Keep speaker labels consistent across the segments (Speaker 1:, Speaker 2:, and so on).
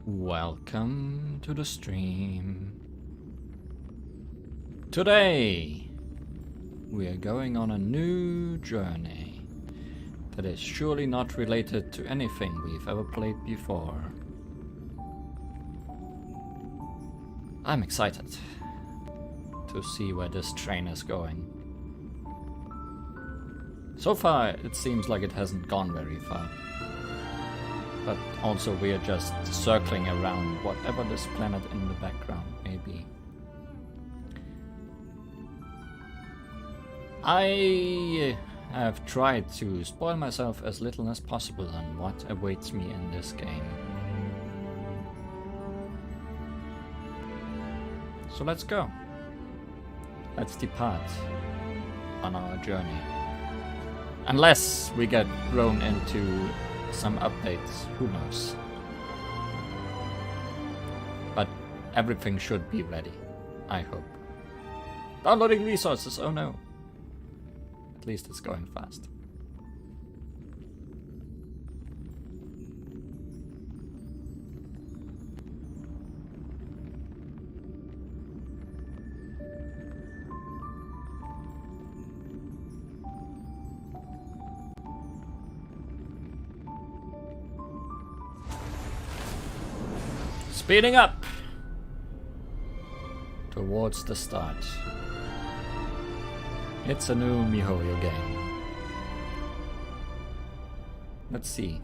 Speaker 1: Welcome to the stream. Today we are going on a new journey that is surely not related to anything we've ever played before. I'm excited to see where this train is going. So far it seems like it hasn't gone very far. But also we are just circling around whatever this planet in the background may be. I have tried to spoil myself as little as possible on what awaits me in this game. So let's go. Let's depart on our journey. Unless we get thrown into some updates, who knows. But everything should be ready, I hope. Downloading resources, oh no. At least it's going fast. Speeding up towards the start. It's a new MiHoYo game. Let's see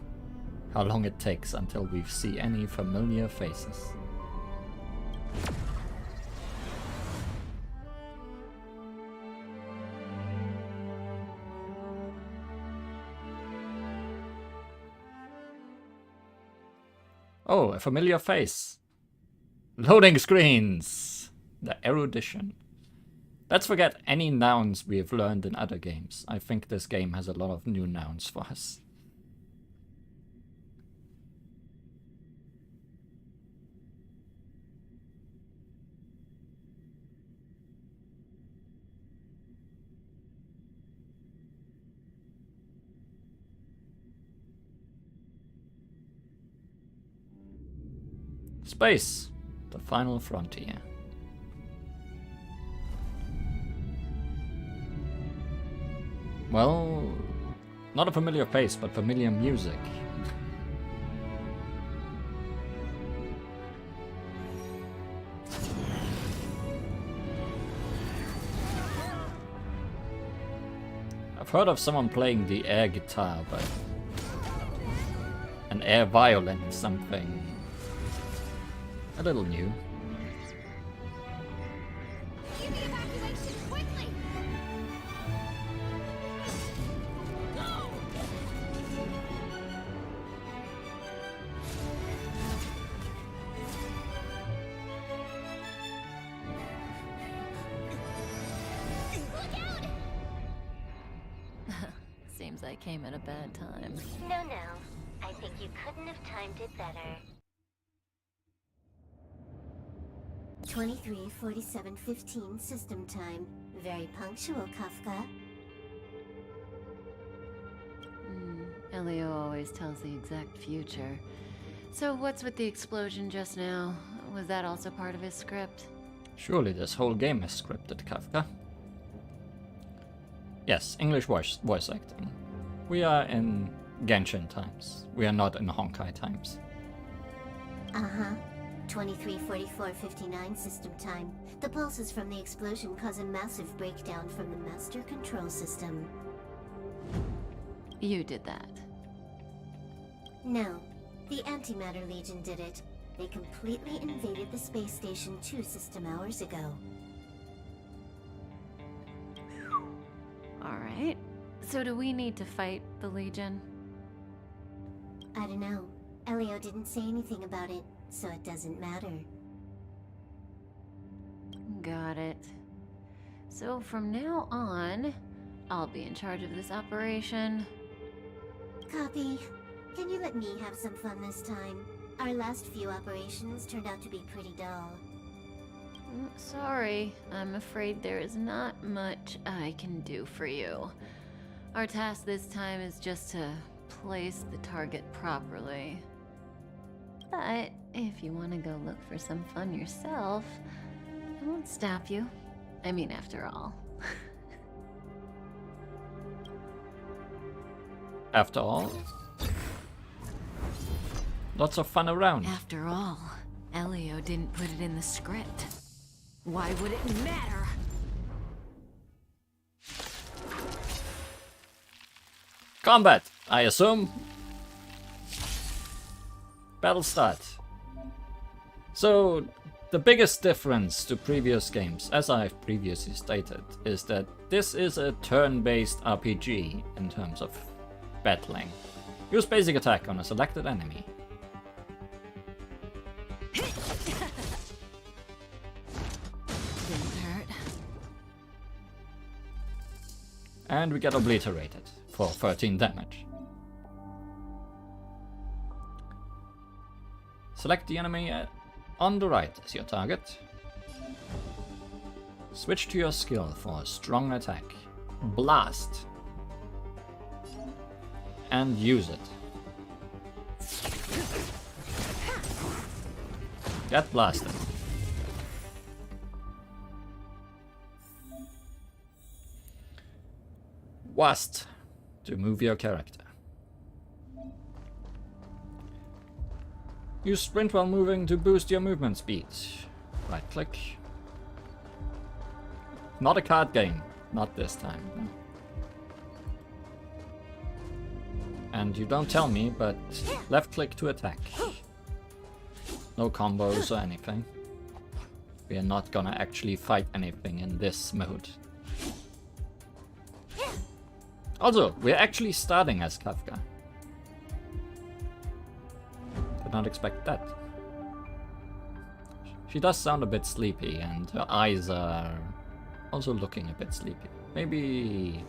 Speaker 1: how long it takes until we see any familiar faces. Oh, a familiar face. Loading screens! The erudition. Let's forget any nouns we have learned in other games. I think this game has a lot of new nouns for us. Space, the final frontier. Well, not a familiar face, but familiar music. I've heard of someone playing the air guitar, but an air violin is something a little new.
Speaker 2: Seems I came at a bad time.
Speaker 3: No. I think you couldn't have timed it better. 23:47:15 system time. Very punctual, Kafka.
Speaker 2: Elio always tells the exact future. So what's with the explosion just now? Was that also part of his script?
Speaker 1: Surely this whole game is scripted, Kafka. Yes, English voice acting. We are in Genshin times. We are not in Honkai times.
Speaker 3: Uh-huh. 23:44:59 system time. The pulses from the explosion cause a massive breakdown from the master control system.
Speaker 2: You did that.
Speaker 3: No. The Antimatter Legion did it. They completely invaded the space station 2 system hours ago.
Speaker 2: Alright. So do we need to fight the Legion?
Speaker 3: I don't know. Elio didn't say anything about it, so it doesn't matter.
Speaker 2: Got it. So from now on, I'll be in charge of this operation.
Speaker 3: Copy. Can you let me have some fun this time? Our last few operations turned out to be pretty dull.
Speaker 2: Sorry, I'm afraid there is not much I can do for you. Our task this time is just to place the target properly. But if you want to go look for some fun yourself, I won't stop you. I mean, after all.
Speaker 1: After all, lots of fun around.
Speaker 2: After all, Elio didn't put it in the script. Why would it matter?
Speaker 1: Combat, I assume. Battle start. So, the biggest difference to previous games, as I've previously stated, is that this is a turn-based RPG in terms of battling. Use basic attack on a selected enemy.
Speaker 2: Didn't hurt.
Speaker 1: And we get obliterated for 13 damage. Select the enemy on the right as your target. Switch to your skill for a strong attack. Blast. And use it. Get blasted. WASD to move your character. Use sprint while moving to boost your movement speed. Right click. Not a card game. Not this time. No. And you don't tell me, but left click to attack. No combos or anything. We are not gonna actually fight anything in this mode. Also, we're actually starting as Kafka. Did not expect that. She does sound a bit sleepy, and her eyes are also looking a bit sleepy. Maybe...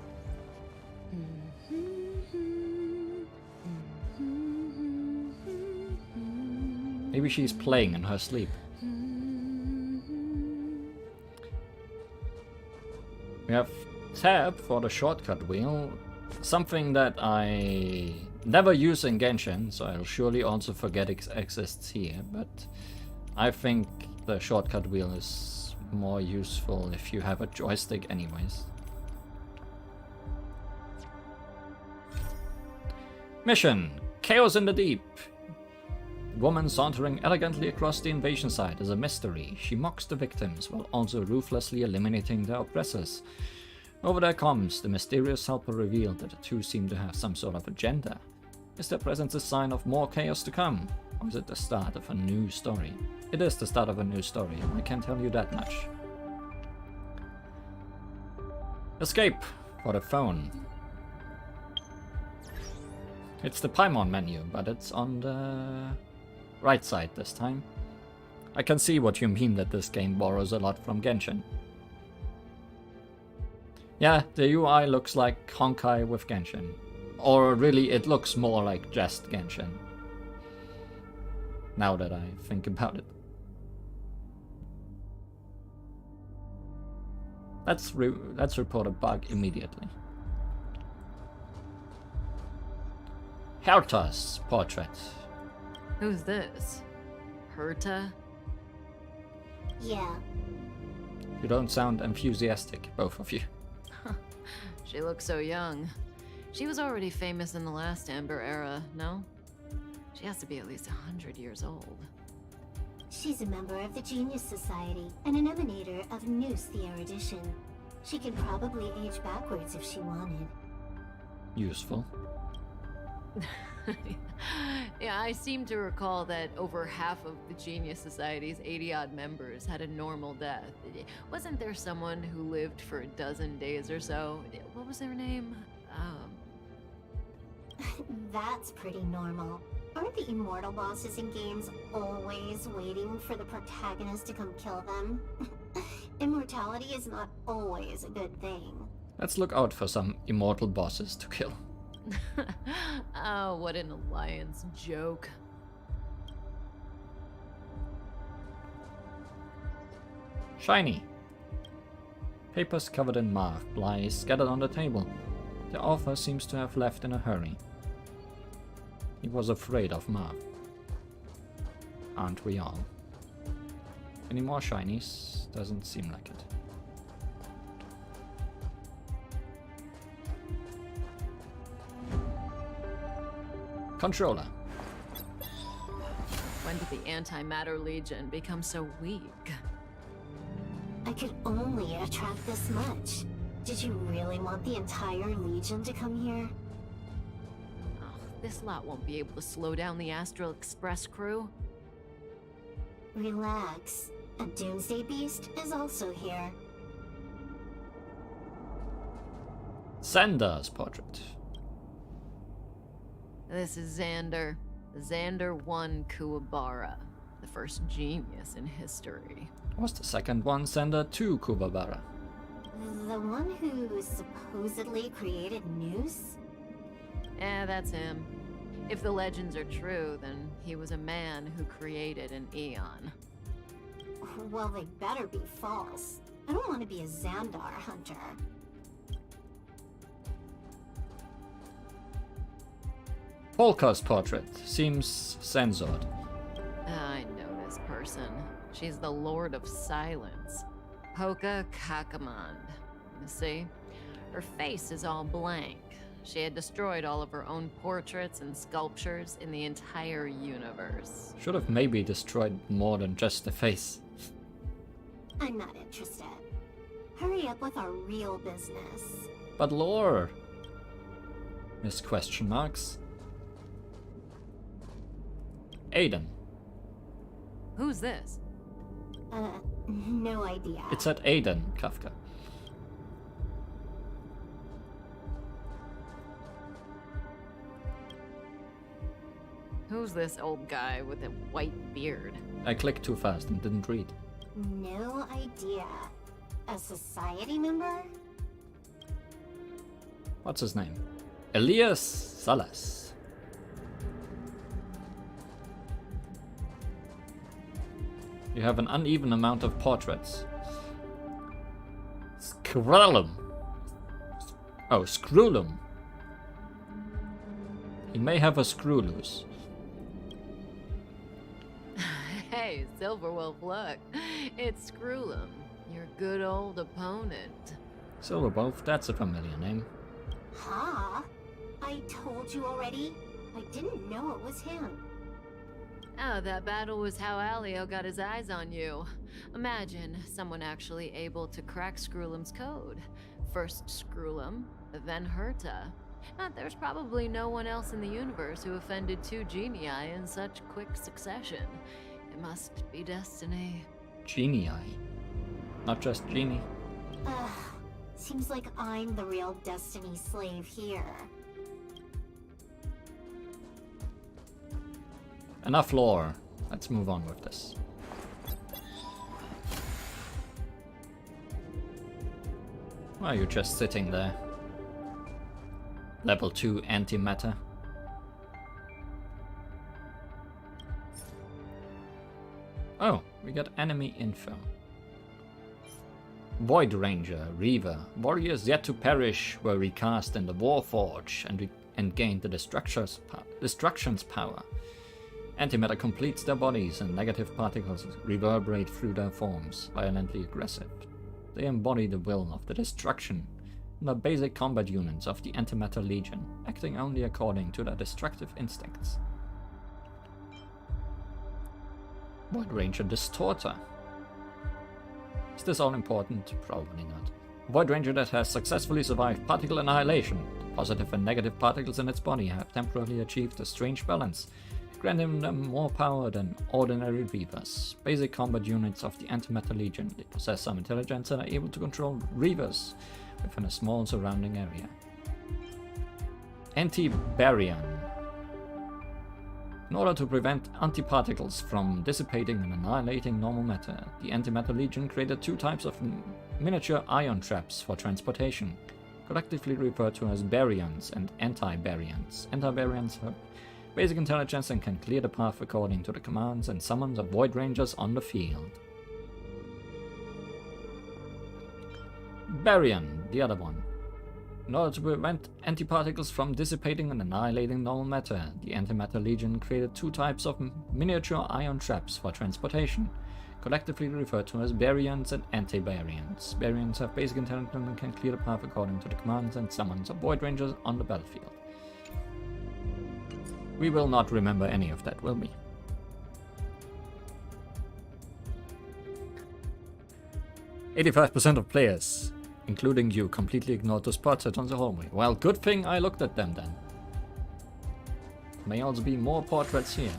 Speaker 1: Maybe she's playing in her sleep. We have tab for the shortcut wheel. Something that I never use in Genshin, so I'll surely also forget it exists here, but I think the shortcut wheel is more useful if you have a joystick anyways. Mission: Chaos in the Deep. Woman sauntering elegantly across the invasion site is a mystery. She mocks the victims while also ruthlessly eliminating their oppressors. Over their comms, the mysterious helper revealed that the two seem to have some sort of agenda. Is their presence a sign of more chaos to come? Or is it the start of a new story? It is the start of a new story, I can tell you that much. Escape for the phone. It's the Paimon menu, but it's on the right side this time. I can see what you mean that this game borrows a lot from Genshin. Yeah, the UI looks like Honkai with Genshin. Or really, it looks more like just Genshin. Now that I think about it. Let's report a bug immediately. Herta's portrait.
Speaker 2: Who's this? Herta?
Speaker 3: Yeah.
Speaker 1: You don't sound enthusiastic, both of you.
Speaker 2: She looks so young. She was already famous in the last Amber era, no? She has to be at least 100 years old.
Speaker 3: She's a member of the Genius Society and an emanator of Noose the Erudition. She could probably age backwards if she wanted.
Speaker 1: Useful.
Speaker 2: Yeah, I seem to recall that over half of the Genius Society's 80-odd members had a normal death. Wasn't there someone who lived for a dozen days or so? What was their name?
Speaker 3: That's pretty normal. Aren't the immortal bosses in games always waiting for the protagonist to come kill them? Immortality is not always a good thing.
Speaker 1: Let's look out for some immortal bosses to kill.
Speaker 2: Oh, what an alliance joke.
Speaker 1: Shiny. Papers covered in mark lie scattered on the table. The author seems to have left in a hurry. He was afraid of Marv. Aren't we all? Any more shinies? Doesn't seem like it. Controller.
Speaker 2: When did the Antimatter Legion become so weak?
Speaker 3: I could only attract this much. Did you really want the entire Legion to come here?
Speaker 2: Oh, this lot won't be able to slow down the Astral Express crew.
Speaker 3: Relax. A Doomsday Beast is also here.
Speaker 1: Xander's portrait.
Speaker 2: This is Xander. Xander 1 Kuwabara, the first genius in history.
Speaker 1: Was the second one Xander 2 Kuwabara?
Speaker 3: The one who supposedly created Noose?
Speaker 2: That's him. If the legends are true, then he was a man who created an Eon.
Speaker 3: Well, they better be false. I don't want to be a Xandar hunter.
Speaker 1: Polka's portrait seems censored.
Speaker 2: I know this person. She's the Lord of Silence. Polka Kakamand. You see? Her face is all blank. She had destroyed all of her own portraits and sculptures in the entire universe.
Speaker 1: Should have maybe destroyed more than just the face.
Speaker 3: I'm not interested. Hurry up with our real business.
Speaker 1: But lore? Miss question marks. Aiden.
Speaker 2: Who's this?
Speaker 3: No idea.
Speaker 1: It said Aiden, Kafka.
Speaker 2: Who's this old guy with a white beard?
Speaker 1: I clicked too fast and didn't read.
Speaker 3: No idea. A society member?
Speaker 1: What's his name? Elias Salas. You have an uneven amount of portraits. Scrulum. Oh, Scrulum. He may have a screw loose.
Speaker 2: Hey, Silverwolf, look. It's Screwlum, your good old opponent.
Speaker 1: Silverwolf, that's a familiar name.
Speaker 3: Huh? I told you already. I didn't know it was him.
Speaker 2: Oh, that battle was how Alio got his eyes on you. Imagine someone actually able to crack Screwlum's code. First Screwlum, then Herta. There's probably no one else in the universe who offended two genii in such quick succession. It must be destiny.
Speaker 1: Genii. Not just genie.
Speaker 3: Ugh. Seems like I'm the real destiny slave here.
Speaker 1: Enough lore. Let's move on with this. Why are you just sitting there? Level 2 antimatter. Oh, we got enemy info. Void Ranger, Reaver, warriors yet to perish were recast in the Warforge and gained the Destruction's power. Antimatter completes their bodies and negative particles reverberate through their forms, violently aggressive. They embody the will of the Destruction and are basic combat units of the Antimatter Legion, acting only according to their destructive instincts. Void Ranger Distorter. Is this all important? Probably not. A Void Ranger that has successfully survived particle annihilation. The positive and negative particles in its body have temporarily achieved a strange balance, granting them more power than ordinary Reavers. Basic combat units of the Antimatter Legion. They possess some intelligence and are able to control Reavers within a small surrounding area. Anti-Baryon. In order to prevent antiparticles from dissipating and annihilating normal matter, the Antimatter Legion created two types of miniature ion traps for transportation, collectively referred to as baryons and anti-baryons. Anti-baryons have basic intelligence and can clear the path according to the commands and summons of Void Rangers on the field. Baryon, the other one. In order to prevent antiparticles from dissipating and annihilating normal matter, the Antimatter Legion created 2 types of miniature ion traps for transportation, collectively referred to as baryons and anti-baryons. Baryons have basic intelligence and can clear the path according to the commands and summons of void rangers on the battlefield. We will not remember any of that, will we? "85% of players, including you, completely ignored the spot set on the hallway. Well, good thing I looked at them then. May also be more portraits here.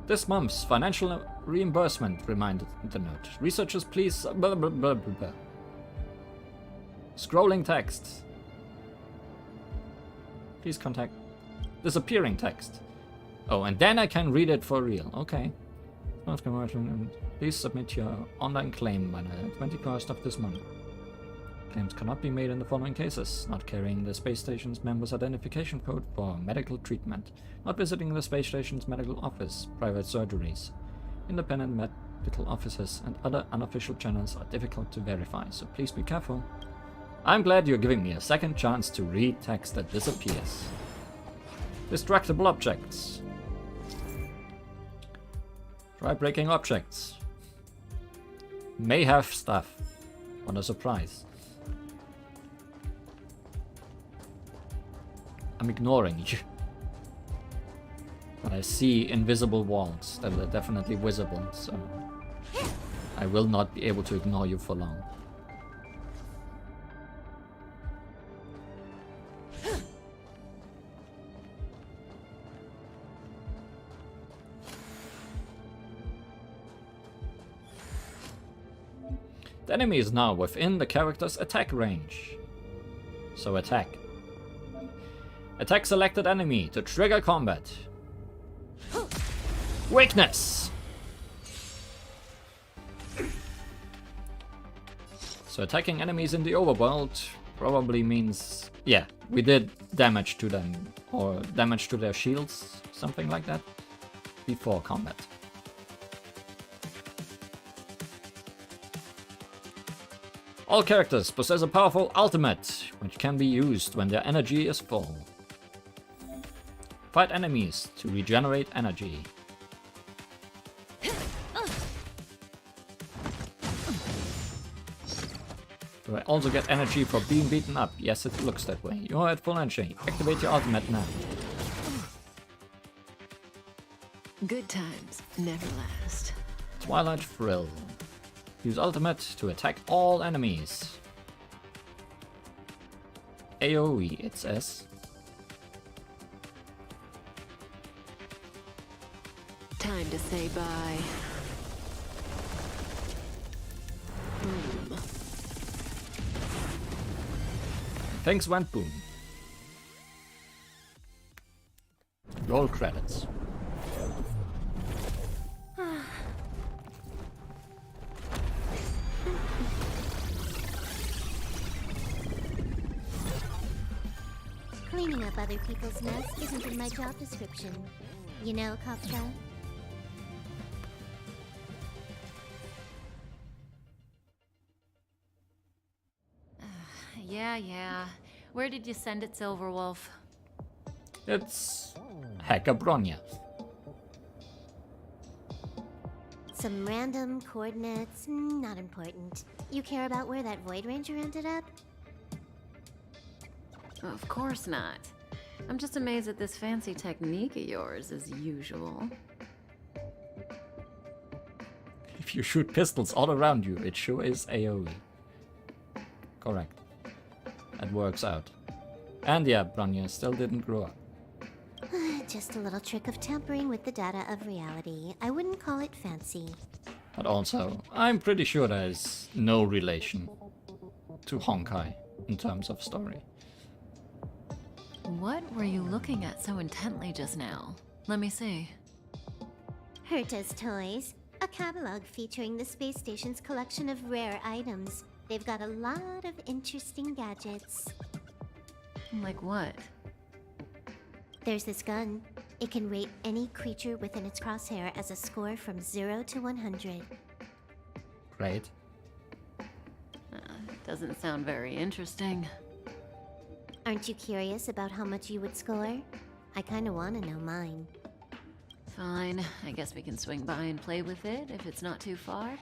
Speaker 1: This month's financial reimbursement," reminded the note. "Researchers, please... blah, blah, blah, blah, blah. Scrolling text. Please contact... Disappearing text. Oh, and then I can read it for real. Okay. Please submit your online claim by the 21st of this month. Claims cannot be made in the following cases: not carrying the space station's member's identification code for medical treatment, not visiting the space station's medical office, private surgeries. Independent medical offices and other unofficial channels are difficult to verify, so please be careful. I'm glad you're giving me a second chance to read text that disappears. Destructible objects. Try breaking objects. May have stuff. What a surprise. I'm ignoring you. But I see invisible walls that are definitely visible, so I will not be able to ignore you for long. The enemy is now within the character's attack range. So attack. Attack selected enemy to trigger combat. Weakness! So attacking enemies in the overworld probably means... yeah, we did damage to them, or damage to their shields, something like that, before combat. All characters possess a powerful ultimate, which can be used when their energy is full. Fight enemies to regenerate energy. Do I also get energy for being beaten up? Yes, it looks that way. You are at full energy. Activate your ultimate now.
Speaker 2: Good times never last.
Speaker 1: Twilight Thrill. Use ultimate to attack all enemies. AoE, it says.
Speaker 2: Time to say bye. Boom.
Speaker 1: Things went boom. Roll credits.
Speaker 3: Cleaning up other people's mess isn't in my job description. You know, Kafka?
Speaker 2: Yeah. Where did you send it, Silverwolf?
Speaker 1: It's Hacker Bronya.
Speaker 3: Some random coordinates, not important. You care about where that Void Ranger ended up?
Speaker 2: Of course not. I'm just amazed at this fancy technique of yours, as usual.
Speaker 1: If you shoot pistols all around you, it sure is AoE. Correct. That works out. And yeah, Bronya still didn't grow up.
Speaker 3: Just a little trick of tampering with the data of reality. I wouldn't call it fancy.
Speaker 1: But also, I'm pretty sure there's no relation to Honkai in terms of story.
Speaker 2: What were you looking at so intently just now? Let me see.
Speaker 3: Herta's Toys, a catalog featuring the space station's collection of rare items. They've got a lot of interesting gadgets.
Speaker 2: Like what?
Speaker 3: There's this gun. It can rate any creature within its crosshair as a score from 0 to 100.
Speaker 1: Great.
Speaker 2: Doesn't sound very interesting.
Speaker 3: Aren't you curious about how much you would score? I kinda wanna know mine.
Speaker 2: Fine, I guess we can swing by and play with it if it's not too far.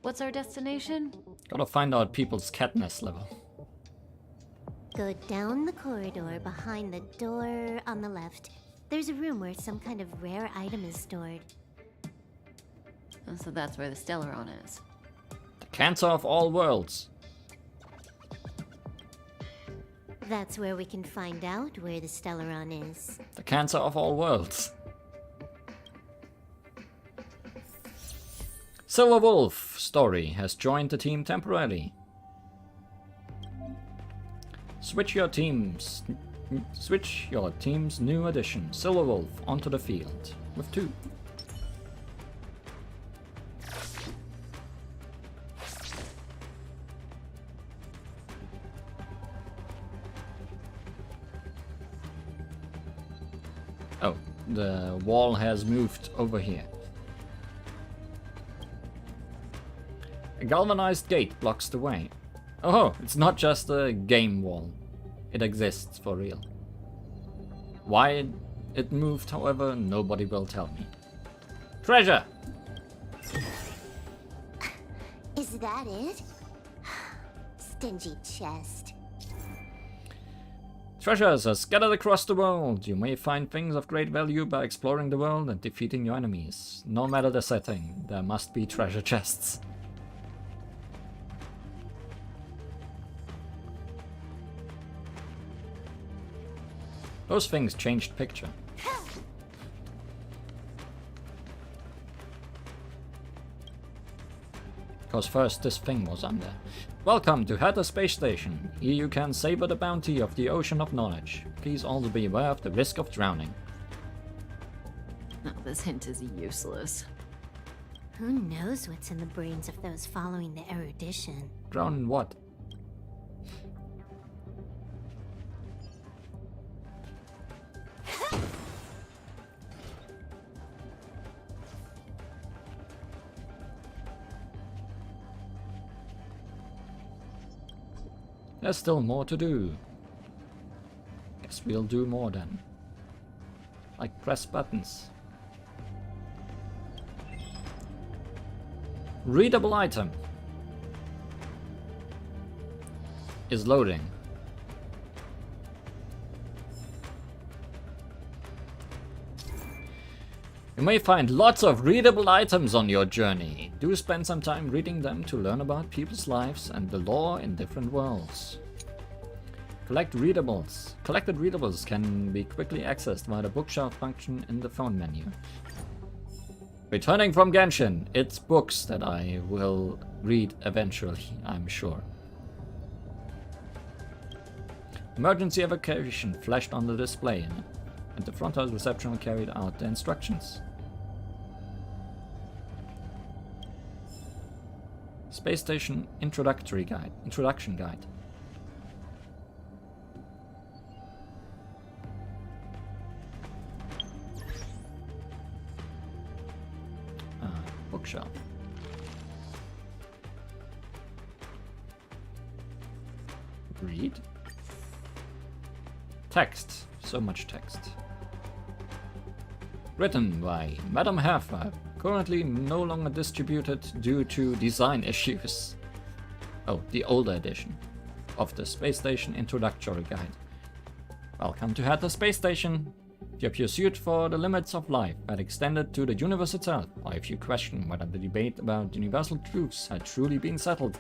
Speaker 2: What's our destination?
Speaker 1: Gotta find out people's Katniss level.
Speaker 3: Go down the corridor behind the door on the left. There's a room where some kind of rare item is stored.
Speaker 2: Oh, so that's where the Stellaron is.
Speaker 1: The cancer of all worlds.
Speaker 3: That's where we can find out where the Stellaron is.
Speaker 1: The cancer of all worlds. Silver Wolf Story has joined the team temporarily. Switch your team's new addition, Silver Wolf, onto the field with 2. Oh, the wall has moved over here. A galvanized gate blocks the way. Oh, it's not just a game wall. It exists for real. Why it moved, however, nobody will tell me. Treasure!
Speaker 3: Is that it? Stingy chest.
Speaker 1: Treasures are scattered across the world. You may find things of great value by exploring the world and defeating your enemies. No matter the setting, there must be treasure chests. Those things changed picture. Because first this thing was under. Welcome to Hatter Space Station. Here you can savor the bounty of the ocean of knowledge. Please also be aware of the risk of drowning.
Speaker 2: No, this hint is useless.
Speaker 3: Who knows what's in the brains of those following the erudition?
Speaker 1: Drown in what? There's still more to do. Guess we'll do more then. Like press buttons. Readable item is loading. You may find lots of readable items on your journey. Do spend some time reading them to learn about people's lives and the lore in different worlds. Collect readables. Collected readables can be quickly accessed via the bookshelf function in the phone menu. Returning from Genshin, it's books that I will read eventually, I'm sure. Emergency evacuation flashed on the display, and the front house reception carried out the instructions. Space Station Introduction Guide. Bookshelf. Read. Text. So much text. Written by Madame Herfer. Currently no longer distributed due to design issues. Oh, the older edition of the Space Station Introductory Guide. Welcome to Hatter Space Station. If your pursuit for the limits of life had extended to the universe itself, or if you question whether the debate about universal truths had truly been settled,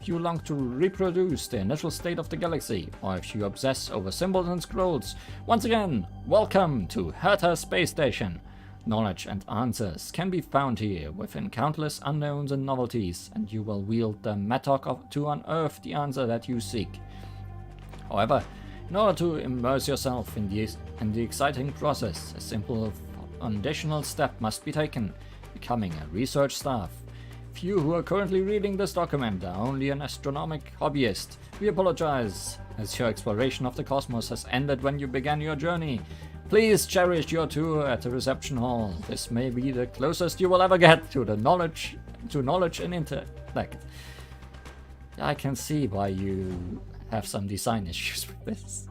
Speaker 1: if you long to reproduce the initial state of the galaxy, or if you obsess over symbols and scrolls, once again, welcome to Hatter Space Station. Knowledge and answers can be found here within countless unknowns and novelties, and you will wield the mattock to unearth the answer that you seek. However, in order to immerse yourself in the exciting process, a simple foundational step must be taken: becoming a research staff. If you who are currently reading this document are only an astronomic hobbyist, we apologize, as your exploration of the cosmos has ended when you began your journey. Please cherish your tour at the reception hall. This may be the closest you will ever get to knowledge and intellect. I can see why you have some design issues with this.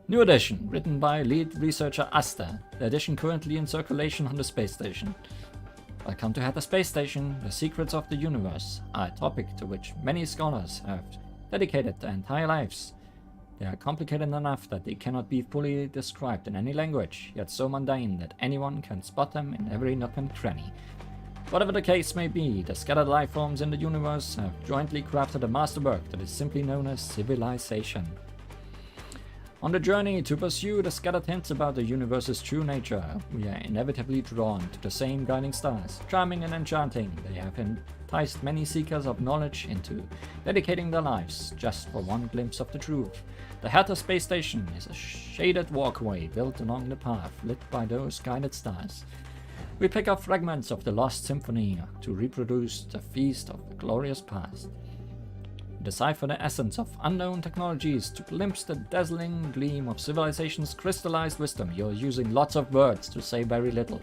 Speaker 1: New edition, written by lead researcher Asta. The edition currently in circulation on the space station. Welcome to the Space Station. The secrets of the universe are a topic to which many scholars have dedicated their entire lives. They are complicated enough that they cannot be fully described in any language, yet so mundane that anyone can spot them in every nook and cranny. Whatever the case may be, the scattered life forms in the universe have jointly crafted a masterwork that is simply known as civilization. On the journey to pursue the scattered hints about the universe's true nature, we are inevitably drawn to the same guiding stars. Charming and enchanting, they have enticed many seekers of knowledge into dedicating their lives just for one glimpse of the truth. The Hatter Space Station is a shaded walkway built along the path lit by those guided stars. We pick up fragments of the lost symphony to reproduce the feast of the glorious past. Decipher the essence of unknown technologies to glimpse the dazzling gleam of civilization's crystallized wisdom. You're using lots of words to say very little.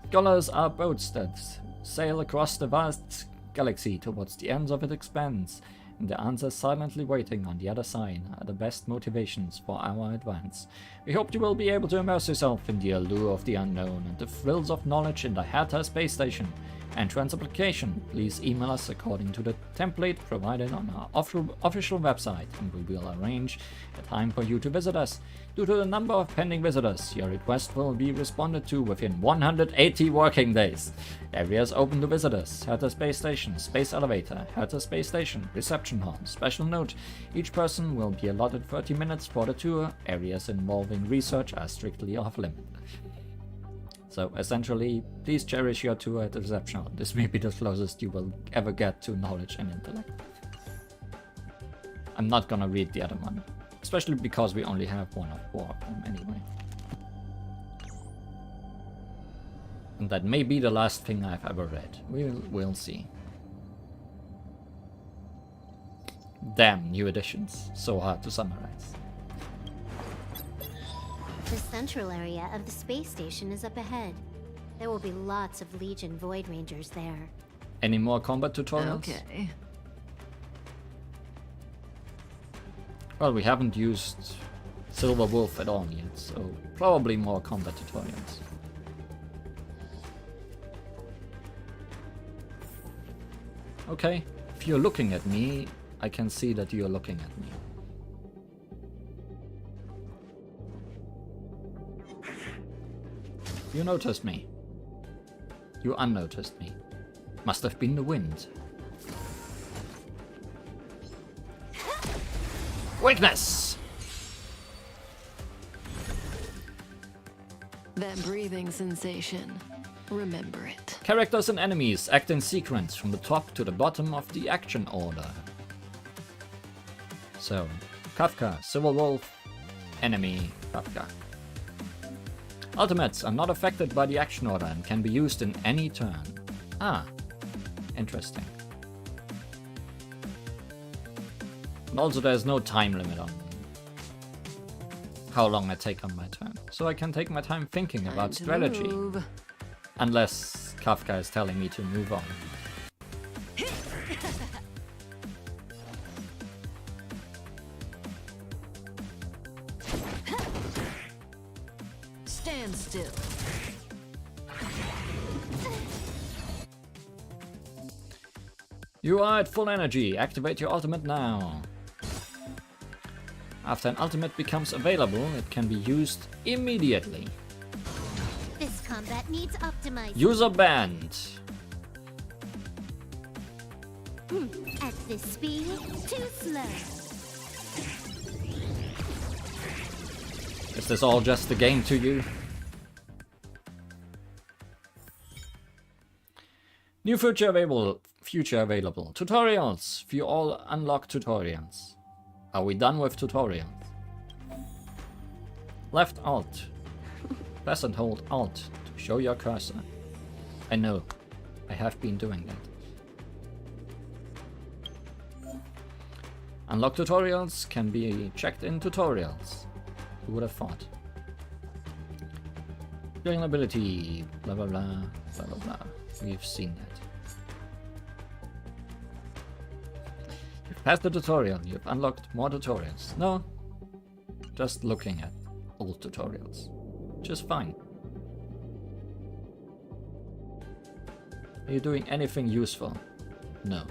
Speaker 1: Scholars are boats that sail across the vast galaxy towards the ends of its expanse, and the answers silently waiting on the other side are the best motivations for our advance. We hope you will be able to immerse yourself in the allure of the unknown and the thrills of knowledge in the Hatter Space Station. Entrance application, please email us according to the template provided on our official website, and we will arrange a time for you to visit us. Due to the number of pending visitors, your request will be responded to within 180 working days. Areas open to visitors: Hatter Space Station, Space Elevator, Hatter Space Station, Reception Hall. Special note, each person will be allotted 30 minutes for the tour. Areas involving research are strictly off limit. So essentially, please cherish your tour at the reception hall. This may be the closest you will ever get to knowledge and intellect. I'm not gonna read the other one, especially because we only have one of 4 of them anyway. And that may be the last thing I've ever read. We'll see. Damn, new editions. So hard to summarize.
Speaker 3: The central area of the space station is up ahead. There will be lots of Legion Void Rangers there.
Speaker 1: Any more combat tutorials?
Speaker 2: Okay.
Speaker 1: Well, we haven't used Silver Wolf at all yet, so probably more combat tutorials. Okay, if you're looking at me, I can see that you're looking at me. You noticed me. You unnoticed me. Must have been the wind. Weakness!
Speaker 2: That breathing sensation. Remember it.
Speaker 1: Characters and enemies act in sequence from the top to the bottom of the action order. So, Kafka, Silver Wolf, enemy, Kafka. Ultimates are not affected by the action order and can be used in any turn. Ah, interesting. And also there's no time limit on how long I take on my turn. So I can take my time thinking about strategy.
Speaker 2: Move.
Speaker 1: Unless Kafka is telling me to move on.
Speaker 2: Stand still.
Speaker 1: You are at full energy. Activate your ultimate now. After an ultimate becomes available, it can be used immediately.
Speaker 3: This combat needs optimizing.
Speaker 1: User banned.
Speaker 3: At this speed, too slow.
Speaker 1: Is this all just a game to you? New future available. Tutorials. View all unlocked tutorials. Are we done with tutorials? Left Alt. Press and hold Alt to show your cursor. I know. I have been doing that. Unlocked tutorials can be checked in tutorials. Who would have thought? Healing ability, blah blah blah, blah blah blah. We've seen that. Past the tutorial, you've unlocked more tutorials. No, just looking at old tutorials. Just fine. Are you doing anything useful? No.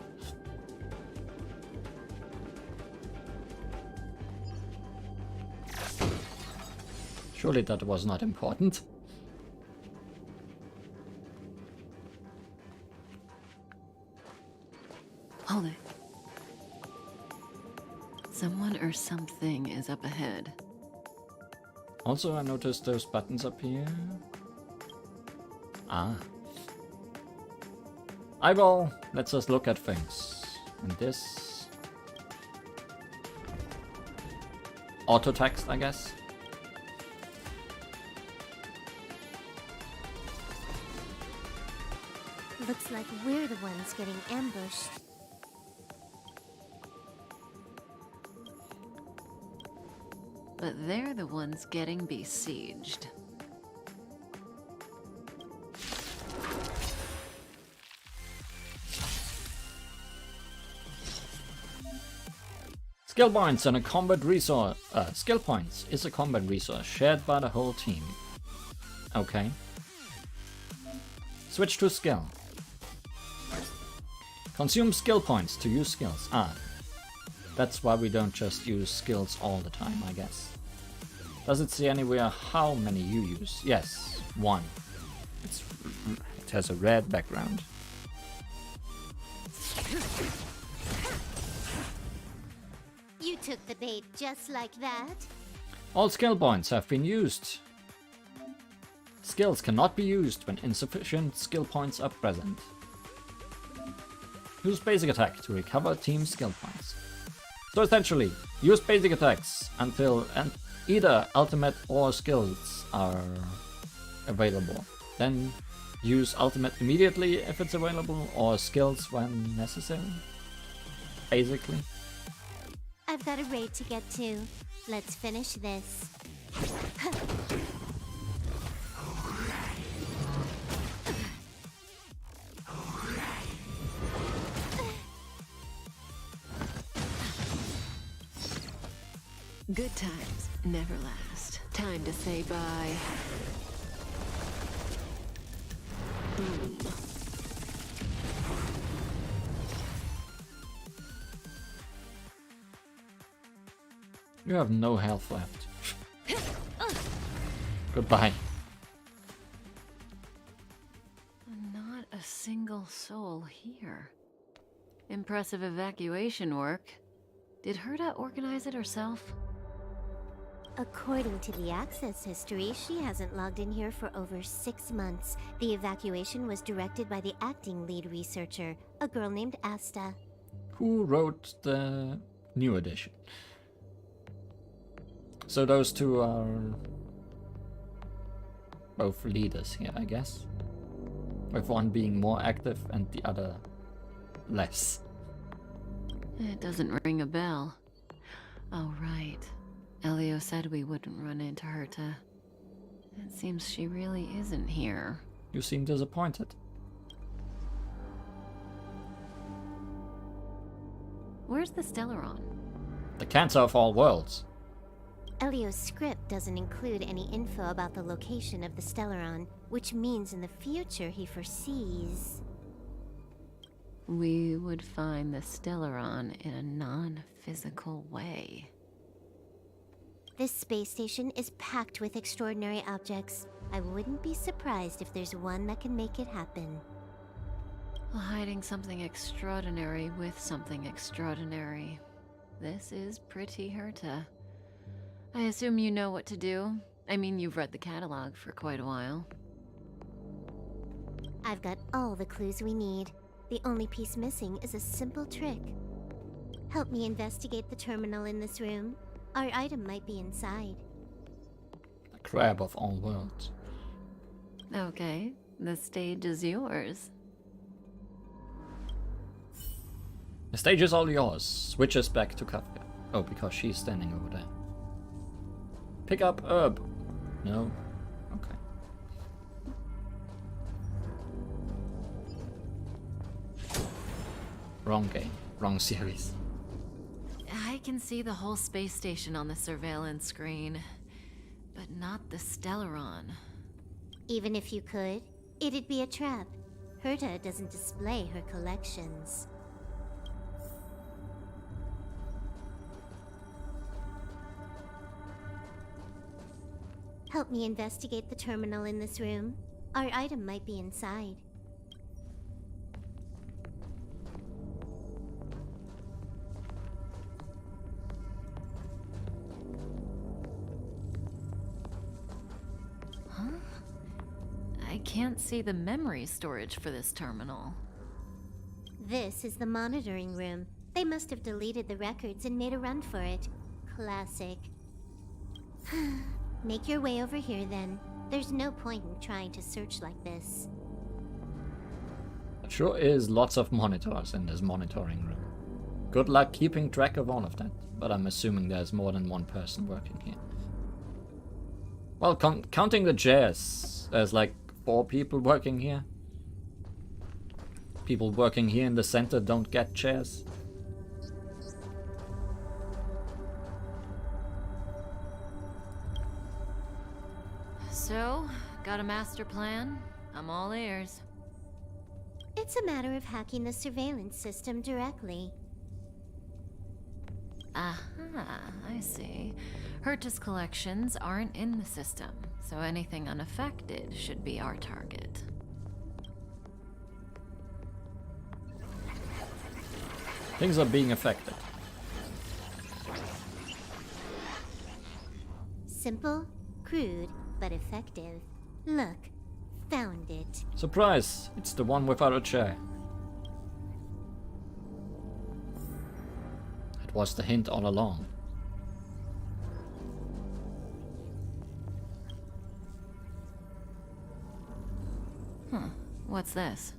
Speaker 1: Surely that was not important.
Speaker 2: Hold it. Someone or something is up ahead.
Speaker 1: Also, I noticed those buttons up here. Ah. Eyeball lets us look at things. And this... auto text, I guess.
Speaker 3: Looks like we're the ones getting ambushed.
Speaker 2: But they're the ones getting besieged.
Speaker 1: Skill points and a combat resource. Skill points is a combat resource shared by the whole team. Okay. Switch to skill. Consume skill points to use skills. Ah. That's why we don't just use skills all the time, I guess. Does it say anywhere how many you use? Yes, 1. It has a red background.
Speaker 3: You took the bait just like that?
Speaker 1: All skill points have been used. Skills cannot be used when insufficient skill points are present. Use basic attack to recover team skill points. So essentially, use basic attacks until either ultimate or skills are available. Then use ultimate immediately if it's available, or skills when necessary. Basically.
Speaker 3: I've got a raid to get to. Let's finish this.
Speaker 2: Good times never last. Time to say bye. Boom.
Speaker 1: You have no health left. Goodbye.
Speaker 2: Not a single soul here. Impressive evacuation work. Did Herta organize it herself?
Speaker 3: According to the access history, she hasn't logged in here for over 6 months. The evacuation was directed by the acting lead researcher, a girl named Asta.
Speaker 1: Who wrote the new edition? So those two are both leaders here, I guess. With one being more active and the other less.
Speaker 2: It doesn't ring a bell. Oh, right. Elio said we wouldn't run into Herta. It seems she really isn't here.
Speaker 1: You seem disappointed.
Speaker 2: Where's the Stellaron?
Speaker 1: The cancer of all worlds.
Speaker 3: Elio's script doesn't include any info about the location of the Stellaron, which means in the future he foresees...
Speaker 2: We would find the Stellaron in a non-physical way.
Speaker 3: This space station is packed with extraordinary objects. I wouldn't be surprised if there's one that can make it happen.
Speaker 2: Hiding something extraordinary with something extraordinary. This is pretty Herta. I assume you know what to do. I mean, you've read the catalog for quite a while.
Speaker 3: I've got all the clues we need. The only piece missing is a simple trick. Help me investigate the terminal in this room. Our item might be inside.
Speaker 1: The crab of all worlds.
Speaker 2: Okay, the stage is yours.
Speaker 1: The stage is all yours. Switches back to Kafka. Oh, because she's standing over there. Pick up herb. No? Okay. Wrong game. Wrong series.
Speaker 2: can see the whole space station on the surveillance screen, but not the Stellaron.
Speaker 3: Even if you could, it'd be a trap. Herta doesn't display her collections. Help me investigate the terminal in this room. Our item might be inside.
Speaker 2: Huh? I can't see the memory storage for this terminal.
Speaker 3: This is the monitoring room. They must have deleted the records and made a run for it. Classic. Make your way over here then. There's no point in trying to search like this.
Speaker 1: It sure is lots of monitors in this monitoring room. Good luck keeping track of all of that, but I'm assuming there's more than one person working here. Well, counting the chairs, there's like 4 people working here. People working here in the center don't get chairs.
Speaker 2: So, got a master plan? I'm all ears.
Speaker 3: It's a matter of hacking the surveillance system directly.
Speaker 2: Aha, I see. Herta's collections aren't in the system, so anything unaffected should be our target.
Speaker 1: Things are being affected.
Speaker 3: Simple, crude, but effective. Look, found it.
Speaker 1: Surprise! It's the one without a chair. It was the hint all along.
Speaker 2: What's this?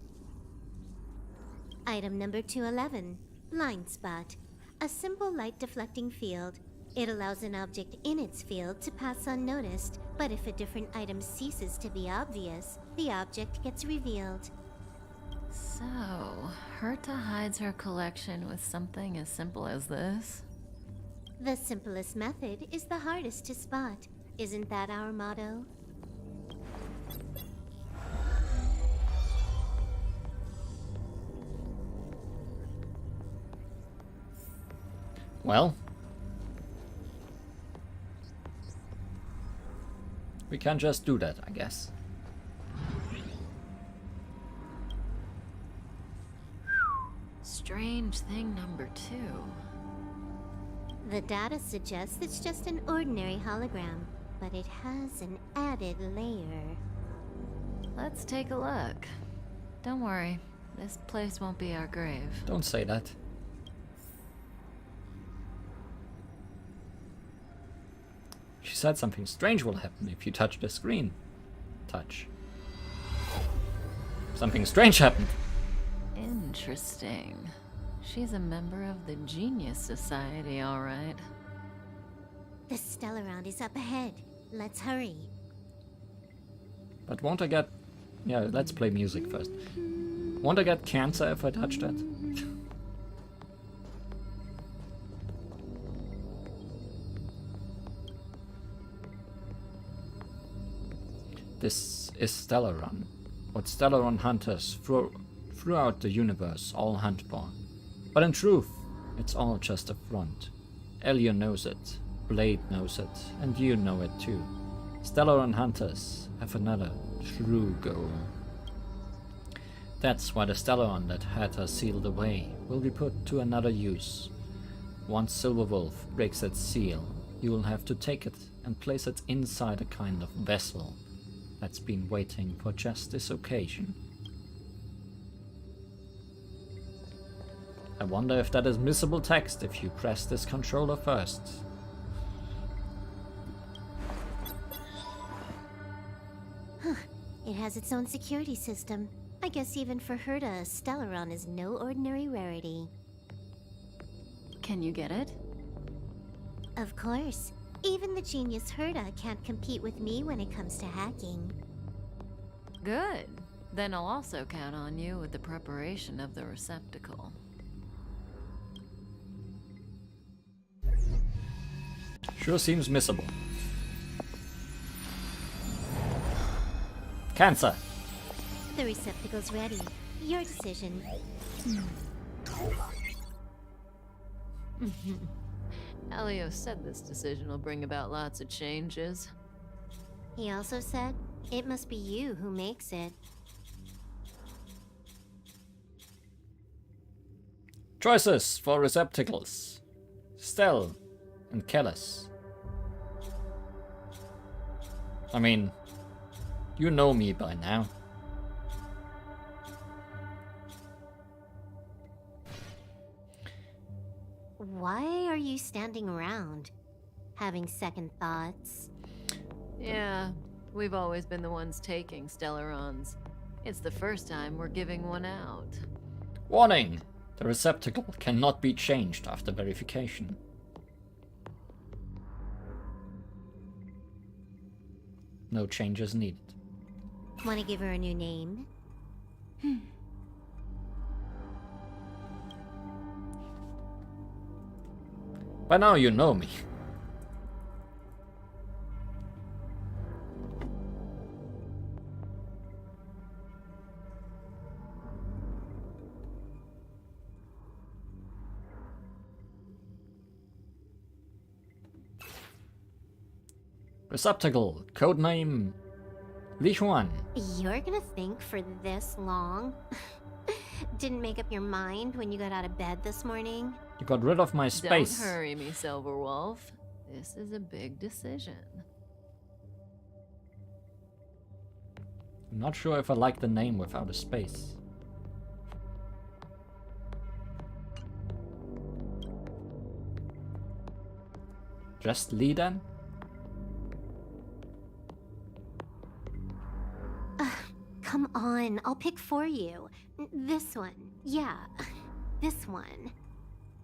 Speaker 3: Item number 211, blind spot. A simple light deflecting field. It allows an object in its field to pass unnoticed, but if a different item ceases to be obvious, the object gets revealed.
Speaker 2: So, Herta hides her collection with something as simple as this?
Speaker 3: The simplest method is the hardest to spot. Isn't that our motto?
Speaker 1: Well, we can just do that, I guess.
Speaker 2: Strange thing number 2.
Speaker 3: The data suggests it's just an ordinary hologram, but it has an added layer.
Speaker 2: Let's take a look. Don't worry, this place won't be our grave.
Speaker 1: Don't say that. She said something strange will happen if you touch the screen. Touch. Something strange happened.
Speaker 2: Interesting. She's a member of the Genius Society, all right.
Speaker 3: The Stellaron is up ahead. Let's hurry.
Speaker 1: But won't I get... Yeah, let's play music first. Won't I get cancer if I touch that? This is Stellaron. What Stellaron hunters throughout the universe all hunt for. But in truth, it's all just a front. Elio knows it, Blade knows it, and you know it too. Stellaron hunters have another true goal. That's why the Stellaron that had her sealed away will be put to another use. Once Silverwolf breaks its seal, you will have to take it and place it inside a kind of vessel that's been waiting for just this occasion. I wonder if that is missable text if you press this controller first.
Speaker 3: It has its own security system. I guess even for Herta, a Stellaron is no ordinary rarity.
Speaker 2: Can you get it?
Speaker 3: Of course. Even the genius Herta can't compete with me when it comes to hacking.
Speaker 2: Good. Then I'll also count on you with the preparation of the receptacle.
Speaker 1: Sure seems missable. Cancer.
Speaker 3: The receptacle's ready. Your decision.
Speaker 2: Elio said this decision will bring about lots of changes.
Speaker 3: He also said, it must be you who makes it.
Speaker 1: Choices for receptacles. Stell and Kellis. I mean, you know me by now.
Speaker 3: Why are you standing around? Having second thoughts?
Speaker 2: Yeah, we've always been the ones taking Stellarons. It's the first time we're giving one out.
Speaker 1: Warning! The receptacle cannot be changed after verification. No changes needed.
Speaker 3: Want to give her a new name?
Speaker 1: By now you know me. Receptacle, codename Li Xuan.
Speaker 3: You're gonna think for this long? Didn't make up your mind when you got out of bed this morning?
Speaker 1: You got rid of my space.
Speaker 2: Don't hurry me, Silverwolf. This is a big decision.
Speaker 1: I'm not sure if I like the name without a space. Just Li then?
Speaker 3: Come on, I'll pick for you. This one. Yeah, this one.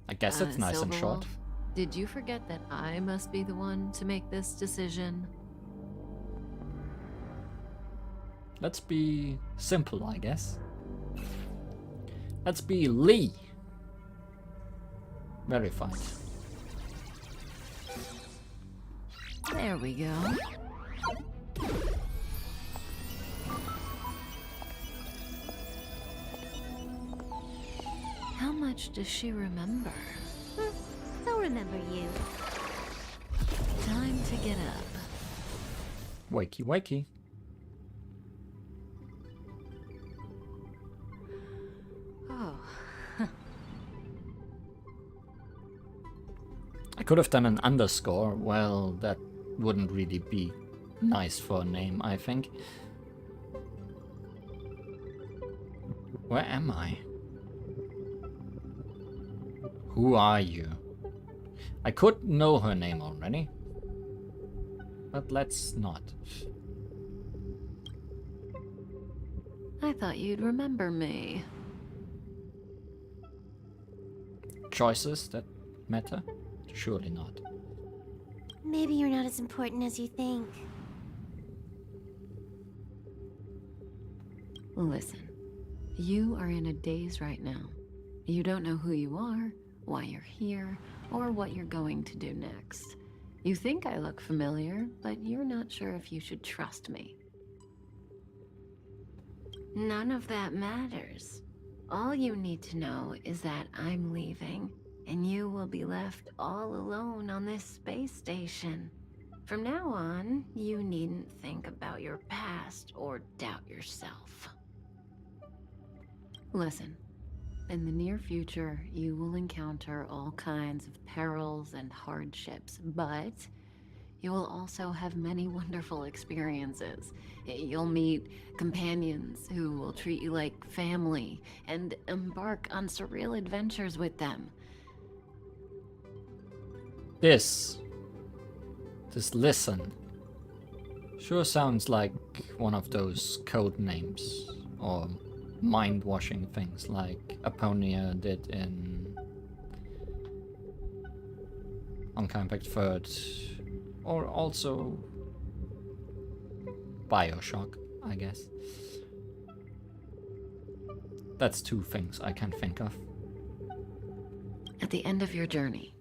Speaker 1: I guess it's nice and short.
Speaker 2: Silverwolf, did you forget that I must be the one to make this decision?
Speaker 1: Let's be simple, I guess. Let's be Li. Verified.
Speaker 2: There we go. How much does she remember?
Speaker 3: I'll remember you.
Speaker 2: Time to get up.
Speaker 1: Wakey wakey.
Speaker 2: Oh,
Speaker 1: I could have done an underscore. Well, that wouldn't really be nice for a name, I think. Where am I? Who are you? I could know her name already. But let's not.
Speaker 2: I thought you'd remember me.
Speaker 1: Choices that matter? Surely not.
Speaker 3: Maybe you're not as important as you think.
Speaker 2: Listen, you are in a daze right now. You don't know who you are, why you're here, or what you're going to do next. You think I look familiar, but you're not sure if you should trust me. None of that matters. All you need to know is that I'm leaving, and you will be left all alone on this space station. From now on, you needn't think about your past or doubt yourself. Listen, in the near future, you will encounter all kinds of perils and hardships, but you will also have many wonderful experiences. You'll meet companions who will treat you like family and embark on surreal adventures with them.
Speaker 1: This listen. Sure sounds like one of those code names or mind-washing things like Aponia did in Honkai Impact 3rd, or also Bioshock, I guess. That's two things I can think of.
Speaker 2: At the end of your journey,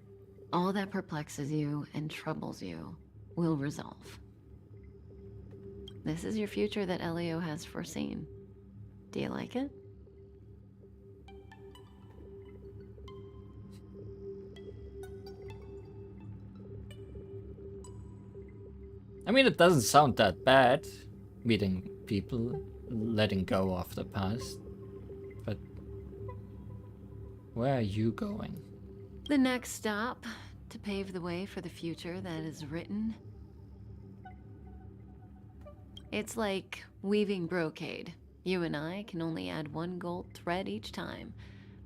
Speaker 2: All that perplexes you and troubles you will resolve. This is your future that Elio has foreseen. Do you like it?
Speaker 1: I mean, it doesn't sound that bad, meeting people, letting go of the past. But where are you going?
Speaker 2: The next stop to pave the way for the future that is written. It's like weaving brocade. You and I can only add one gold thread each time,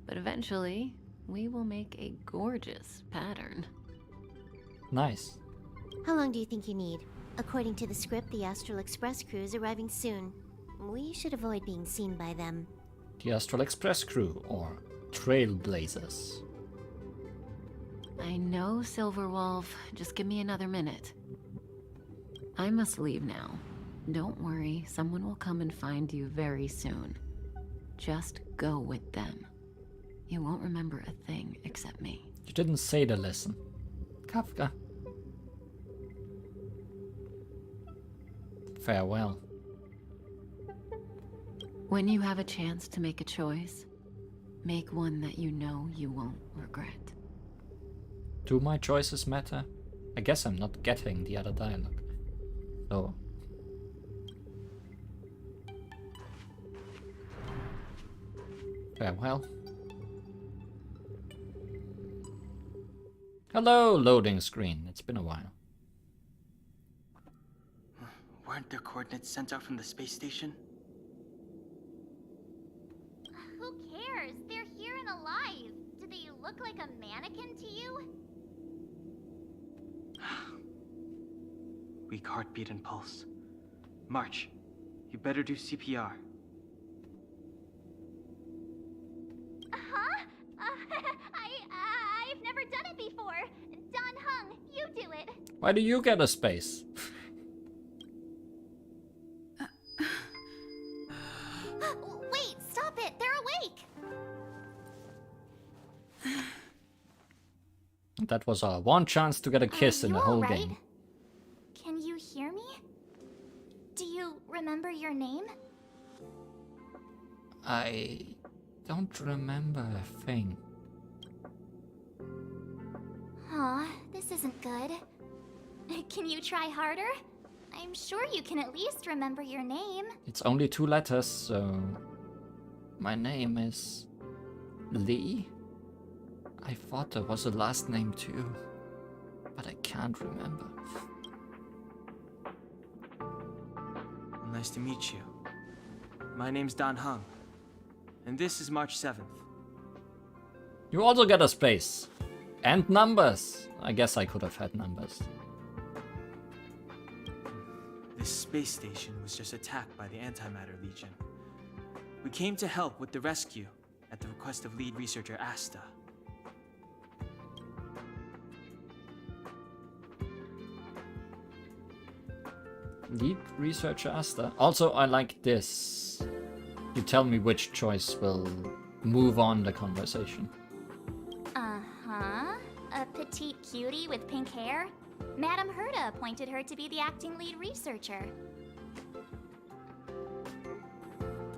Speaker 2: but eventually we will make a gorgeous pattern.
Speaker 1: Nice.
Speaker 3: How long do you think you need? According to the script, the Astral Express crew is arriving soon. We should avoid being seen by them.
Speaker 1: The Astral Express crew, or Trailblazers.
Speaker 2: I know, Silverwolf. Just give me another minute. I must leave now. Don't worry, someone will come and find you very soon. Just go with them. You won't remember a thing except me.
Speaker 1: You didn't say the lesson. Kafka. Farewell.
Speaker 2: When you have a chance to make a choice, make one that you know you won't regret.
Speaker 1: Do my choices matter? I guess I'm not getting the other dialogue. So. Farewell. Hello, loading screen. It's been a while.
Speaker 4: Weren't their coordinates sent out from the space station?
Speaker 5: Who cares? They're here and alive. Do they look like a mannequin to you?
Speaker 4: Weak heartbeat and pulse. March, you better do CPR.
Speaker 5: Huh? I've never done it before. Don Hung, you do it.
Speaker 1: Why do you get a space?
Speaker 5: Wait, stop it. They're awake.
Speaker 1: That was our one chance to get a kiss in the
Speaker 5: you
Speaker 1: whole
Speaker 5: all right?
Speaker 1: game.
Speaker 5: Can you hear me? Do you remember your name?
Speaker 1: I don't remember a thing.
Speaker 5: Aw, this isn't good. Can you try harder? I'm sure you can at least remember your name.
Speaker 1: It's only 2 letters, so my name is Lee. I thought there was a last name too, but I can't remember.
Speaker 4: Nice to meet you. My name's Don Hung, and this is March 7th.
Speaker 1: You also get a space. And numbers. I guess I could have had numbers.
Speaker 4: This space station was just attacked by the Antimatter Legion. We came to help with the rescue at the request of lead researcher Asta.
Speaker 1: Lead researcher Asta. Also, I like this. You tell me which choice will move on the conversation.
Speaker 5: Uh-huh. A petite cutie with pink hair? Madame Herta appointed her to be the acting lead researcher.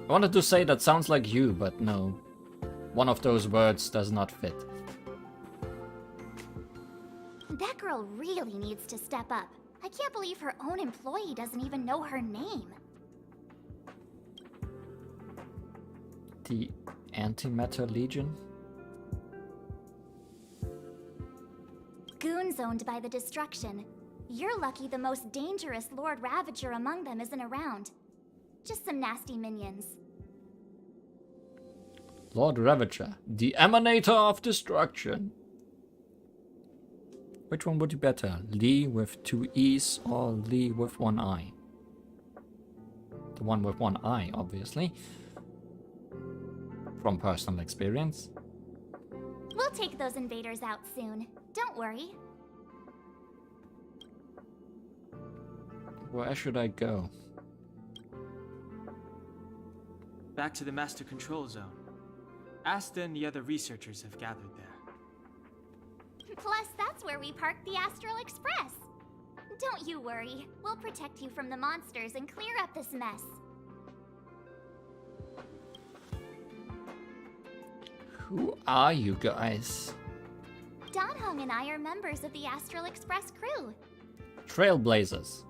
Speaker 1: I wanted to say that sounds like you, but no. One of those words does not fit.
Speaker 5: That girl really needs to step up. I can't believe her own employee doesn't even know her name.
Speaker 1: The Antimatter Legion?
Speaker 5: Goons owned by the Destruction. You're lucky the most dangerous Lord Ravager among them isn't around. Just some nasty minions.
Speaker 1: Lord Ravager, the Emanator of Destruction. Which one would be better? Lee with 2 E's or Lee with 1 I? The one with 1 I, obviously. From personal experience.
Speaker 5: We'll take those invaders out soon. Don't worry.
Speaker 1: Where should I go?
Speaker 4: Back to the Master Control Zone. Asta and the other researchers have gathered there.
Speaker 5: Plus, that's where we parked the Astral Express. Don't you worry. We'll protect you from the monsters and clear up this mess.
Speaker 1: Who are you guys?
Speaker 5: Donhong and I are members of the Astral Express crew.
Speaker 1: Trailblazers.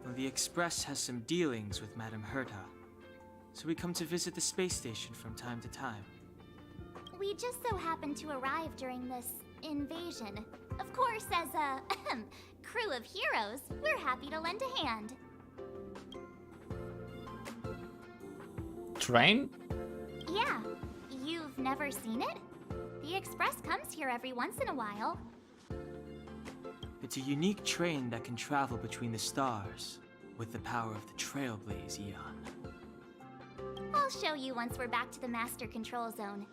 Speaker 4: Well, the Express has some dealings with Madame Herta, so we come to visit the space station from time to time.
Speaker 5: We just so happened to arrive during this invasion. Of course, as a crew of heroes, we're happy to lend a hand.
Speaker 1: Train?
Speaker 5: Yeah, you've never seen it? The Express comes here every once in a while.
Speaker 4: It's a unique train that can travel between the stars with the power of the Trailblaze Eon.
Speaker 5: I'll show you once we're back to the Master Control Zone.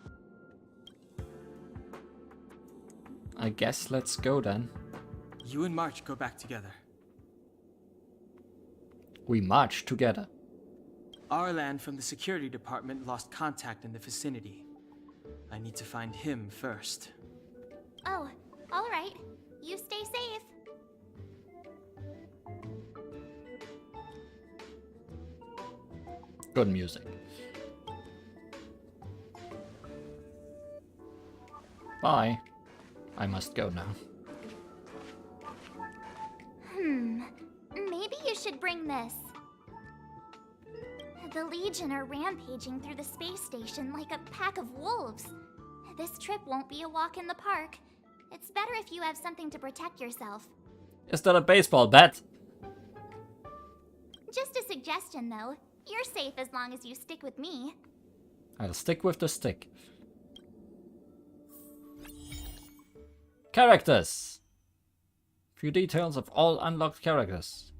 Speaker 1: I guess let's go then.
Speaker 4: You and March go back together.
Speaker 1: We march together.
Speaker 4: Arlan from the security department lost contact in the vicinity. I need to find him first.
Speaker 5: Oh, all right. You stay safe.
Speaker 1: Good music. Bye. I must go now.
Speaker 5: Maybe you should bring this. The Legion are rampaging through the space station like a pack of wolves. This trip won't be a walk in the park. It's better if you have something to protect yourself.
Speaker 1: Is that a baseball bat?
Speaker 5: Just a suggestion, though. You're safe as long as you stick with me.
Speaker 1: I'll stick with the stick. Characters! Few details of all unlocked characters.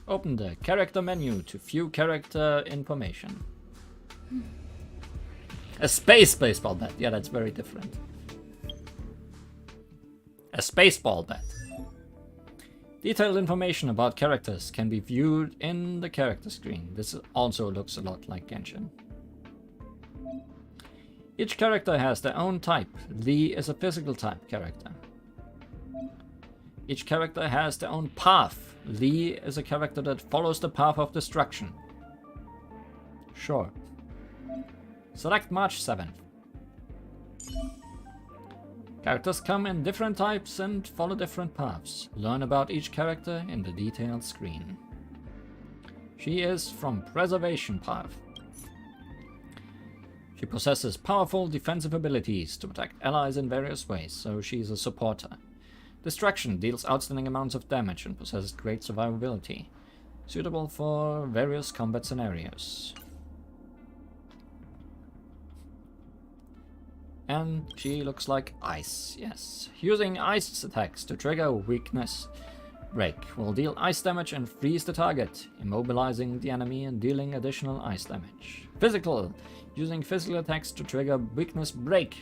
Speaker 1: Open the character menu to view character information. A space baseball bat. Yeah, that's very different. A space ball bat. Detailed information about characters can be viewed in the character screen. This also looks a lot like Genshin. Each character has their own type. Lee is a physical type character. Each character has their own path. Lee is a character that follows the path of destruction. Sure. Select March 7th. Characters come in different types and follow different paths. Learn about each character in the detailed screen. She is from Preservation Path. She possesses powerful defensive abilities to protect allies in various ways, so she is a supporter. Destruction deals outstanding amounts of damage and possesses great survivability, suitable for various combat scenarios. And she looks like ice, yes. Using ice attacks to trigger weakness break will deal ice damage and freeze the target, immobilizing the enemy and dealing additional ice damage. Physical. Using physical attacks to trigger weakness break.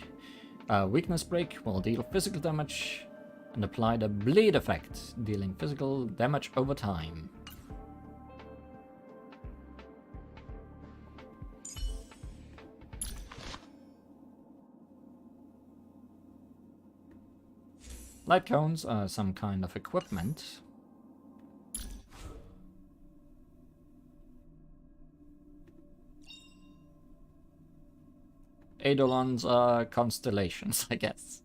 Speaker 1: Weakness break will deal physical damage and apply the bleed effect, dealing physical damage over time. Light cones are some kind of equipment. Eidolons are constellations, I guess.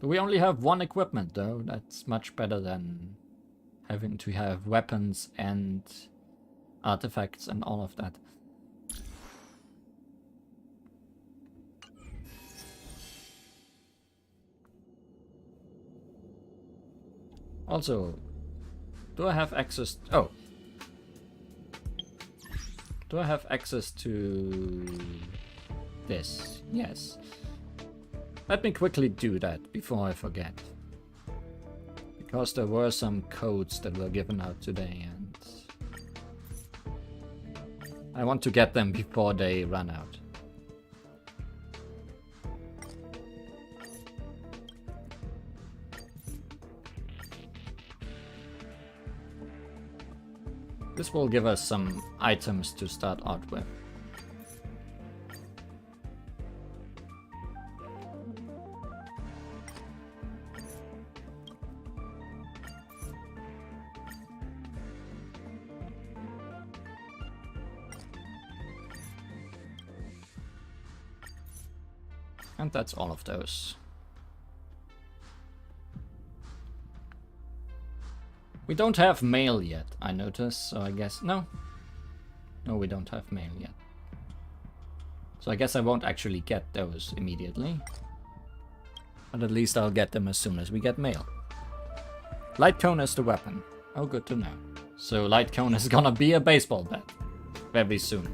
Speaker 1: We only have one equipment though. That's much better than having to have weapons and artifacts and all of that. Also, do I have access? Oh, do I have access to this? Yes. Let me quickly do that before I forget. Because there were some codes that were given out today and I want to get them before they run out. This will give us some items to start out with. And that's all of those. We don't have mail yet, I notice, so I guess... No, we don't have mail yet. So I guess I won't actually get those immediately. But at least I'll get them as soon as we get mail. Light cone is the weapon. Oh, good to know. So light cone is gonna be a baseball bat. Very soon.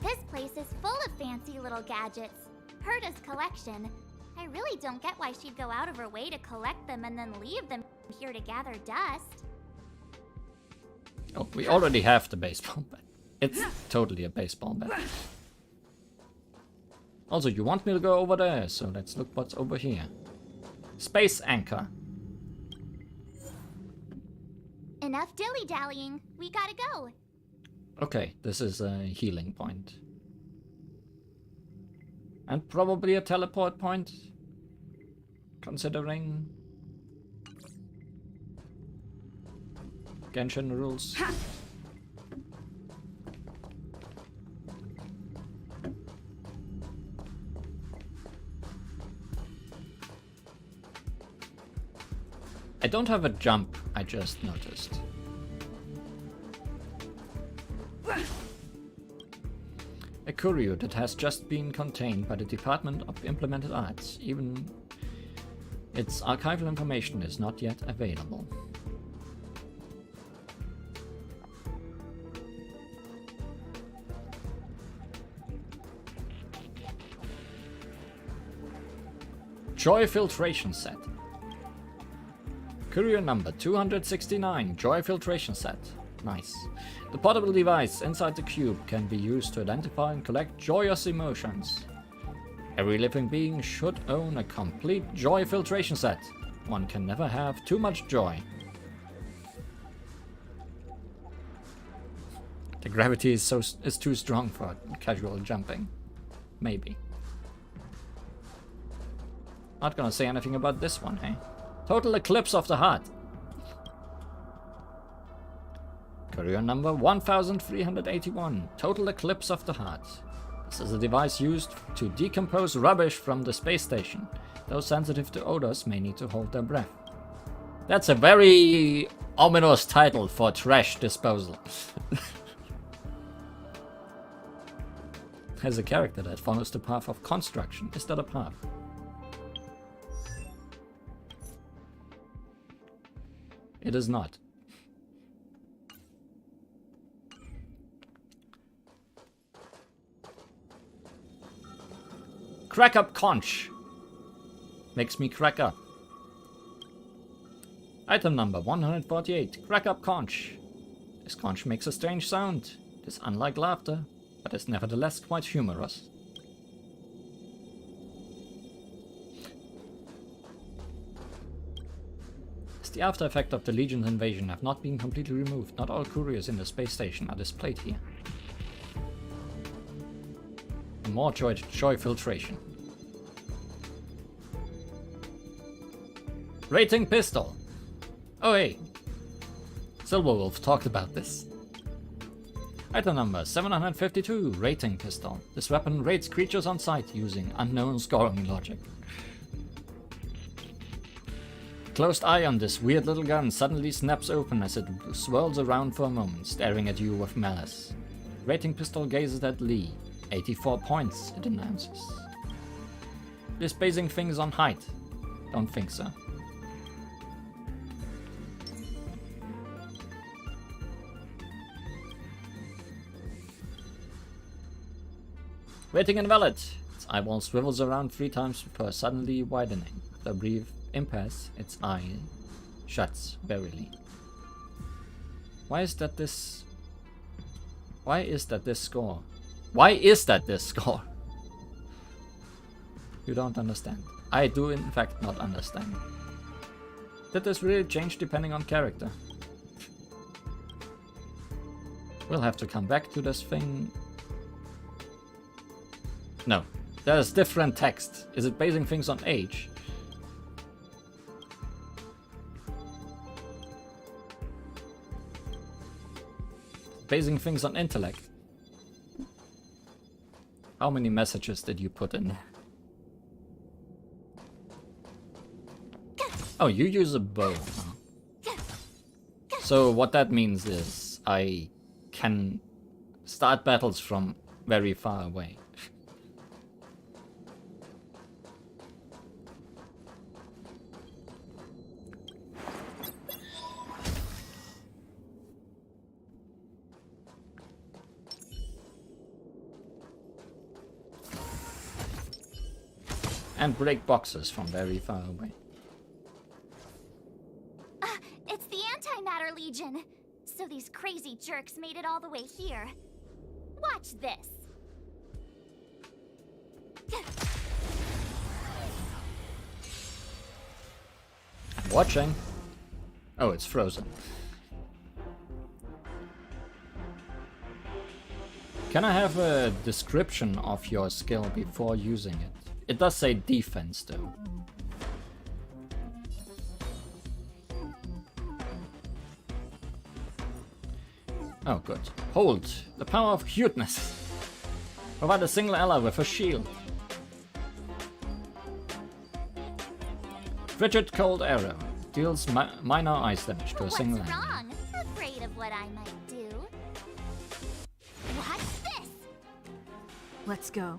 Speaker 5: This place is full of fancy little gadgets. Herta's collection. I really don't get why she'd go out of her way to collect them and then leave them here to gather dust.
Speaker 1: Oh, we already have the baseball bat. It's totally a baseball bat. Also, you want me to go over there, so let's look what's over here. Space anchor.
Speaker 5: Enough dilly-dallying. We gotta go.
Speaker 1: Okay, this is a healing point. And probably a teleport point, considering Genshin rules. I don't have a jump, I just noticed. A curio that has just been contained by the Department of Implemented Arts. Even its archival information is not yet available. Joy Filtration Set. Curio number 269, Joy Filtration Set. Nice. The portable device inside the cube can be used to identify and collect joyous emotions. Every living being should own a complete joy filtration set. One can never have too much joy. The gravity is too strong for casual jumping. Maybe. Not gonna say anything about this one, eh? Total Eclipse of the Heart. Courier number 1381, Total Eclipse of the Heart. This is a device used to decompose rubbish from the space station. Those sensitive to odors may need to hold their breath. That's a very ominous title for trash disposal. Has a character that follows the path of construction. Is that a path? It is not. Crack up conch. Makes me crack up. Item number 148. Crack up conch. This conch makes a strange sound. It is unlike laughter, but is nevertheless quite humorous. As the after effect of the Legion's invasion have not been completely removed, not all couriers in the space station are displayed here. More joy filtration. Rating pistol. Oh hey, Silverwolf talked about this. Item number 752, rating pistol. This weapon rates creatures on sight using unknown scoring logic. Closed eye on this weird little gun suddenly snaps open as it swirls around for a moment, staring at you with malice. Rating pistol gazes at Lee. 84 points, it announces. It is basing things on height. Don't think so. Rating invalid. Its eyeball swivels around 3 times before suddenly widening. After a brief impasse, its eye shuts wearily. Why is that this score? Why is that this score? You don't understand. I do in fact not understand. Did this really change depending on character? We'll have to come back to this thing. No, there's different text. Is it basing things on age? Basing things on intellect. How many messages did you put in there? Oh, you use a bow. Huh? So what that means is I can start battles from very far away. And break boxes from very far away.
Speaker 5: It's the Antimatter Legion. So these crazy jerks made it all the way here. Watch this.
Speaker 1: I'm watching. Oh, it's frozen. Can I have a description of your skill before using it? It does say defense though. Oh, good. Hold. The power of cuteness. Provide a single ally with a shield. Frigid Cold Arrow. Deals minor ice damage to a single
Speaker 5: What's
Speaker 1: enemy.
Speaker 5: wrong? Afraid of what I might do. Watch this.
Speaker 2: Let's go.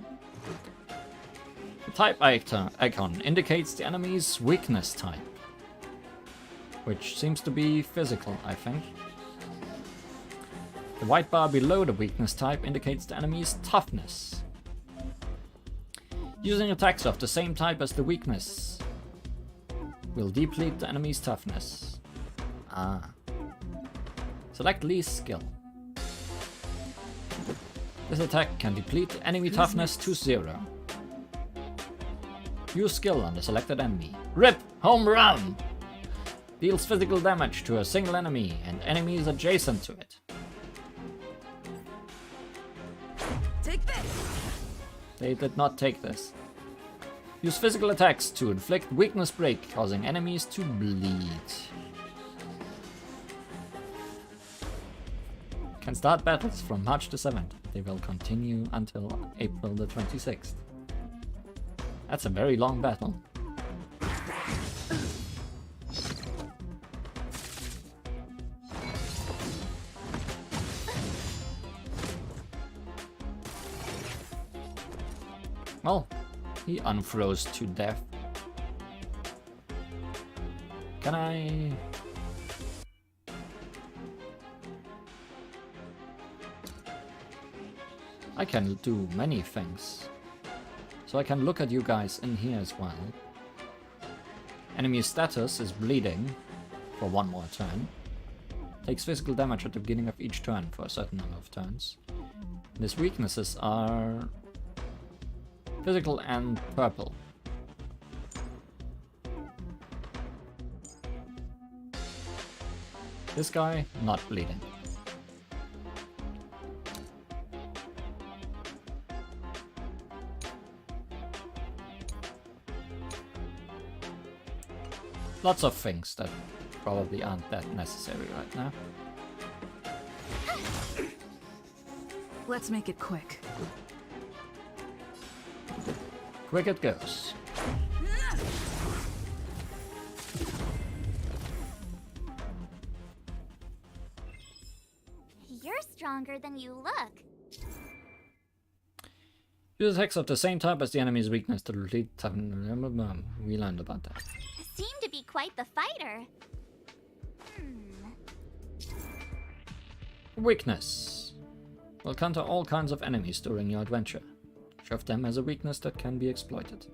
Speaker 1: The type icon indicates the enemy's weakness type, which seems to be physical, I think. The white bar below the weakness type indicates the enemy's toughness. Using attacks of the same type as the weakness will deplete the enemy's toughness. Ah. Select least skill. This attack can deplete enemy toughness to 0. Use skill on the selected enemy. RIP! Home run! Deals physical damage to a single enemy and enemies adjacent to it.
Speaker 2: Take this!
Speaker 1: They did not take this. Use physical attacks to inflict weakness break, causing enemies to bleed. Can start battles from March the 7th. They will continue until April the 26th. That's a very long battle. Well, he unfroze to death. Can I... I can do many things. So I can look at you guys in here as well. Enemy status is bleeding for 1 more turn. Takes physical damage at the beginning of each turn for a certain number of turns. And his weaknesses are physical and purple. This guy, not bleeding. Lots of things that probably aren't that necessary right now.
Speaker 2: Let's make it quick.
Speaker 1: Quick it goes.
Speaker 5: You're stronger than you look.
Speaker 1: Use attacks of the same type as the enemy's weakness to delete toughness. We learned about that.
Speaker 5: Seem to be quite the fighter.
Speaker 1: Weakness. Will counter all kinds of enemies during your adventure. Each of them has a weakness that can be exploited.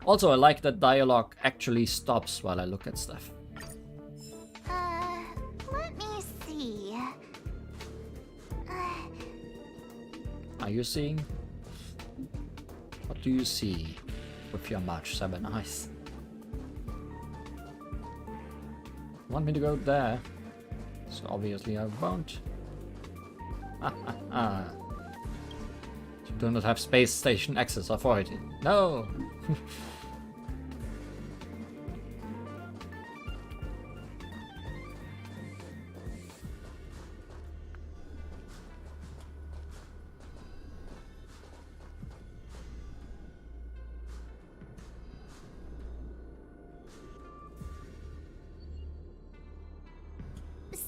Speaker 1: Also, I like that dialogue actually stops while I look at stuff.
Speaker 5: Let me see.
Speaker 1: Are you seeing? What do you see with your March 7 eyes? Want me to go there? So obviously I won't. You do not have space station access authority. No!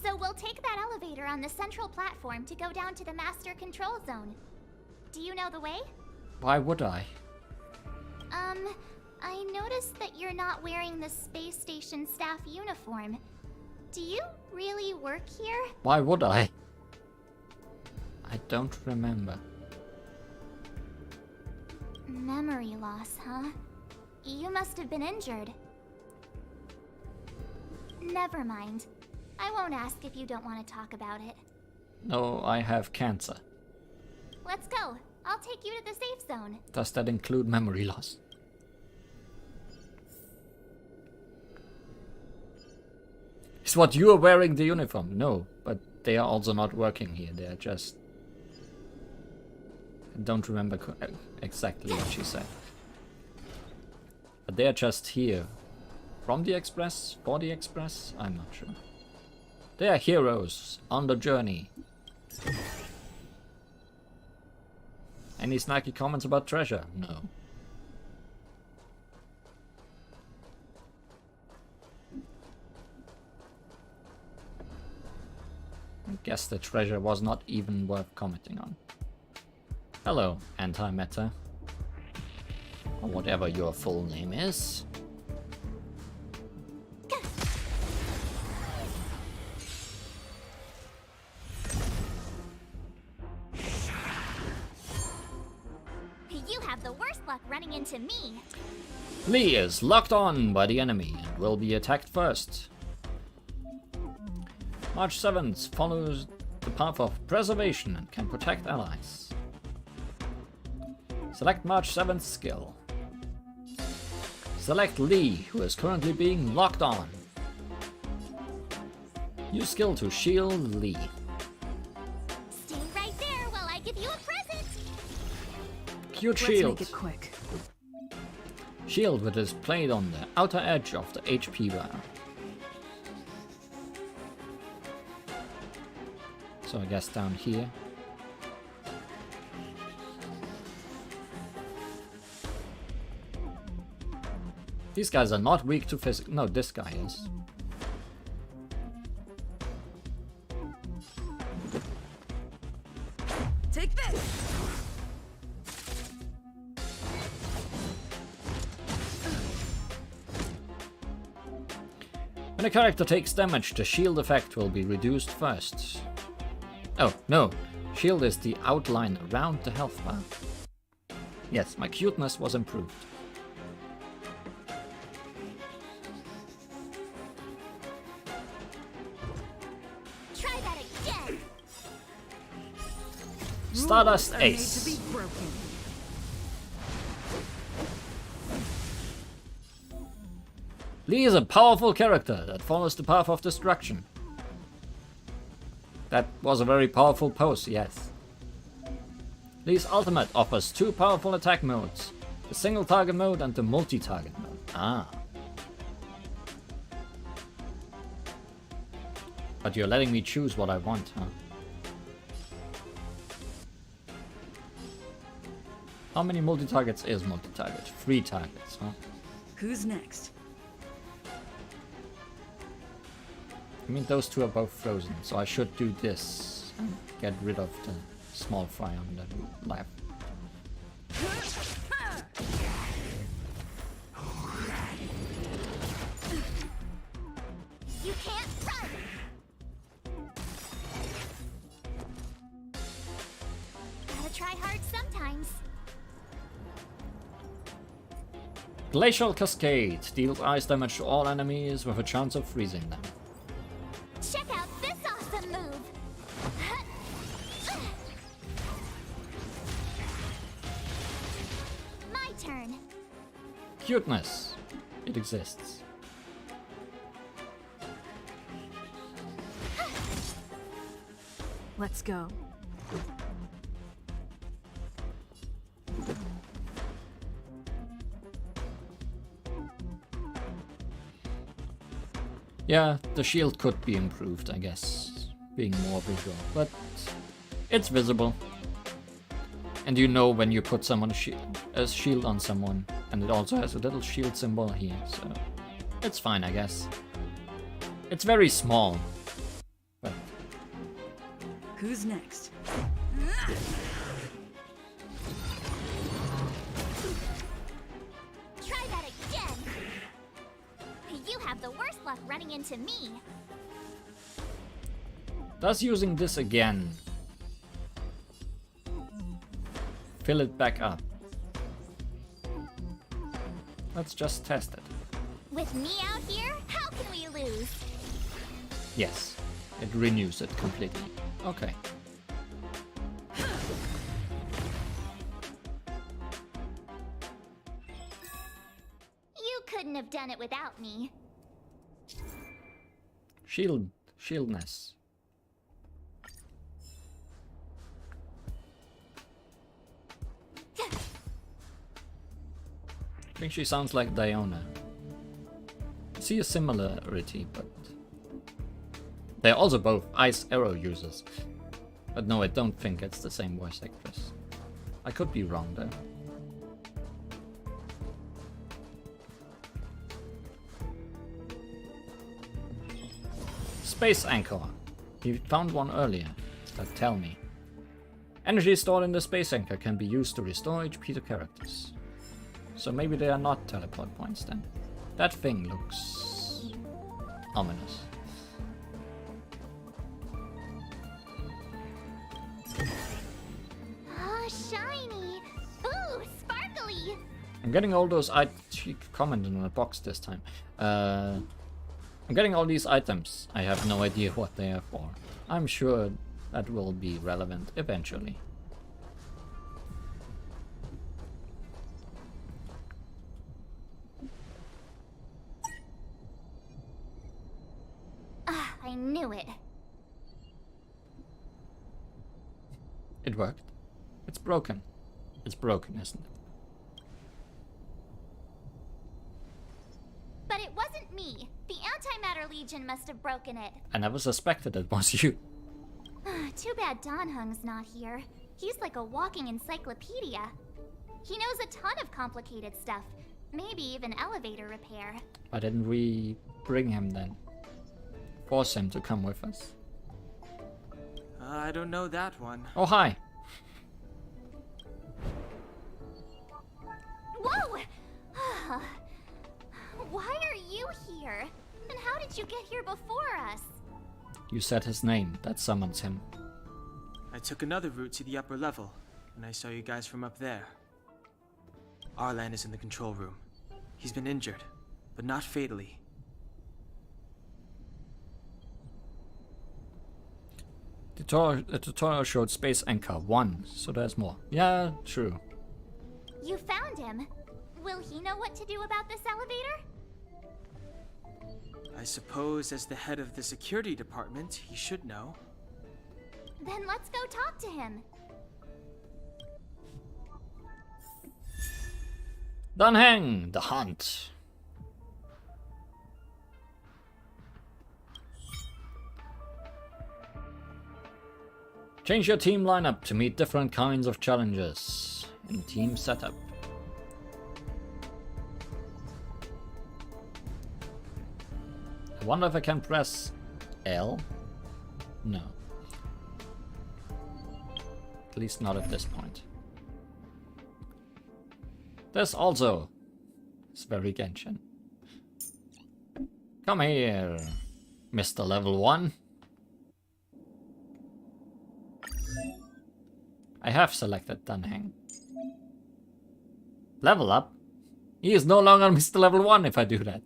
Speaker 5: So we'll take that elevator on the central platform to go down to the master control zone. Do you know the way?
Speaker 1: Why would I?
Speaker 5: I noticed that you're not wearing the space station staff uniform. Do you really work here?
Speaker 1: Why would I? I don't remember.
Speaker 5: Memory loss, huh? You must have been injured. Never mind. I won't ask if you don't want to talk about it.
Speaker 1: No, I have cancer.
Speaker 5: Let's go. I'll take you to the safe zone.
Speaker 1: Does that include memory loss? Is what you are wearing the uniform? No, but they are also not working here. They are just... I don't remember exactly what she said. But they are just here. From the Express? For the Express? I'm not sure. They are heroes on the journey. Any snacky comments about treasure? No. I guess the treasure was not even worth commenting on. Hello, antimatter. Or whatever your full name is.
Speaker 5: You have the worst luck running into me.
Speaker 1: Lee is locked on by the enemy and will be attacked first. March 7th follows the path of preservation and can protect allies. Select March 7th skill. Select Lee, who is currently being locked on. Use skill to shield Lee.
Speaker 5: Stay right there while I give you a present.
Speaker 1: Cute
Speaker 6: Let's
Speaker 1: shield.
Speaker 6: make it quick.
Speaker 1: Shield which is played on the outer edge of the HP bar. So I guess down here. These guys are not weak to physical. No, this guy is.
Speaker 6: Take this!
Speaker 1: When a character takes damage, the shield effect will be reduced first. Oh, no. Shield is the outline around the health bar. Yes, my cuteness was improved.
Speaker 5: Try that again.
Speaker 1: Stardust
Speaker 6: Rules are made
Speaker 1: Ace.
Speaker 6: to be broken.
Speaker 1: Lee is a powerful character that follows the path of destruction. That was a very powerful pose, yes. Lee's ultimate offers two powerful attack modes. The single target mode and the multi-target mode. Ah. But you're letting me choose what I want, huh? How many multi-targets is multi-target? 3 targets, huh?
Speaker 6: Who's next?
Speaker 1: I mean, those two are both frozen, so I should do this and get rid of the small fry on the left.
Speaker 5: You can't run. Gotta try hard sometimes.
Speaker 1: Glacial Cascade deals ice damage to all enemies with a chance of freezing them.
Speaker 5: Check out this awesome move. My turn.
Speaker 1: Cuteness. It exists.
Speaker 6: Let's go.
Speaker 1: Yeah, the shield could be improved, I guess, being more visual, but it's visible. And you know when you put a shield on someone, and it also has a little shield symbol here, so it's fine, I guess. It's very small, but
Speaker 6: Who's next?
Speaker 5: Try that again! You have the worst luck running into me.
Speaker 1: does using this again fill it back up? Let's just test it.
Speaker 5: With me out here, how can we lose?
Speaker 1: Yes, it renews it completely. Okay.
Speaker 5: You couldn't have done it without me.
Speaker 1: Shieldness. I think she sounds like Diona. I see a similarity, but they're also both Ice Arrow users. But no, I don't think it's the same voice actress. I could be wrong though. Space Anchor. You found one earlier, but tell me. Energy stored in the Space Anchor can be used to restore HP to characters. So maybe they are not teleport points then. That thing looks ominous.
Speaker 5: Ah, shiny! Ooh, sparkly!
Speaker 1: I'm getting all those she commented on the box this time. I'm getting all these items. I have no idea what they are for. I'm sure that will be relevant eventually.
Speaker 5: Ah, I knew it.
Speaker 1: It worked. It's broken. It's broken, isn't it?
Speaker 5: But it wasn't me. The Antimatter Legion must have broken it.
Speaker 1: I never suspected it was you.
Speaker 5: Too bad Donhung's not here. He's like a walking encyclopedia. He knows a ton of complicated stuff. Maybe even elevator repair.
Speaker 1: Why didn't we bring him then? Force him to come with us.
Speaker 4: I don't know that one.
Speaker 1: Oh, hi.
Speaker 5: Whoa! Why are you here? And how did you get here before us?
Speaker 1: You said his name. That summons him.
Speaker 4: I took another route to the upper level, and I saw you guys from up there. Arlan is in the control room. He's been injured, but not fatally.
Speaker 1: The tutorial showed Space Anchor 1, so there's more. Yeah, true.
Speaker 5: You found him. Will he know what to do about this elevator?
Speaker 4: I suppose as the head of the security department, he should know.
Speaker 5: Then let's go talk to him.
Speaker 1: Dunhang, the hunt. Change your team lineup to meet different kinds of challenges in team setup. I wonder if I can press L? No. At least not at this point. This also is very Genshin. Come here, Mr. Level 1. I have selected Dunhang. Level up? He is no longer Mr. Level 1 if I do that.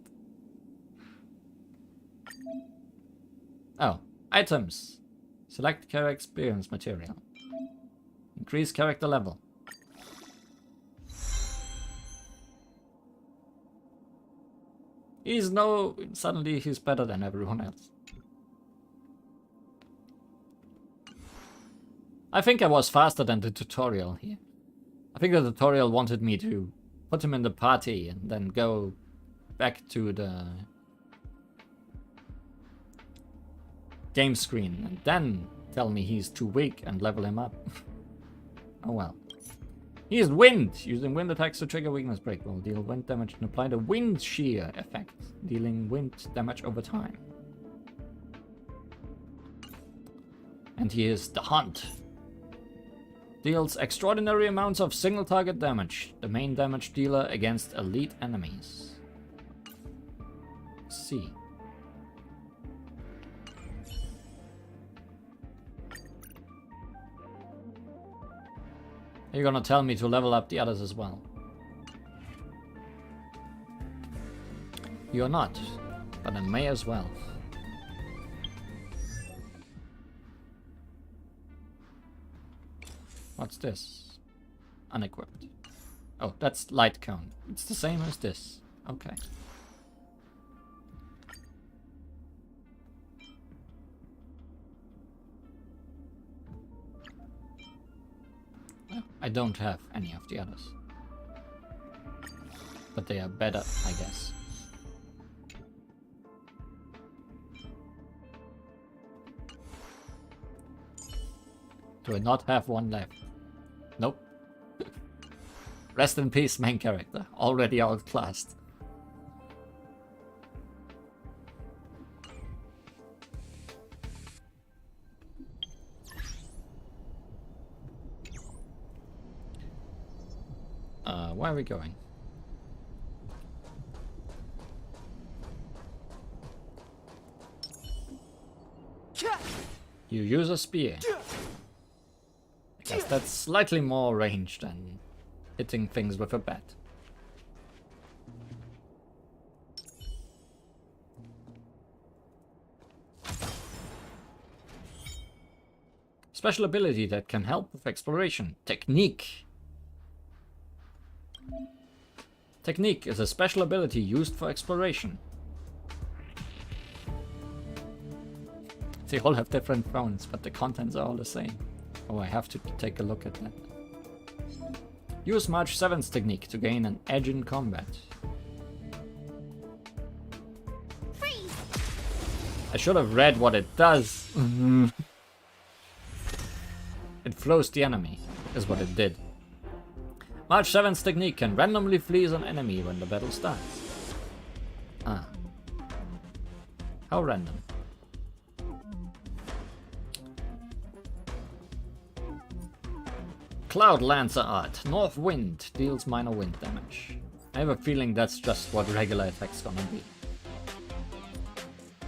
Speaker 1: Oh, items. Select character experience material. Increase character level. Suddenly he's better than everyone else. I think I was faster than the tutorial here. I think the tutorial wanted me to put him in the party and then go back to the game screen and then tell me he's too weak and level him up. Oh well. He is wind. Using wind attacks to trigger weakness break will deal wind damage and apply the wind shear effect, dealing wind damage over time. And he is the Hunt. Deals extraordinary amounts of single target damage, the main damage dealer against elite enemies. C. You're gonna tell me to level up the others as well. You're not, but I may as well. What's this? Unequipped. Oh, that's light cone. It's the same as this. Okay. Well, I don't have any of the others. But they are better, I guess. Do I not have one left? Nope. Rest in peace, main character. Already outclassed. Where are we going? You use a spear. I guess that's slightly more range than hitting things with a bat. Special ability that can help with exploration. Technique. Technique is a special ability used for exploration. They all have different phones, but the contents are all the same. Oh, I have to take a look at that. Use March 7's technique to gain an edge in combat.
Speaker 5: Freeze!
Speaker 1: I should have read what it does. It flows the enemy, is what it did. March 7's technique can randomly freeze an enemy when the battle starts. Ah. How random. Cloud Lancer Art. North Wind deals minor wind damage. I have a feeling that's just what regular attack's gonna be.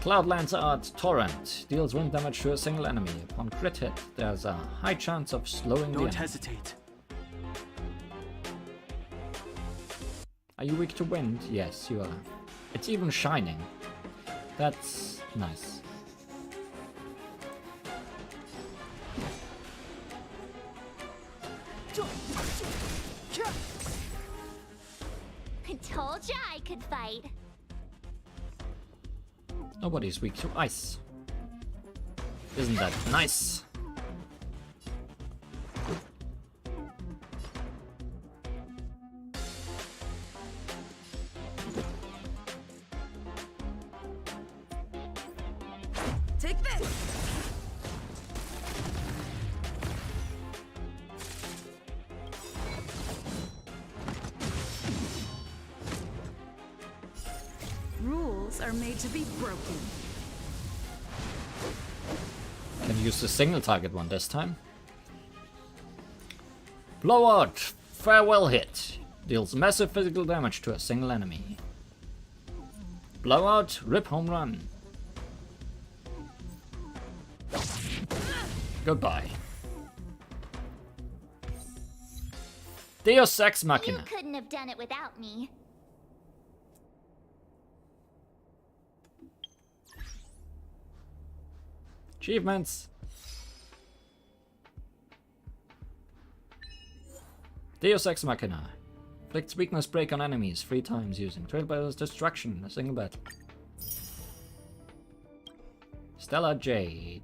Speaker 1: Cloud Lancer Art Torrent deals wind damage to a single enemy. Upon crit hit, there's a high chance of slowing the
Speaker 4: Don't
Speaker 1: enemy.
Speaker 4: hesitate.
Speaker 1: Are you weak to wind? Yes, you are. It's even shining. That's nice.
Speaker 5: Told ya I could fight.
Speaker 1: Nobody's weak to ice. Isn't that nice?
Speaker 6: Take this! Rules are made to be broken.
Speaker 1: Can use the single target one this time. Blowout! Farewell hit. Deals massive physical damage to a single enemy. Blowout, rip home run. Goodbye. Deus Ex
Speaker 5: You
Speaker 1: Machina.
Speaker 5: couldn't have done it without me.
Speaker 1: Achievements. Deus Ex Machina. Inflicts weakness break on enemies 3 times using Trailblazer's Destruction in a single battle. Stellar Jade.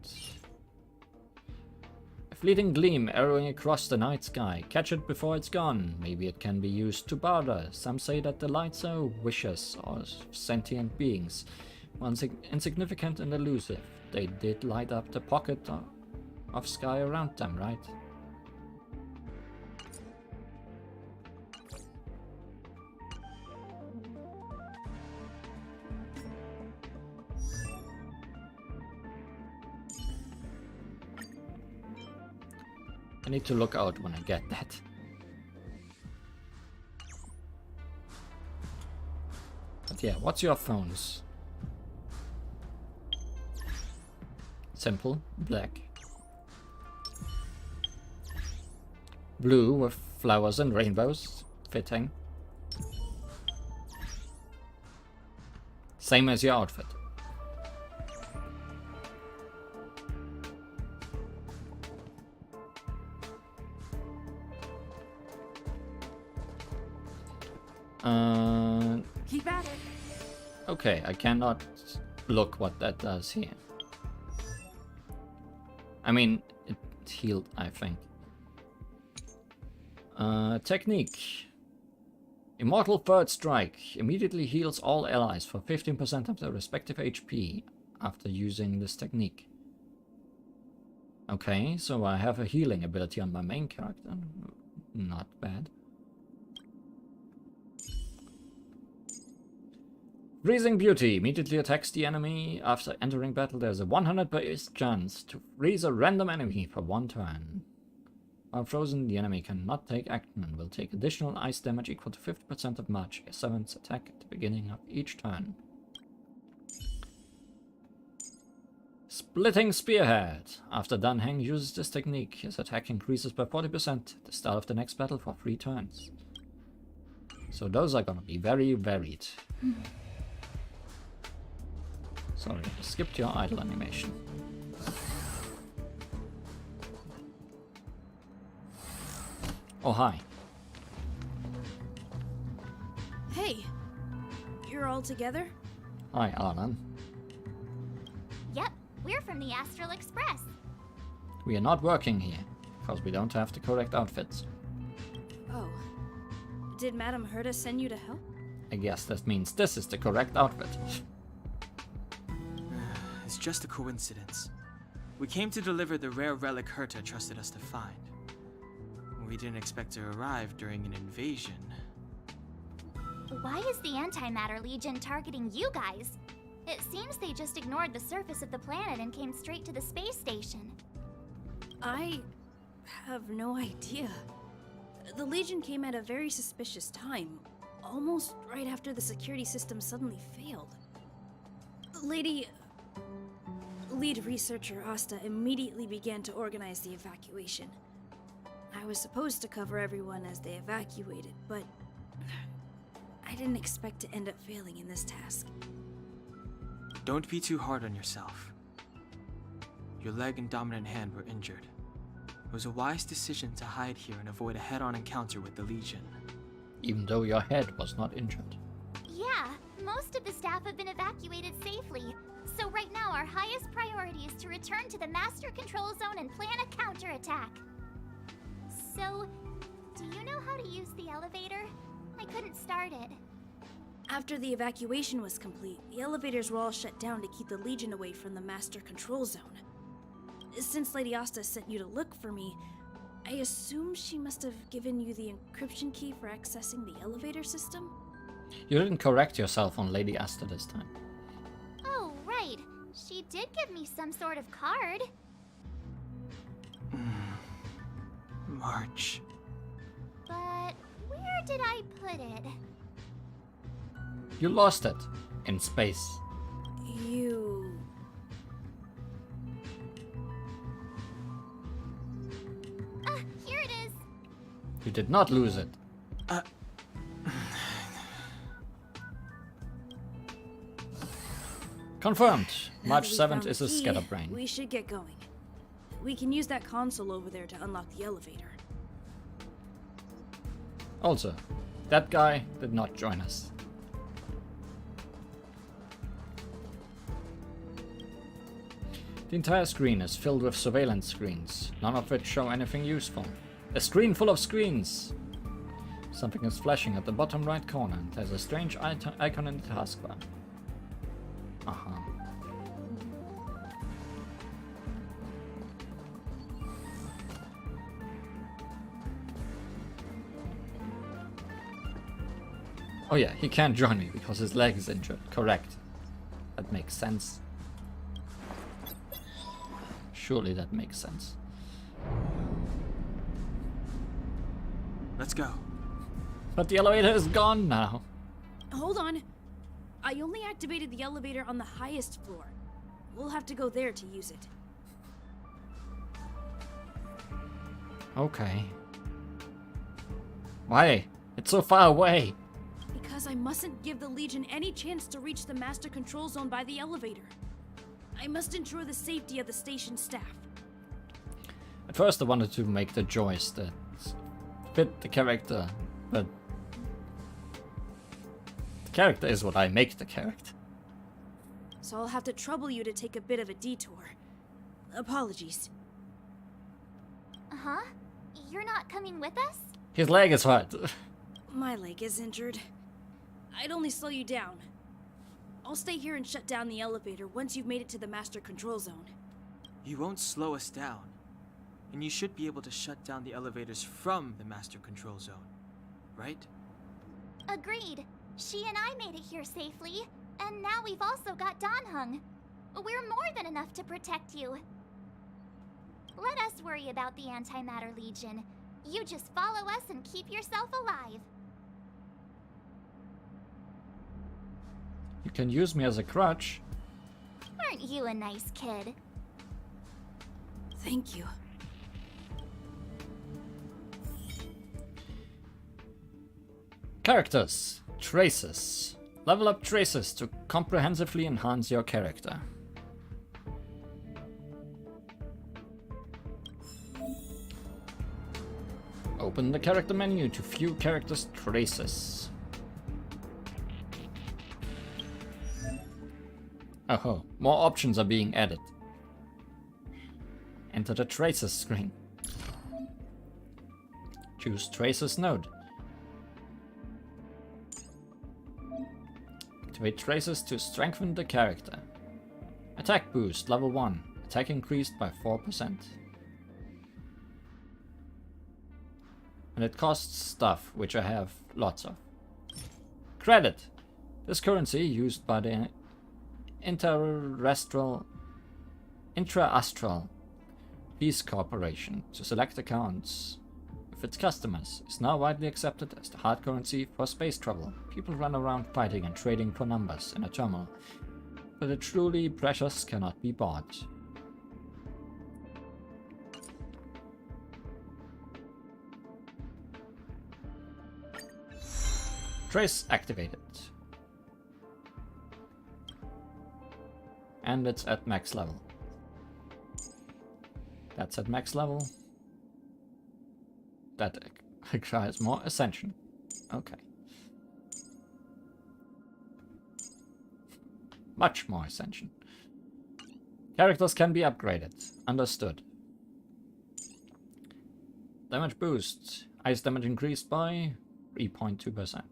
Speaker 1: Fleeting gleam arrowing across the night sky. Catch it before it's gone. Maybe it can be used to barter. Some say that the lights are wishes or sentient beings. Once insignificant and elusive, they did light up the pocket of sky around them, right? I need to look out when I get that. But yeah, what's your phones? Simple, black. Blue with flowers and rainbows, fitting. Same as your outfit.
Speaker 6: Keep at it.
Speaker 1: Okay, I cannot look what that does here. I mean, it healed, I think. Technique. Immortal Third Strike immediately heals all allies for 15% of their respective HP after using this technique. Okay, so I have a healing ability on my main character. Not bad. Freezing Beauty immediately attacks the enemy. After entering battle, there's a 100% chance to freeze a random enemy for 1 turn. While frozen, the enemy cannot take action and will take additional ice damage equal to 50% of March 7's attack at the beginning of each turn. Splitting Spearhead. After Dunhang uses this technique, his attack increases by 40% at the start of the next battle for 3 turns. So those are gonna be very varied. Sorry, I skipped your idle animation. Oh, hi.
Speaker 6: Hey, you're all together?
Speaker 1: Hi, Alan.
Speaker 5: Yep, we're from the Astral Express.
Speaker 1: We are not working here, because we don't have the correct outfits.
Speaker 6: Oh. Did Madame Herta send you to help?
Speaker 1: I guess that means this is the correct outfit.
Speaker 4: It's just a coincidence. We came to deliver the rare relic Herta trusted us to find. We didn't expect to arrive during an invasion.
Speaker 5: Why is the Antimatter Legion targeting you guys? It seems they just ignored the surface of the planet and came straight to the space station.
Speaker 6: I have no idea. The Legion came at a very suspicious time, almost right after the security system suddenly failed. Lead researcher Asta immediately began to organize the evacuation. I was supposed to cover everyone as they evacuated, but I didn't expect to end up failing in this task.
Speaker 4: Don't be too hard on yourself. Your leg and dominant hand were injured. It was a wise decision to hide here and avoid a head-on encounter with the Legion.
Speaker 1: Even though your head was not injured.
Speaker 5: Yeah, most of the staff have been evacuated safely. So right now our highest priority is to return to the Master Control Zone and plan a counterattack. So, do you know how to use the elevator? I couldn't start it.
Speaker 6: After the evacuation was complete, the elevators were all shut down to keep the Legion away from the Master Control Zone. Since Lady Asta sent you to look for me, I assume she must have given you the encryption key for accessing the elevator system?
Speaker 1: You didn't correct yourself on Lady Asta this time.
Speaker 5: Oh, right. She did give me some sort of card.
Speaker 4: March.
Speaker 5: But where did I put it?
Speaker 1: You lost it. In space.
Speaker 6: You...
Speaker 5: Here it is.
Speaker 1: You did not lose it. Confirmed.
Speaker 6: Now
Speaker 1: March
Speaker 6: that we
Speaker 1: 7th
Speaker 6: found
Speaker 1: is a
Speaker 6: the key,
Speaker 1: scatterbrain.
Speaker 6: We should get going. We can use that console over there to unlock the elevator.
Speaker 1: Also, that guy did not join us. The entire screen is filled with surveillance screens, none of which show anything useful. A screen full of screens! Something is flashing at the bottom right corner. There's a strange icon in the taskbar. Uh-huh. Oh yeah, he can't join me because his leg is injured. Correct. That makes sense. Surely that makes sense.
Speaker 4: Let's go.
Speaker 1: But the elevator is gone now.
Speaker 6: Hold on. I only activated the elevator on the highest floor. We'll have to go there to use it.
Speaker 1: Okay. Why? It's so far away.
Speaker 6: Because I mustn't give the Legion any chance to reach the master control zone by the elevator. I must ensure the safety of the station staff.
Speaker 1: At first I wanted to make the choice that fit the character, but the character is what I make the character.
Speaker 6: So I'll have to trouble you to take a bit of a detour. Apologies.
Speaker 5: Huh? You're not coming with us?
Speaker 1: His leg is hurt.
Speaker 6: My leg is injured. I'd only slow you down. I'll stay here and shut down the elevator once you've made it to the master control zone.
Speaker 4: You won't slow us down. And you should be able to shut down the elevators from the master control zone, right?
Speaker 5: Agreed. She and I made it here safely, and now we've also got Danhung. We're more than enough to protect you. Let us worry about the Antimatter Legion. You just follow us and keep yourself alive.
Speaker 1: You can use me as a crutch.
Speaker 5: Aren't you a nice kid?
Speaker 6: Thank you.
Speaker 1: Characters. Traces. Level up traces to comprehensively enhance your character. Open the character menu to view characters' traces. Oh, more options are being added. Enter the traces screen. Choose traces node. Activate traces to strengthen the character. Attack boost level 1. Attack increased by 4%. And it costs stuff, which I have lots of. Credit. This currency used by the intra-astral Peace Corporation to select accounts with its customers is now widely accepted as the hard currency for space travel. People run around fighting and trading for numbers in a terminal, but the truly precious cannot be bought. Trace activated. And it's at max level. That's at max level. That requires more ascension. Okay. Much more ascension. Characters can be upgraded. Understood. Damage boost. Ice damage increased by 3.2%.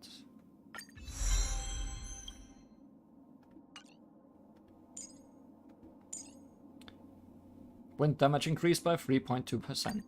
Speaker 1: Wind damage increased by 3.2%.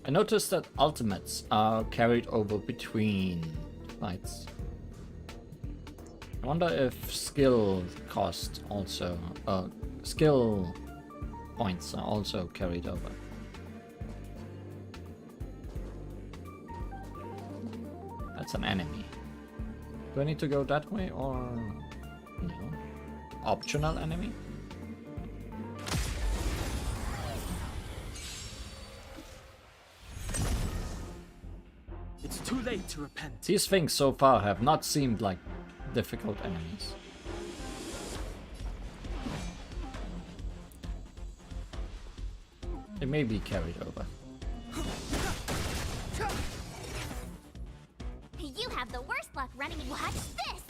Speaker 1: I noticed that ultimates are carried over between fights. I wonder if skill cost also, skill points are also carried over. That's an enemy. Do I need to go that way or no? Optional enemy?
Speaker 4: It's too late to repent.
Speaker 1: These things so far have not seemed like difficult enemies. They may be carried over.
Speaker 5: You have the worst luck running. Watch this!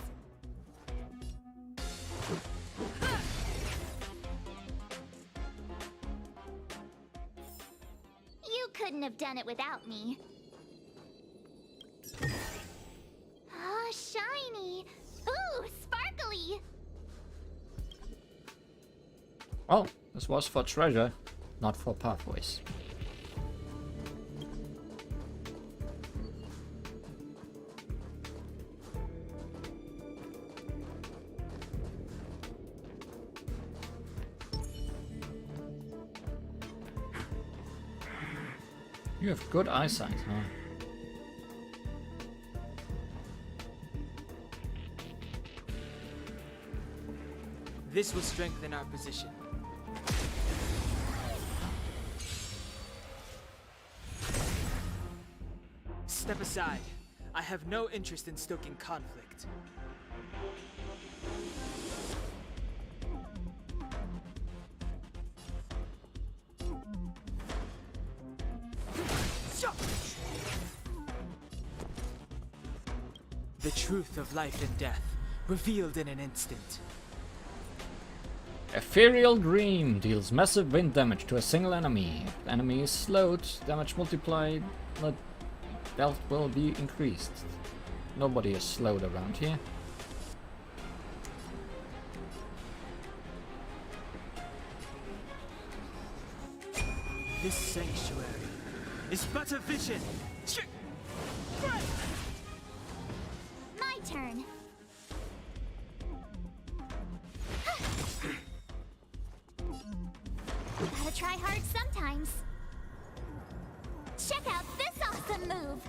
Speaker 5: You couldn't have done it without me. Oh, shiny! Ooh, sparkly!
Speaker 1: Well, this was for treasure, not for pathways. You have good eyesight, huh?
Speaker 4: This will strengthen our position. Step aside. I have no interest in stoking conflict. The truth of life and death, revealed in an instant.
Speaker 1: Ethereal Green deals massive wind damage to a single enemy. If the enemy is slowed, damage multiplied, dealt will be increased. Nobody is slowed around here.
Speaker 4: This sanctuary is but a vision.
Speaker 5: My turn. Gotta try hard sometimes. Check out this awesome move.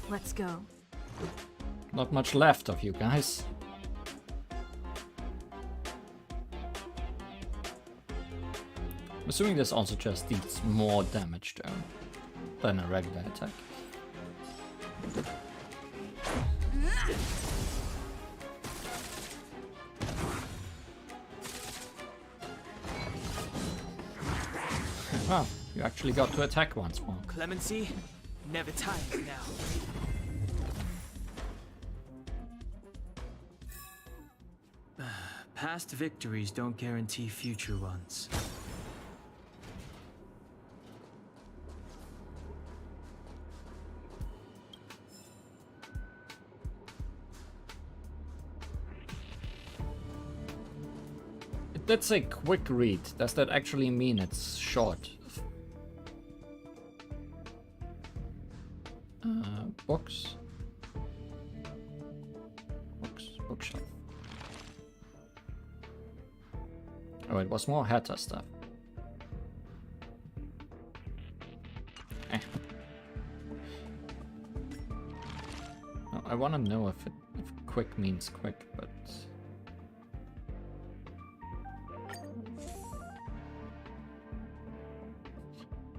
Speaker 2: Let's go.
Speaker 1: Not much left of you guys. I'm assuming this also just deals more damage though than a regular attack. Well, you actually got to attack once more.
Speaker 4: Clemency, never times now. Past victories don't guarantee future ones.
Speaker 1: It did say quick read. Does that actually mean it's short? Books. Bookshelf. Oh, it was more Hatter stuff. No, I want to know if quick means quick, but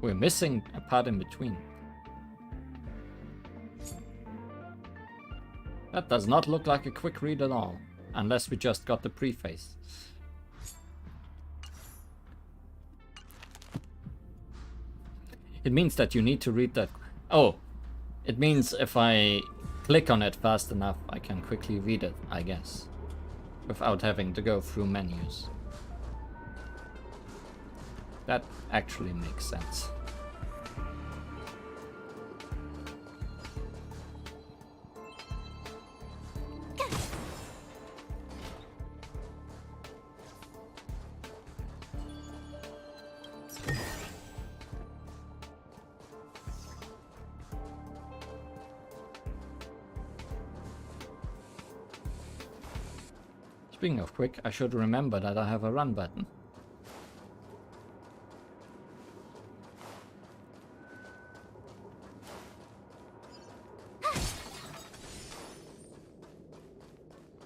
Speaker 1: we're missing a part in between. That does not look like a quick read at all, unless we just got the preface. It means that you need to read that. Oh, it means if I click on it fast enough, I can quickly read it, I guess, without having to go through menus. That actually makes sense. Speaking of quick, I should remember that I have a run button.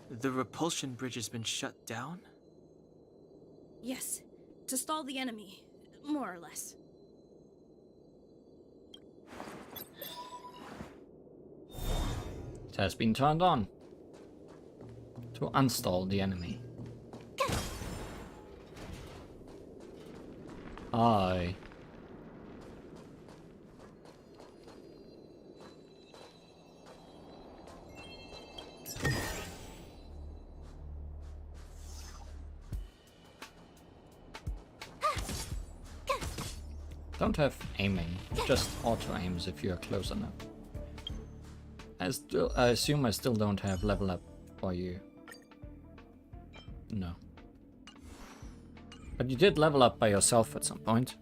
Speaker 4: The repulsion bridge has been shut down?
Speaker 6: Yes, to stall the enemy. more or less.
Speaker 1: It has been turned on. To unstall the enemy. Hi. Don't have aiming, just auto aims if you're close enough. I assume I still don't have level up for you. No. But you did level up by yourself at some point.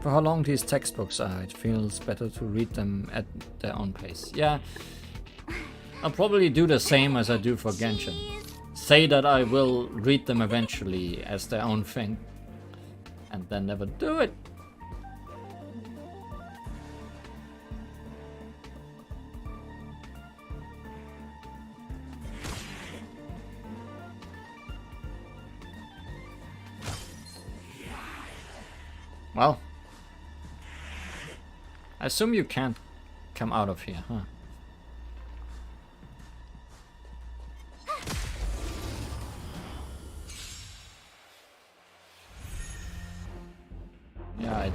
Speaker 1: For how long these textbooks are, it feels better to read them at their own pace. Yeah, I'll probably do the same as I do for Genshin. Say that I will read them eventually as their own thing, and then never do it. Well, I assume you can't come out of here, huh? Yeah, I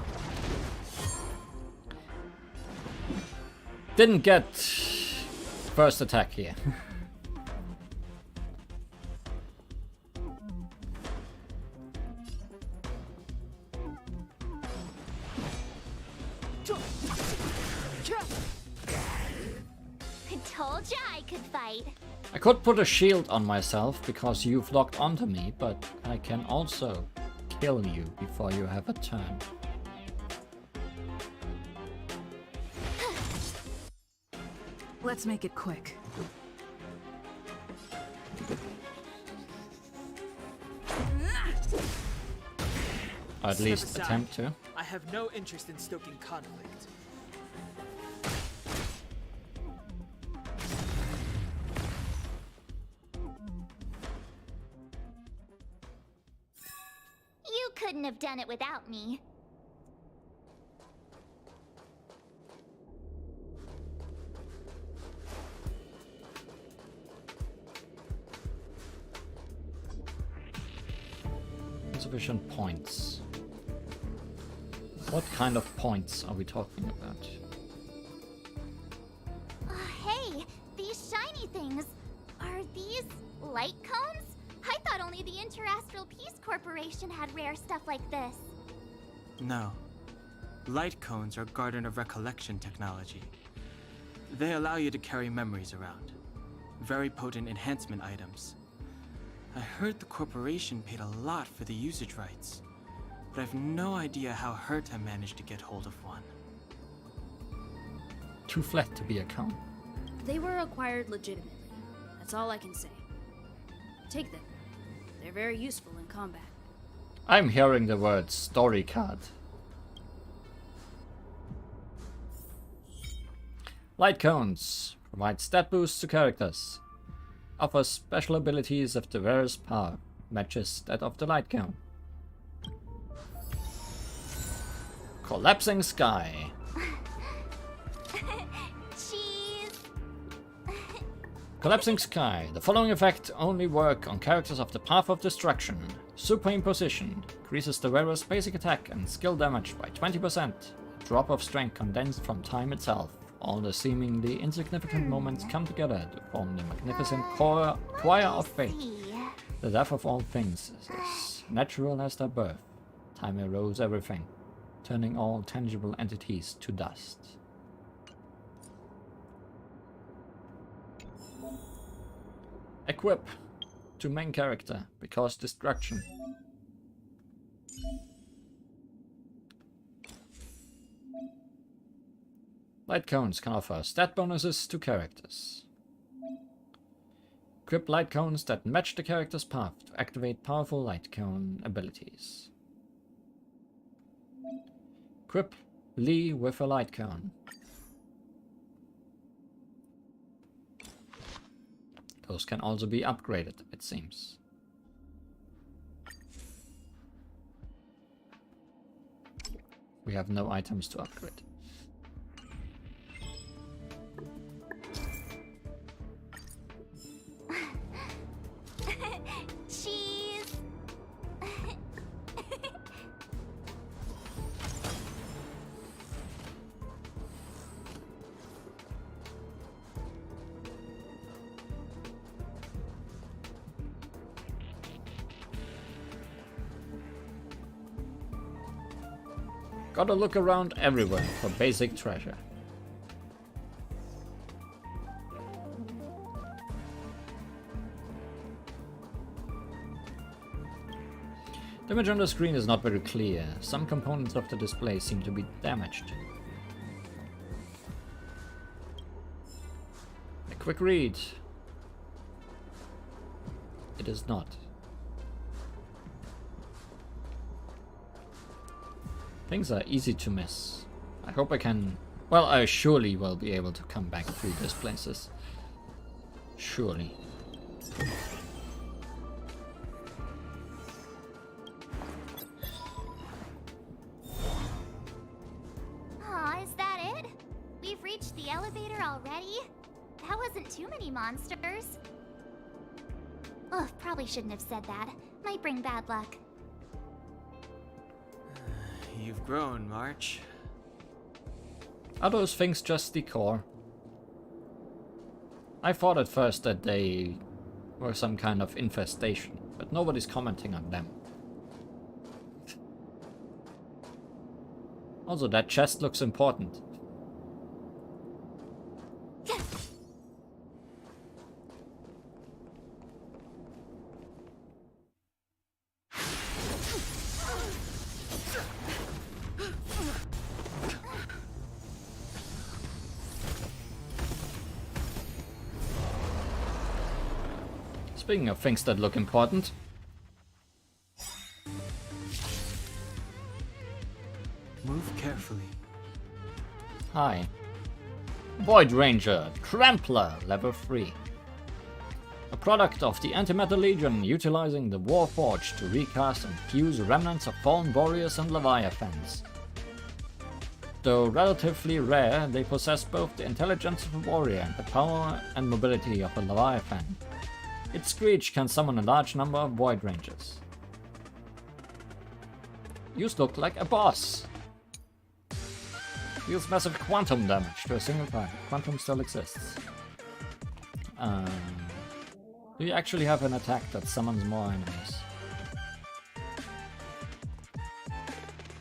Speaker 1: didn't get first attack here.
Speaker 5: I told ya I could fight.
Speaker 1: I could put a shield on myself because you've locked onto me, but I can also kill you before you have a turn.
Speaker 7: Let's make it quick.
Speaker 1: Or at
Speaker 4: Step
Speaker 1: least
Speaker 4: aside.
Speaker 1: attempt to.
Speaker 4: I have no interest in stoking conflict.
Speaker 5: You couldn't have done it without me.
Speaker 1: Insufficient points. What kind of points are we talking about?
Speaker 5: Hey, these shiny things. Are these light cones? I thought only the Interastral Peace Corporation had rare stuff like this.
Speaker 4: No. Light cones are Garden of Recollection technology. They allow you to carry memories around. Very potent enhancement items. I heard the corporation paid a lot for the usage rights, but I've no idea how Herta managed to get hold of one.
Speaker 1: Too flat to be a cone.
Speaker 6: They were acquired legitimately. That's all I can say. Take them. They're very useful in combat.
Speaker 1: I'm hearing the word story card. Light cones provide stat boosts to characters. Offers special abilities if the wearer's power matches that of the light cone. Collapsing Sky.
Speaker 5: Cheese.
Speaker 1: Collapsing Sky. The following effect only work on characters of the Path of Destruction. Superimposition. Increases the wearer's basic attack and skill damage by 20%. Drop of strength condensed from time itself. All the seemingly insignificant moments come together to form the magnificent choir of fate. The death of all things is as natural as their birth. Time erodes everything, turning all tangible entities to dust. Equip to main character, because destruction. Light cones can offer stat bonuses to characters. Equip light cones that match the character's path to activate powerful light cone abilities. Equip Lee with a light cone. Those can also be upgraded, it seems. We have no items to upgrade.
Speaker 5: Cheese.
Speaker 1: Gotta look around everywhere for basic treasure. The image on the screen is not very clear. Some components of the display seem to be damaged. A quick read. It is not. Things are easy to miss. I hope I can... Well, I surely will be able to come back through these places. Surely.
Speaker 5: Aw, is that it? We've reached the elevator already? That wasn't too many monsters. Ugh, probably shouldn't have said that. Might bring bad luck.
Speaker 4: You've grown, March.
Speaker 1: Are those things just decor? I thought at first that they were some kind of infestation, but nobody's commenting on them. Also, that chest looks important. Speaking of things that look important.
Speaker 4: Move carefully.
Speaker 1: Hi. Void Ranger, Trampler, level 3. A product of the Antimatter Legion, utilizing the Warforged to recast and fuse remnants of fallen warriors and leviathans. Though relatively rare, they possess both the intelligence of a warrior and the power and mobility of a leviathan. Its Screech can summon a large number of Void Rangers. You look like a boss. Deals massive quantum damage to a single target. Quantum still exists. Do you actually have an attack that summons more enemies?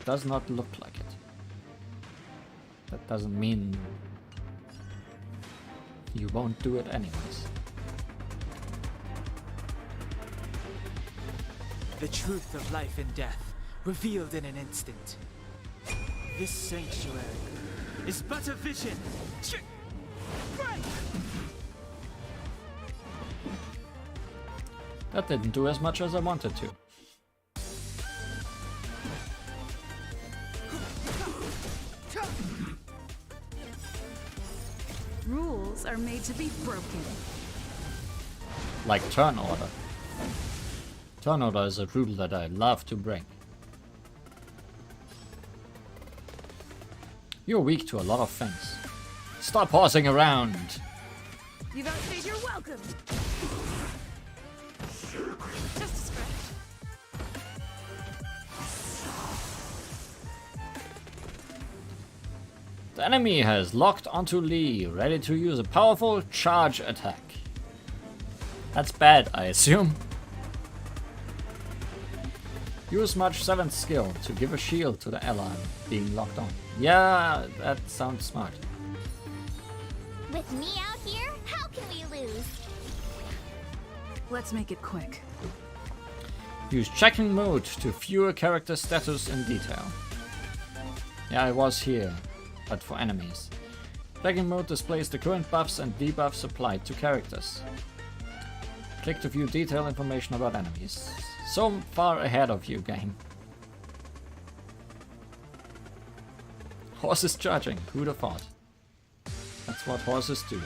Speaker 1: Does not look like it. That doesn't mean you won't do it anyways.
Speaker 8: The truth of life and death, revealed in an instant. This sanctuary is but a vision.
Speaker 1: That didn't do as much as I wanted to.
Speaker 7: Rules are made to be broken.
Speaker 1: Like turn order. Turn order is a rule that I love to break. You're weak to a lot of things. Stop horsing around!
Speaker 7: You've outstayed your welcome! Just a scratch.
Speaker 1: The enemy has locked onto Lee, ready to use a powerful charge attack. That's bad, I assume. Use March 7th skill to give a shield to the ally being locked on. Yeah, that sounds smart.
Speaker 5: With me out here, how can we lose?
Speaker 7: Let's make it quick.
Speaker 1: Use checking mode to view a character status in detail. Yeah, I was here, but for enemies. Checking mode displays the current buffs and debuffs applied to characters. Click to view detailed information about enemies. So far ahead of you, game. Horses charging, who'd have thought? That's what horses do.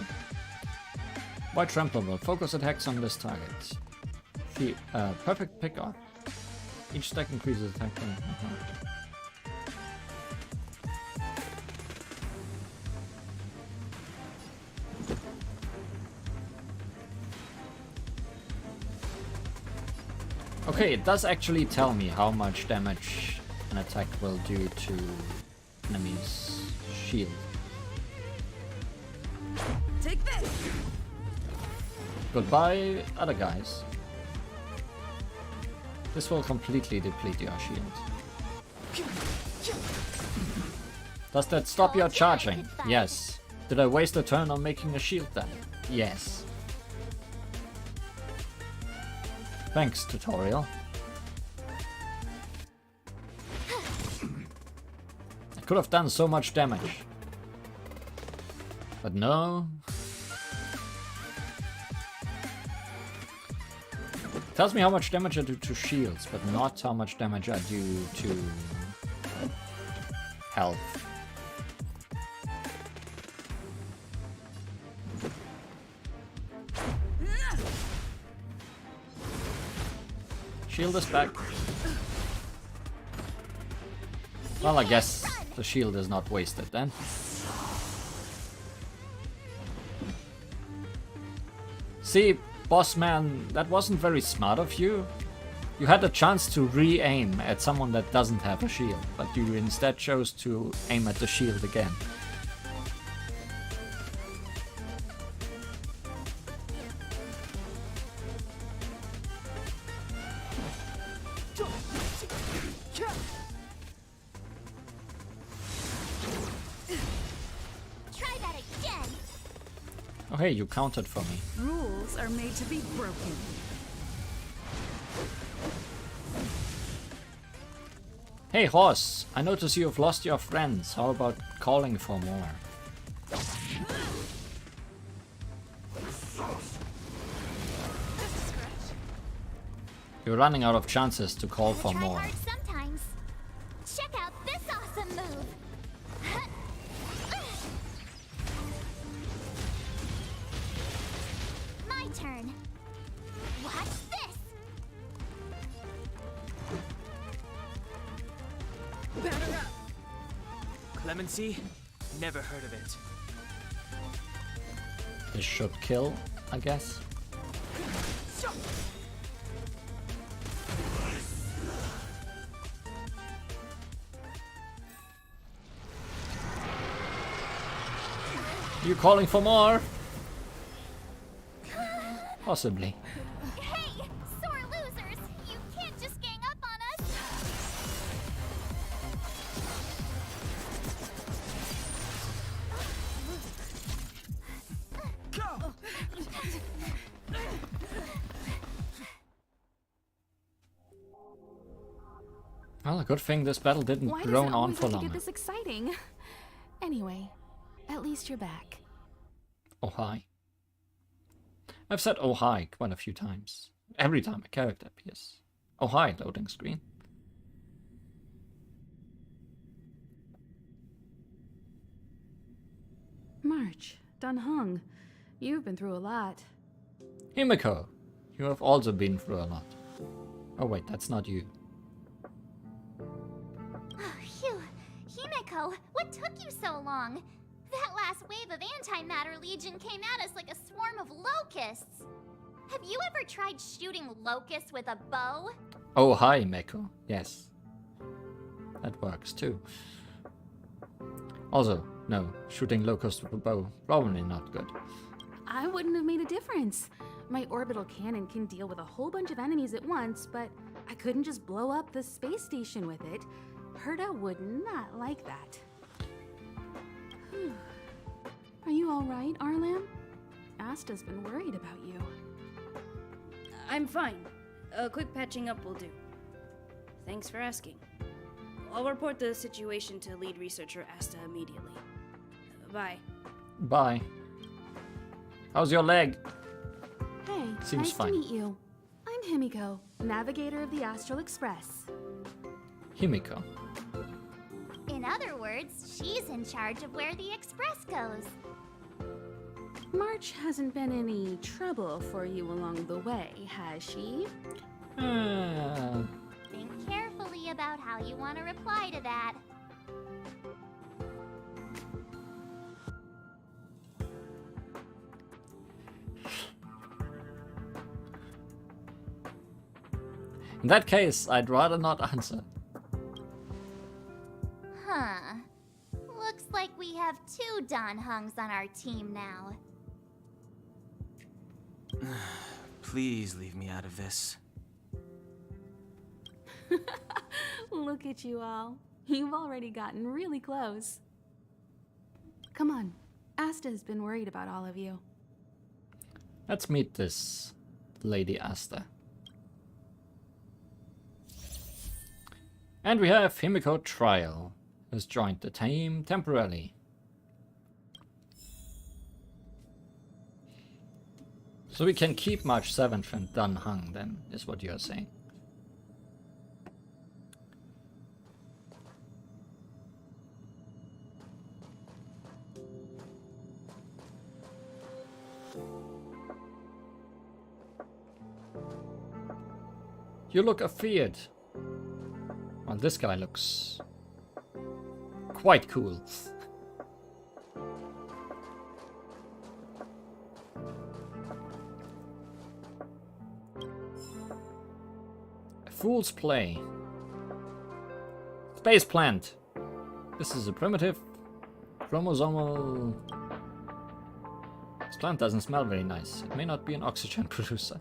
Speaker 1: White Trampler will focus attacks on this target. The perfect pickup. Each stack increases attack. Okay, it does actually tell me how much damage an attack will do to enemies' shield.
Speaker 7: Take this!
Speaker 1: Goodbye, other guys. This will completely deplete your shield. Does that stop your charging? Yes. Did I waste a turn on making a shield then? Yes. Thanks, tutorial. I could have done so much damage. But no. Tells me how much damage I do to shields, but not how much damage I do to health. Shield is back. Well, I guess the shield is not wasted then. See, boss man, that wasn't very smart of you. You had a chance to re-aim at someone that doesn't have a shield, but you instead chose to aim at the shield again.
Speaker 5: Try that again.
Speaker 1: Oh hey, you countered for me.
Speaker 7: Rules are made to be broken.
Speaker 1: Hey horse, I notice you have lost your friends. How about calling for more? You're running out of chances to call for
Speaker 5: Try
Speaker 1: more.
Speaker 5: hard sometimes. Check out this awesome move. My turn. Watch this.
Speaker 7: Batter up!
Speaker 8: Clemency? Never heard of it.
Speaker 1: This should kill, I guess. You calling for more? Possibly.
Speaker 5: Hey, sore losers! You can't just gang up on us.
Speaker 1: Well, a good thing this battle didn't
Speaker 7: Why does it
Speaker 1: drone on
Speaker 7: always
Speaker 1: for
Speaker 7: have to
Speaker 1: long.
Speaker 7: get this exciting? Anyway, at least you're back.
Speaker 1: Oh hi. I've said oh hi quite a few times. Every time a character appears. Oh hi, loading screen.
Speaker 7: March, Dunhung, you've been through a lot.
Speaker 1: Himiko, you have also been through a lot. Oh wait, that's not you.
Speaker 5: Oh, phew. Himiko, what took you so long? That last wave of antimatter legion came at us like a swarm of locusts. Have you ever tried shooting locusts with a bow?
Speaker 1: Oh hi, Meko. Yes. That works too. Also, no, shooting locusts with a bow, probably not good.
Speaker 7: I wouldn't have made a difference. My orbital cannon can deal with a whole bunch of enemies at once, but I couldn't just blow up the space station with it. Herta would not like that. Whew. Are you all right, Arlam? Asta's been worried about you.
Speaker 6: I'm fine. A quick patching up will do. Thanks for asking. I'll report the situation to lead researcher Asta immediately. Bye.
Speaker 1: Bye. How's your leg?
Speaker 7: Hey,
Speaker 1: Seems
Speaker 7: nice
Speaker 1: fine.
Speaker 7: to meet you. I'm Himiko, navigator of the Astral Express.
Speaker 1: Himiko.
Speaker 5: In other words, she's in charge of where the express goes.
Speaker 7: March hasn't been any trouble for you along the way, has she?
Speaker 5: Think carefully about how you want to reply to that.
Speaker 1: In that case, I'd rather not answer.
Speaker 5: Huh. Looks like we have 2 Don Hungs on our team now.
Speaker 4: Please leave me out of this.
Speaker 7: Look at you all. You've already gotten really close. Come on. Asta has been worried about all of you.
Speaker 1: Let's meet this Lady Asta. And we have Himiko Trial, who's joined the team temporarily. So we can keep March 7th and Dun Hung then, is what you're saying. You look afeared. Well, this guy looks quite cool. A fool's play. Space plant. This is a primitive chromosomal. This plant doesn't smell very nice. It may not be an oxygen producer.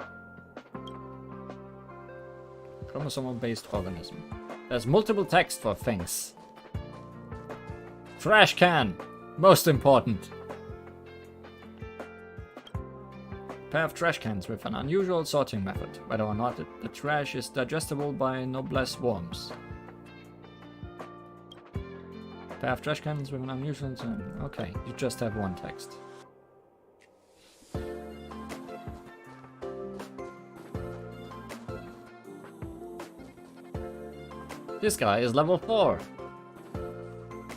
Speaker 1: Chromosomal-based organism. There's multiple text for things. Trash can! Most important. Pair of trash cans with an unusual sorting method. Whether or not the trash is digestible by noblesse worms. Pair of trash cans with an unusual... Okay, you just have one text. This guy is level 4.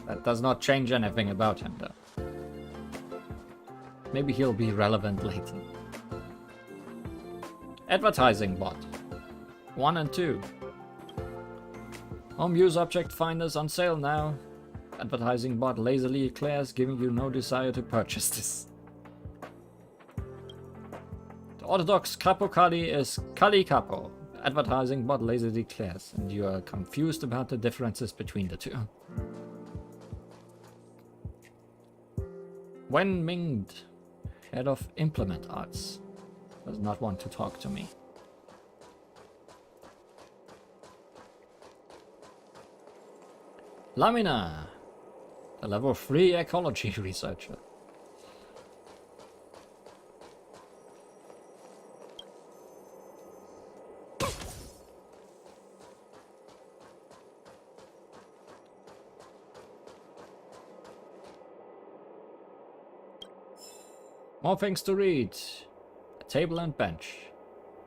Speaker 1: That does not change anything about him, though. Maybe he'll be relevant later. Advertising bot. 1 and 2. Home use object finders on sale now. Advertising bot lazily eclairs, giving you no desire to purchase this. The orthodox Capo Kali is Kali Capo. Advertising bot lazily declares, and you are confused about the differences between the two. Wen Mingd, head of implement arts, does not want to talk to me. Lamina, the level 3 ecology researcher. More things to read. A table and bench.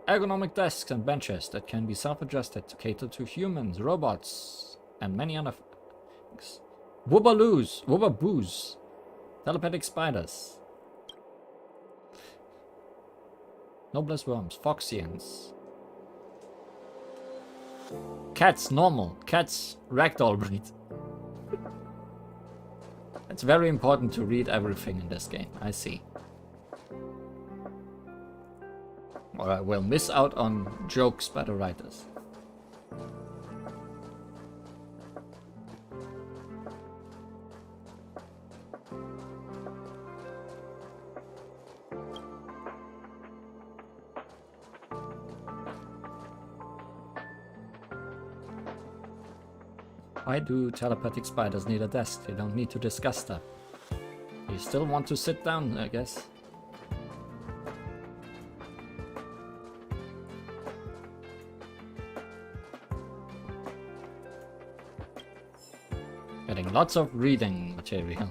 Speaker 1: Ergonomic desks and benches that can be self-adjusted to cater to humans, robots, and many other things. Wobbaboos. Telepathic spiders. Noblesse worms. Foxians. Cats, normal. Cats, ragdoll breed. It's very important to read everything in this game, I see. Or I will miss out on jokes by the writers. Why do telepathic spiders need a desk? They don't need to discuss stuff. You still want to sit down, I guess. Getting lots of reading material.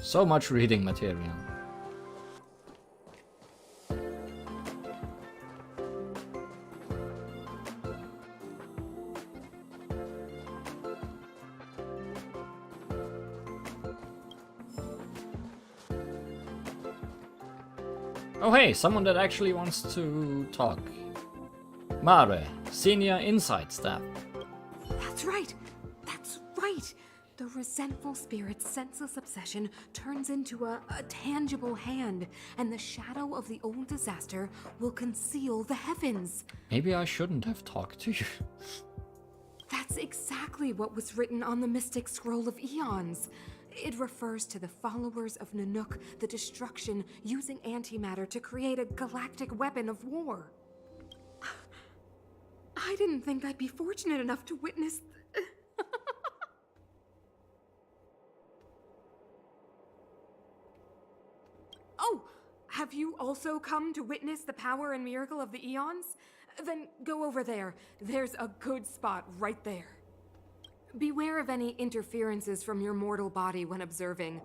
Speaker 1: So much reading material. Oh hey, someone that actually wants to talk. Mare, Senior Insight Staff.
Speaker 9: That's right. That's right.
Speaker 7: The resentful spirit's senseless obsession turns into a tangible hand, and the shadow of the old disaster will conceal the heavens.
Speaker 1: Maybe I shouldn't have talked to you.
Speaker 7: That's exactly what was written on the Mystic Scroll of Eons. It refers to the followers of Nanook, the destruction using antimatter to create a galactic weapon of war. I didn't think I'd be fortunate enough to witness... Oh, have you also come to witness the power and miracle of the Eons? Then go over there. There's a good spot right there. Beware of any interferences from your mortal body when observing.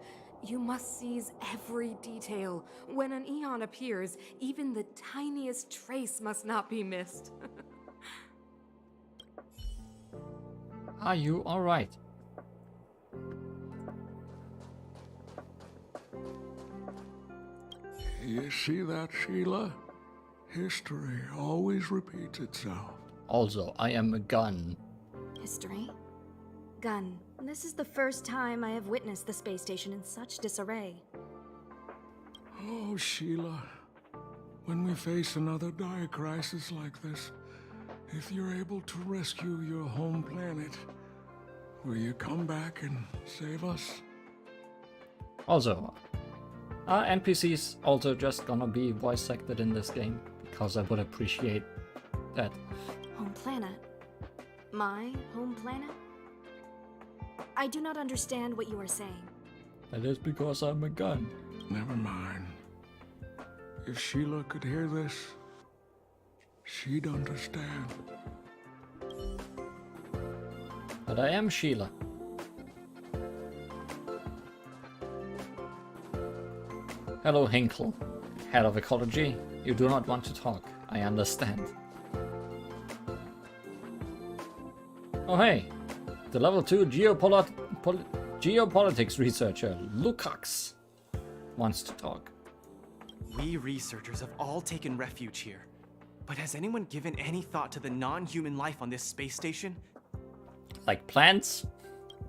Speaker 7: You must seize every detail. When an Eon appears, even the tiniest trace must not be missed.
Speaker 1: Are you alright?
Speaker 9: You see that, Sheila? History always repeats itself.
Speaker 1: Also, I am a gun.
Speaker 6: History? Gun. This is the first time I have witnessed the space station in such disarray.
Speaker 9: Oh, Sheila. When we face another dire crisis like this, if you're able to rescue your home planet, will you come back and save us?
Speaker 1: Also, are NPCs also just gonna be voice acted in this game? Because I would appreciate that.
Speaker 6: Home planet? My home planet? I do not understand what you are saying.
Speaker 1: That is because I'm a gun.
Speaker 9: Never mind. If Sheila could hear this, she'd understand.
Speaker 1: But I am Sheila. Hello, Hinkle. Head of Ecology. You do not want to talk. I understand. Oh hey! The level 2 geopolitics researcher, Lukacs, wants to talk.
Speaker 4: We researchers have all taken refuge here. But has anyone given any thought to the non-human life on this space station?
Speaker 1: Like plants?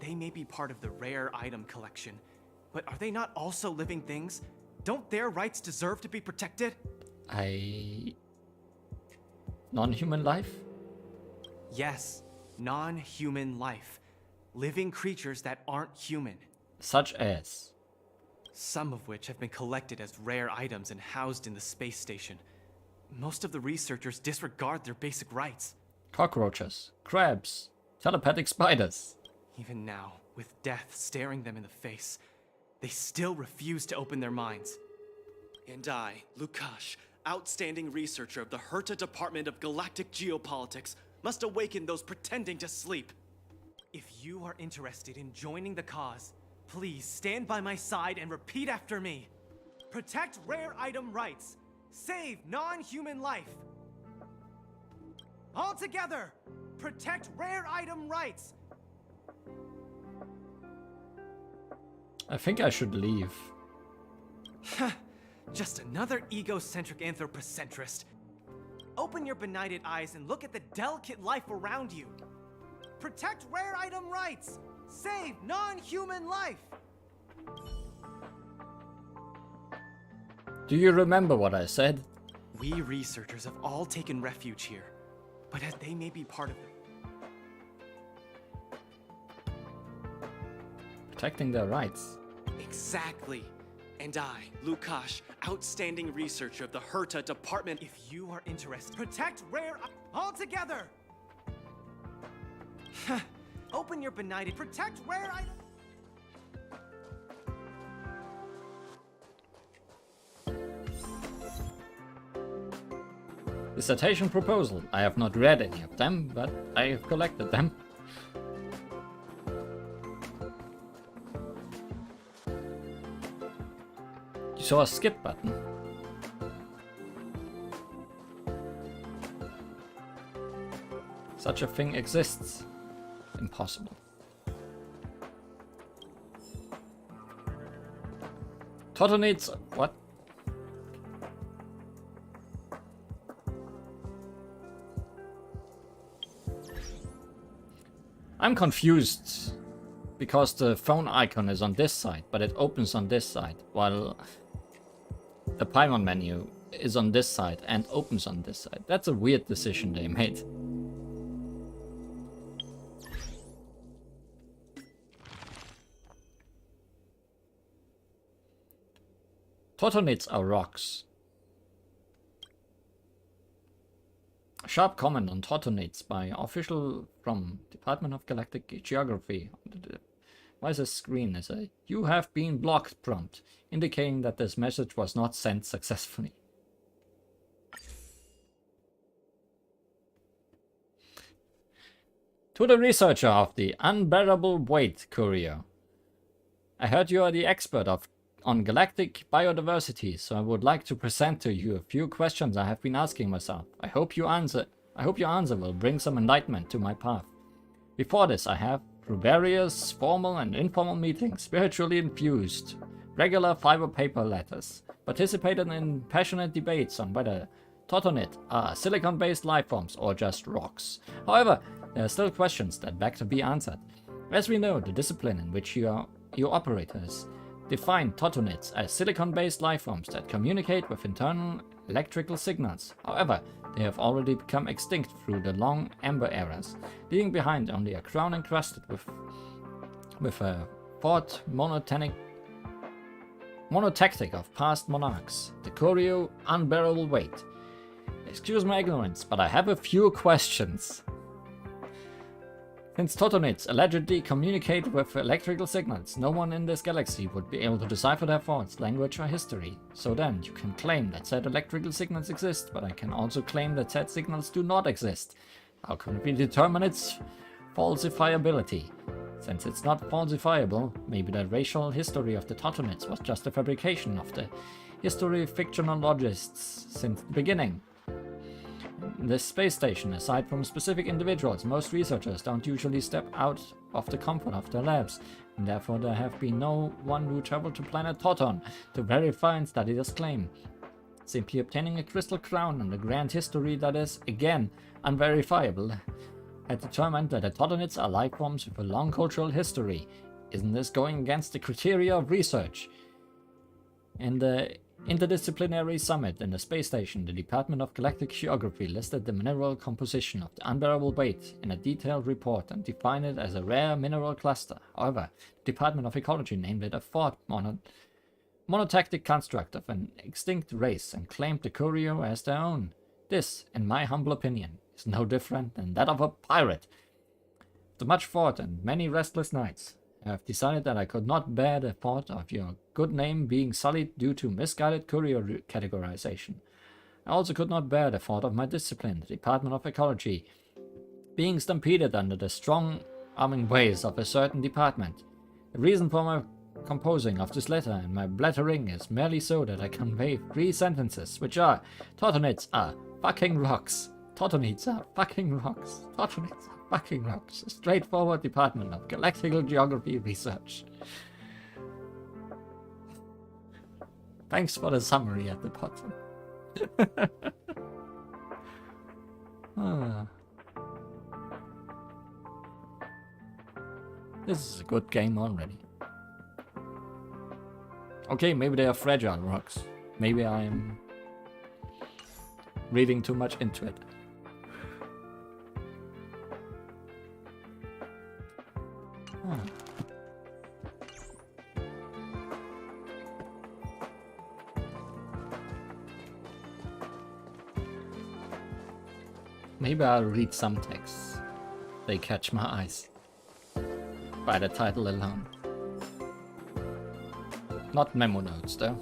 Speaker 4: They may be part of the rare item collection, but are they not also living things? Don't their rights deserve to be protected?
Speaker 1: Non-human life?
Speaker 4: Yes, non-human life. Living creatures that aren't human.
Speaker 1: Such as?
Speaker 4: Some of which have been collected as rare items and housed in the space station. Most of the researchers disregard their basic rights.
Speaker 1: Cockroaches, crabs, telepathic spiders.
Speaker 4: Even now, with death staring them in the face, they still refuse to open their minds. And I, Lukash, outstanding researcher of the Herta Department of Galactic Geopolitics, must awaken those pretending to sleep. If you are interested in joining the cause, please stand by my side and repeat after me. Protect rare item rights. Save non-human life. All together, protect rare item rights.
Speaker 1: I think I should leave.
Speaker 4: Just another egocentric anthropocentrist. Open your benighted eyes and look at the delicate life around you. Protect rare item rights. Save non-human life.
Speaker 1: Do you remember what I said?
Speaker 4: We researchers have all taken refuge here, but as they may be part of it.
Speaker 1: Protecting their rights.
Speaker 4: Exactly. And I, Lukash, outstanding researcher of the Herta Department. If you are interested, protect rare all together. Open your benighted. Protect rare items.
Speaker 1: Dissertation proposal. I have not read any of them, but I have collected them. You saw a skip button. Such a thing exists. Impossible. Toto needs... what? I'm confused Because the phone icon is on this side, but it opens on this side, while the Paimon menu is on this side and opens on this side. That's a weird decision they made. Totonids are rocks. A sharp comment on Totonids by official from Department of Galactic Geography. Why is this screen? Is a "You have been blocked" prompt, indicating that this message was not sent successfully. To the researcher of the unbearable weight courier. I heard you are the expert on galactic biodiversity, so I would like to present to you a few questions I have been asking myself. I hope your answer will bring some enlightenment to my path. Before this, I have, through various formal and informal meetings, spiritually infused, regular fiber paper letters, participated in passionate debates on whether Totonid are silicon-based lifeforms or just rocks. However, there are still questions that beg to be answered. As we know, the discipline in which you operate has defined Totonids as silicon-based lifeforms that communicate with internal electrical signals. However, they have already become extinct through the long amber eras, leaving behind only a crown encrusted with a thought monotactic of past monarchs, the Koryo unbearable weight. Excuse my ignorance, but I have a few questions. Since Totonids allegedly communicate with electrical signals, no one in this galaxy would be able to decipher their thoughts, language, or history. So then, you can claim that said electrical signals exist, but I can also claim that said signals do not exist. How can we determine its falsifiability? Since it's not falsifiable, maybe the racial history of the Totonids was just a fabrication of the history fictionologists since the beginning. In this space station, aside from specific individuals, most researchers don't usually step out of the comfort of their labs, and therefore there have been no one who traveled to planet Toton to verify and study this claim. Simply obtaining a crystal crown and a grand history that is, again, unverifiable, had determined that the Totonids are lifeforms with a long cultural history. Isn't this going against the criteria of research? In the Interdisciplinary Summit in the space station, the Department of Galactic Geography listed the mineral composition of the unbearable weight in a detailed report and defined it as a rare mineral cluster. However, the Department of Ecology named it a thought monotactic construct of an extinct race and claimed the Koryo as their own. This, in my humble opinion, is no different than that of a pirate. After much thought and many restless nights, I have decided that I could not bear the thought of your good name being sullied due to misguided courier categorization. I also could not bear the thought of my discipline, the Department of Ecology, being stampeded under the strong-arming ways of a certain department. The reason for my composing of this letter and my blathering is merely so that I convey 3 sentences, which are: Totonids are fucking rocks. Totonids are fucking rocks. Totonids are fucking rocks. A straightforward Department of Galactical Geography research. Thanks for the summary at the bottom. This is a good game already. Okay, maybe they are fragile rocks. Maybe I am reading too much into it. Maybe I'll read some texts. They catch my eyes. By the title alone. Not memo notes, though.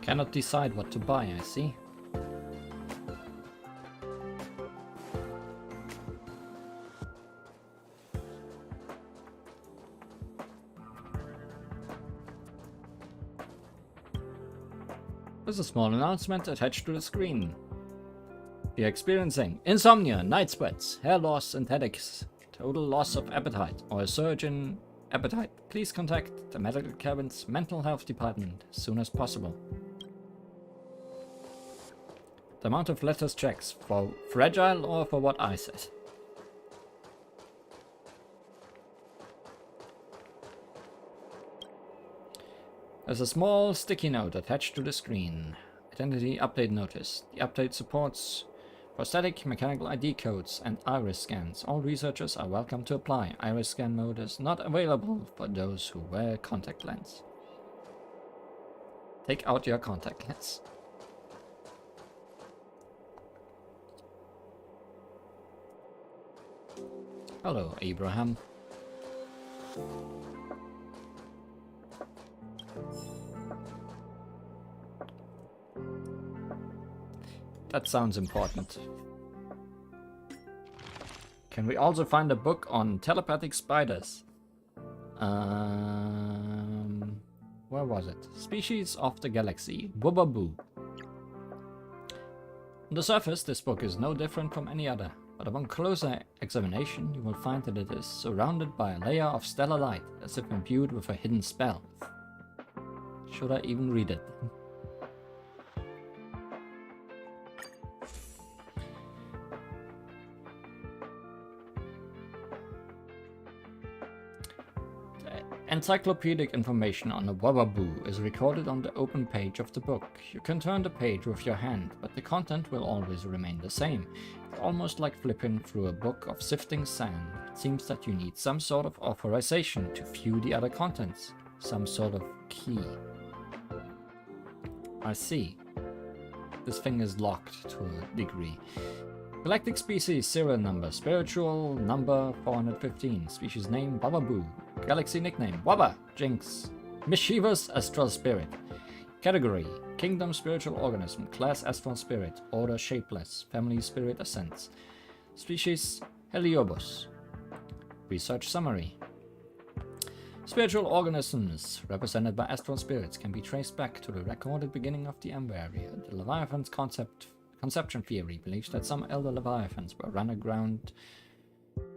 Speaker 1: Cannot decide what to buy, I see. There's a small announcement attached to the screen. If you're experiencing insomnia, night sweats, hair loss and headaches, total loss of appetite, or a surge in appetite, please contact the medical cabin's mental health department as soon as possible. The amount of letters checks for fragile or for what I said. There's a small sticky note attached to the screen. Identity update notice. The update supports prosthetic, mechanical ID codes, and iris scans. All researchers are welcome to apply. Iris scan mode is not available for those who wear contact lens. Take out your contact lens. Hello, Abraham. That sounds important. Can we also find a book on telepathic spiders? Where was it? Species of the Galaxy. Boobaboo. On the surface, this book is no different from any other, but upon closer examination, you will find that it is surrounded by a layer of stellar light, as if imbued with a hidden spell. Should I even read it? Encyclopedic information on the Wababoo is recorded on the open page of the book. You can turn the page with your hand, but the content will always remain the same. It's almost like flipping through a book of sifting sand. It seems that you need some sort of authorization to view the other contents. Some sort of key. I see. This thing is locked to a degree. Galactic species serial number, spiritual number 415, species name Bababoo, galaxy nickname Wabba, Jinx, mischievous astral spirit, category kingdom spiritual organism, class astral spirit, order shapeless, family spirit ascents, species Heliobus. Research summary. Spiritual organisms represented by astral spirits can be traced back to the recorded beginning of the Amber Area. The Leviathan's conception theory believes that some elder Leviathans were run aground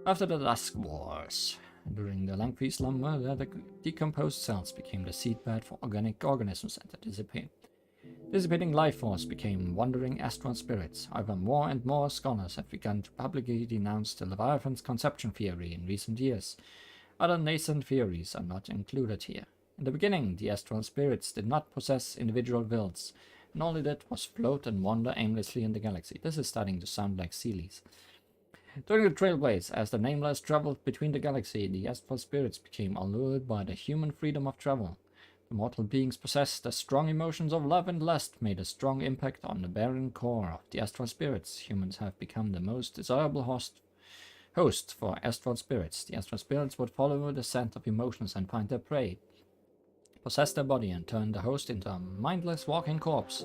Speaker 1: after the Dusk Wars. During the lengthy slumber, the decomposed cells became the seedbed for organic organisms and the dissipating life force became wandering astral spirits. However, more and more scholars have begun to publicly denounce the Leviathan's conception theory in recent years. Other nascent theories are not included here. In the beginning, the astral spirits did not possess individual wills, and all they did was float and wander aimlessly in the galaxy. This is starting to sound like Sealies. During the Trailways, as the Nameless traveled between the galaxy, the astral spirits became allured by the human freedom of travel. The mortal beings possessed the strong emotions of love and lust, made a strong impact on the barren core of the astral spirits. Humans have become the most desirable host for astral spirits. The astral spirits would follow the scent of emotions and find their prey, possess their body, and turn the host into a mindless walking corpse.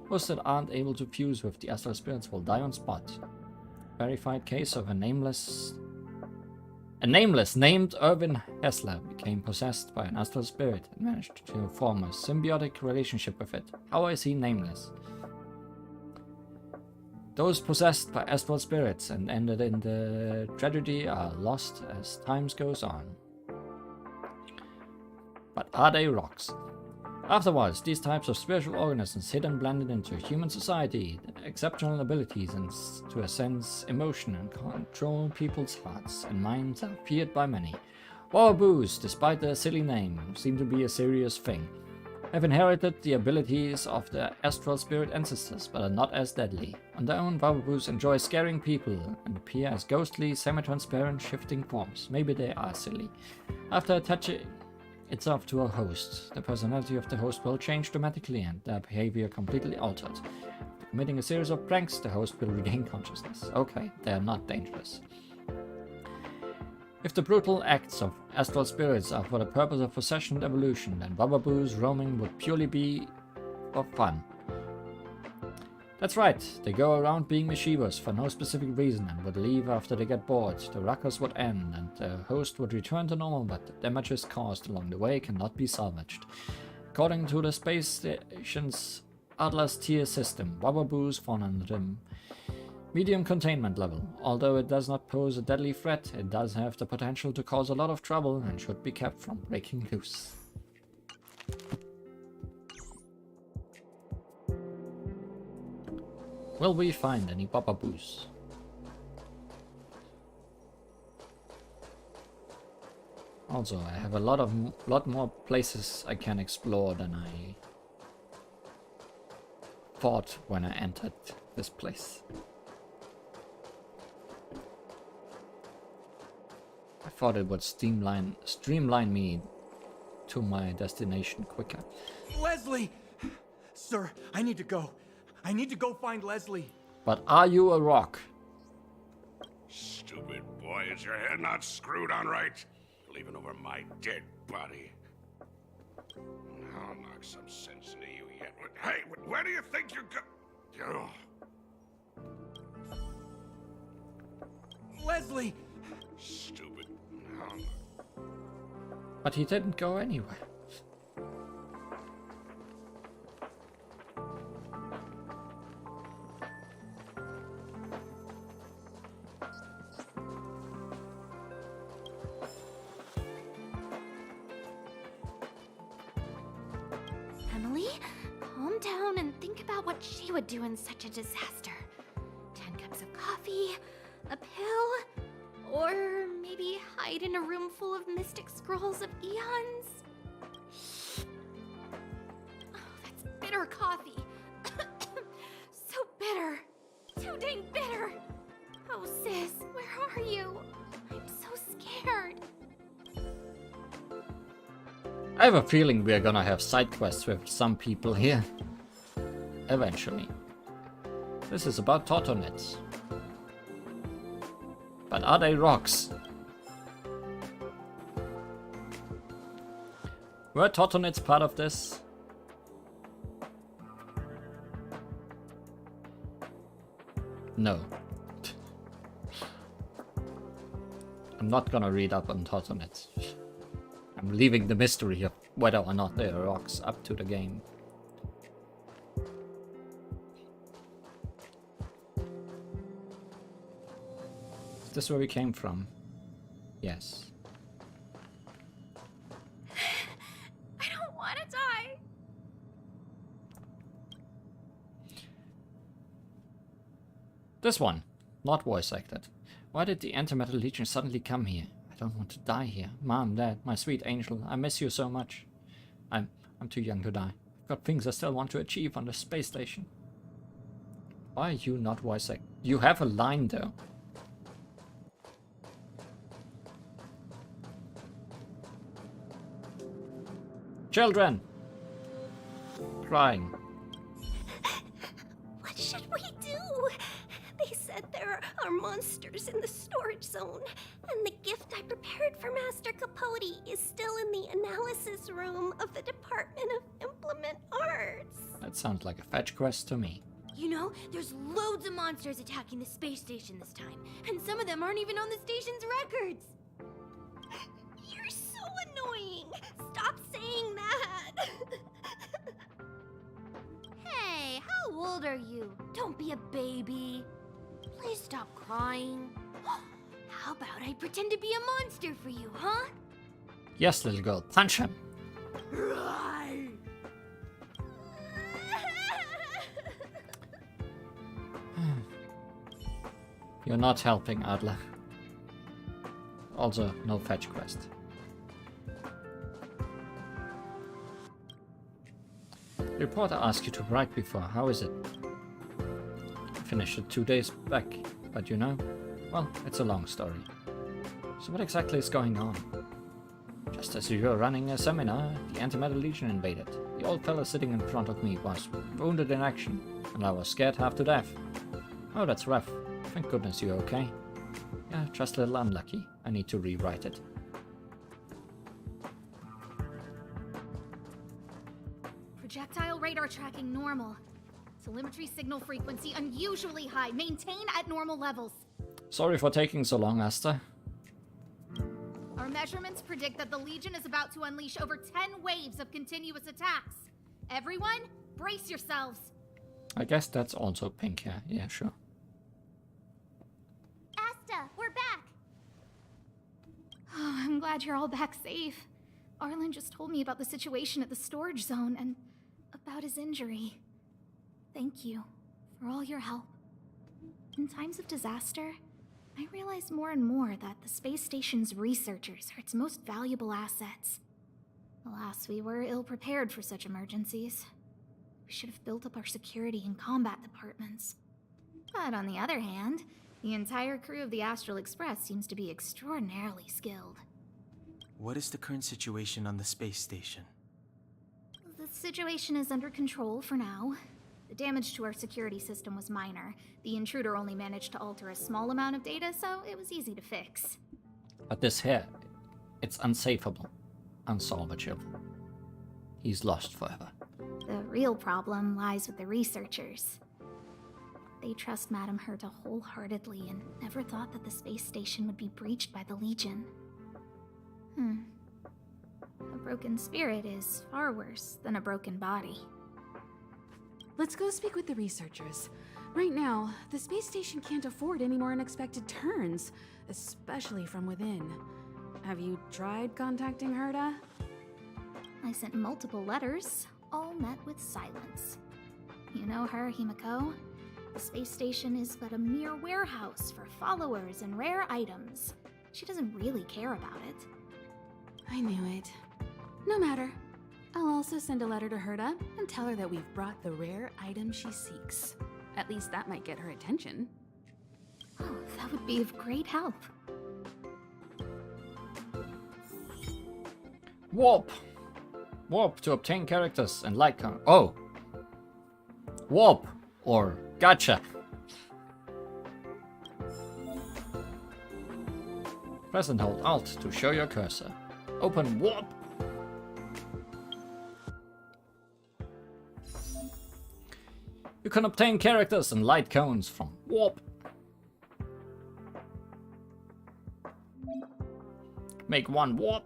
Speaker 1: Hosts that aren't able to fuse with the astral spirits will die on spot. Verified case of a nameless named Irvin Hessler became possessed by an astral spirit and managed to form a symbiotic relationship with it. How is he nameless? Those possessed by astral spirits and ended in the tragedy are lost as time goes on. But are they rocks? Afterwards, these types of spiritual organisms hid and blended into human society, exceptional abilities and to sense emotion and control people's hearts and minds are feared by many. Wawaboos, despite their silly name, seem to be a serious thing. Have inherited the abilities of their astral spirit ancestors, but are not as deadly. On their own, Wawaboos enjoy scaring people and appear as ghostly, semi-transparent, shifting forms. Maybe they are silly. After attaching itself to a host, the personality of the host will change dramatically and their behavior completely altered. After committing a series of pranks, the host will regain consciousness. Okay, they are not dangerous. If the brutal acts of astral spirits are for the purpose of possession and evolution, then Wawaboos roaming would purely be for fun. That's right, they go around being mischievous for no specific reason and would leave after they get bored. The ruckus would end and the host would return to normal, but the damages caused along the way cannot be salvaged. According to the space station's Atlas tier system, Wawaboos fall under the medium containment level. Although it does not pose a deadly threat, it does have the potential to cause a lot of trouble and should be kept from breaking loose. Will we find any Bababoos? Also, I have a lot more places I can explore than I thought when I entered this place. I thought it would streamline me to my destination quicker.
Speaker 10: Leslie! Sir, I need to go. I need to go find Leslie.
Speaker 1: But are you a rock?
Speaker 11: Stupid boy, is your head not screwed on right? Leaving over my dead body. I'll knock some sense into you yet. Hey, where do you think you're go?
Speaker 10: Leslie!
Speaker 11: Stupid.
Speaker 1: But he didn't go anywhere.
Speaker 5: Emily, calm down and think about what she would do in such a disaster. 10 cups of coffee, a pill, or maybe hide in a room full of mystic scrolls of eons? Oh, that's bitter coffee. So bitter. Too dang bitter. Oh, sis, where are you? I'm so scared.
Speaker 1: I have a feeling we're gonna have side quests with some people here. Eventually. This is about Totonets. But are they rocks? Were Totonets part of this? No. I'm not gonna read up on Totonets. I'm leaving the mystery of whether or not they are rocks up to the game. Is this where we came from? Yes.
Speaker 5: I don't want to die.
Speaker 1: This one, not voice acted. Why did the Antimatter Legion suddenly come here? I don't want to die here. Mom, Dad, my sweet angel, I miss you so much. I'm too young to die. I've got things I still want to achieve on the space station. Why are you not voice acted? You have a line though. Children! Crying.
Speaker 12: What should we do? They said there are monsters in the storage zone, and the gift I prepared for Master Capote is still in the analysis room of the Department of Implement Arts.
Speaker 1: That sounds like a fetch quest to me.
Speaker 12: You know, there's loads of monsters attacking the space station this time, and some of them aren't even on the station's records. You're so annoying! Stop saying that! Hey, how old are you? Don't be a baby. Please stop crying. How about I pretend to be a monster for you, huh?
Speaker 1: Yes, little girl, punch him.
Speaker 12: Right.
Speaker 1: You're not helping, Adler. Also, no fetch quest. The reporter asked you to write before. How is it? I finished it 2 days back, but you know, well, it's a long story. So what exactly is going on? Just as you were running a seminar, the Antimatter Legion invaded. The old fella sitting in front of me was wounded in action, and I was scared half to death. Oh, that's rough. Thank goodness you're okay. Yeah, just a little unlucky. I need to rewrite it.
Speaker 13: Projectile radar tracking normal. Telemetry signal frequency unusually high. Maintain at normal levels.
Speaker 1: Sorry for taking so long, Asta.
Speaker 13: Our measurements predict that the Legion is about to unleash over 10 waves of continuous attacks. Everyone, brace yourselves.
Speaker 1: I guess that's also pink hair. Yeah, sure.
Speaker 5: Asta, we're back.
Speaker 13: Oh, I'm glad you're all back safe. Arlen just told me about the situation at the storage zone and about his injury. Thank you for all your help.
Speaker 14: In times of disaster, I realize more and more that the space station's researchers are its most valuable assets. Alas, we were ill-prepared for such emergencies. We should have built up our security and combat departments. But on the other hand, the entire crew of the Astral Express seems to be extraordinarily skilled.
Speaker 4: What is the current situation on the space station?
Speaker 14: The situation is under control for now. The damage to our security system was minor. The intruder only managed to alter a small amount of data, so it was easy to fix.
Speaker 1: But this here, it's unsafable, unsalvageable. He's lost forever.
Speaker 14: The real problem lies with the researchers. They trust Madame Herta wholeheartedly and never thought that the space station would be breached by the Legion. A broken spirit is far worse than a broken body.
Speaker 7: Let's go speak with the researchers. Right now, the space station can't afford any more unexpected turns, especially from within. Have you tried contacting Herta?
Speaker 14: I sent multiple letters, all met with silence. You know her, Himiko? The space station is but a mere warehouse for followers and rare items. She doesn't really care about it.
Speaker 7: I knew it. No matter. I'll also send a letter to Herta and tell her that we've brought the rare item she seeks. At least that might get her attention.
Speaker 14: Oh, that would be of great help.
Speaker 1: Warp! Warp to obtain characters and light count. Oh! Warp! Or gotcha! Press and hold Alt to show your cursor. Open Warp! You can obtain characters and light cones from Warp. Make one Warp.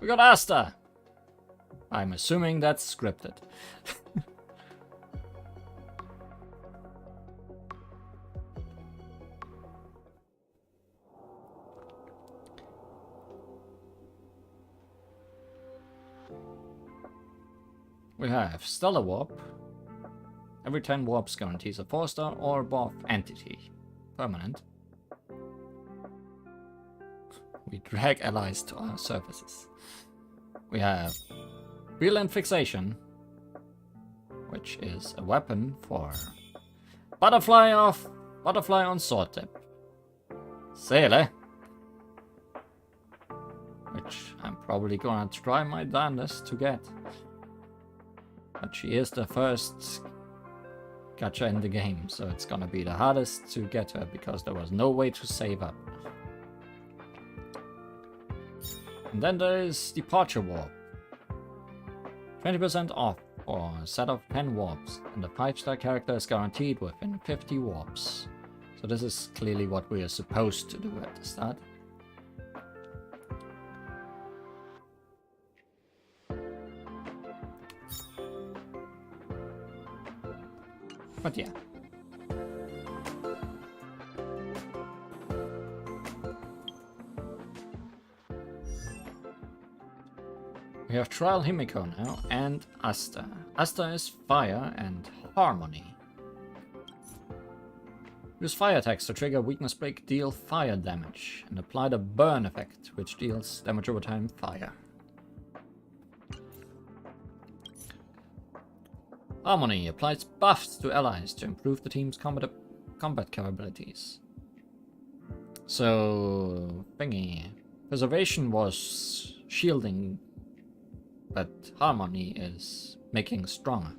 Speaker 1: We got Asta! I'm assuming that's scripted. We have Stellar Warp. Every 10 warps guarantees a 4-star or above entity. Permanent. We drag allies to our services. We have Wheel Fixation, which is a weapon for Butterfly on Sword Tip. Sele, which I'm probably gonna try my darndest to get. But she is the first gacha in the game, so it's gonna be the hardest to get her because there was no way to save up. And then there is Departure Warp. 20% off for a set of 10 warps, and the 5-star character is guaranteed within 50 warps. So this is clearly what we are supposed to do at the start. But yeah. We have Trial Himiko now, and Asta. Asta is Fire and Harmony. Use fire attacks to trigger weakness break, deal fire damage, and apply the burn effect, which deals damage over time fire. Harmony applies buffs to allies to improve the team's combat capabilities. So, thingy. Preservation was shielding, but Harmony is making stronger.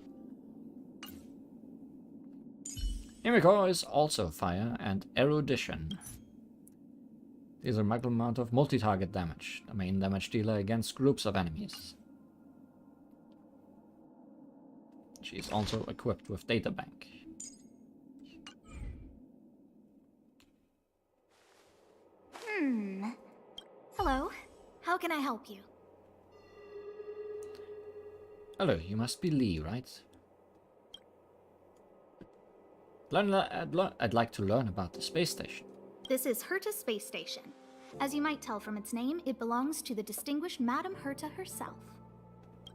Speaker 1: Himiko is also Fire and Erudition. These are maximum amount of multi-target damage, the main damage dealer against groups of enemies. She is also equipped with Data Bank.
Speaker 14: Hello, how can I help you?
Speaker 1: Hello, you must be Lee, right? I'd like to learn about the space station.
Speaker 14: This is Herta Space Station. As you might tell from its name, it belongs to the distinguished Madame Herta herself.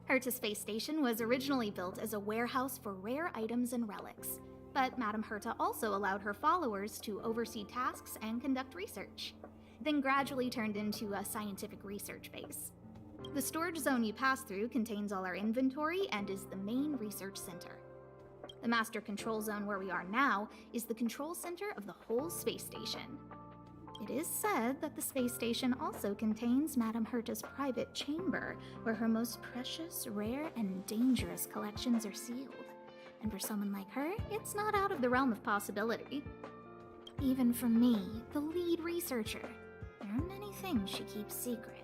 Speaker 14: Herta Space Station was originally built as a warehouse for rare items and relics, but Madame Herta also allowed her followers to oversee tasks and conduct research, then gradually turned into a scientific research base. The storage zone you pass through contains all our inventory and is the main research center. The master control zone where we are now is the control center of the whole space station. It is said that the space station also contains Madame Herta's private chamber, where her most precious, rare, and dangerous collections are sealed. And for someone like her, it's not out of the realm of possibility. Even for me, the lead researcher, there are many things she keeps secret.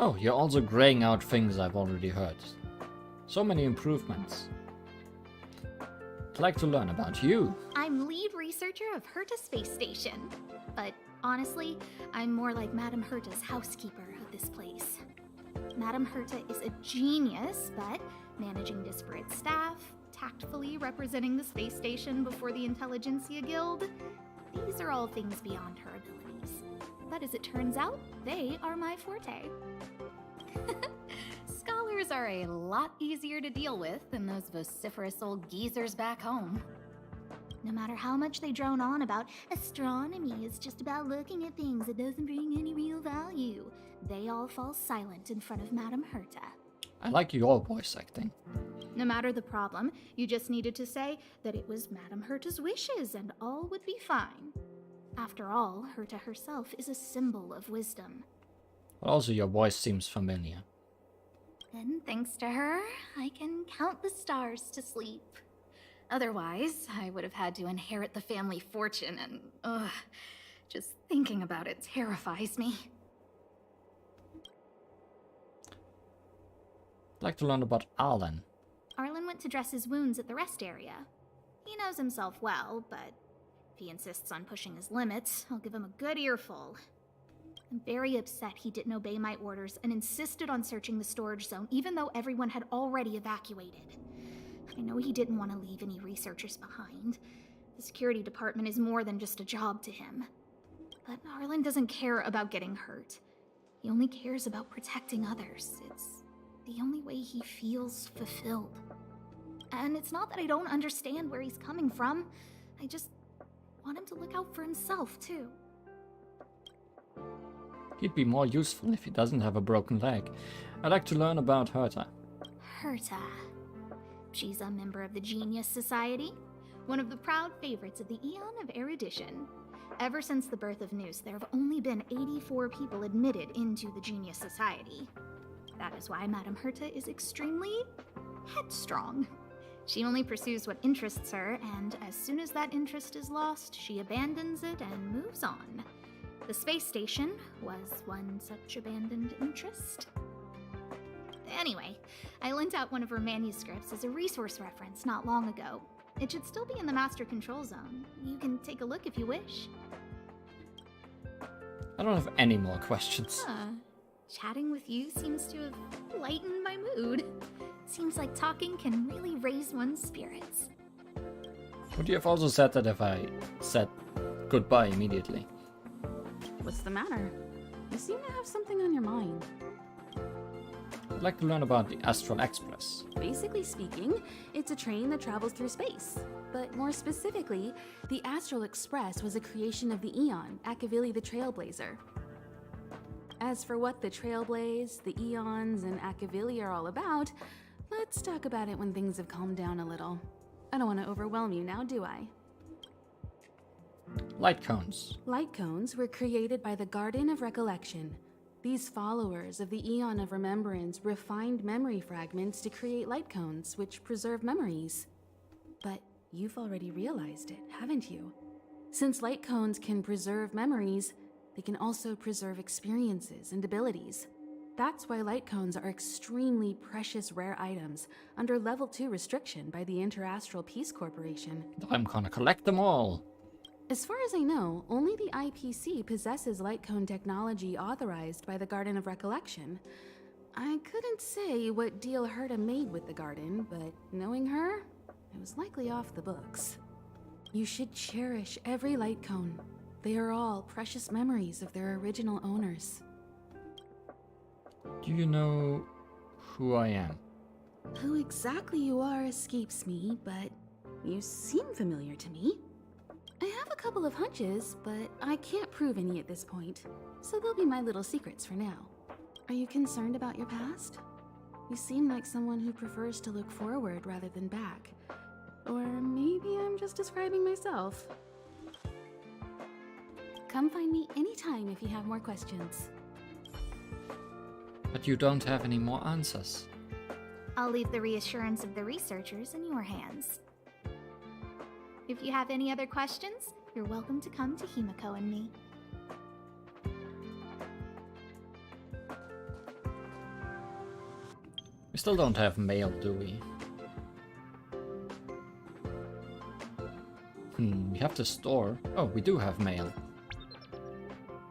Speaker 1: Oh, you're also graying out things I've already heard. So many improvements. I'd like to learn about you.
Speaker 14: I'm lead researcher of Herta Space Station. But honestly, I'm more like Madame Herta's housekeeper of this place. Madame Herta is a genius, but managing disparate staff, tactfully representing the space station before the Intelligentsia Guild, these are all things beyond her abilities. But as it turns out, they are my forte. Scholars are a lot easier to deal with than those vociferous old geezers back home. No matter how much they drone on about astronomy is just about looking at things that doesn't bring any real value, they all fall silent in front of Madame Herta.
Speaker 1: I like your voice acting.
Speaker 14: No matter the problem, you just needed to say that it was Madame Herta's wishes and all would be fine. After all, Herta herself is a symbol of wisdom.
Speaker 1: But also your voice seems familiar.
Speaker 14: And thanks to her, I can count the stars to sleep. Otherwise, I would have had to inherit the family fortune and, just thinking about it terrifies me.
Speaker 1: I'd like to learn about Arlen.
Speaker 14: Arlen went to dress his wounds at the rest area. He knows himself well, but if he insists on pushing his limits, I'll give him a good earful. I'm very upset he didn't obey my orders and insisted on searching the storage zone, even though everyone had already evacuated. I know he didn't want to leave any researchers behind. The security department is more than just a job to him. But Arlen doesn't care about getting hurt. He only cares about protecting others. It's the only way he feels fulfilled. And it's not that I don't understand where he's coming from. I just want him to look out for himself, too.
Speaker 1: He'd be more useful if he doesn't have a broken leg. I'd like to learn about Herta.
Speaker 14: Herta. She's a member of the Genius Society, one of the proud favorites of the Eon of Erudition. Ever since the birth of Noose, there have only been 84 people admitted into the Genius Society. That is why Madame Herta is extremely headstrong. She only pursues what interests her, and as soon as that interest is lost, she abandons it and moves on. The space station was one such abandoned interest. Anyway, I lent out one of her manuscripts as a resource reference not long ago. It should still be in the Master Control Zone. You can take a look if you wish.
Speaker 1: I don't have any more questions.
Speaker 14: Chatting with you seems to have lightened my mood. Seems like talking can really raise one's spirits.
Speaker 1: Would you have also said that if I said goodbye immediately?
Speaker 7: What's the matter? You seem to have something on your mind.
Speaker 1: I'd like to learn about the Astral Express.
Speaker 7: Basically speaking, it's a train that travels through space. But more specifically, the Astral Express was a creation of the Eon, Akavili the Trailblazer. As for what the Trailblaze, the Eons, and Akavili are all about, let's talk about it when things have calmed down a little. I don't want to overwhelm you now, do I?
Speaker 1: Light cones.
Speaker 7: Light cones were created by the Garden of Recollection. These followers of the Eon of Remembrance refined memory fragments to create light cones, which preserve memories. But you've already realized it, haven't you? Since light cones can preserve memories, they can also preserve experiences and abilities. That's why light cones are extremely precious rare items under Level 2 restriction by the Interastral Peace Corporation.
Speaker 1: I'm gonna collect them all.
Speaker 7: As far as I know, only the IPC possesses light cone technology authorized by the Garden of Recollection. I couldn't say what deal Herta made with the Garden, but knowing her, it was likely off the books. You should cherish every light cone. They are all precious memories of their original owners.
Speaker 1: Do you know who I am?
Speaker 7: Who exactly you are escapes me, but you seem familiar to me. I have a couple of hunches, but I can't prove any at this point, so they'll be my little secrets for now. Are you concerned about your past? You seem like someone who prefers to look forward rather than back. Or maybe I'm just describing myself. Come find me anytime if you have more questions.
Speaker 1: But you don't have any more answers.
Speaker 14: I'll leave the reassurance of the researchers in your hands. If you have any other questions, you're welcome to come to Himiko and me.
Speaker 1: We still don't have mail, do we? We have to store. Oh, we do have mail.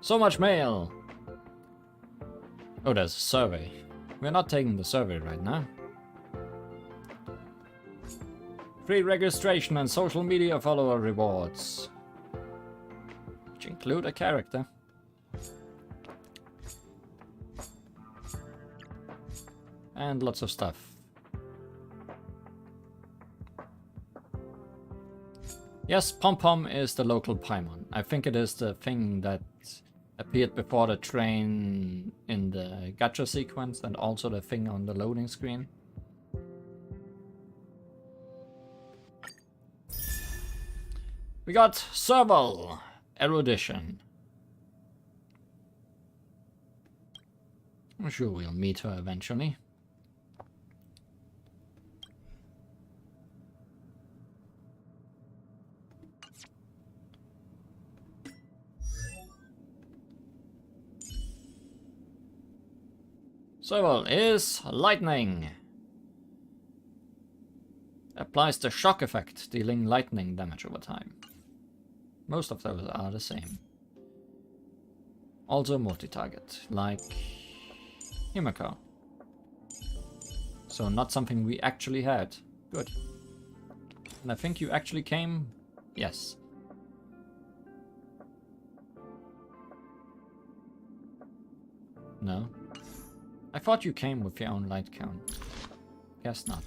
Speaker 1: So much mail! Oh, there's a survey. We're not taking the survey right now. Free registration and social media follower rewards, which include a character. And lots of stuff. Yes, Pom Pom is the local Paimon. I think it is the thing that appeared before the train in the gacha sequence and also the thing on the loading screen. We got Serval, Erudition. I'm sure we'll meet her eventually. Serval is lightning. Applies the shock effect, dealing lightning damage over time. Most of those are the same. Also multi-target, like Himiko. So not something we actually had. Good. And I think you actually came? Yes. No? I thought you came with your own light count. Guess not.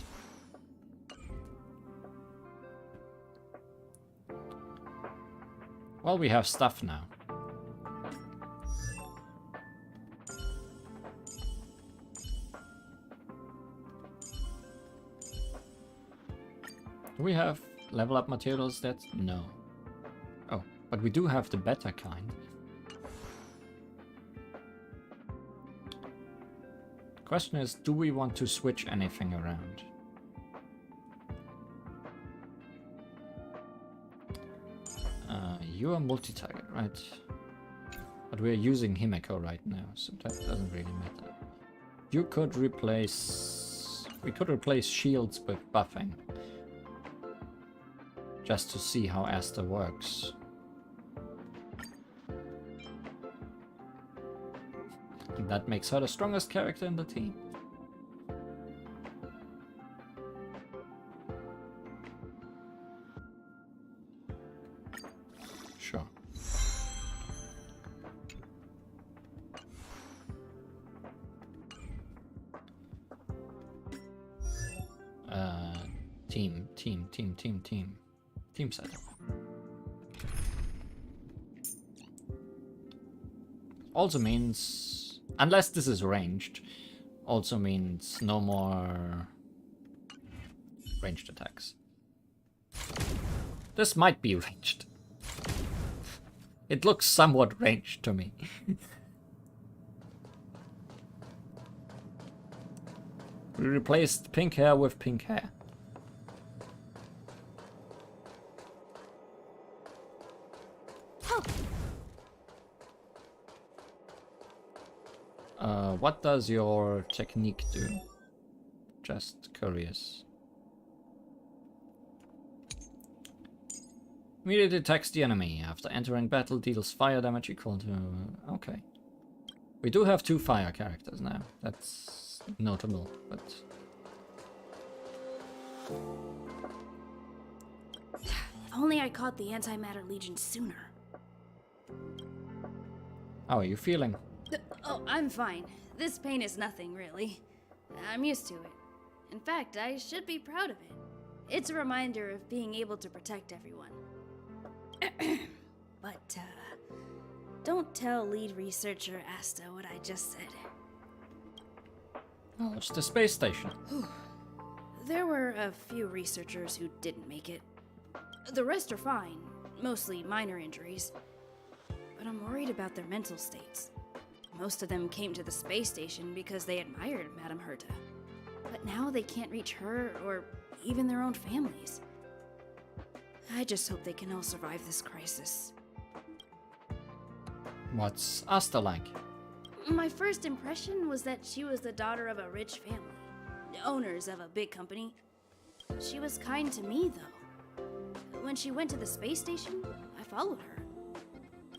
Speaker 1: Well, we have stuff now. Do we have level up materials that? No. Oh, but we do have the better kind. Question is, do we want to switch anything around? You are multi-target, right? But we're using Himiko right now, so that doesn't really matter. You could replace... We could replace shields with buffing. Just to see how Asta works. And that makes her the strongest character in the team. Sure. Team setup. Also means, unless this is ranged, also means no more ranged attacks. This might be ranged. It looks somewhat ranged to me. We replaced pink hair with pink hair. What does your technique do? Just curious. Immediately attacks the enemy. After entering battle, deals fire damage equal to... Okay. We do have 2 fire characters now. That's notable, but...
Speaker 6: If only I caught the Antimatter Legion sooner.
Speaker 1: How are you feeling?
Speaker 6: Oh, I'm fine. This pain is nothing, really. I'm used to it. In fact, I should be proud of it. It's a reminder of being able to protect everyone. But, don't tell lead researcher Asta what I just said.
Speaker 1: Oh, it's the space station.
Speaker 6: There were a few researchers who didn't make it. The rest are fine, mostly minor injuries. But I'm worried about their mental states. Most of them came to the space station because they admired Madame Herta. But now they can't reach her or even their own families. I just hope they can all survive this crisis.
Speaker 1: What's Asta like?
Speaker 6: My first impression was that she was the daughter of a rich family, owners of a big company. She was kind to me, though. When she went to the space station, I followed her.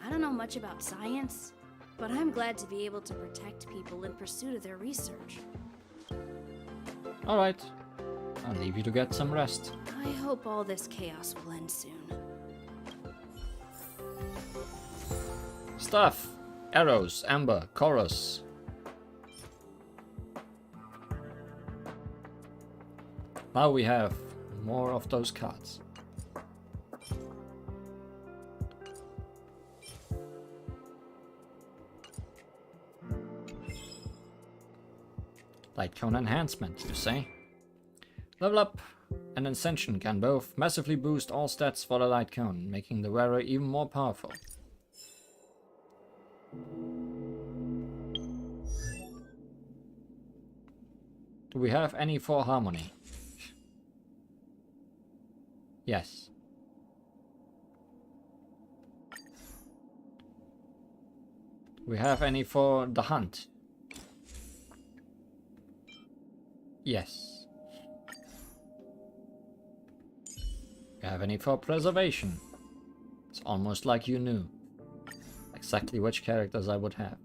Speaker 6: I don't know much about science, but I'm glad to be able to protect people in pursuit of their research.
Speaker 1: Alright. I'll leave you to get some rest.
Speaker 6: I hope all this chaos will end soon.
Speaker 1: Stuff. Arrows, amber, chorus. Now we have more of those cards. Light cone enhancement, you say? Level up and ascension can both massively boost all stats for the light cone, making the wearer even more powerful. Do we have any for harmony? Yes. Do we have any for the hunt? Yes. Do we have any for preservation? It's almost like you knew exactly which characters I would have.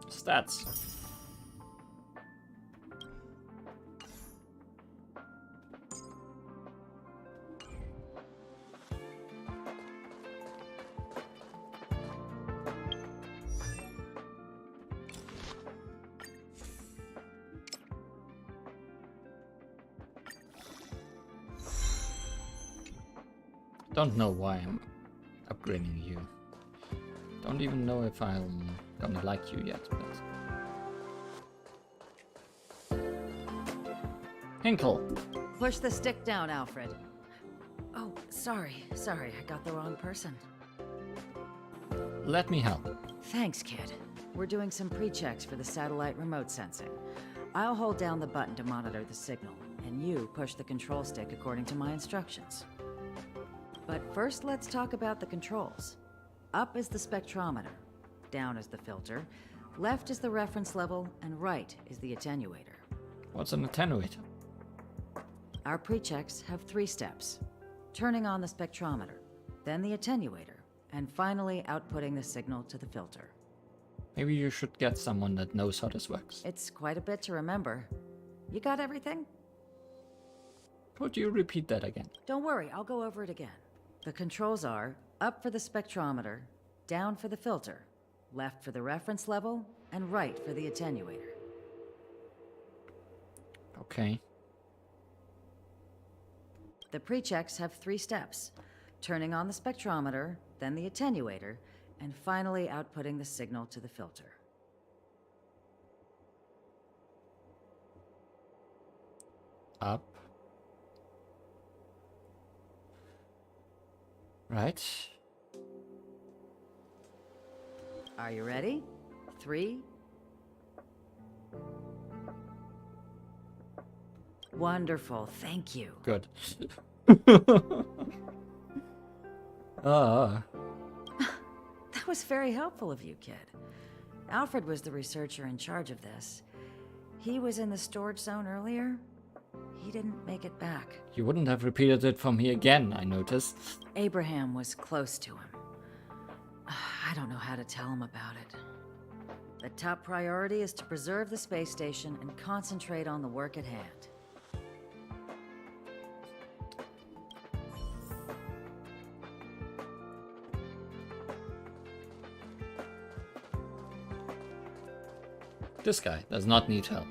Speaker 1: Stats. Don't know why I'm upgrading you. Don't even know if I'm gonna like you yet, but... Hinkle!
Speaker 15: Push the stick down, Alfred. Oh, sorry, I got the wrong person.
Speaker 1: Let me help.
Speaker 15: Thanks, kid. We're doing some pre-checks for the satellite remote sensing. I'll hold down the button to monitor the signal, and you push the control stick according to my instructions. But first, let's talk about the controls. Up is the spectrometer, down is the filter, left is the reference level, and right is the attenuator.
Speaker 1: What's an attenuator?
Speaker 15: Our pre-checks have 3 steps. Turning on the spectrometer, then the attenuator, and finally outputting the signal to the filter.
Speaker 1: Maybe you should get someone that knows how this works.
Speaker 15: It's quite a bit to remember. You got everything?
Speaker 1: Could you repeat that again?
Speaker 15: Don't worry, I'll go over it again. The controls are up for the spectrometer, down for the filter, left for the reference level, and right for the attenuator.
Speaker 1: Okay.
Speaker 15: The pre-checks have 3 steps. Turning on the spectrometer, then the attenuator, and finally outputting the signal to the filter.
Speaker 1: Up. Right.
Speaker 15: Are you ready? 3, Wonderful, thank you.
Speaker 1: Good. Ah.
Speaker 15: That was very helpful of you, kid. Alfred was the researcher in charge of this. He was in the storage zone earlier. He didn't make it back.
Speaker 1: You wouldn't have repeated it for me again, I noticed.
Speaker 15: Abraham was close to him. I don't know how to tell him about it. The top priority is to preserve the space station and concentrate on the work at hand.
Speaker 1: This guy does not need help.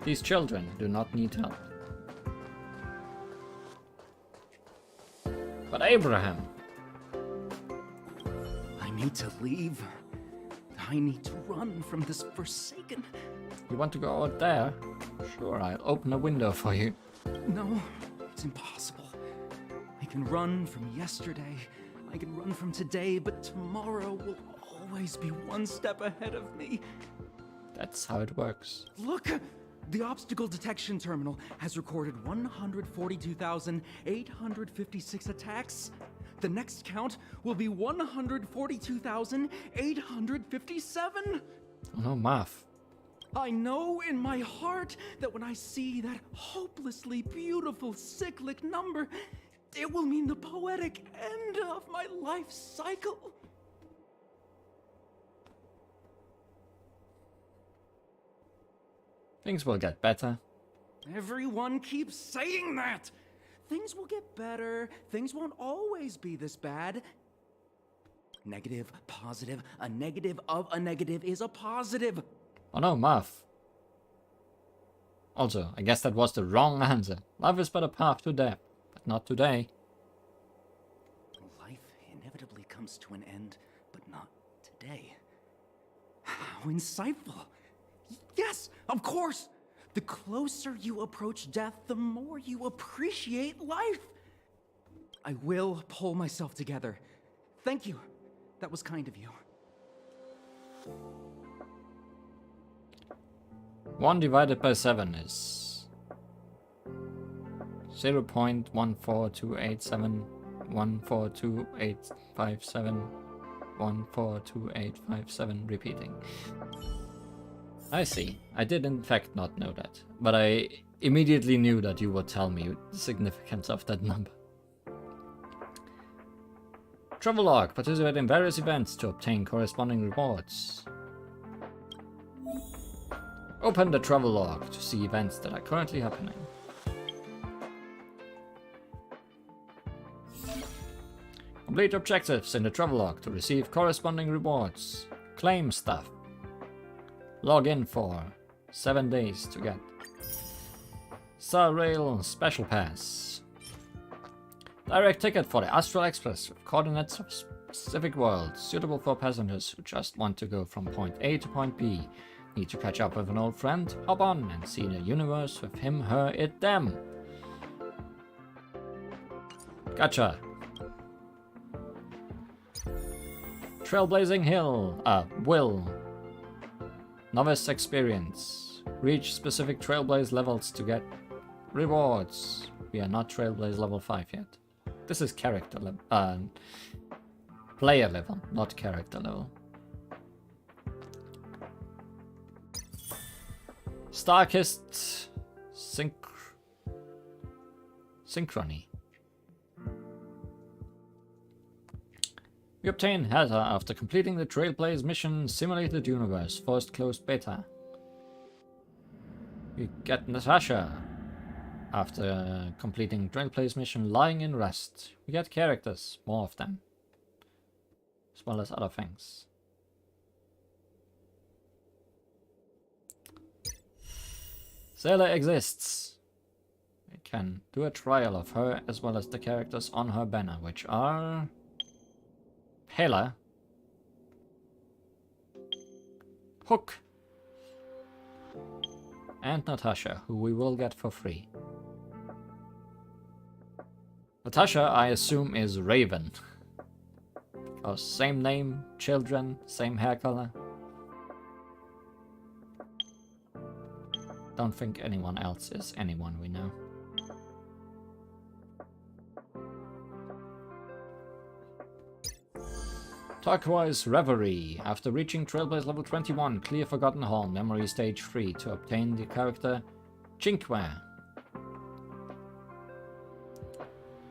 Speaker 1: These children do not need help. But Abraham!
Speaker 16: I need to leave. I need to run from this forsaken...
Speaker 1: You want to go out there? Sure, I'll open a window for you.
Speaker 16: No, it's impossible. I can run from yesterday. I can run from today, but tomorrow will always be one step ahead of me.
Speaker 1: That's how it works.
Speaker 16: Look! The obstacle detection terminal has recorded 142,856 attacks. The next count will be 142,857.
Speaker 1: Oh no, math.
Speaker 16: I know in my heart that when I see that hopelessly beautiful cyclic number, it will mean the poetic end of my life cycle.
Speaker 1: Things will get better.
Speaker 16: Everyone keeps saying that. Things will get better. Things won't always be this bad. Negative, positive, a negative of a negative is a positive.
Speaker 1: Oh no, math. Also, I guess that was the wrong answer. Life is but a path to death, but not today.
Speaker 16: Life inevitably comes to an end, but not today. How insightful. Yes, of course! The closer you approach death, the more you appreciate life! I will pull myself together. Thank you. That was kind of you.
Speaker 1: 1 divided by 7 is 0.14287 1428571 1428557 repeating. I see. I did in fact not know that, but I immediately knew that you would tell me the significance of that number. Travelogue. Participate in various events to obtain corresponding rewards. Open the travelogue to see events that are currently happening. Complete objectives in the travelogue to receive corresponding rewards. Claim stuff. Log in for 7 days to get Star Rail Special Pass. Direct ticket for the Astral Express with coordinates of specific worlds, suitable for passengers who just want to go from point A to point B. Need to catch up with an old friend? Hop on and see the universe with him, her, it, them. Gotcha. Trailblazing Will. Novice experience. Reach specific Trailblaze levels to get rewards. We are not Trailblaze level 5 yet. This is character level. Player level, not character level. Starkist Synchrony. We obtain Heather after completing the Trailblaze mission Simulated Universe First Closed Beta. We get Natasha after completing Trailblaze mission Lying in Rest. We get characters, more of them, as well as other things. Sailor exists. We can do a trial of her as well as the characters on her banner, which are Hela, Hook, and Natasha, who we will get for free. Natasha, I assume, is Raven. Because same name, children, same hair color. Don't think anyone else is anyone we know. Turquoise Reverie. After reaching Trailblaze level 21, clear Forgotten Hall, Memory Stage 3 to obtain the character Cinque.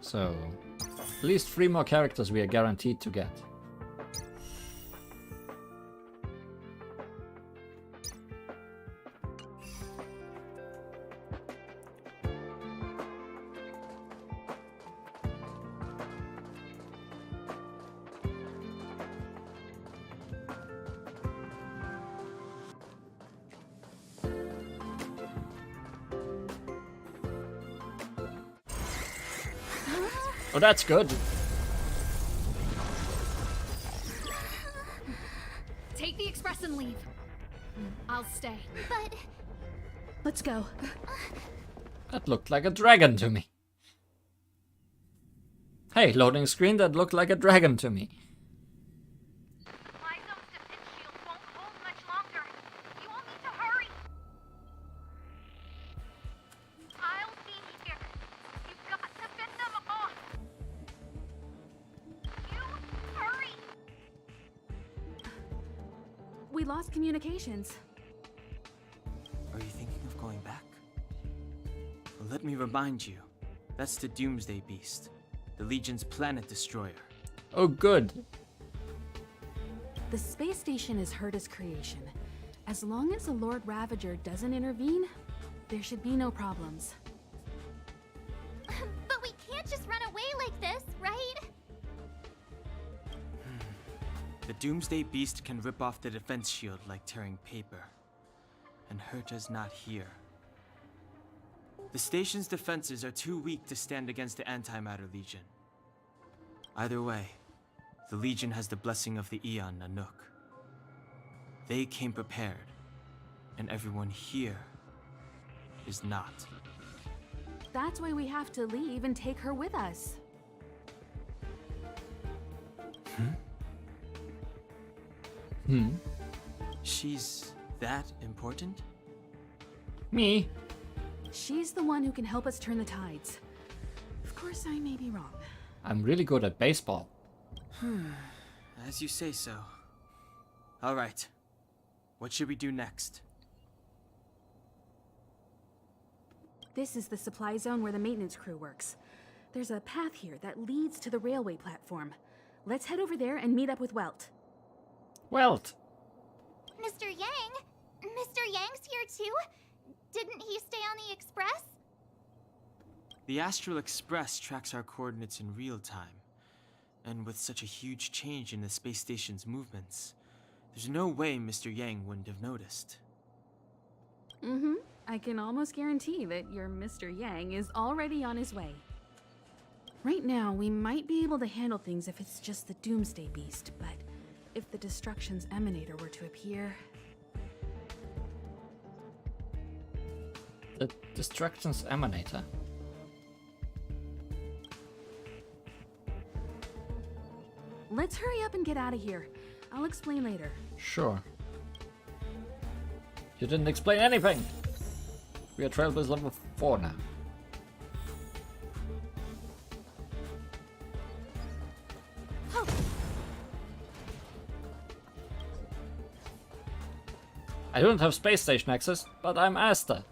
Speaker 1: So, at least 3 more characters we are guaranteed to get. Oh, that's good.
Speaker 13: Take the express and leave. I'll stay.
Speaker 14: But
Speaker 7: Let's go.
Speaker 1: That looked like a dragon to me. Hey, loading screen, that looked like a dragon to me.
Speaker 13: My zone's defense shield won't hold much longer. You all need to hurry. I'll be here. You've got to fend them off. You hurry.
Speaker 7: We lost communications.
Speaker 4: Are you thinking of going back? Well, let me remind you. That's the Doomsday Beast. The Legion's planet destroyer.
Speaker 1: Oh, good.
Speaker 7: The space station is Herta's creation. As long as the Lord Ravager doesn't intervene, there should be no problems.
Speaker 5: But we can't just run away like this, right?
Speaker 4: The Doomsday Beast can rip off the defense shield like tearing paper. And Herta's not here. The station's defenses are too weak to stand against the Antimatter Legion. Either way, the Legion has the blessing of the Aeon Nanook. They came prepared, and everyone here is not.
Speaker 7: That's why we have to leave and take her with us.
Speaker 4: She's that important?
Speaker 1: Me?
Speaker 7: She's the one who can help us turn the tides. Of course, I may be wrong.
Speaker 1: I'm really good at baseball.
Speaker 4: As you say so. All right. What should we do next?
Speaker 7: This is the supply zone where the maintenance crew works. There's a path here that leads to the railway platform. Let's head over there and meet up with Welt.
Speaker 1: Welt!
Speaker 5: Mr. Yang? Mr. Yang's here too? Didn't he stay on the Express?
Speaker 4: The Astral Express tracks our coordinates in real time. And with such a huge change in the space station's movements, there's no way Mr. Yang wouldn't have noticed.
Speaker 7: I can almost guarantee that your Mr. Yang is already on his way. Right now, we might be able to handle things if it's just the Doomsday Beast, but if the Destruction's Emanator were to appear...
Speaker 1: The Destruction's Emanator?
Speaker 7: Let's hurry up and get out of here. I'll explain later.
Speaker 1: Sure. You didn't explain anything! We are Trailblaze level 4 now. I don't have space station access, but I'm Asta.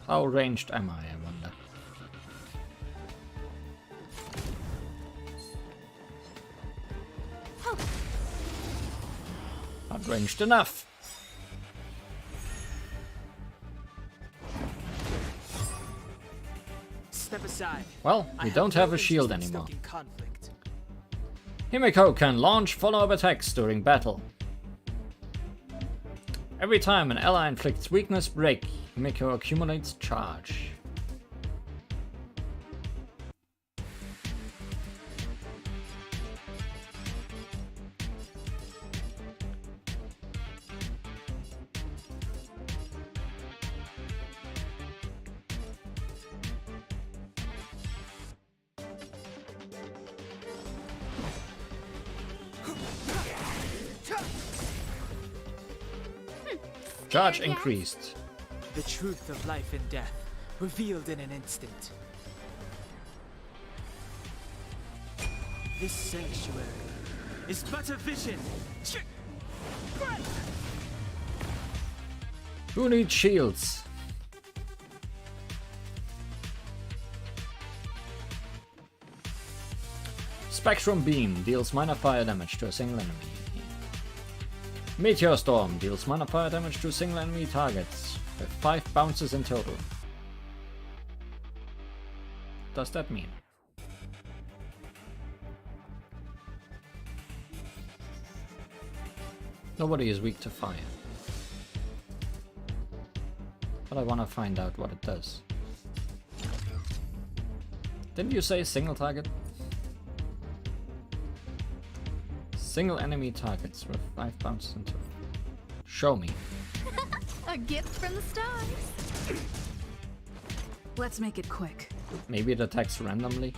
Speaker 1: How ranged am I wonder? Not ranged enough.
Speaker 4: Step aside.
Speaker 1: Well, we don't have a shield
Speaker 4: interest in
Speaker 1: anymore.
Speaker 4: stoking conflict.
Speaker 1: Himiko can launch follow-up attacks during battle. Every time an ally inflicts weakness break, Himiko accumulates charge. Charge increased.
Speaker 8: The truth of life and death, revealed in an instant. This sanctuary is but a vision.
Speaker 1: Who needs shields? Spectrum Beam deals minor fire damage to a single enemy. Meteor Storm deals minor fire damage to single enemy targets, with 5 bounces in total. Does that mean? Nobody is weak to fire. But I want to find out what it does. Didn't you say single target? Single enemy targets with 5 bounces in total. Show me.
Speaker 13: A gift from the stars.
Speaker 7: Let's make it quick.
Speaker 1: Maybe it attacks randomly.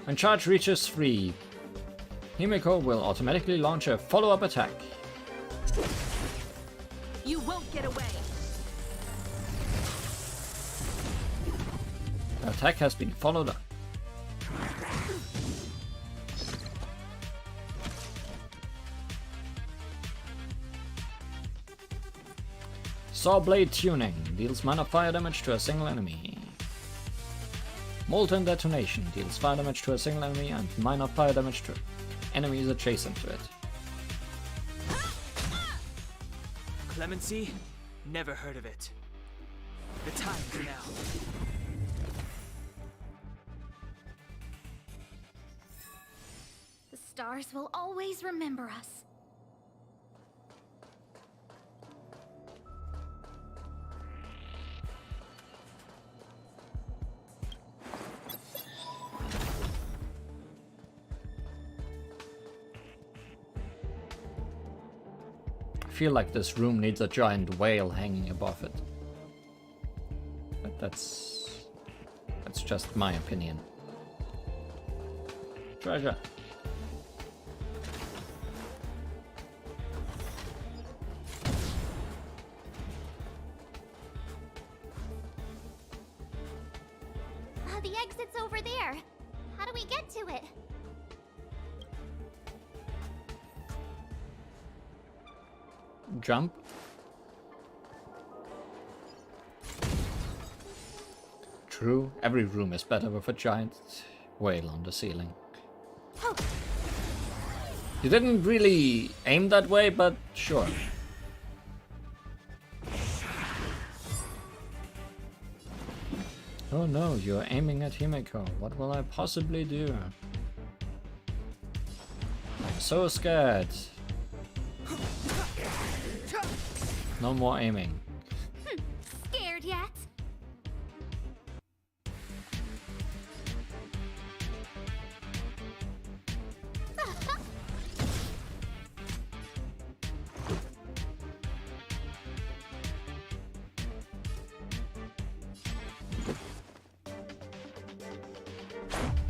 Speaker 1: When charge reaches 3, Himeko will automatically launch a follow-up attack.
Speaker 7: You won't get away.
Speaker 1: The attack has been followed up. Saw Blade Tuning deals minor fire damage to a single enemy. Molten Detonation deals fire damage to a single enemy and minor fire damage to enemies adjacent to it.
Speaker 8: Clemency? Never heard of it. The time's now.
Speaker 14: The stars will always remember us.
Speaker 1: I feel like this room needs a giant whale hanging above it. But that's just my opinion. Treasure.
Speaker 5: The exit's over there. How do we get to it?
Speaker 1: Jump. True, every room is better with a giant whale on the ceiling. You didn't really aim that way, but sure. Oh no, you're aiming at Himeko. What will I possibly do? I'm so scared. No more aiming.
Speaker 5: Scared yet?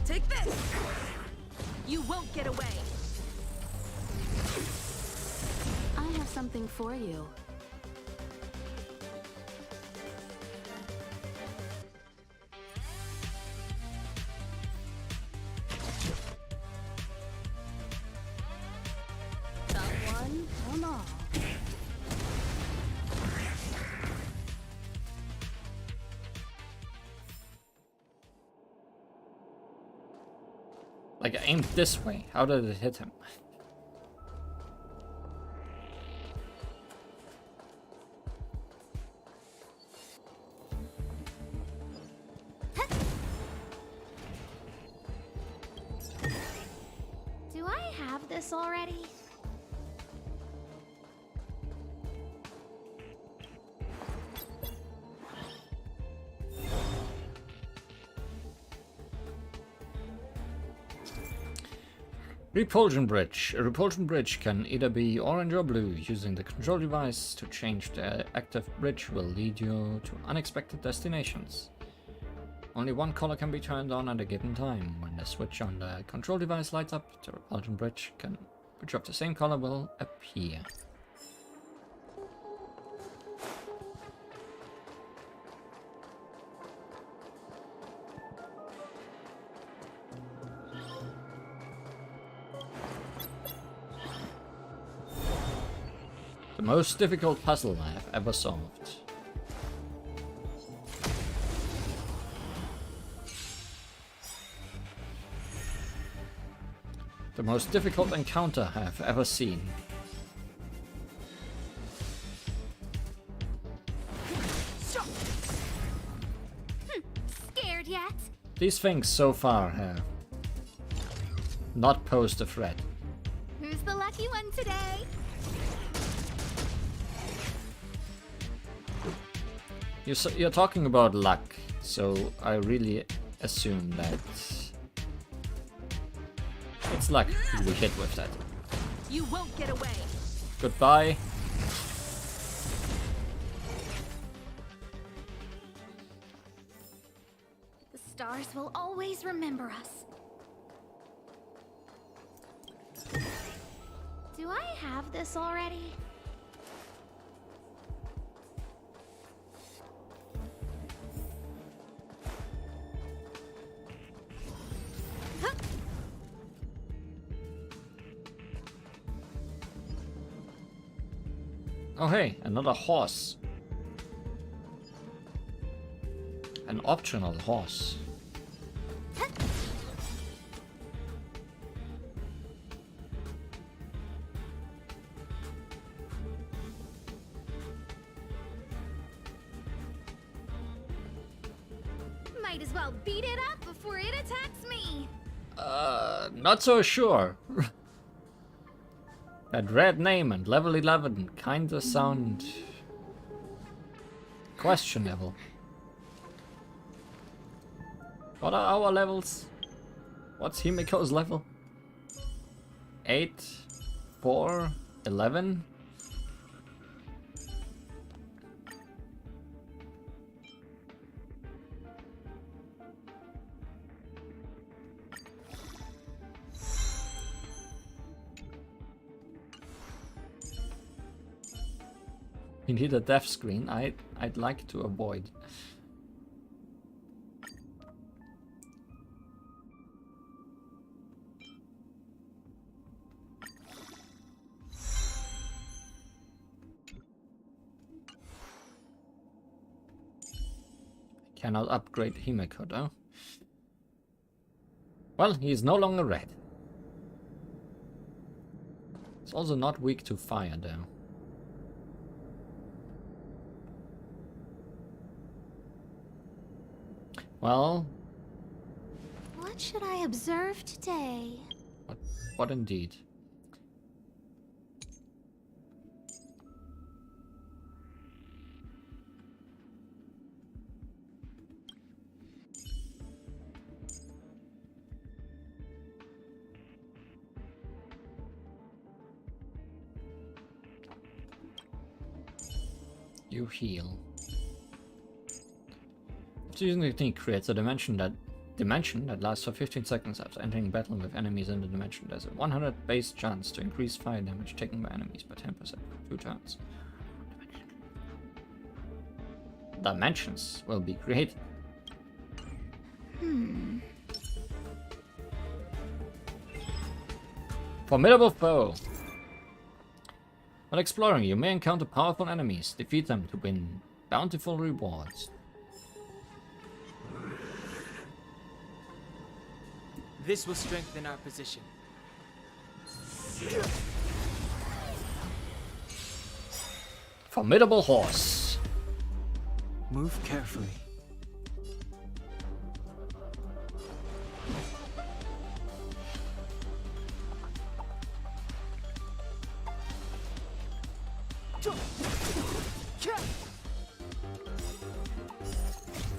Speaker 7: Take this! You won't get away! I have something for you. Someone, come on.
Speaker 1: Like, I aimed this way. How did it hit him?
Speaker 5: Do I have this already?
Speaker 1: Repulsion Bridge. A repulsion bridge can either be orange or blue. Using the control device to change the active bridge will lead you to unexpected destinations. Only one color can be turned on at a given time. When the switch on the control device lights up, the repulsion bridge of the same color will appear. The most difficult puzzle I have ever solved. The most difficult encounter I have ever seen.
Speaker 5: Scared yet?
Speaker 1: These things so far have not posed a threat.
Speaker 13: Who's the lucky one today?
Speaker 1: You're talking about luck, so I really assume that it's luck we hit with that.
Speaker 6: You won't get away.
Speaker 1: Goodbye.
Speaker 5: The stars will always remember us. Do I have this already?
Speaker 1: Oh hey, another horse. An optional horse.
Speaker 13: Might as well beat it up before it attacks me.
Speaker 1: Not so sure. That red name and level 11 kinda sound questionable. What are our levels? What's Himiko's level? 8, 4, 11? We need a death screen I'd like to avoid. Cannot upgrade Himiko though. Well, he is no longer red. It's also not weak to fire though. Well,
Speaker 5: What should I observe today?
Speaker 1: what indeed? You heal. Using the technique creates a dimension that lasts for 15 seconds after entering battle with enemies in the dimension. There's a 100 base chance to increase fire damage taken by enemies by 10% for 2 turns. Dimensions will be created. Formidable foe. While exploring, you may encounter powerful enemies. Defeat them to win bountiful rewards.
Speaker 8: This will strengthen our position.
Speaker 1: Formidable horse.
Speaker 4: Move carefully.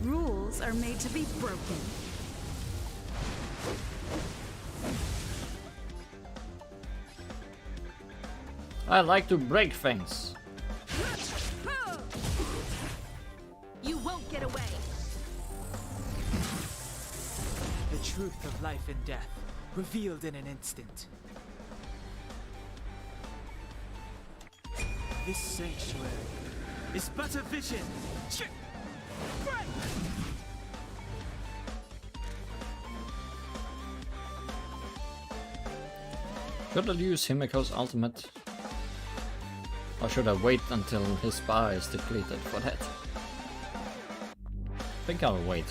Speaker 6: Rules are made to be broken.
Speaker 1: I like to break things.
Speaker 6: You won't get away.
Speaker 8: truth of life and death, revealed in an instant. This sanctuary is but a vision.
Speaker 1: Should I use Himiko's ultimate? Or should I wait until his bar is depleted for that? I think I'll wait.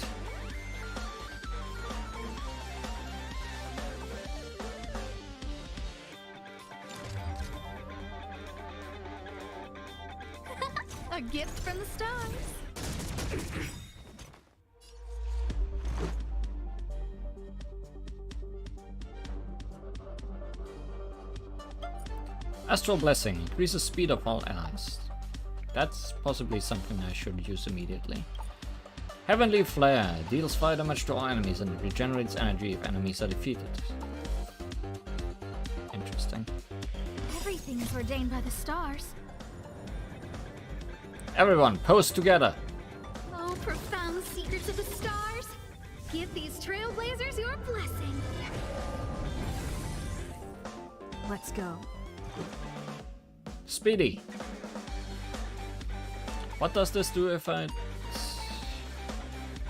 Speaker 13: A gift from the stars.
Speaker 1: Astral Blessing increases speed of all allies. That's possibly something I should use immediately. Heavenly Flare deals fire damage to all enemies and regenerates energy if enemies are defeated. Interesting.
Speaker 13: Everything is ordained by the stars.
Speaker 1: Everyone, pose together!
Speaker 13: Oh, profound seekers of the stars! Give these trailblazers your blessing!
Speaker 6: Let's go.
Speaker 1: Speedy! What does this do if I...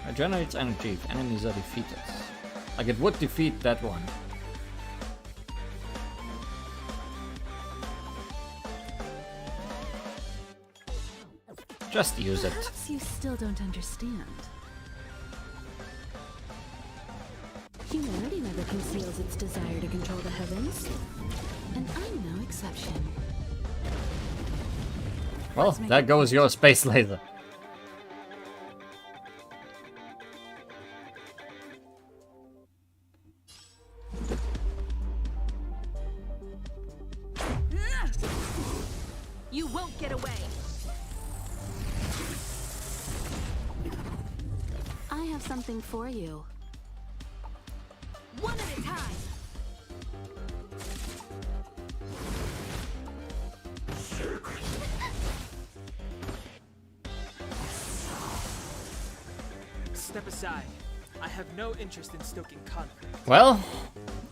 Speaker 1: Regenerates energy if enemies are defeated. Like it would defeat that one. Just use it.
Speaker 7: Perhaps you still don't understand. Humanity never conceals its desire to control the heavens. And I'm no exception.
Speaker 1: Well, there goes your space laser.
Speaker 6: You won't get away.
Speaker 7: I have something for you.
Speaker 6: One at a time.
Speaker 8: Step aside. I have no interest in stoking conflict.
Speaker 1: Well,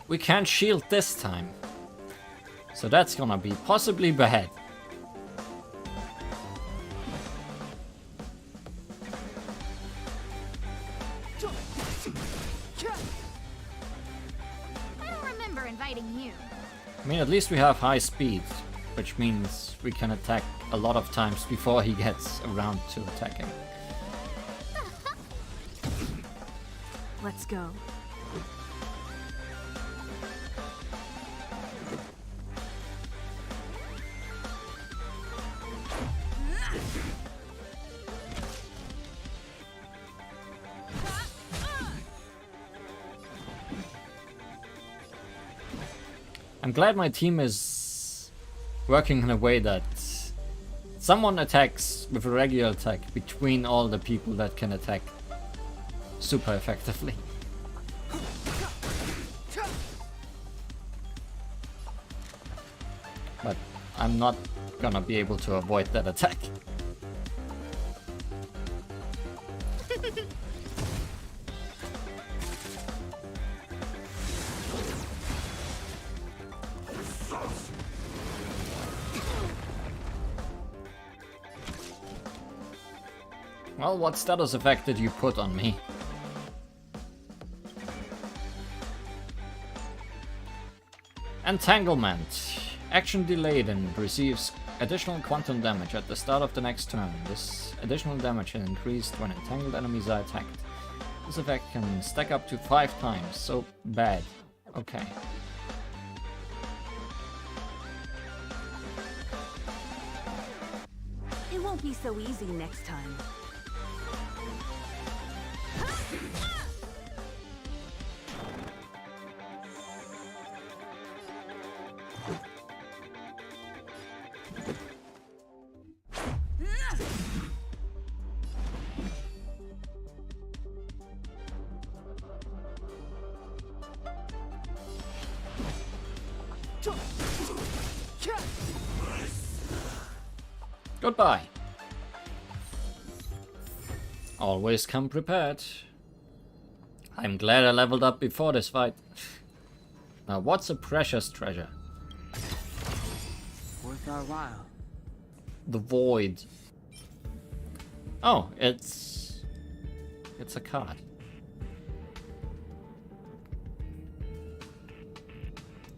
Speaker 1: we can't shield this time. So that's gonna be possibly bad.
Speaker 13: I don't remember inviting you.
Speaker 1: I mean, at least we have high speed, which means we can attack a lot of times before he gets around to attacking.
Speaker 6: Let's go.
Speaker 1: I'm glad my team is working in a way that someone attacks with a regular attack between all the people that can attack super effectively. But I'm not gonna be able to avoid that attack. Well, what status effect did you put on me? Entanglement. Action delayed and receives additional quantum damage at the start of the next turn. This additional damage is increased when entangled enemies are attacked. This effect can stack up to 5 times, so bad. Okay.
Speaker 6: It won't be so easy next time.
Speaker 1: Goodbye. Always come prepared. I'm glad I leveled up before this fight. Now, what's a precious treasure?
Speaker 4: Worth our while.
Speaker 1: The void. Oh, it's a card.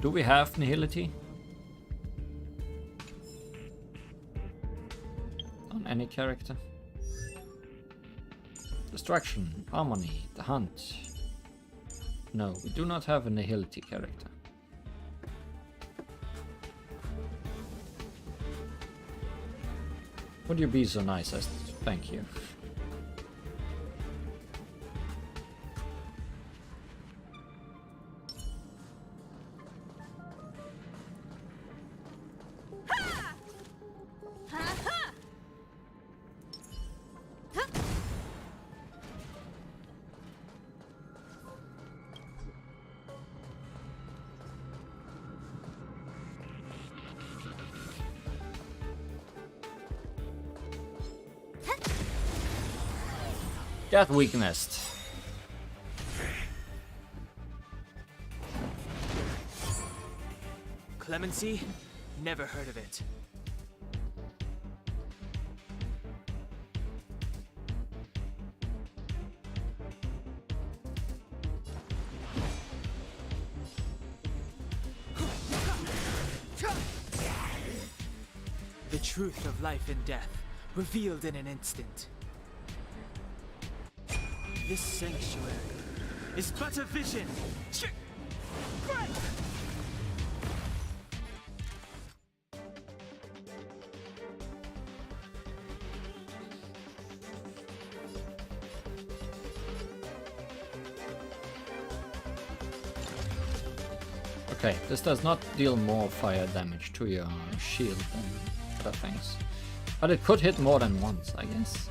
Speaker 1: Do we have nihility? On any character? Destruction, harmony, the hunt. No, we do not have a nihility character. Would you be so nice as to thank you? Get weaknessed.
Speaker 8: Clemency? Never heard of it. The truth of life and death, revealed in an instant. This sanctuary is but a vision.
Speaker 1: Okay, this does not deal more fire damage to your shield than other things. But it could hit more than once, I guess.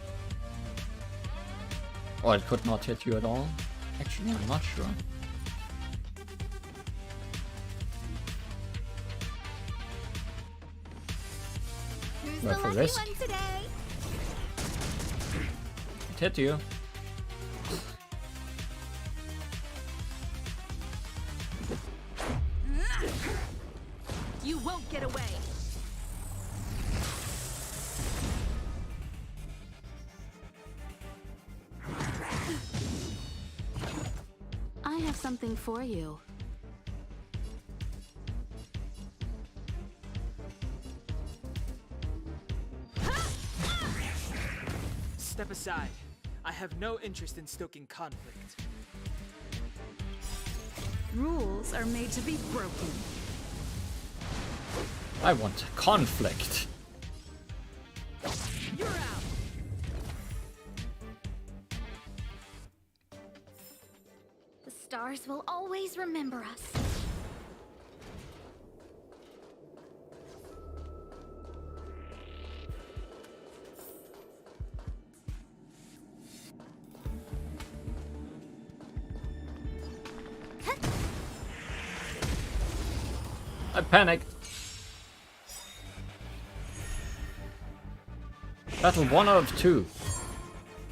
Speaker 1: Or it could not hit you at all. Actually, I'm not sure. Worth a risk. It hit you.
Speaker 17: You won't get away.
Speaker 7: I have something for you.
Speaker 8: Step aside. I have no interest in stoking conflict.
Speaker 17: Rules are made to be broken.
Speaker 1: I want conflict.
Speaker 17: You're out.
Speaker 14: The stars will always remember us.
Speaker 1: I panicked. Battle 1 out of 2.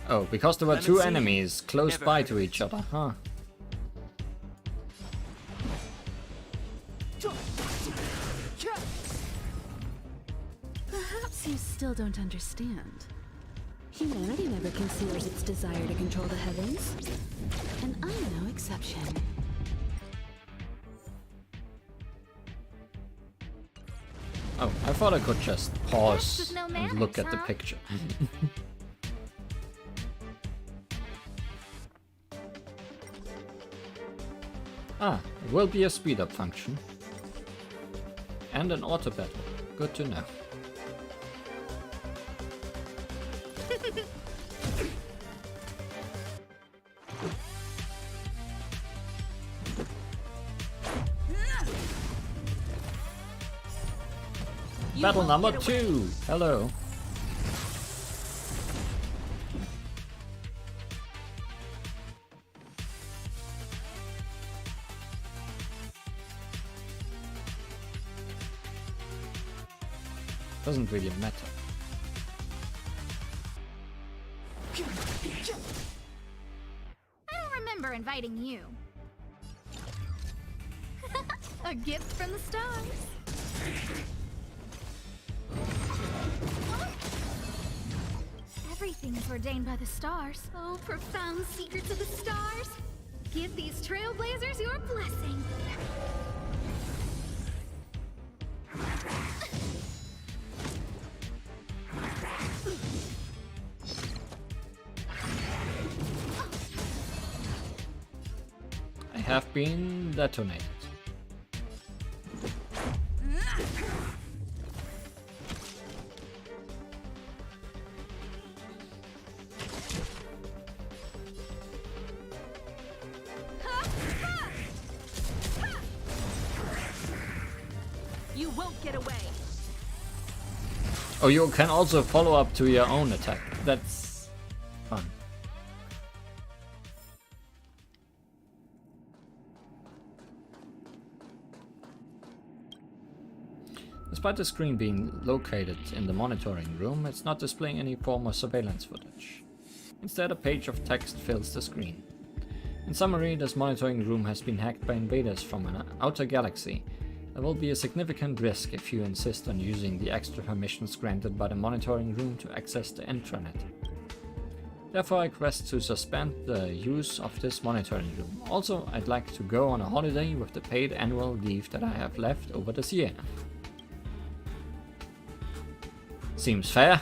Speaker 1: Oh, because there were two enemies close by to each other, huh?
Speaker 7: Perhaps you still don't understand. Humanity never conceals its desire to control the heavens. And I'm no exception.
Speaker 1: Oh, I thought I could just pause
Speaker 14: with no
Speaker 1: and look
Speaker 14: manners,
Speaker 1: at the
Speaker 14: huh?
Speaker 1: picture. Ah, there will be a speed up function. And an auto battle. Good to know. Battle number 2. Hello. Doesn't really matter.
Speaker 13: I don't remember inviting you. A gift from the stars. Everything is ordained by the stars. Oh, profound secrets of the stars. Give these trailblazers your blessing.
Speaker 1: I have been detonated.
Speaker 17: You won't get away.
Speaker 1: Oh, you can also follow up to your own attack. That's fun. Despite the screen being located in the monitoring room, it's not displaying any form of surveillance footage. Instead, a page of text fills the screen. In summary, this monitoring room has been hacked by invaders from an outer galaxy. There will be a significant risk if you insist on using the extra permissions granted by the monitoring room to access the intranet. Therefore, I request to suspend the use of this monitoring room. Also, I'd like to go on a holiday with the paid annual leave that I have left over this year. Seems fair.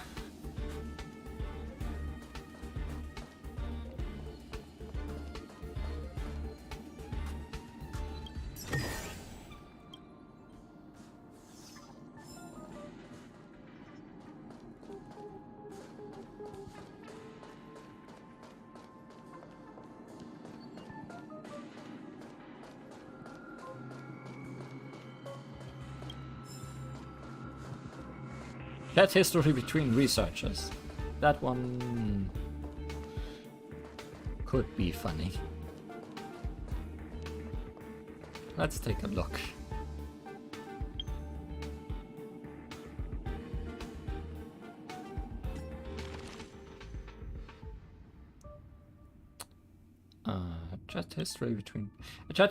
Speaker 1: Chat history between researchers. That one could be funny. Let's take a look. Chat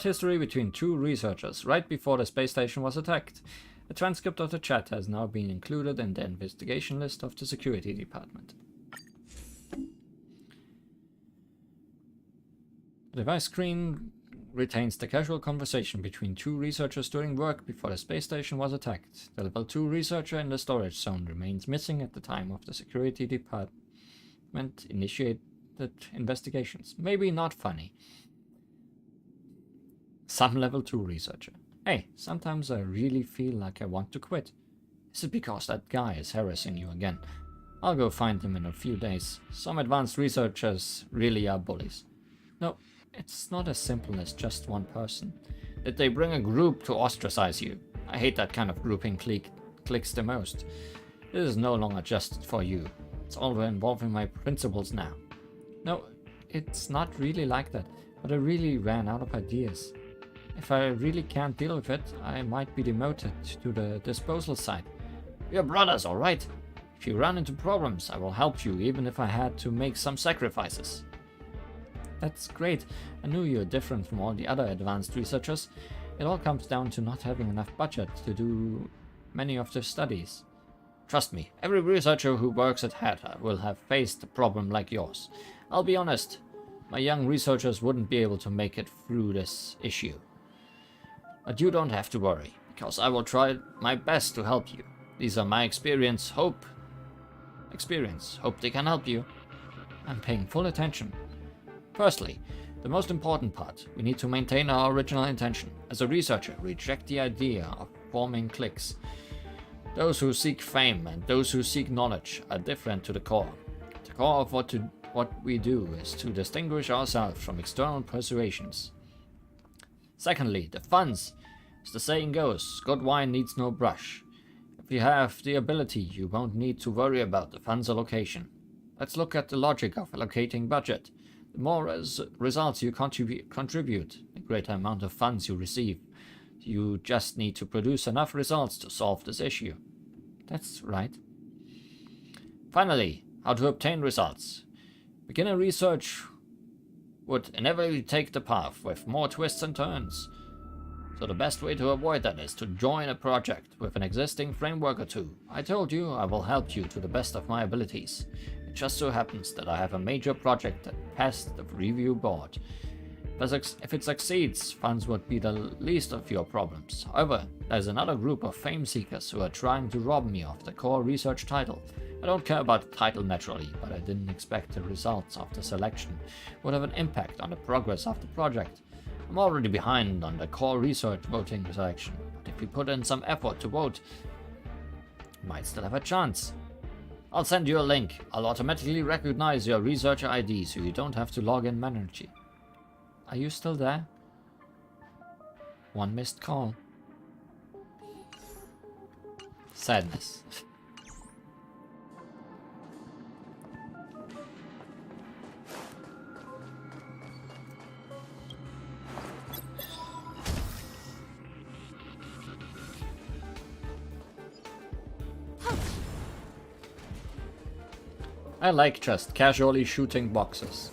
Speaker 1: history between two researchers right before the space station was attacked. A transcript of the chat has now been included in the investigation list of the security department. The device screen retains the casual conversation between two researchers during work before the space station was attacked. The level 2 researcher in the storage zone remains missing at the time of the security department initiated investigations. Maybe not funny. Some level 2 researcher. Hey, sometimes I really feel like I want to quit. Is it because that guy is harassing you again? I'll go find him in a few days. Some advanced researchers really are bullies. No, it's not as simple as just one person. Did they bring a group to ostracize you? I hate that kind of grouping clicks the most. This is no longer just for you. It's all involving my principles now. No, it's not really like that, but I really ran out of ideas. If I really can't deal with it, I might be demoted to the disposal site. We're brothers, alright? If you run into problems, I will help you, even if I had to make some sacrifices. That's great. I knew you're different from all the other advanced researchers. It all comes down to not having enough budget to do many of the studies. Trust me, every researcher who works at Hatter will have faced a problem like yours. I'll be honest, my young researchers wouldn't be able to make it through this issue. But you don't have to worry, because I will try my best to help you. These are my experience. Hope they can help you. I'm paying full attention. Firstly, the most important part, we need to maintain our original intention. As a researcher, reject the idea of forming cliques. Those who seek fame and those who seek knowledge are different to the core. The core of what we do is to distinguish ourselves from external persuasions. Secondly, the funds. As the saying goes, good wine needs no brush. If you have the ability, you won't need to worry about the funds allocation. Let's look at the logic of allocating budget. The more results you contribute, the greater amount of funds you receive. You just need to produce enough results to solve this issue. That's right. Finally, how to obtain results. Beginner research would inevitably take the path with more twists and turns. So the best way to avoid that is to join a project with an existing framework or two. I told you I will help you to the best of my abilities. It just so happens that I have a major project that passed the review board. If it succeeds, funds would be the least of your problems. However, there's another group of fame seekers who are trying to rob me of the core research title. I don't care about the title naturally, but I didn't expect the results of the selection would have an impact on the progress of the project. I'm already behind on the core research voting selection, but if we put in some effort to vote, I might still have a chance. I'll send you a link. I'll automatically recognize your researcher ID so you don't have to log in manually. Are you still there? One missed call. Sadness. I like just casually shooting boxes.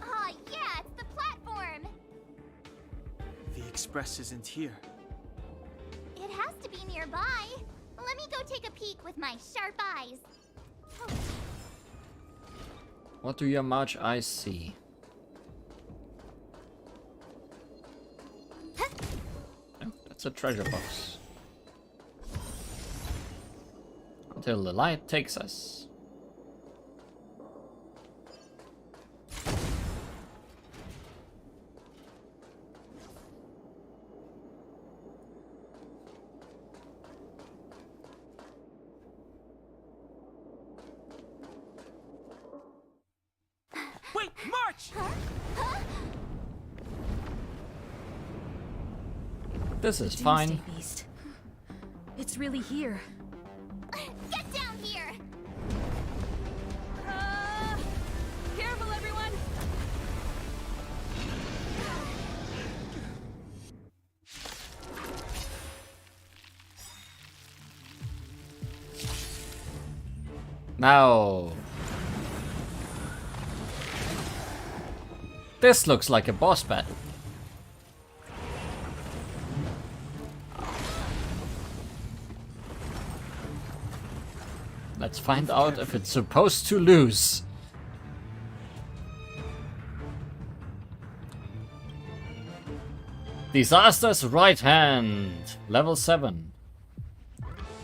Speaker 5: Aw, yeah, it's the platform!
Speaker 4: The express isn't here.
Speaker 5: It has to be nearby. Let me go take a peek with my sharp eyes.
Speaker 1: What do your March eyes see? Oh, that's a treasure box. Until the light takes us.
Speaker 8: Wait, March!
Speaker 1: This is
Speaker 6: Doomsday
Speaker 1: fine.
Speaker 6: Beast. It's really here.
Speaker 5: Get down here!
Speaker 17: Careful, everyone!
Speaker 1: Now. This looks like a boss battle. Let's find out if it's supposed to lose. Disaster's right hand, level 7.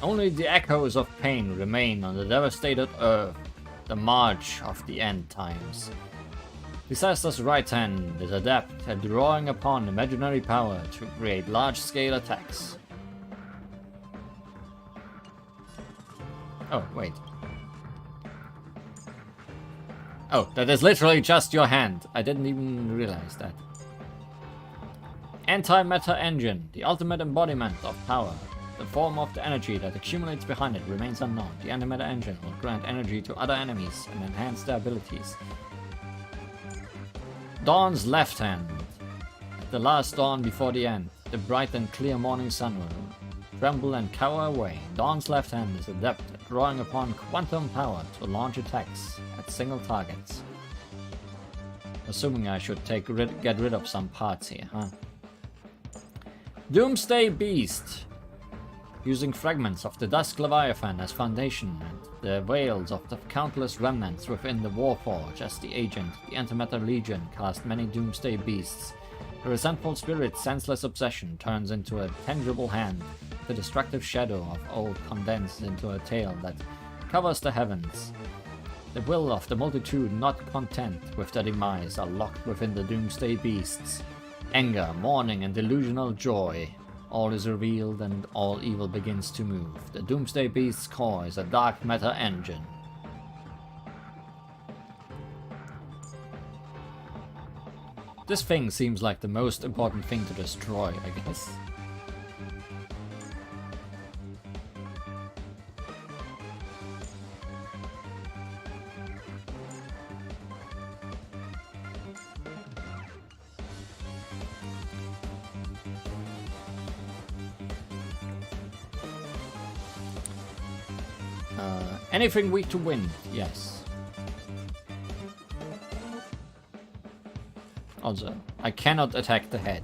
Speaker 1: Only the echoes of pain remain on the devastated earth, the march of the end times. Disaster's right hand is adept at drawing upon imaginary power to create large-scale attacks. Oh, wait. Oh, that is literally just your hand. I didn't even realize that. Antimatter engine, the ultimate embodiment of power. The form of the energy that accumulates behind it remains unknown. The antimatter engine will grant energy to other enemies and enhance their abilities. Dawn's left hand. At the last dawn before the end, the bright and clear morning sun will tremble and cower away. Dawn's left hand is adept at drawing upon quantum power to launch attacks at single targets. Assuming I should get rid of some parts here, huh? Doomsday Beast. Using fragments of the Dusk Leviathan as foundation and the veils of the countless remnants within the Warforge as the agent, the Antimatter Legion cast many Doomsday Beasts. The resentful spirit's senseless obsession turns into a tangible hand, the destructive shadow of old condensed into a tail that covers the heavens. The will of the multitude not content with their demise are locked within the Doomsday Beasts. Anger, mourning, and delusional joy. All is revealed and all evil begins to move. The Doomsday Beast's core is a dark matter engine. This thing seems like the most important thing to destroy, I guess. Anything weak to wind, yes. Also, I cannot attack the head.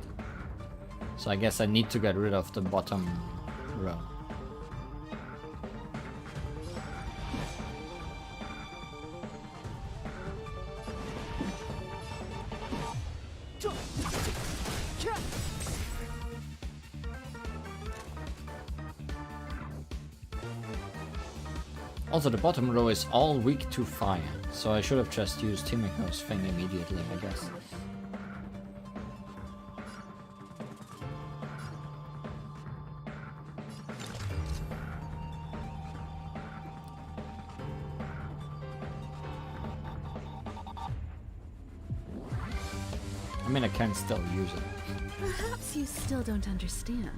Speaker 1: So I guess I need to get rid of the bottom row. Also, the bottom row is all weak to fire, so I should have just used Himiko's thing immediately, I guess. I mean, I can still use it.
Speaker 7: Perhaps you still don't understand.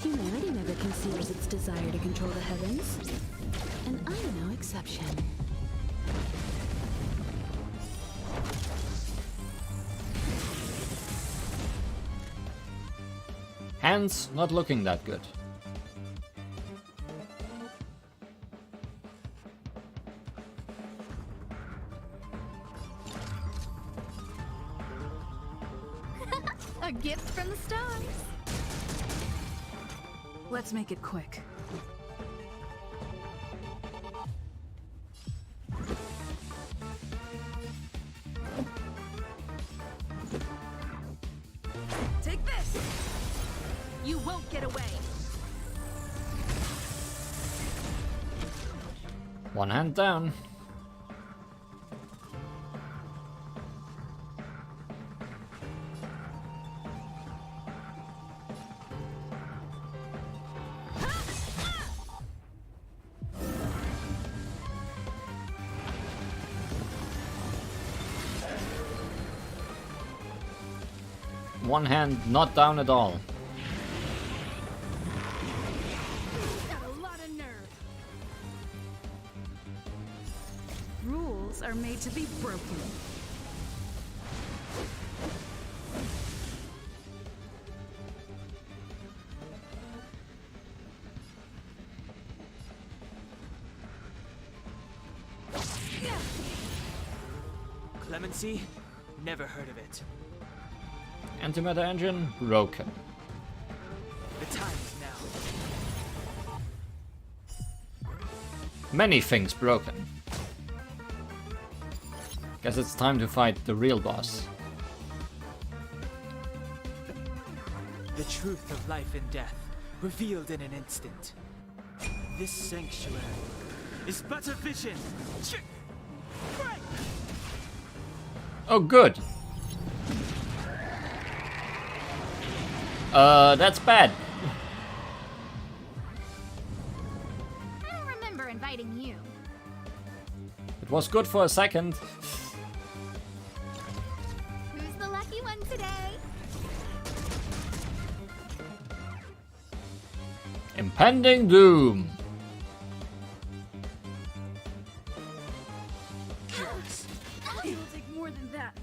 Speaker 7: Humanity never conceals its desire to control the heavens, and I'm no exception.
Speaker 1: Hands not looking that good.
Speaker 13: A gift from the stars.
Speaker 7: Let's make it quick.
Speaker 6: Take this! You won't get away!
Speaker 1: One hand down. One hand not down at all.
Speaker 6: Got a lot of nerve. Rules are made to be broken.
Speaker 8: Clemency? Never heard of it.
Speaker 1: Antimatter engine broken.
Speaker 8: The time is now.
Speaker 1: Many things broken. Guess it's time to fight the real boss.
Speaker 8: The truth of life and death, revealed in an instant. This sanctuary is but a vision.
Speaker 1: Oh, good. That's bad.
Speaker 13: I don't remember inviting you.
Speaker 1: It was good for a second.
Speaker 13: Who's the lucky one today?
Speaker 1: Impending doom.
Speaker 6: It'll take more than that.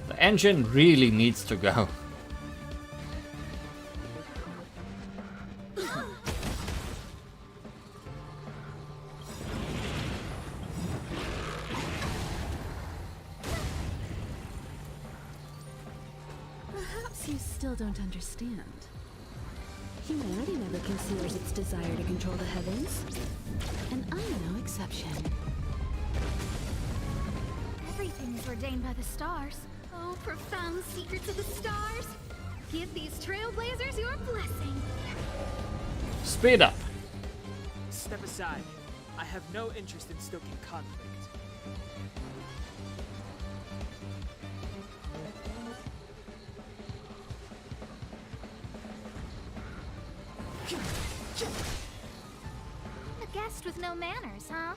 Speaker 1: The engine really needs to go.
Speaker 7: Perhaps you still don't understand. Humanity never conceals its desire to control the heavens, and I'm no exception.
Speaker 13: Everything is ordained by the stars. Oh, profound secrets of the stars. Give these trailblazers your blessing.
Speaker 1: Speed up.
Speaker 8: Step aside. I have no interest in stoking conflict.
Speaker 13: A guest with no manners, huh?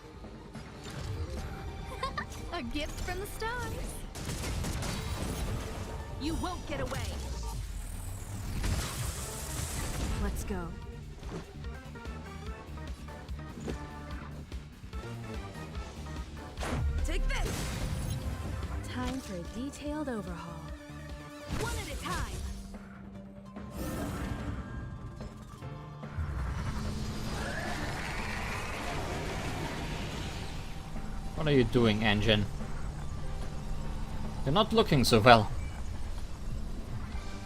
Speaker 13: A gift from the stars.
Speaker 17: You won't get away.
Speaker 7: Let's go.
Speaker 6: Take this!
Speaker 7: Time for a detailed overhaul.
Speaker 17: One at a time.
Speaker 1: What are you doing, engine? You're not looking so well.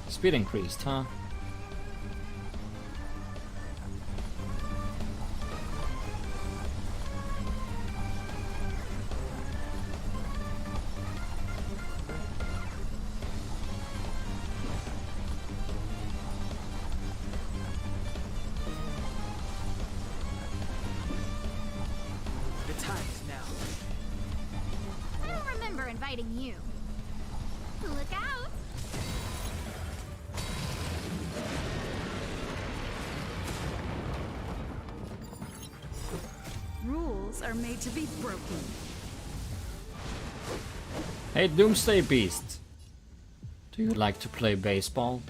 Speaker 1: Speed increased, huh?
Speaker 8: The time is now.
Speaker 13: I don't remember inviting you.
Speaker 5: Look out!
Speaker 7: Rules are made to be broken.
Speaker 1: Hey, Doomsday Beast. Do you like to play baseball?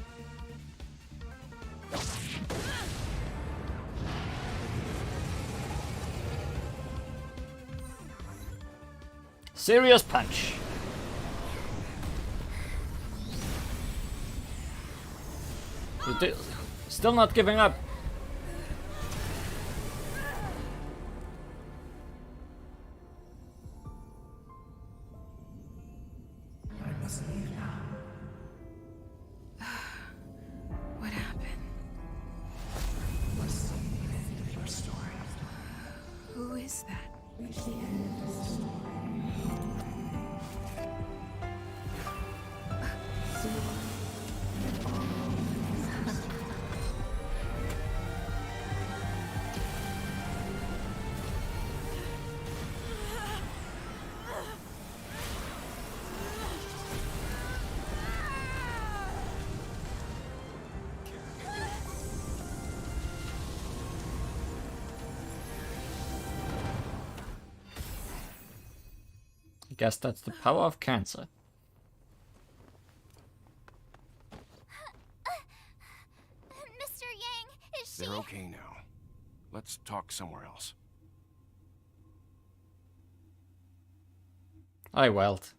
Speaker 1: Serious punch. Still not giving up.
Speaker 6: I must leave now. What happened?
Speaker 9: Must see the end of your story.
Speaker 6: Who is that?
Speaker 9: Reach the end of the story.
Speaker 1: I guess that's the power of cancer.
Speaker 5: Mr. Yang, is she?
Speaker 11: They're okay now. Let's talk somewhere else.
Speaker 1: I welt.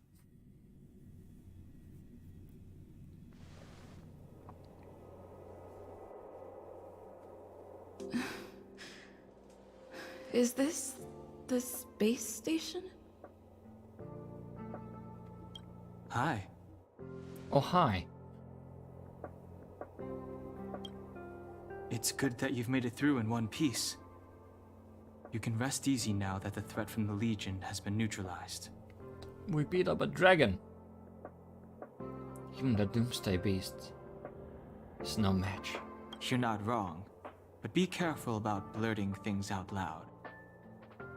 Speaker 6: Is this the space station?
Speaker 4: Hi.
Speaker 1: Oh, hi.
Speaker 4: It's good that you've made it through in one piece. You can rest easy now that the threat from the Legion has been neutralized.
Speaker 1: We beat up a dragon. Even the Doomsday Beast is no match.
Speaker 4: You're not wrong, but be careful about blurting things out loud.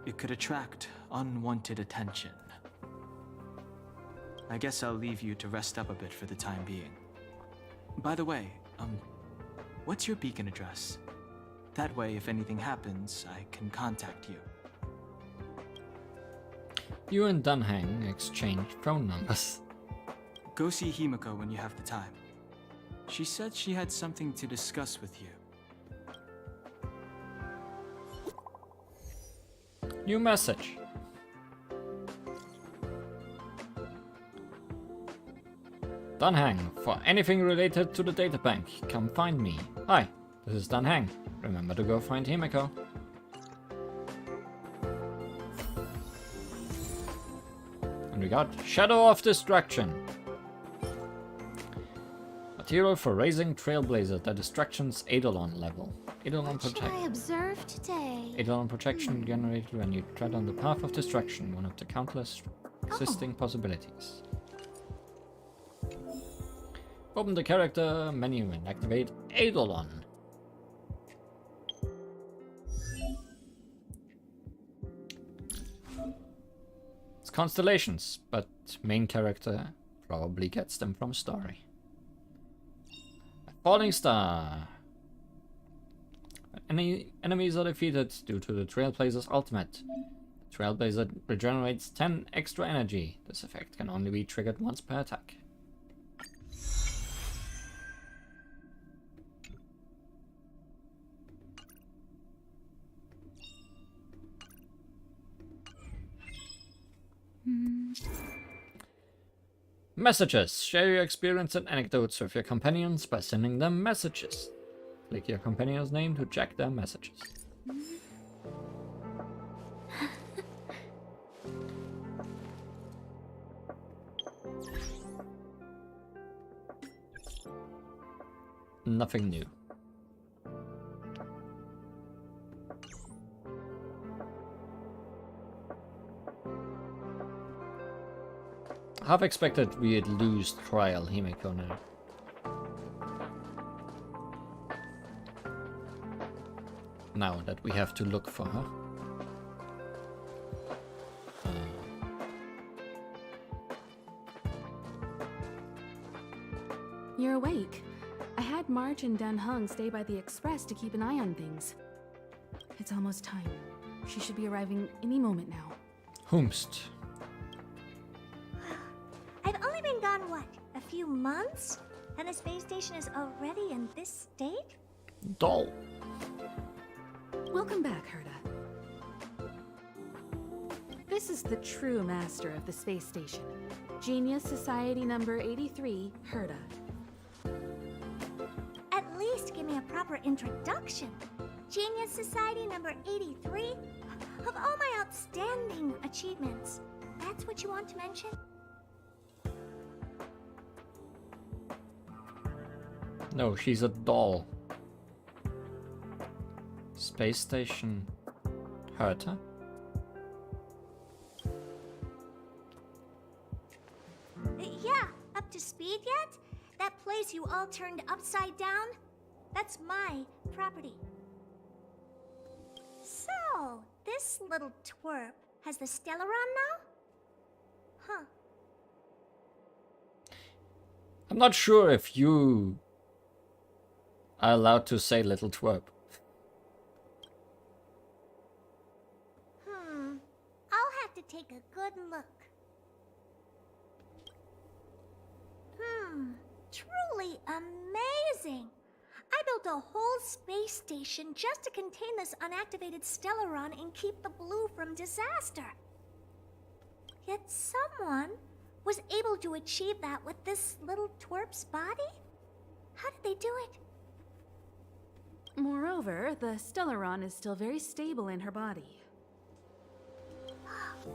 Speaker 4: It could attract unwanted attention. I guess I'll leave you to rest up a bit for the time being. By the way, what's your beacon address? That way, if anything happens, I can contact you.
Speaker 1: You and Dunhang exchange phone numbers.
Speaker 4: Go see Himiko when you have the time. She said she had something to discuss with you.
Speaker 1: New message. Dunhang, for anything related to the databank, come find me. Hi, this is Dunhang. Remember to go find Himiko. And we got Shadow of Destruction. Material for raising Trailblazer, the Destruction's Eidolon level. Eidolon
Speaker 5: What should I observe today?
Speaker 1: Eidolon protection generated when you tread on the path of destruction, one of the countless existing possibilities. Open the character menu and activate Eidolon. It's constellations, but main character probably gets them from story. A falling star. When any enemies are defeated due to the Trailblazer's ultimate, the Trailblazer regenerates 10 extra energy. This effect can only be triggered once per attack. Messages. Share your experience and anecdotes with your companions by sending them messages. Click your companion's name to check their messages. Nothing new. Half expected we'd lose trial Himeko now. Now that we have to look for her.
Speaker 7: You're awake. I had March and Dan Hung stay by the express to keep an eye on things. It's almost time. She should be arriving any moment now.
Speaker 1: Whomst.
Speaker 12: I've only been gone, what, a few months? And the space station is already in this state?
Speaker 1: Doll.
Speaker 7: Welcome back, Herta. This is the true master of the space station. Genius Society number 83, Herta.
Speaker 12: At least give me a proper introduction. Genius Society number 83? Of all my outstanding achievements, that's what you want to mention?
Speaker 1: No, she's a doll. Space station Herta?
Speaker 12: Yeah, up to speed yet? That place you all turned upside down? That's my property. So, this little twerp has the Stellaron now? Huh.
Speaker 1: I'm not sure if you are allowed to say little twerp.
Speaker 12: I'll have to take a good look. Truly amazing! I built a whole space station just to contain this unactivated Stellaron and keep the blue from disaster. Yet someone was able to achieve that with this little twerp's body? How did they do it?
Speaker 7: Moreover, the Stellaron is still very stable in her body.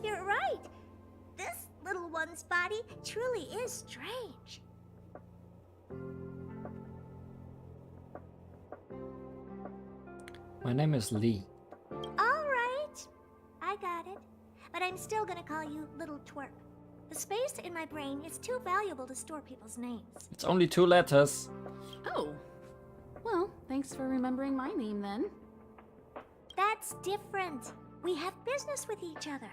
Speaker 12: You're right. This little one's body truly is strange.
Speaker 1: My name is Lee.
Speaker 12: All right. I got it. But I'm still gonna call you Little Twerp. The space in my brain is too valuable to store people's names.
Speaker 1: It's only 2 letters.
Speaker 7: Oh. Well, thanks for remembering my name then.
Speaker 12: That's different. We have business with each other.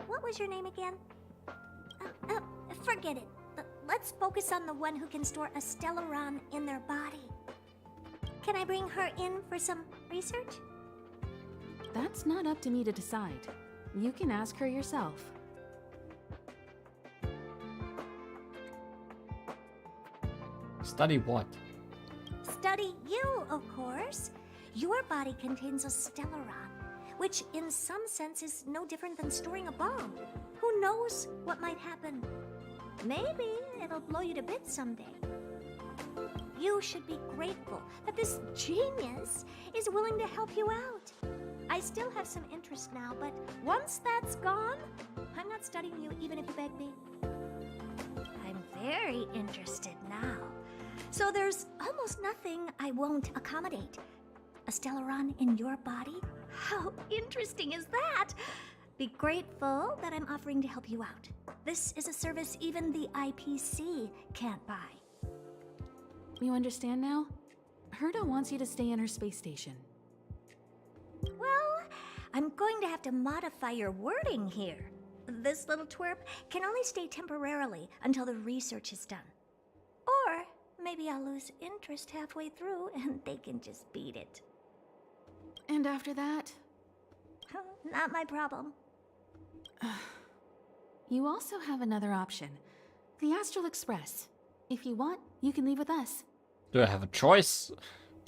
Speaker 12: What was your name again? Forget it. Let's focus on the one who can store a Stellaron in their body. Can I bring her in for some research?
Speaker 7: That's not up to me to decide. You can ask her yourself.
Speaker 1: Study what?
Speaker 12: Study you, of course. Your body contains a Stellaron, which in some sense is no different than storing a bomb. Who knows what might happen? Maybe it'll blow you to bits someday. You should be grateful that this genius is willing to help you out. I still have some interest now, but once that's gone, I'm not studying you even if you beg me. I'm very interested now. So there's almost nothing I won't accommodate. A Stellaron in your body? How interesting is that? Be grateful that I'm offering to help you out. This is a service even the IPC can't buy.
Speaker 7: You understand now? Herta wants you to stay in her space station.
Speaker 12: Well, I'm going to have to modify your wording here. This little twerp can only stay temporarily until the research is done. Or maybe I'll lose interest halfway through and they can just beat it.
Speaker 7: And after that?
Speaker 12: Not my problem.
Speaker 7: You also have another option. The Astral Express. If you want, you can leave with us.
Speaker 1: Do I have a choice?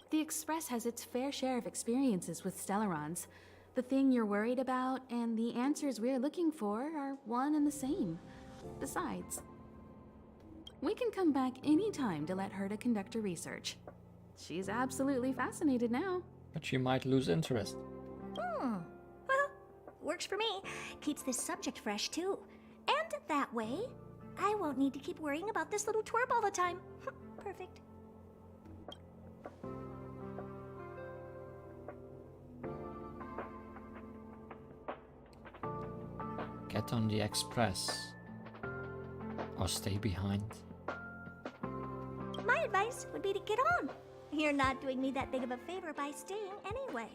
Speaker 7: The Express has its fair share of experiences with Stellarons. The thing you're worried about and the answers we're looking for are one and the same. Besides, we can come back anytime to let Herta conduct her research. She's absolutely fascinated now.
Speaker 1: But she might lose interest.
Speaker 12: Well, works for me. Keeps this subject fresh, too. And that way, I won't need to keep worrying about this little twerp all the time. Perfect.
Speaker 1: Get on the express. Or stay behind.
Speaker 12: My advice would be to get on. You're not doing me that big of a favor by staying anyway.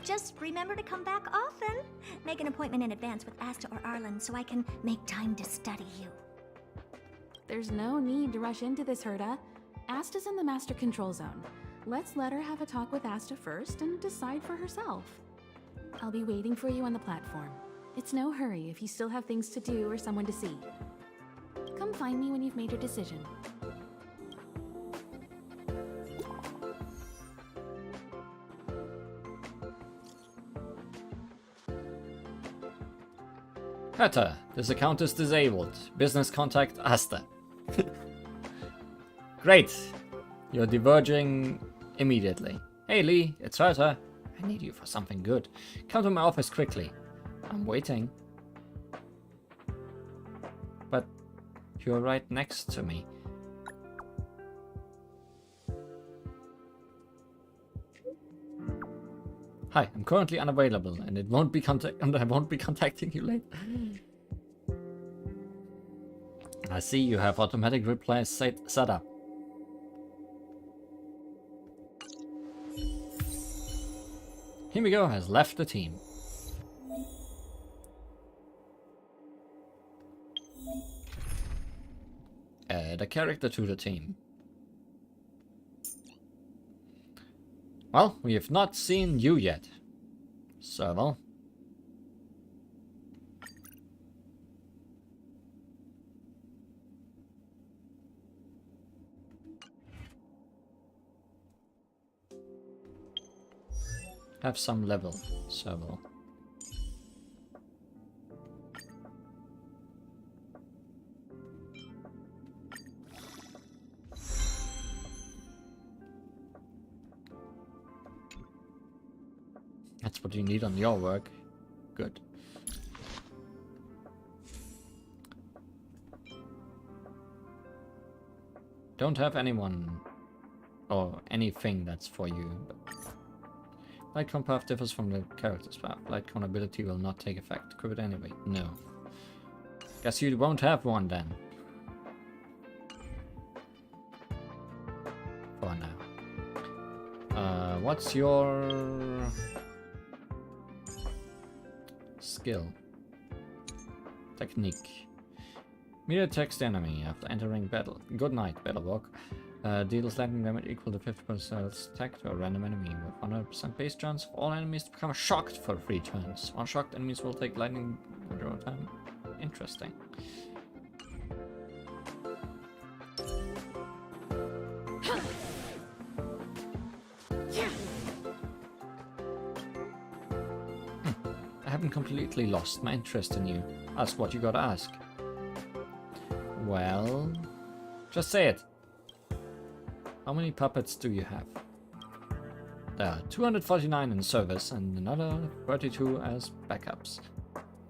Speaker 12: Just remember to come back often. Make an appointment in advance with Asta or Arlen so I can make time to study you.
Speaker 7: There's no need to rush into this, Herta. Asta's in the Master Control Zone. Let's let her have a talk with Asta first and decide for herself. I'll be waiting for you on the platform. It's no hurry if you still have things to do or someone to see. Come find me when you've made your decision.
Speaker 1: Herta, this account is disabled. Business contact Asta. Great. You're diverging immediately. Hey Lee, it's Herta. I need you for something good. Come to my office quickly. I'm waiting. But you're right next to me. Hi, I'm currently unavailable and I won't be contacting you later. I see you have automatic replies set up. Himiko has left the team. Add a character to the team. Well, we have not seen you yet. Serval. Have some level, Serval. That's what you need on your work. Good. Don't have anyone or anything that's for you. But light cone path differs from the character's path. Light cone ability will not take effect. Equip it anyway. No. Guess you won't have one then. For now. What's your skill? Technique. Meter attacks the enemy after entering battle. Good night, Battlewalk. Deals lightning damage equal to 50% attack to a random enemy with 100% base chance for all enemies to become shocked for 3 turns. Unshocked enemies will take lightning draw time. Interesting. I haven't completely lost my interest in you. Ask what you gotta ask. Well, just say it. How many puppets do you have? There are 249 in service and another 32 as backups.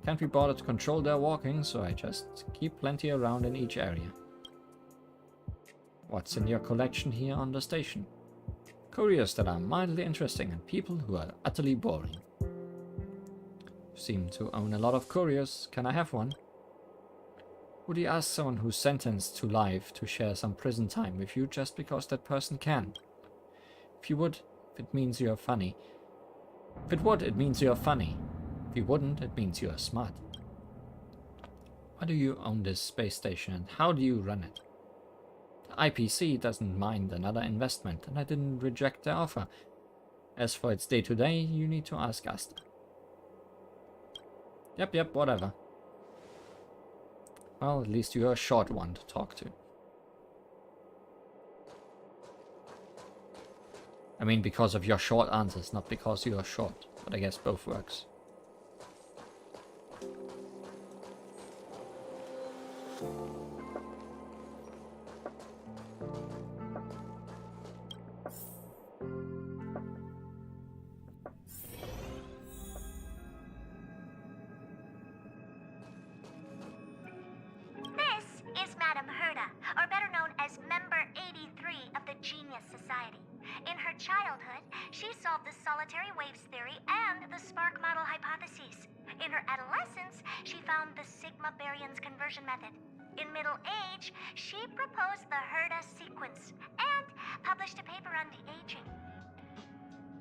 Speaker 1: Can't be bothered to control their walking, so I just keep plenty around in each area. What's in your collection here on the station? Couriers that are mildly interesting and people who are utterly boring. You seem to own a lot of couriers. Can I have one? Would you ask someone who's sentenced to life to share some prison time with you just because that person can? If you would, it means you're funny. If it would, it means you're funny. If you wouldn't, it means you're smart. Why do you own this space station and how do you run it? The IPC doesn't mind another investment and I didn't reject their offer. As for its day-to-day, you need to ask Asta. Yep, whatever. Well, at least you're a short one to talk to. I mean, because of your short answers, not because you are short. But I guess both works.
Speaker 5: This is Madame Herda, or better known as Member 83 of the Genius Society. In her childhood, she solved the solitary waves theory and the spark model hypotheses. In her adolescence, she found the sigma baryons conversion method. In middle age, she proposed the Herda sequence and published a paper on de-aging.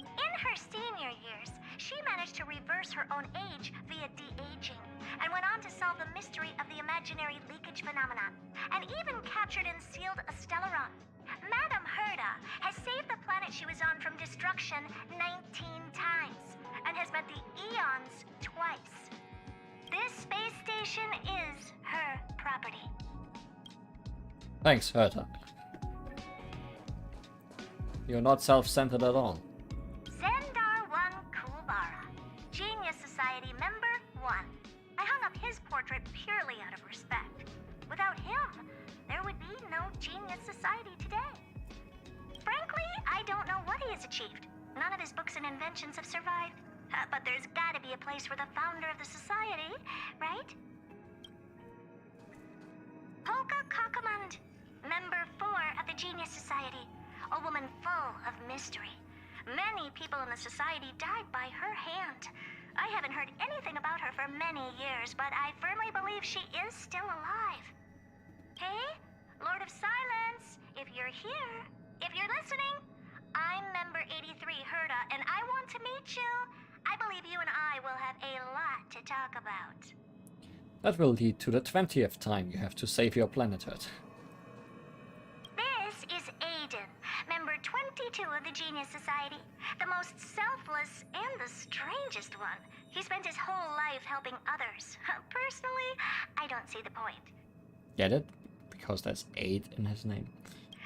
Speaker 5: In her senior years, she managed to reverse her own age via de-aging and went on to solve the mystery of the imaginary leakage phenomenon, and even captured and sealed a stellaron. Madame Herda has saved the planet she was on from destruction 19 times, and has met the Eons twice. This space station is her property.
Speaker 1: Thanks, Herta. You're not self-centered at all.
Speaker 5: Zendar 1 Kulbara, Genius Society Member 1. I hung up his portrait purely out of respect. Without him, there would be no Genius Society today. Frankly, I don't know what he has achieved. None of his books and inventions have survived. But there's gotta be a place for the founder of the society, right? Polka Kakamund, Member 4 of the Genius Society. A woman full of mystery. Many people in the society died by her hand. I haven't heard anything about her for many years, but I firmly believe she is still alive. Hey, Lord of Silence, if you're here, if you're listening, I'm Member 83 Herda, and I want to meet you. I believe you and I will have a lot to talk about.
Speaker 1: That will lead to the 20th time you have to save your planet, Herta.
Speaker 5: This is Aiden, Member 22 of the Genius Society. The most selfless and the strangest one. He spent his whole life helping others. Personally, I don't see the point.
Speaker 1: Get it? Because there's 8 in his name.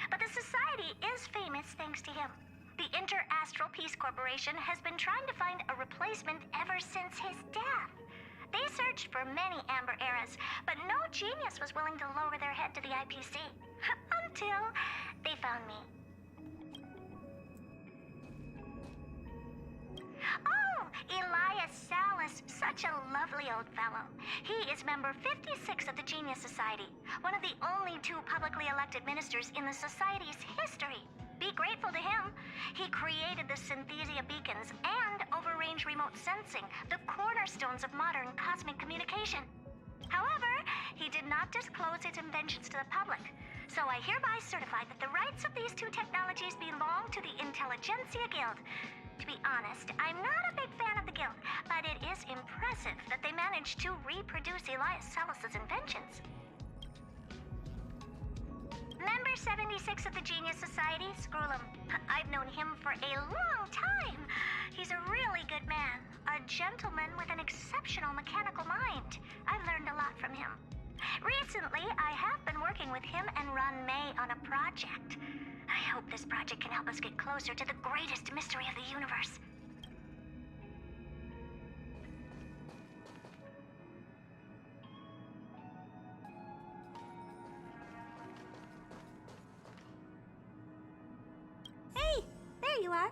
Speaker 5: But the society is famous thanks to him. The Inter-Astral Peace Corporation has been trying to find a replacement ever since his death. They searched for many Amber Eras, but no genius was willing to lower their head to the IPC. Until they found me. Oh, Elias Salas, such a lovely old fellow. He is Member 56 of the Genius Society, one of the only 2 publicly elected ministers in the Society's history. Be grateful to him. He created the Synthesia beacons and overrange remote sensing, the cornerstones of modern cosmic communication. However, he did not disclose his inventions to the public, so I hereby certify that the rights of these 2 technologies belong to the Intelligentsia Guild. To be honest, I'm not a big fan of the guild, but it is impressive that they managed to reproduce Elias Salas's inventions. Member 76 of the Genius Society, Screwlum. I've known him for a long time. He's a really good man, a gentleman with an exceptional mechanical mind. I've learned a lot from him. Recently, I have been working with him and Ron May on a project. I hope this project can help us get closer to the greatest mystery of the universe. Hey, there you are.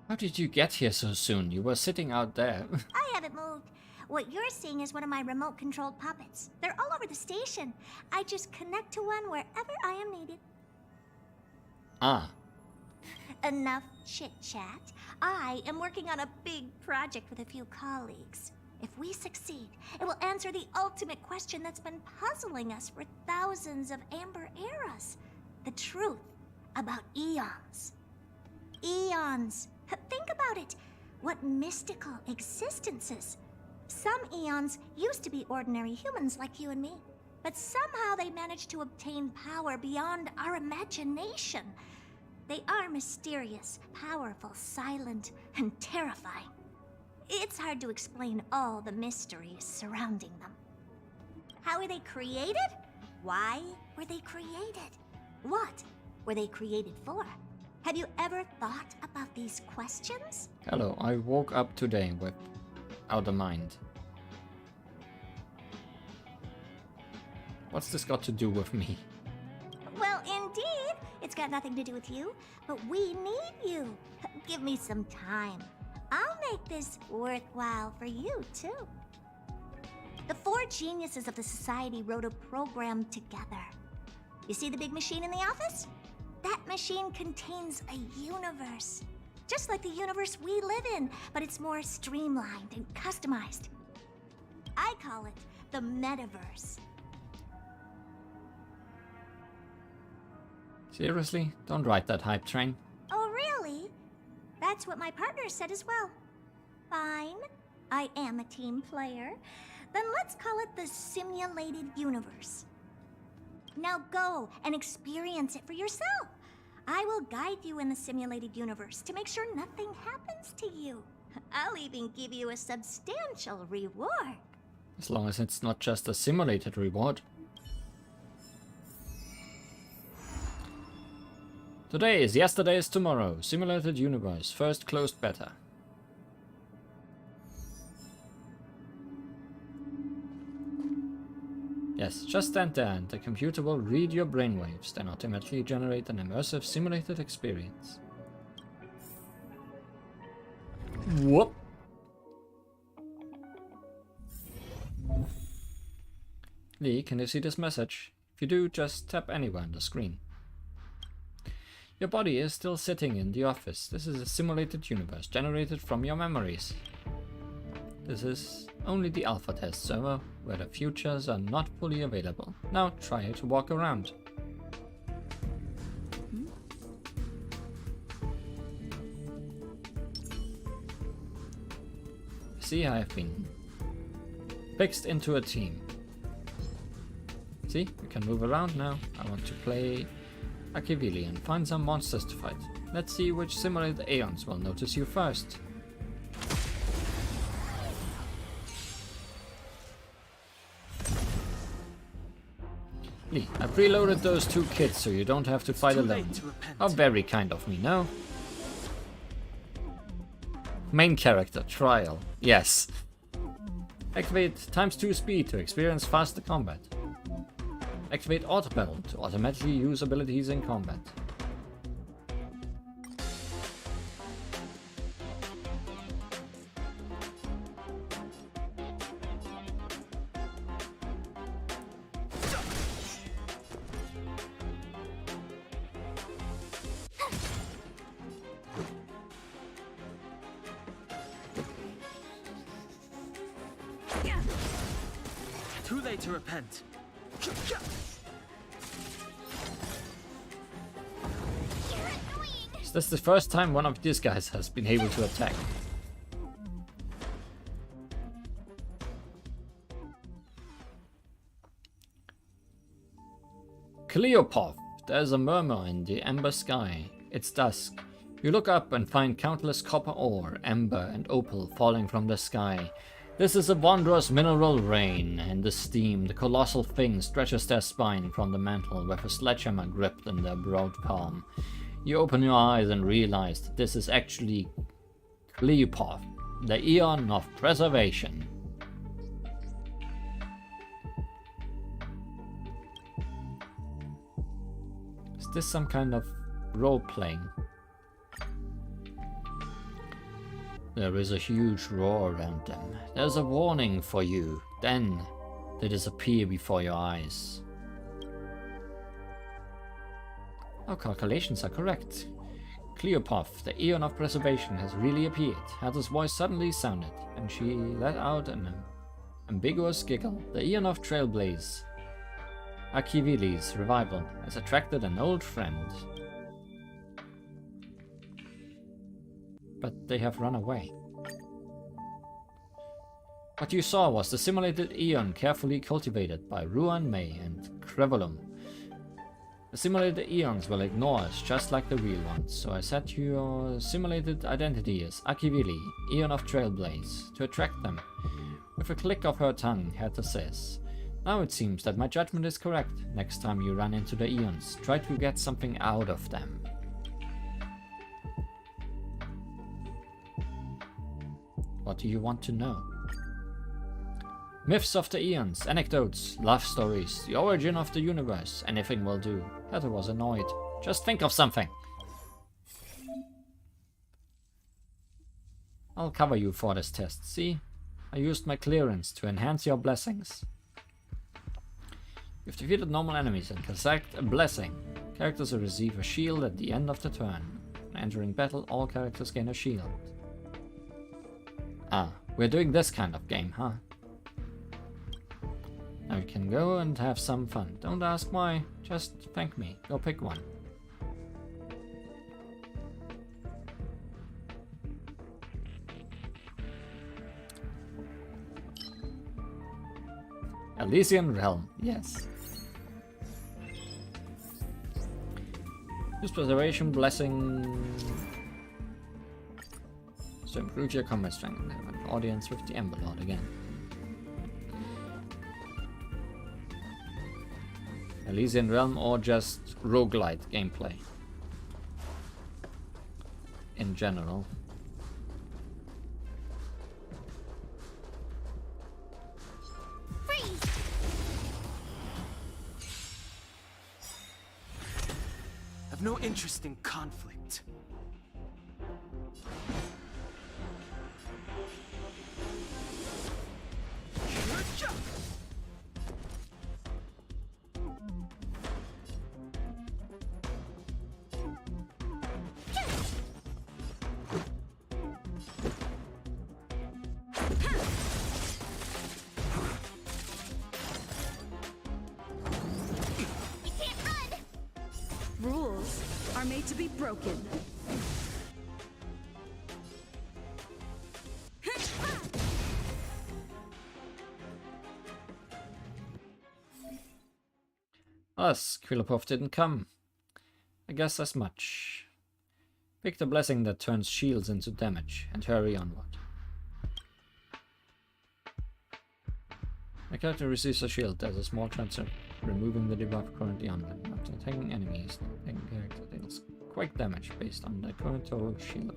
Speaker 1: How did you get here so soon? You were sitting out there.
Speaker 5: I haven't moved. What you're seeing is one of my remote-controlled puppets. They're all over the station. I just connect to one wherever I am needed.
Speaker 1: Ah.
Speaker 5: Enough chit-chat. I am working on a big project with a few colleagues. If we succeed, it will answer the ultimate question that's been puzzling us for thousands of Amber Eras. The truth about eons. Eons. Think about it. What mystical existences. Some eons used to be ordinary humans like you and me, but somehow they managed to obtain power beyond our imagination.
Speaker 12: They are mysterious, powerful, silent, and terrifying. It's hard to explain all the mysteries surrounding them. How were they created? Why were they created? What were they created for? Have you ever thought about these questions?
Speaker 1: Hello, I woke up today without a mind. What's this got to do with me?
Speaker 12: Well, indeed, it's got nothing to do with you, but we need you. Give me some time. I'll make this worthwhile for you, too. The 4 geniuses of the Society wrote a program together. You see the big machine in the office? That machine contains a universe. Just like the universe we live in, but it's more streamlined and customized. I call it the metaverse.
Speaker 1: Seriously? Don't ride that hype train.
Speaker 12: Oh, really? That's what my partner said as well. Fine. I am a team player. Then let's call it the simulated universe. Now go and experience it for yourself. I will guide you in the simulated universe to make sure nothing happens to you. I'll even give you a substantial reward.
Speaker 1: As long as it's not just a simulated reward. Today is yesterday is tomorrow. Simulated universe. First closed beta. Yes, just stand there and the computer will read your brainwaves, then automatically generate an immersive simulated experience. Whoop! Lee, can you see this message? If you do, just tap anywhere on the screen. Your body is still sitting in the office. This is a simulated universe generated from your memories. This is only the alpha test server, where the futures are not fully available. Now try to walk around. See, I have been fixed into a team. See, we can move around now. I want to play Akivili and find some monsters to fight. Let's see which simulated Aeons will notice you first. Lee, I preloaded those 2 kits so you don't have to fight alone. How very kind of me, no? Main character, trial. Yes. Activate ×2 speed to experience faster combat. Activate auto battle to automatically use abilities in combat.
Speaker 8: Too late to repent.
Speaker 1: Is this the first time one of these guys has been able to attack? Cleopatra, there's a murmur in the amber sky. It's dusk. You look up and find countless copper ore, amber and opal falling from the sky. This is a wondrous mineral rain, and the steam, the colossal thing stretches their spine from the mantle with a sledgehammer gripped in their broad palm. You open your eyes and realize that this is actually Cleopatra, the Eon of Preservation. Is this some kind of role-playing? There is a huge roar around them. There's a warning for you. Then they disappear before your eyes. Our calculations are correct. Cleopatra, the Eon of Preservation, has really appeared. Herta's voice suddenly sounded, and she let out an ambiguous giggle. The Eon of Trailblaze, Akivili's revival, has attracted an old friend. But they have run away. What you saw was the simulated Eon carefully cultivated by Ruan Mei and Crevolum. The simulated eons will ignore us just like the real ones, so I set your simulated identity as Akivili, Eon of Trailblaze, to attract them. With a click of her tongue, Herta says, "Now it seems that my judgment is correct. Next time you run into the eons, try to get something out of them." What do you want to know? Myths of the eons, anecdotes, love stories, the origin of the universe, anything will do. Herta was annoyed. Just think of something. I'll cover you for this test, see? I used my clearance to enhance your blessings. You've defeated normal enemies and can select a blessing. Characters will receive a shield at the end of the turn. When entering battle, all characters gain a shield. Ah, we're doing this kind of game, huh? Now you can go and have some fun. Don't ask why, just thank me. Go pick one. Elysian Realm, yes. Use preservation blessing to improve your combat strength and have an audience with the Ember Lord again. Elysian Realm or just roguelite gameplay in general.
Speaker 5: Freeze!
Speaker 4: I've no interest in conflict.
Speaker 17: Rules are made to be broken.
Speaker 1: Us, Krilopov didn't come. I guess as much. Pick the blessing that turns shields into damage and hurry onward. My character receives a shield. There's a small chance of removing the debuff currently on them. After attacking enemies, the attacking character deals quake damage based on the current total shield.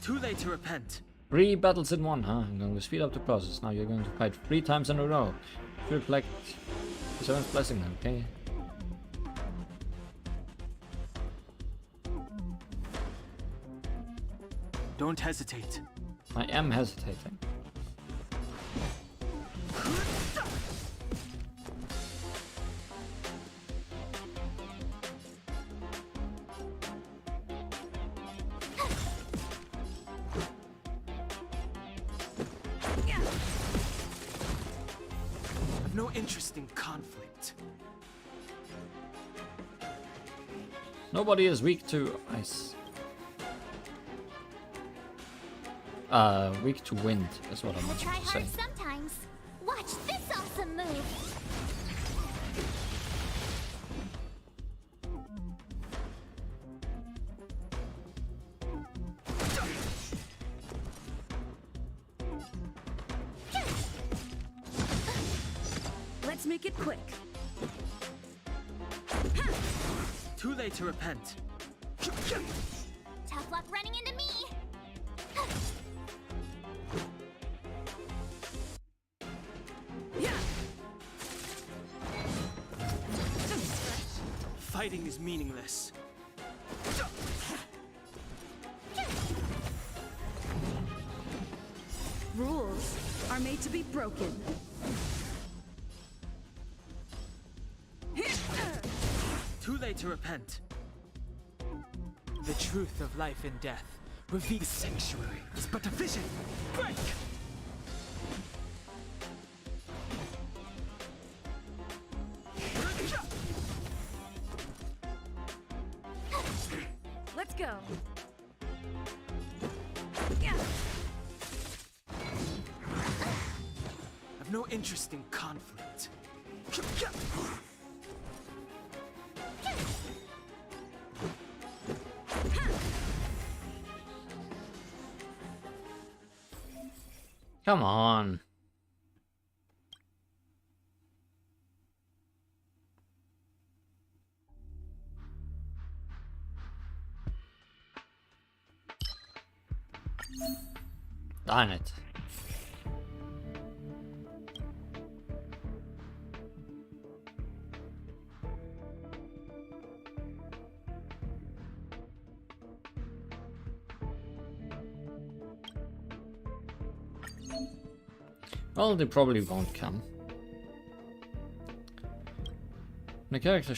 Speaker 4: Too late to repent.
Speaker 1: 3 battles in one, huh? I'm going to speed up the process. Now you're going to fight 3 times in a row. To reflect the 7th blessing, okay?
Speaker 4: Don't hesitate.
Speaker 1: I am hesitating.
Speaker 4: I've no interest in conflict.
Speaker 1: Nobody is weak to ice. Weak to wind is what I meant
Speaker 5: Try
Speaker 1: to say.
Speaker 5: hard sometimes. Watch this awesome move.
Speaker 17: Let's make it quick.
Speaker 4: Too late to repent.
Speaker 5: Tough luck running into me.
Speaker 4: Fighting is meaningless.
Speaker 17: Rules are made to be broken.
Speaker 8: Too late to repent. The truth of life and death, Reveal the sanctuary is but a vision. Break!
Speaker 17: Let's go.
Speaker 8: I've no interest in conflict.
Speaker 1: Come on. Darn it. Well, they probably won't come. The character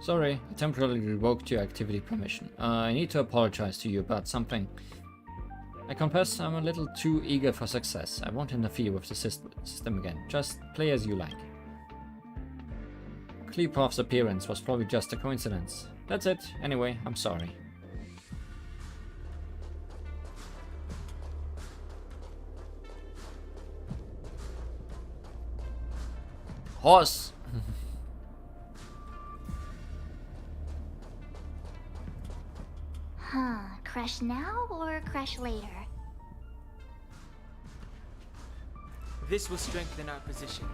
Speaker 1: Sorry, I temporarily revoked your activity permission. I need to apologize to you about something. I confess I'm a little too eager for success. I won't interfere with the system again. Just play as you like. Kleepov's appearance was probably just a coincidence. That's it. Anyway, I'm sorry. Horse!
Speaker 5: Huh, crush now or crush later?
Speaker 8: This will strengthen our position.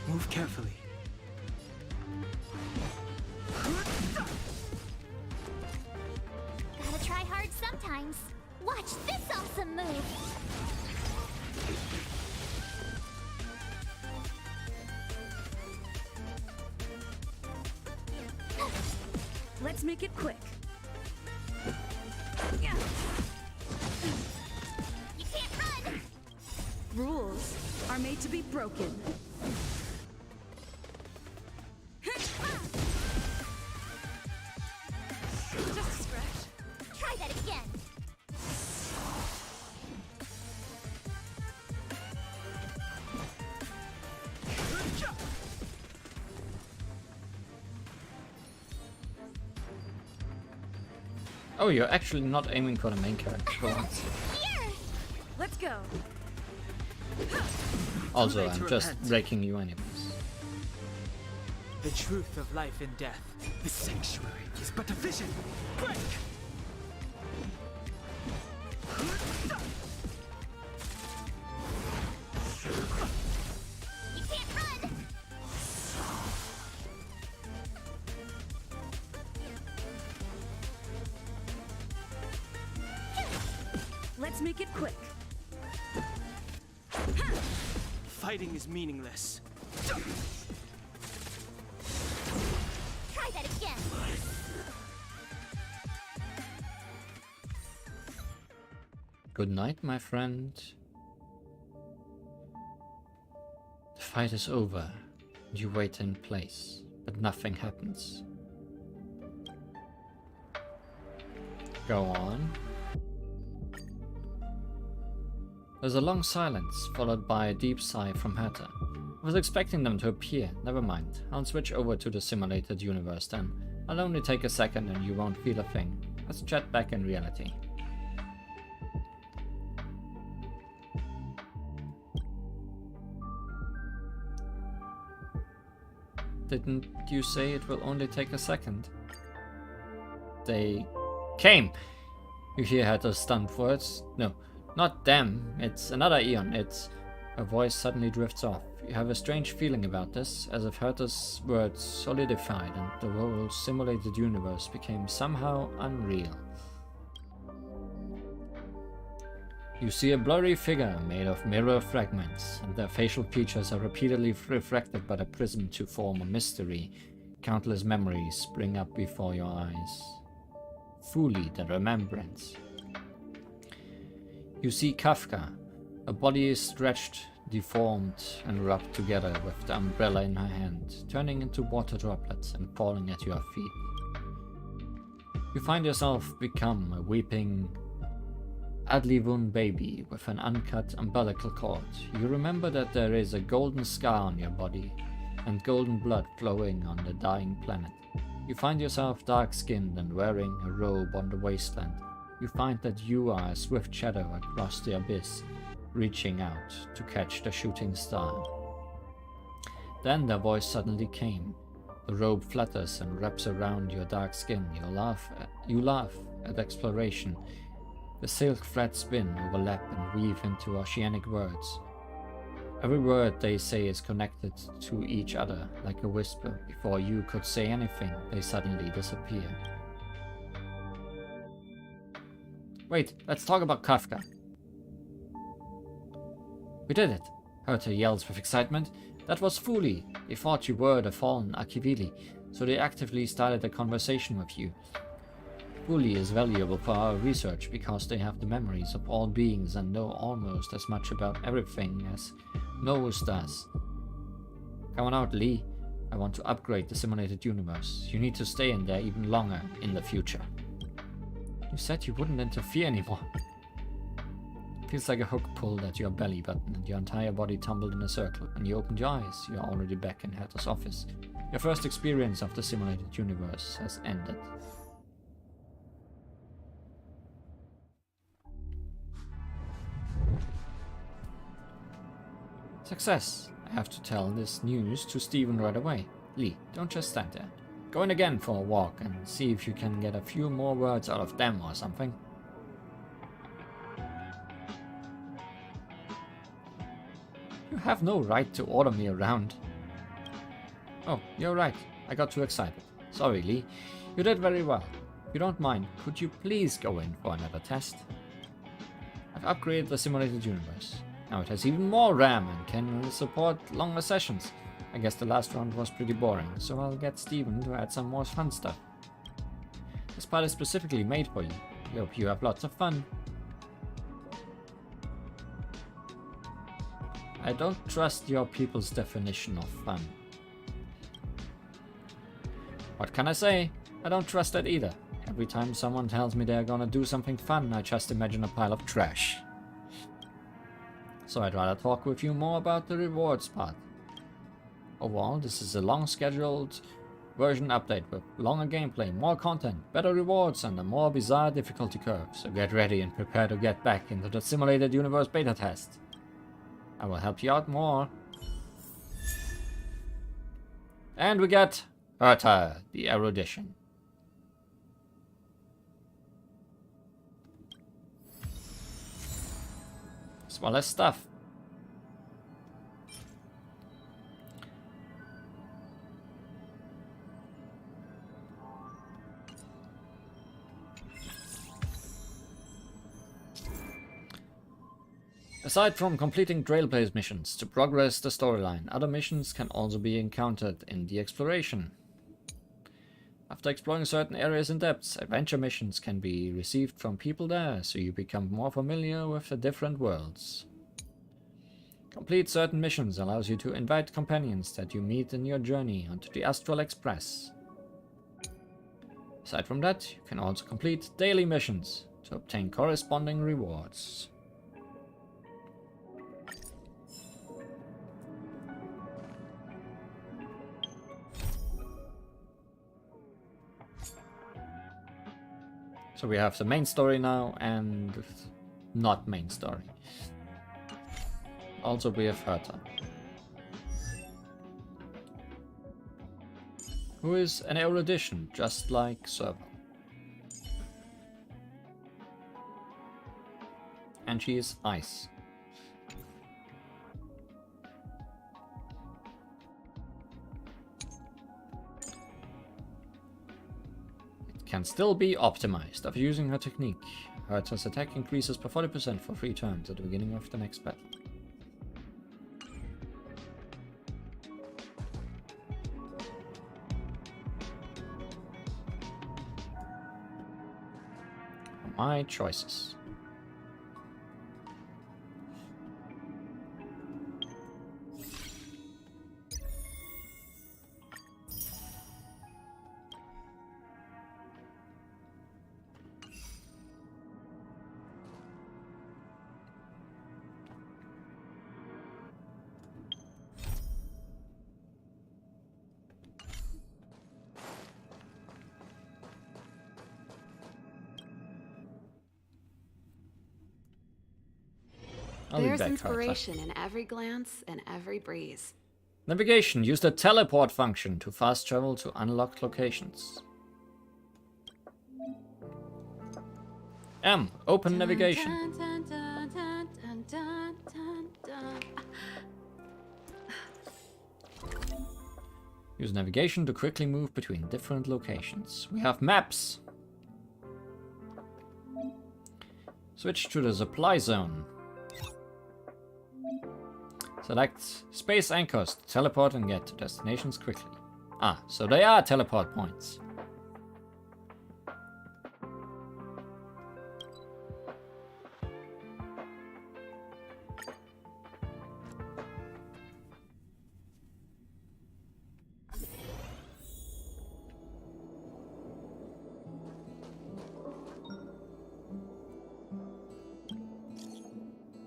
Speaker 8: Move carefully.
Speaker 5: Gotta try hard sometimes. Watch this awesome move!
Speaker 17: Let's make it quick.
Speaker 5: You can't run!
Speaker 17: Rules are made to be broken.
Speaker 5: Just a scratch. Try that again.
Speaker 1: Oh, you're actually not aiming for the main character for once.
Speaker 17: Let's go.
Speaker 1: Also, I'm just breaking you anyways.
Speaker 8: The truth of life and death. The sanctuary is but a vision. Break!
Speaker 5: You can't run!
Speaker 17: Let's make it quick.
Speaker 8: Fighting is meaningless.
Speaker 5: Try that again.
Speaker 1: Good night, my friend. The fight is over. You wait in place, but nothing happens. Go on. There's a long silence, followed by a deep sigh from Herta. I was expecting them to appear. Never mind. I'll switch over to the simulated universe then. I'll only take a second and you won't feel a thing. Let's chat back in reality. Didn't you say it will only take a second? They came! You hear Herta's stunned words? No. Not them, it's another Eon, it's... Her voice suddenly drifts off. You have a strange feeling about this, as if Herta's words solidified and the whole simulated universe became somehow unreal. You see a blurry figure made of mirror fragments, and their facial features are repeatedly refracted by the prism to form a mystery. Countless memories spring up before your eyes. Fully the remembrance. You see Kafka. A body is stretched deformed and rubbed together with the umbrella in her hand, turning into water droplets and falling at your feet. You find yourself become a weeping Adlivun baby with an uncut umbilical cord. You remember that there is a golden scar on your body and golden blood flowing on the dying planet. You find yourself dark-skinned and wearing a robe on the wasteland. You find that you are a swift shadow across the abyss, reaching out to catch the shooting star. Then the voice suddenly came. The robe flutters and wraps around your dark skin. You laugh at exploration. The silk threads spin, overlap, and weave into oceanic words. Every word they say is connected to each other, like a whisper. Before you could say anything, they suddenly disappear. Wait, let's talk about Kafka. We did it, Herta yells with excitement. That was Fuli. They thought you were the fallen Akivili, so they actively started a conversation with you. Fuli is valuable for our research because they have the memories of all beings and know almost as much about everything as Novus does. Come on out, Lee. I want to upgrade the simulated universe. You need to stay in there even longer in the future. You said you wouldn't interfere anymore. Feels like a hook pulled at your belly button and your entire body tumbled in a circle. When you opened your eyes, you are already back in Herta's office. Your first experience of the simulated universe has ended. Success! I have to tell this news to Steven right away. Lee, don't just stand there. Go in again for a walk and see if you can get a few more words out of them or something. You have no right to order me around. Oh, you're right. I got too excited. Sorry, Lee. You did very well. If you don't mind, could you please go in for another test? I've upgraded the simulated universe. Now it has even more RAM and can support longer sessions. I guess the last round was pretty boring, so I'll get Steven to add some more fun stuff. This part is specifically made for you. I hope you have lots of fun. I don't trust your people's definition of fun. What can I say? I don't trust that either. Every time someone tells me they're gonna do something fun, I just imagine a pile of trash. So I'd rather talk with you more about the rewards part. Overall, this is a long-scheduled version update with longer gameplay, more content, better rewards, and a more bizarre difficulty curve. So get ready and prepare to get back into the simulated universe beta test. I will help you out more. And we get Herta, the erudition. As well as stuff. Aside from completing Trailblaze missions to progress the storyline, other missions can also be encountered in the exploration. After exploring certain areas in depth, adventure missions can be received from people there, so you become more familiar with the different worlds. Complete certain missions allows you to invite companions that you meet in your journey onto the Astral Express. Aside from that, you can also complete daily missions to obtain corresponding rewards. So we have the main story now and not main story. Also we have Herta, who is an erudition just like Serval. And she is ice. Can still be optimized after using her technique. Herta's attack increases by 40% for 3 turns at the beginning of the next battle. My choices. I'll be
Speaker 18: There's
Speaker 1: back,
Speaker 18: inspiration in every glance and every breeze.
Speaker 1: Navigation. Use the teleport function to fast travel to unlocked locations. M. Open navigation. Use navigation to quickly move between different locations. We have maps. Switch to the supply zone. Select space anchors to teleport and get to destinations quickly. Ah, so they are teleport points.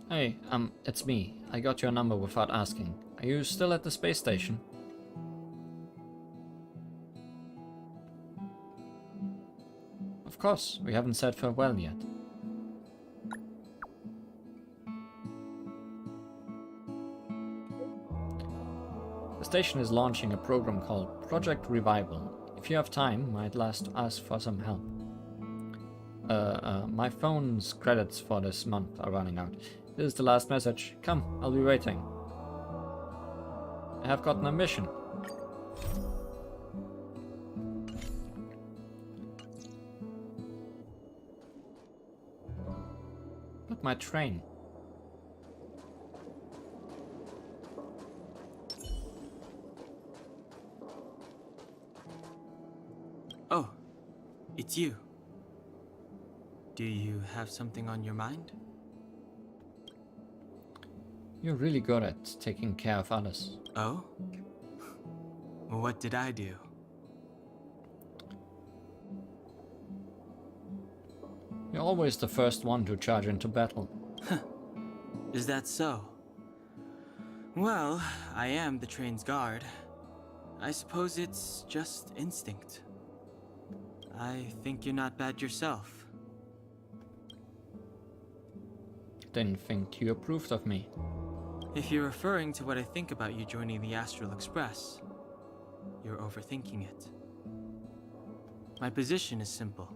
Speaker 1: Hey, it's me. I got your number without asking. Are you still at the space station? Of course, we haven't said farewell yet. The station is launching a program called Project Revival. If you have time, I'd like to ask for some help. My phone's credits for this month are running out. This is the last message. Come, I'll be waiting. I have gotten a mission. But my train.
Speaker 4: Oh, it's you. Do you have something on your mind?
Speaker 1: You're really good at taking care of others.
Speaker 4: Oh? Well, what did I do?
Speaker 1: You're always the first one to charge into battle.
Speaker 4: Is that so? Well, I am the train's guard. I suppose it's just instinct. I think you're not bad yourself.
Speaker 1: Didn't think you approved of me.
Speaker 4: If you're referring to what I think about you joining the Astral Express, you're overthinking it. My position is simple.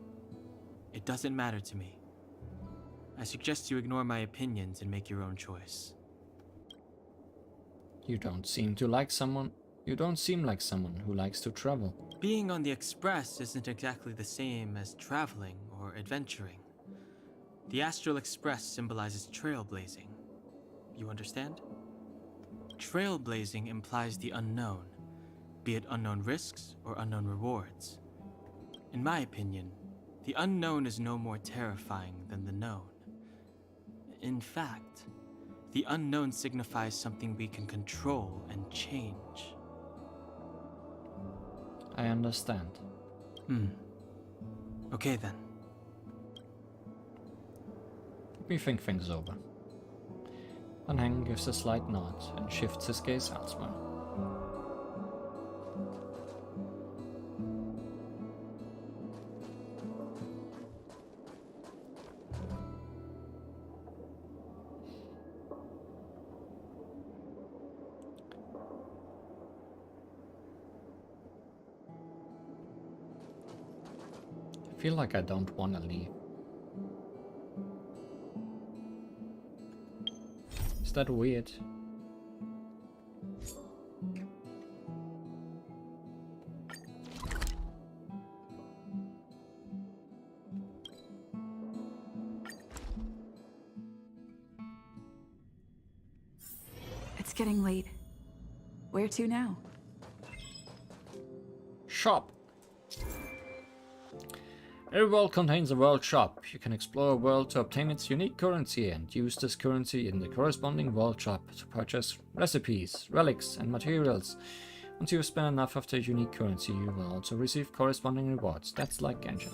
Speaker 4: It doesn't matter to me. I suggest you ignore my opinions and make your own choice.
Speaker 1: You don't seem like someone who likes to travel.
Speaker 4: Being on the Express isn't exactly the same as traveling or adventuring. The Astral Express symbolizes trailblazing. You understand? Trailblazing implies the unknown, be it unknown risks or unknown rewards. In my opinion, the unknown is no more terrifying than the known. In fact, the unknown signifies something we can control and change.
Speaker 1: I understand.
Speaker 4: Okay then.
Speaker 1: Let me think things over. Van Heng gives a slight nod and shifts his gaze elsewhere. I feel like I don't want to leave. Is that weird?
Speaker 17: It's getting late. Where to now?
Speaker 1: Shop. Every world contains a world shop. You can explore a world to obtain its unique currency and use this currency in the corresponding world shop to purchase recipes, relics, and materials. Once you spend enough of the unique currency, you will also receive corresponding rewards. That's like Genshin.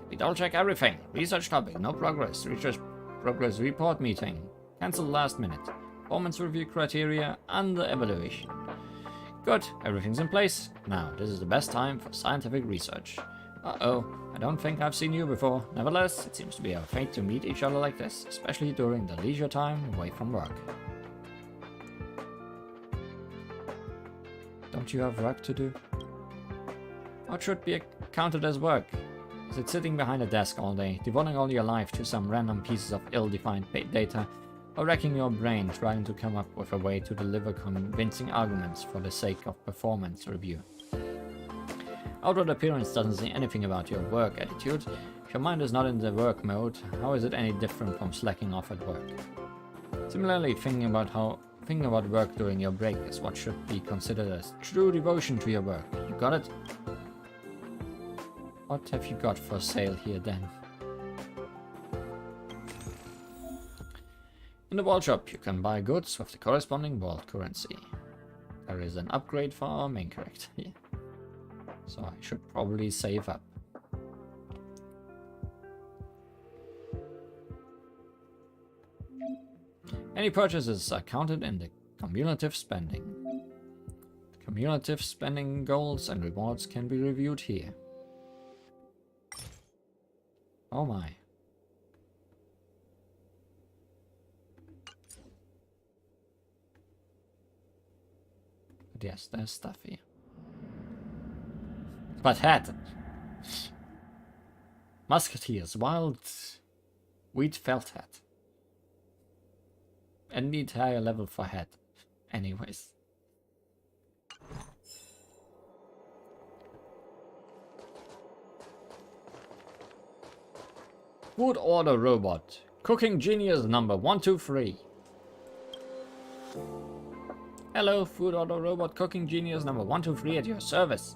Speaker 1: We double check everything. Research topic, no progress. Research progress report meeting. Cancel last minute. Performance review criteria under evaluation. Good, everything's in place. Now, this is the best time for scientific research. Uh-oh, I don't think I've seen you before. Nevertheless, it seems to be our fate to meet each other like this, especially during the leisure time away from work. Don't you have work to do? What should be counted as work? Is it sitting behind a desk all day, devoting all your life to some random pieces of ill-defined data, or racking your brain trying to come up with a way to deliver convincing arguments for the sake of performance review? Outward appearance doesn't say anything about your work attitude. If your mind is not in the work mode, how is it any different from slacking off at work? Similarly, thinking about work during your break is what should be considered as true devotion to your work. You got it? What have you got for sale here then? In the vault shop, you can buy goods with the corresponding vault currency. There is an upgrade for our main character here. So I should probably save up. Any purchases are counted in the cumulative spending. The cumulative spending goals and rewards can be reviewed here. Oh my. But yes, there's stuff here. But hat. Musketeers, wild wheat felt hat. And need higher level for hat. Anyways. Food order robot. Cooking genius number 123. Hello, food order robot cooking genius number 123 at your service.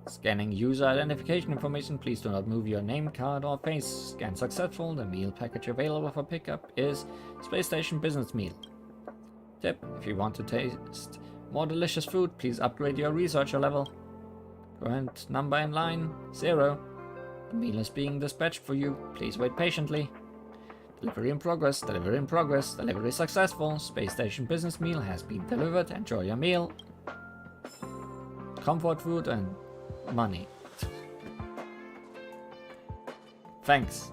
Speaker 1: Scanning user identification information. Please do not move your name card or face. Scan successful. The meal package available for pickup is Space Station Business Meal. Tip: if you want to taste more delicious food, please upgrade your researcher level. Current number in line 0. The meal is being dispatched for you. Please wait patiently. Delivery in progress. Delivery in progress. Delivery successful. Space Station Business Meal has been delivered. Enjoy your meal. Comfort food and money. Thanks.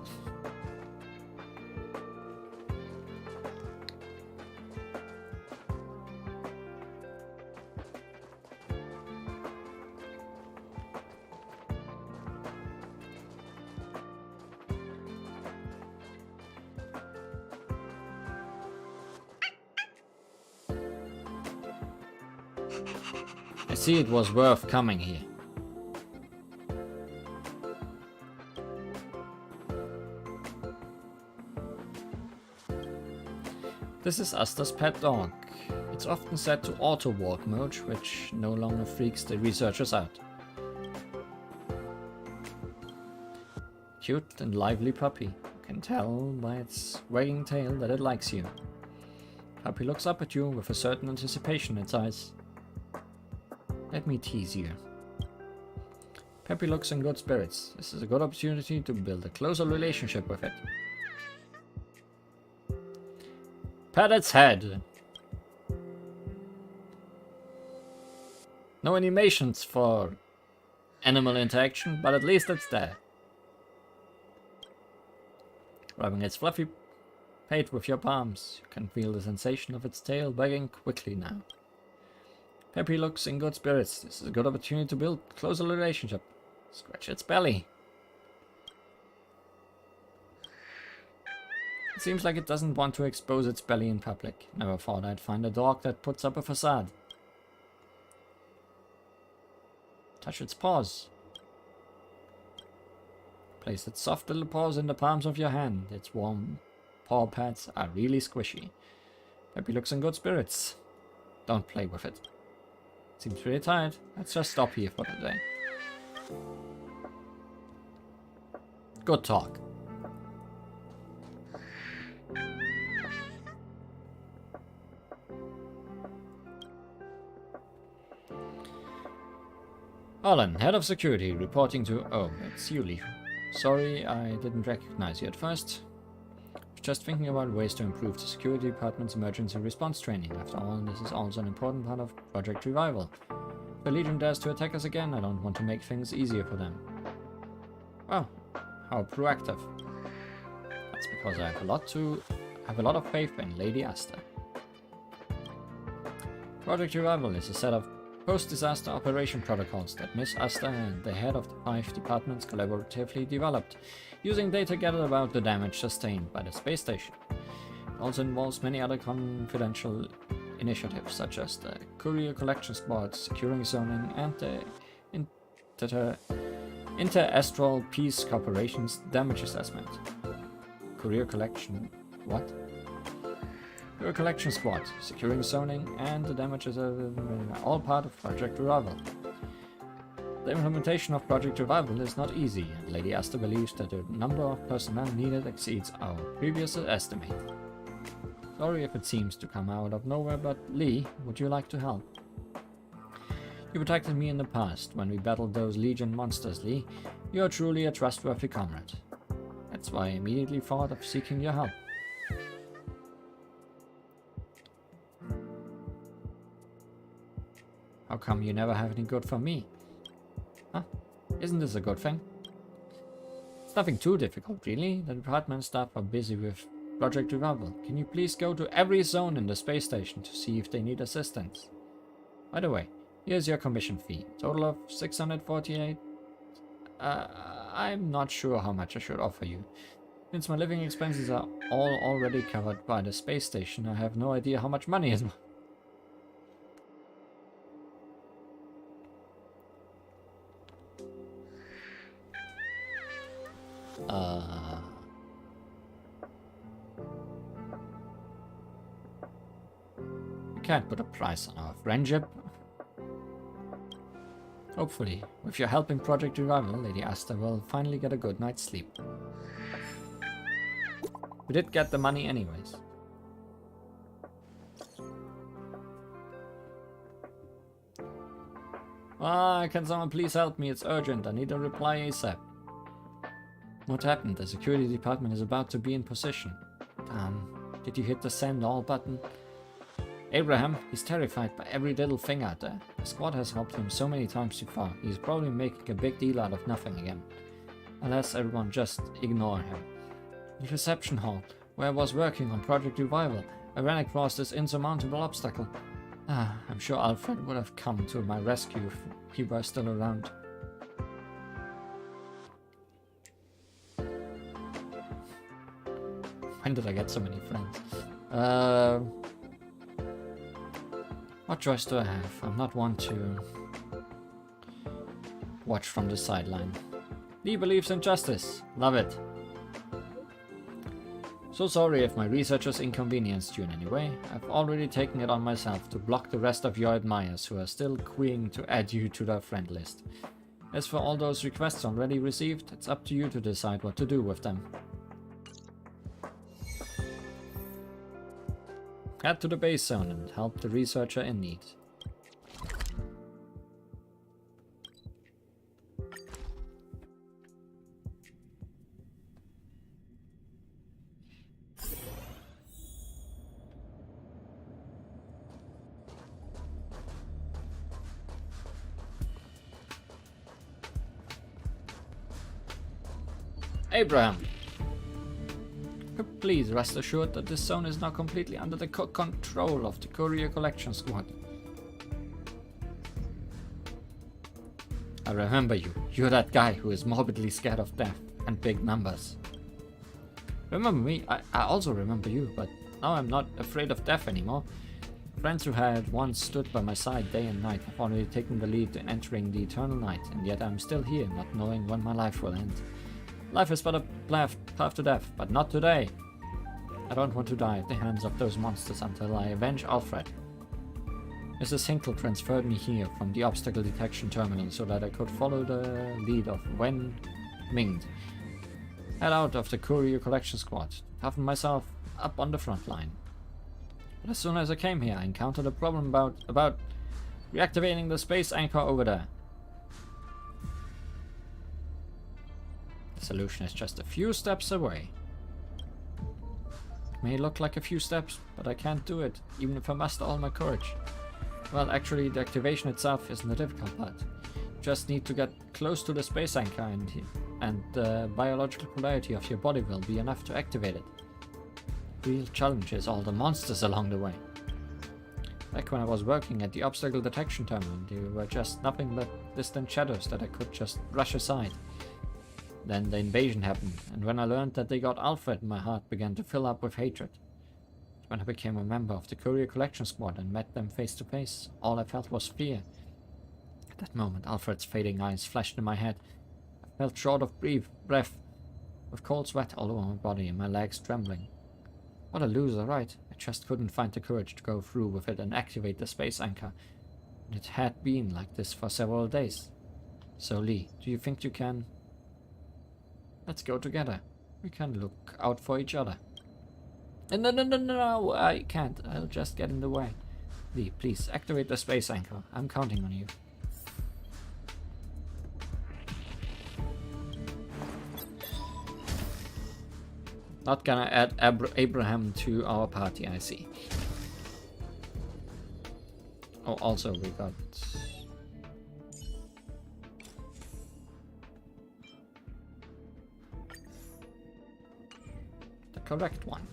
Speaker 1: I see it was worth coming here. This is Asta's pet dog. It's often set to auto-walk mode, which no longer freaks the researchers out. Cute and lively puppy. You can tell by its wagging tail that it likes you. Puppy looks up at you with a certain anticipation in its eyes. Let me tease you. Peppy looks in good spirits. This is a good opportunity to build a closer relationship with it. Pat its head. No animations for animal interaction, but at least it's there. Rubbing its fluffy pate with your palms, you can feel the sensation of its tail wagging quickly now. Peppy looks in good spirits. This is a good opportunity to build a closer relationship. Scratch its belly. It seems like it doesn't want to expose its belly in public. Never thought I'd find a dog that puts up a facade. Touch its paws. Place its soft little paws in the palms of your hand. Its warm paw pads are really squishy. Peppy looks in good spirits. Don't play with it. Seems really tired. Let's just stop here for today. Good talk. Alan, head of security, reporting to... Oh, it's you, Lee. Sorry, I didn't recognize you at first. Just thinking about ways to improve the security department's emergency response training. After all, this is also an important part of Project Revival. If the Legion dares to attack us again, I don't want to make things easier for them. Wow, how proactive. That's because I have a lot of faith in Lady Asta. Project Revival is a set of post-disaster operation protocols that Miss Asta and the head of the 5 departments collaboratively developed, using data gathered about the damage sustained by the space station. It also involves many other confidential initiatives, such as the Courier Collection Squad, securing zoning, and the Inter-Astral Peace Corporation's damage assessment. Courier Collection... what? Courier Collection Squad, securing zoning, and the damages are all part of Project Revival. The implementation of Project Revival is not easy, and Lady Asta believes that the number of personnel needed exceeds our previous estimate. Sorry if it seems to come out of nowhere, but Lee, would you like to help? You protected me in the past when we battled those Legion monsters, Lee. You are truly a trustworthy comrade. That's why I immediately thought of seeking your help. How come you never have any good for me? Huh? Isn't this a good thing? It's nothing too difficult, really. The department staff are busy with Project Revival. Can you please go to every zone in the space station to see if they need assistance? By the way, here's your commission fee. Total of 648. I'm not sure how much I should offer you. Since my living expenses are all already covered by the space station, I have no idea how much money is. We can't put a price on our friendship. Hopefully, with your help in Project Revival, Lady Asta will finally get a good night's sleep. We did get the money anyways. Can someone please help me? It's urgent. I need a reply ASAP. What happened? The security department is about to be in position. Did you hit the send all button? Abraham, he's terrified by every little thing out there. The squad has helped him so many times so far. He's probably making a big deal out of nothing again. Unless everyone just ignore him. The reception hall, where I was working on Project Revival, I ran across this insurmountable obstacle. I'm sure Alfred would have come to my rescue if he were still around. When did I get so many friends? What choice do I have? I'm not one to watch from the sideline. Lee believes in justice. Love it. So sorry if my researchers inconvenienced you in any way. I've already taken it on myself to block the rest of your admirers who are still queuing to add you to their friend list. As for all those requests already received, it's up to you to decide what to do with them. Head to the base zone and help the researcher in need. Abraham! Please rest assured that this zone is now completely under the control of the Courier Collection Squad. I remember you. You're that guy who is morbidly scared of death and big numbers. Remember me? I also remember you, but now I'm not afraid of death anymore. Friends who had once stood by my side day and night have already taken the lead in entering the eternal night, and yet I'm still here, not knowing when my life will end. Life is but a path to death, but not today. I don't want to die at the hands of those monsters until I avenge Alfred. Mrs. Hinkle transferred me here from the obstacle detection terminal so that I could follow the lead of Wen Ming. Head out of the Courier Collection Squad, toughen myself up on the front line. But as soon as I came here, I encountered a problem about reactivating the space anchor over there. The solution is just a few steps away. It may look like a few steps, but I can't do it, even if I muster all my courage. Well, actually, the activation itself isn't the difficult part. just need to get close to the space anchor and the biological polarity of your body will be enough to activate it. Real challenge is all the monsters along the way. Back when I was working at the obstacle detection terminal, they were just nothing but distant shadows that I could just brush aside. Then the invasion happened, and when I learned that they got Alfred, my heart began to fill up with hatred. When I became a member of the Courier Collection Squad and met them face to face, all I felt was fear. At that moment, Alfred's fading eyes flashed in my head. I felt short of breath, with cold sweat all over my body and my legs trembling. What a loser, right? I just couldn't find the courage to go through with it and activate the space anchor. And it had been like this for several days. So Lee, do you think you can? Let's go together. We can look out for each other. No, I can't. I'll just get in the way. Lee, please activate the space anchor. I'm counting on you. Not gonna add Abraham to our party, I see. Oh, also we got... the correct one.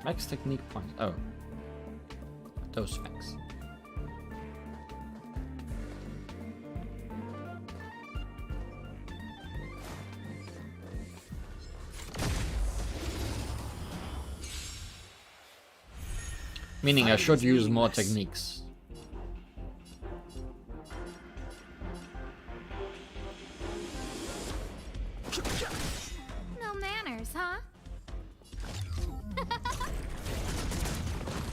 Speaker 1: Max technique points. Oh. Those things. Meaning I should use more techniques.
Speaker 14: No manners, huh?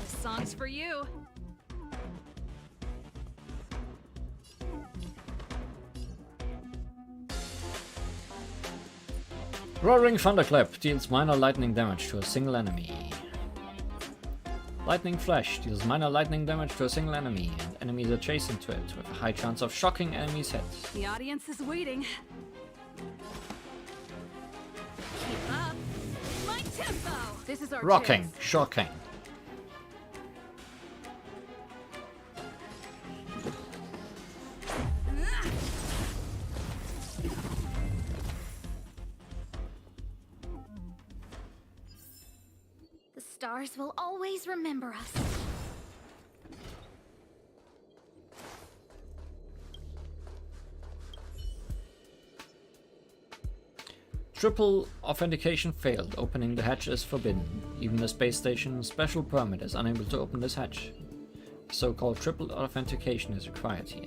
Speaker 17: This song's for you.
Speaker 1: Roaring Thunderclap deals minor lightning damage to a single enemy. Lightning Flash deals minor lightning damage to a single enemy and enemies adjacent to it with a high chance of shocking enemies' heads.
Speaker 17: The audience is waiting. Keep up. My tempo. This is our
Speaker 1: Rocking,
Speaker 17: chance.
Speaker 1: shocking.
Speaker 14: The stars will always remember us.
Speaker 1: Triple authentication failed. Opening the hatch is forbidden. Even the space station's special permit is unable to open this hatch. So-called triple authentication is required here.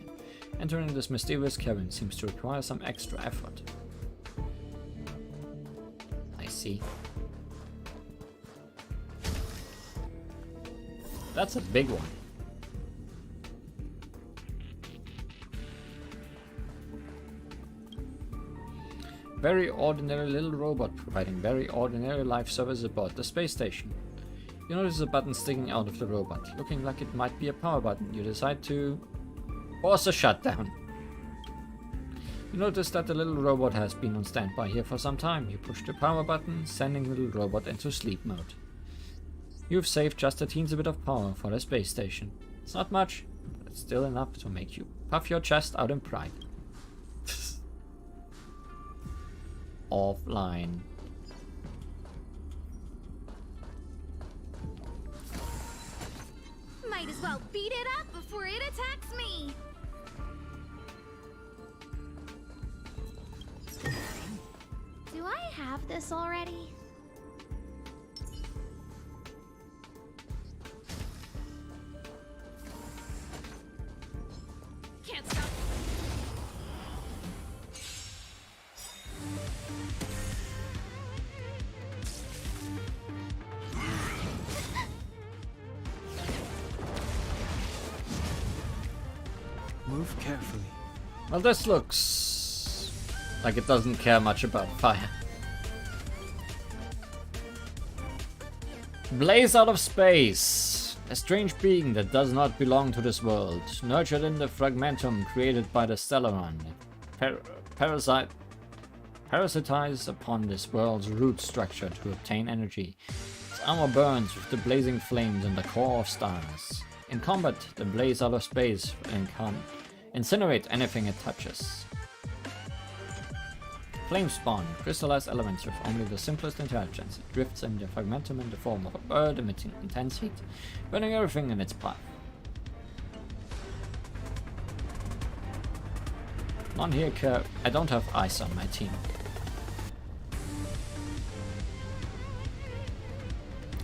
Speaker 1: Entering this mysterious cabin seems to require some extra effort. I see. That's a big one. Very ordinary little robot providing very ordinary life service aboard the space station. You notice a button sticking out of the robot, looking like it might be a power button. You decide to force a shutdown. You notice that the little robot has been on standby here for some time. You push the power button, sending the little robot into sleep mode. You've saved just a teensy bit of power for the space station. It's not much, but it's still enough to make you puff your chest out in pride. Offline.
Speaker 14: Might as well beat it up before it attacks me. Do I have this already?
Speaker 17: Can't stop.
Speaker 4: Move carefully.
Speaker 1: Well, this looks like it doesn't care much about fire. Blaze out of space. A strange being that does not belong to this world. Nurtured in the fragmentum created by the Stellaron. Parasite parasitize upon this world's root structure to obtain energy. Its armor burns with the blazing flames in the core of stars. In combat, the blaze out of space and can incinerate anything it touches. Flame spawn, crystallized elements with only the simplest intelligence. It drifts in the fragmentum in the form of a bird emitting intense heat, burning everything in its path. None here care. I don't have ice on my team.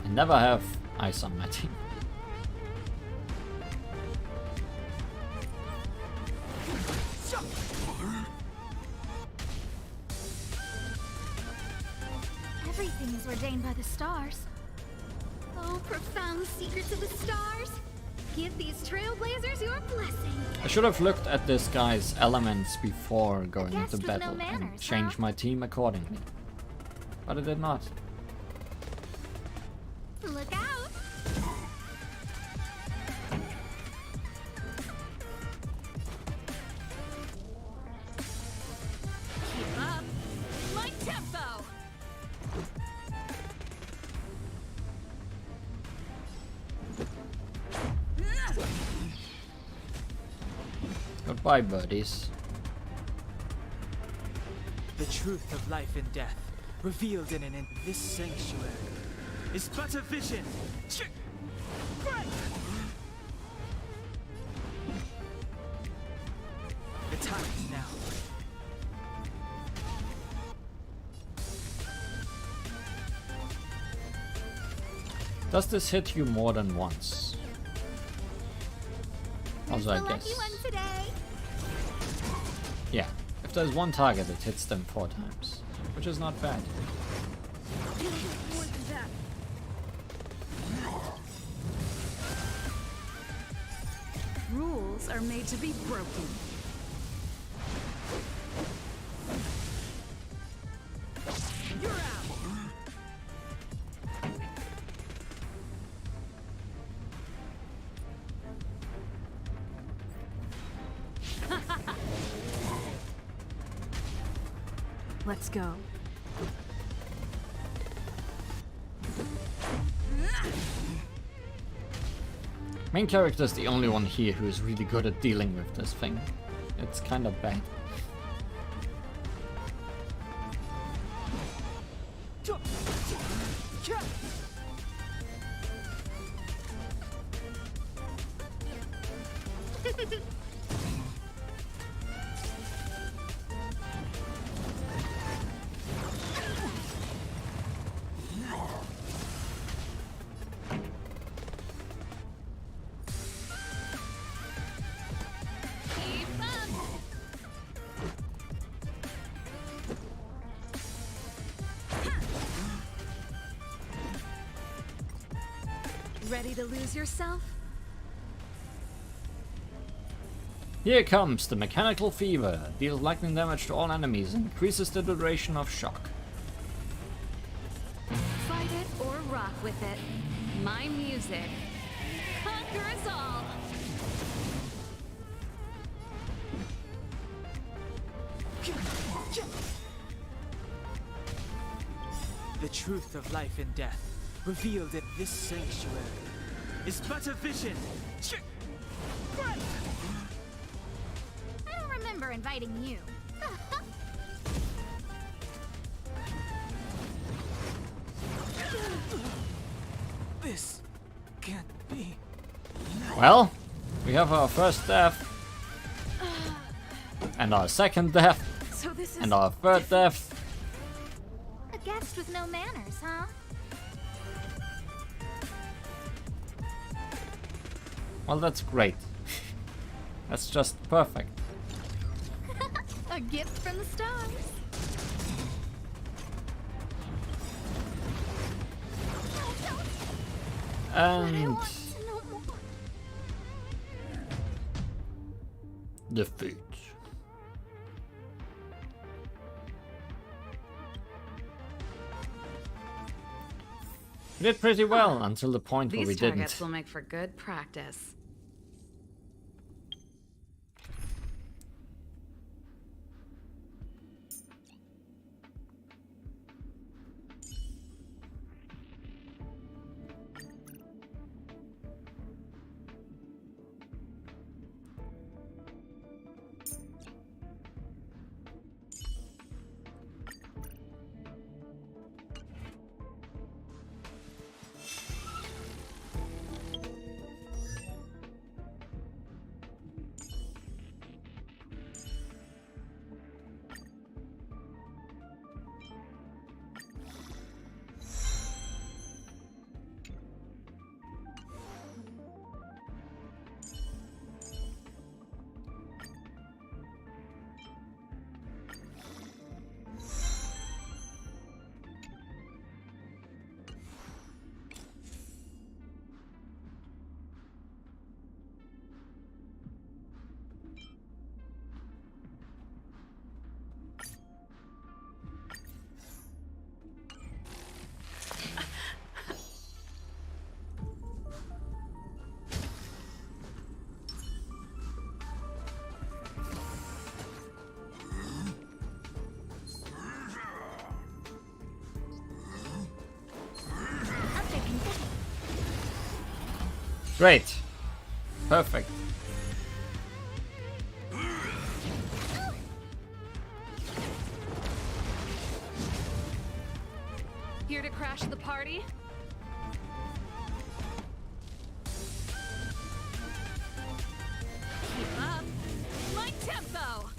Speaker 1: I never have ice on my team.
Speaker 5: Everything is ordained by the stars. Oh, profound secrets of the stars. Give these trailblazers your blessing.
Speaker 1: I should have looked at this guy's elements before going into battle
Speaker 5: manners,
Speaker 1: and changed my team accordingly. But I did not.
Speaker 5: Look out! Keep up my tempo.
Speaker 1: Goodbye, birdies.
Speaker 8: The truth of life and death, revealed in this sanctuary, is but a vision. The time is now.
Speaker 1: Does this hit you more than once? Also, I guess. Yeah, if there's one target, it hits them 4 times, which is not bad.
Speaker 17: Rules are made to be broken. You're out. Let's go.
Speaker 1: Main character is the only one here who is really good at dealing with this thing. It's kind of bad.
Speaker 17: Ready to lose yourself?
Speaker 1: Here comes the mechanical fever. Deals lightning damage to all enemies and increases the duration of shock.
Speaker 18: Fight it or rock with it. My music. Conquer us all.
Speaker 8: The truth of life and death, revealed in this sanctuary, is but a vision.
Speaker 5: I don't remember inviting you.
Speaker 8: This can't be.
Speaker 1: Well, we have our first death, and our second death,
Speaker 5: So this is
Speaker 1: and our third death.
Speaker 5: a guest with no manners, huh?
Speaker 1: Well, that's great. That's just perfect.
Speaker 5: A gift from the stars.
Speaker 1: And defeat. We did pretty well until the point where we
Speaker 18: These
Speaker 1: didn't.
Speaker 18: targets will make for good practice.
Speaker 1: Great. Perfect.
Speaker 18: Here to crash the party? Keep up. My tempo!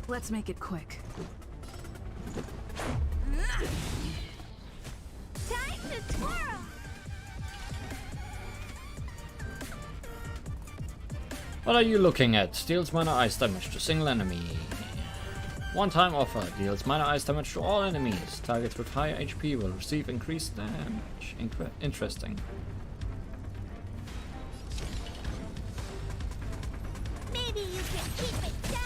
Speaker 17: Let's make it quick.
Speaker 5: Time to twirl!
Speaker 1: What are you looking at? Deals minor ice damage to single enemy. One-time offer. Deals minor ice damage to all enemies. Targets with higher HP will receive increased damage. Interesting.
Speaker 5: Maybe you can keep it down?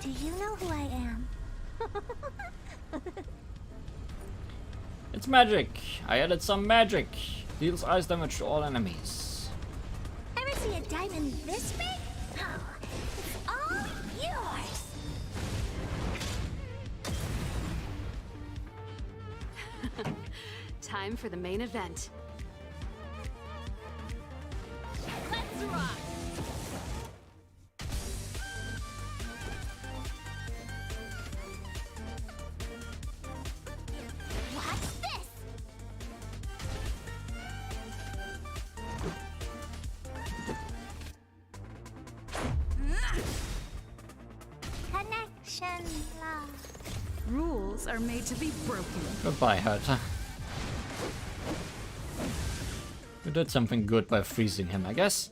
Speaker 5: Do you know who I am?
Speaker 1: It's magic. I added some magic. Deals ice damage to all enemies.
Speaker 5: Ever see a diamond this big? Oh, it's all yours.
Speaker 18: Time for the main event.
Speaker 5: Let's rock. Watch this. Connection lost.
Speaker 17: Rules are made to be broken.
Speaker 1: Goodbye, Herta. You did something good by freezing him, I guess.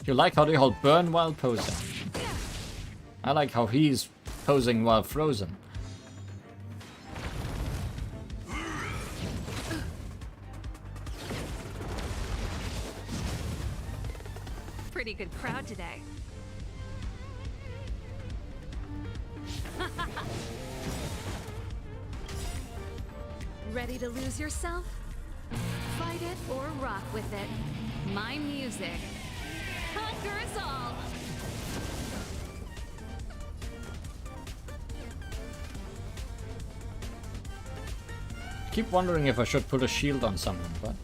Speaker 1: You like how they all burn while posing. I like how he's posing while frozen.
Speaker 18: Pretty good crowd today. Ready to lose yourself? Fight it or rock with it. My music. Conquer us all!
Speaker 1: Keep wondering if I should put a shield on someone, but...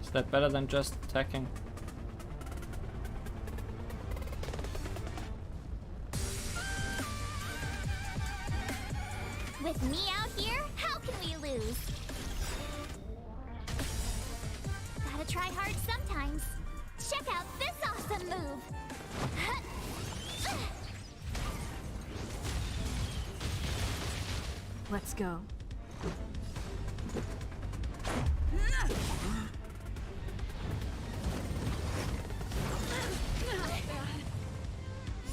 Speaker 1: Is that better than just attacking?
Speaker 5: With me out here, how can we lose? Gotta try hard sometimes. Check out this awesome move.
Speaker 17: Let's go.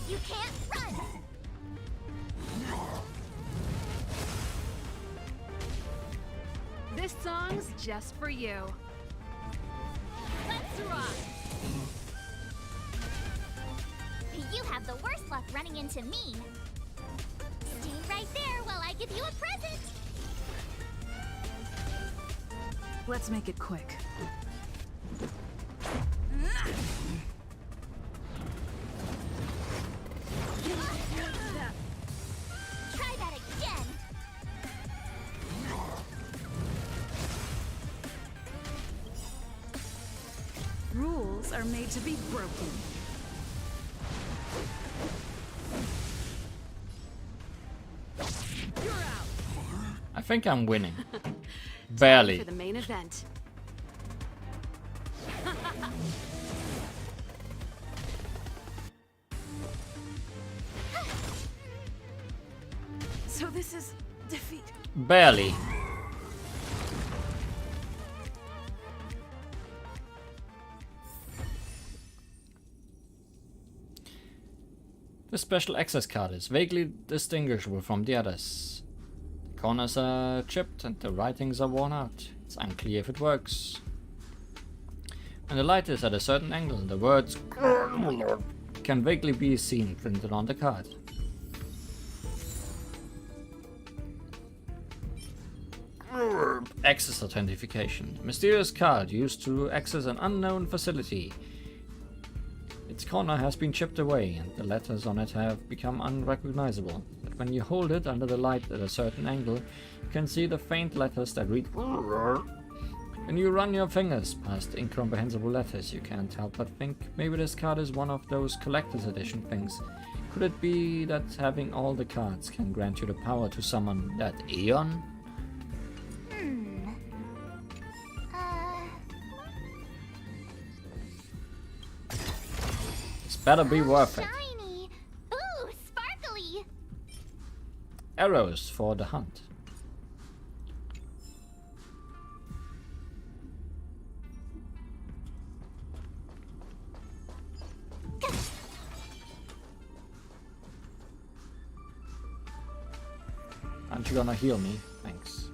Speaker 5: You can't run!
Speaker 18: This song's just for you.
Speaker 5: Let's rock! You have the worst luck running into me. Stay right there while I give you a present.
Speaker 17: Let's make it quick.
Speaker 5: Try that again.
Speaker 17: Rules are made to be broken.
Speaker 1: I think I'm winning. Barely.
Speaker 18: For the main event.
Speaker 6: So this is defeat.
Speaker 1: Barely. The special access card is vaguely distinguishable from the others. The corners are chipped and the writings are worn out. It's unclear if it works. When the light is at a certain angle, the words can vaguely be seen printed on the card. Access authentication. Mysterious card used to access an unknown facility. Its corner has been chipped away and the letters on it have become unrecognizable. But when you hold it under the light at a certain angle, you can see the faint letters that read. When you run your fingers past the incomprehensible letters, you can't help but think maybe this card is one of those collector's edition things. Could it be that having all the cards can grant you the power to summon that Aeon? This better be worth it.
Speaker 5: Shiny! Ooh, sparkly!
Speaker 1: Arrows for the hunt. Aren't you gonna heal me? Thanks.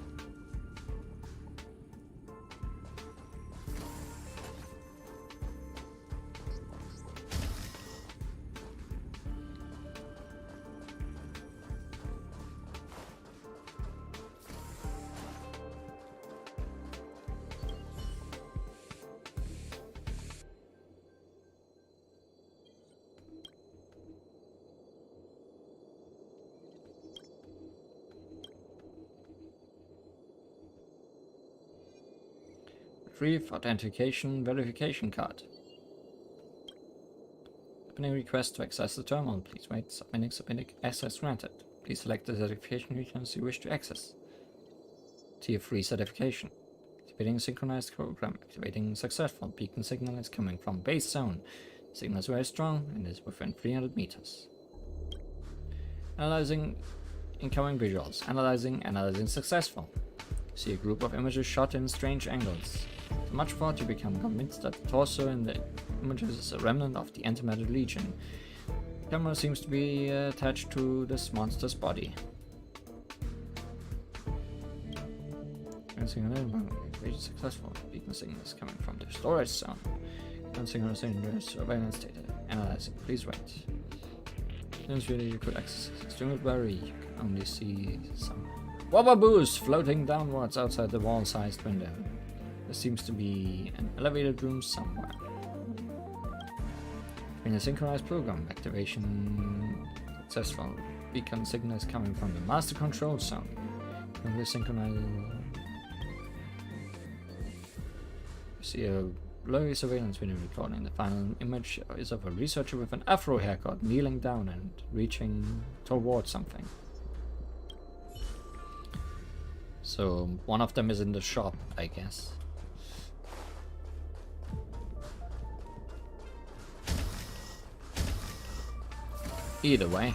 Speaker 1: Retrieve authentication verification card. Opening request to access the terminal. Please wait. Submitting access granted. Please select the certification regions you wish to access. Tier 3 certification. Activating synchronized program. Activating successful. Beacon signal is coming from base zone. Signal is very strong and is within 300 meters. Analyzing incoming visuals. Analyzing successful. See a group of images shot in strange angles. So much thought you become convinced that the torso in the images is a remnant of the Antimatter Legion. The camera seems to be attached to this monster's body. Successful. Beacon signal is coming from the storage zone. Surveillance data. Analyzing. Please wait. Since really you could access extremely blurry, you can only see some wobbaboos floating downwards outside the wall-sized window. There seems to be an elevated room somewhere. In a synchronized program, activation successful. Beacon signal is coming from the master control zone. From the synchronized. You see a blurry surveillance video recording. The final image is of a researcher with an afro haircut kneeling down and reaching towards something. So one of them is in the shop, I guess. Either way.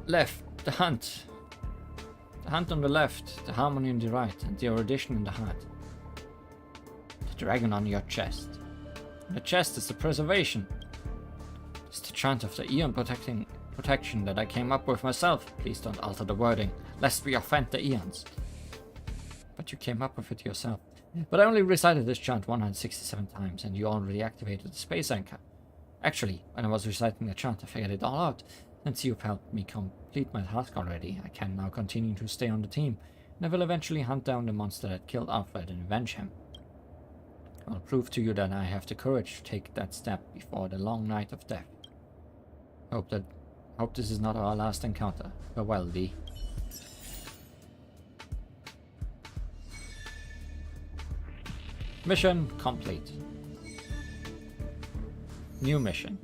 Speaker 1: Left, the hunt. The hunt on the left, the harmony on the right, and the erudition in the heart. The dragon on your chest. On the chest is the preservation. It's the chant of the Aeon protection that I came up with myself. Please don't alter the wording, lest we offend the Aeons. But you came up with it yourself. But I only recited this chant 167 times, and you already activated the space anchor. Actually, when I was reciting the chant, I figured it all out. Since you've helped me complete my task already, I can now continue to stay on the team, and I will eventually hunt down the monster that killed Alfred and avenge him. I'll prove to you that I have the courage to take that step before the long night of death. Hope this is not our last encounter. Farewell, Lee. Mission complete. New mission.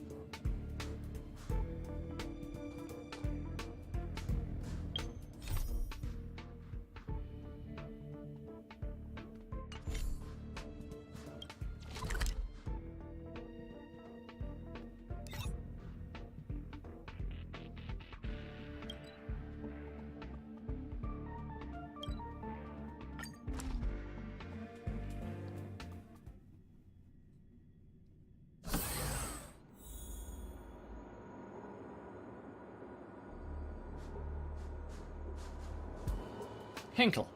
Speaker 1: Hinkle.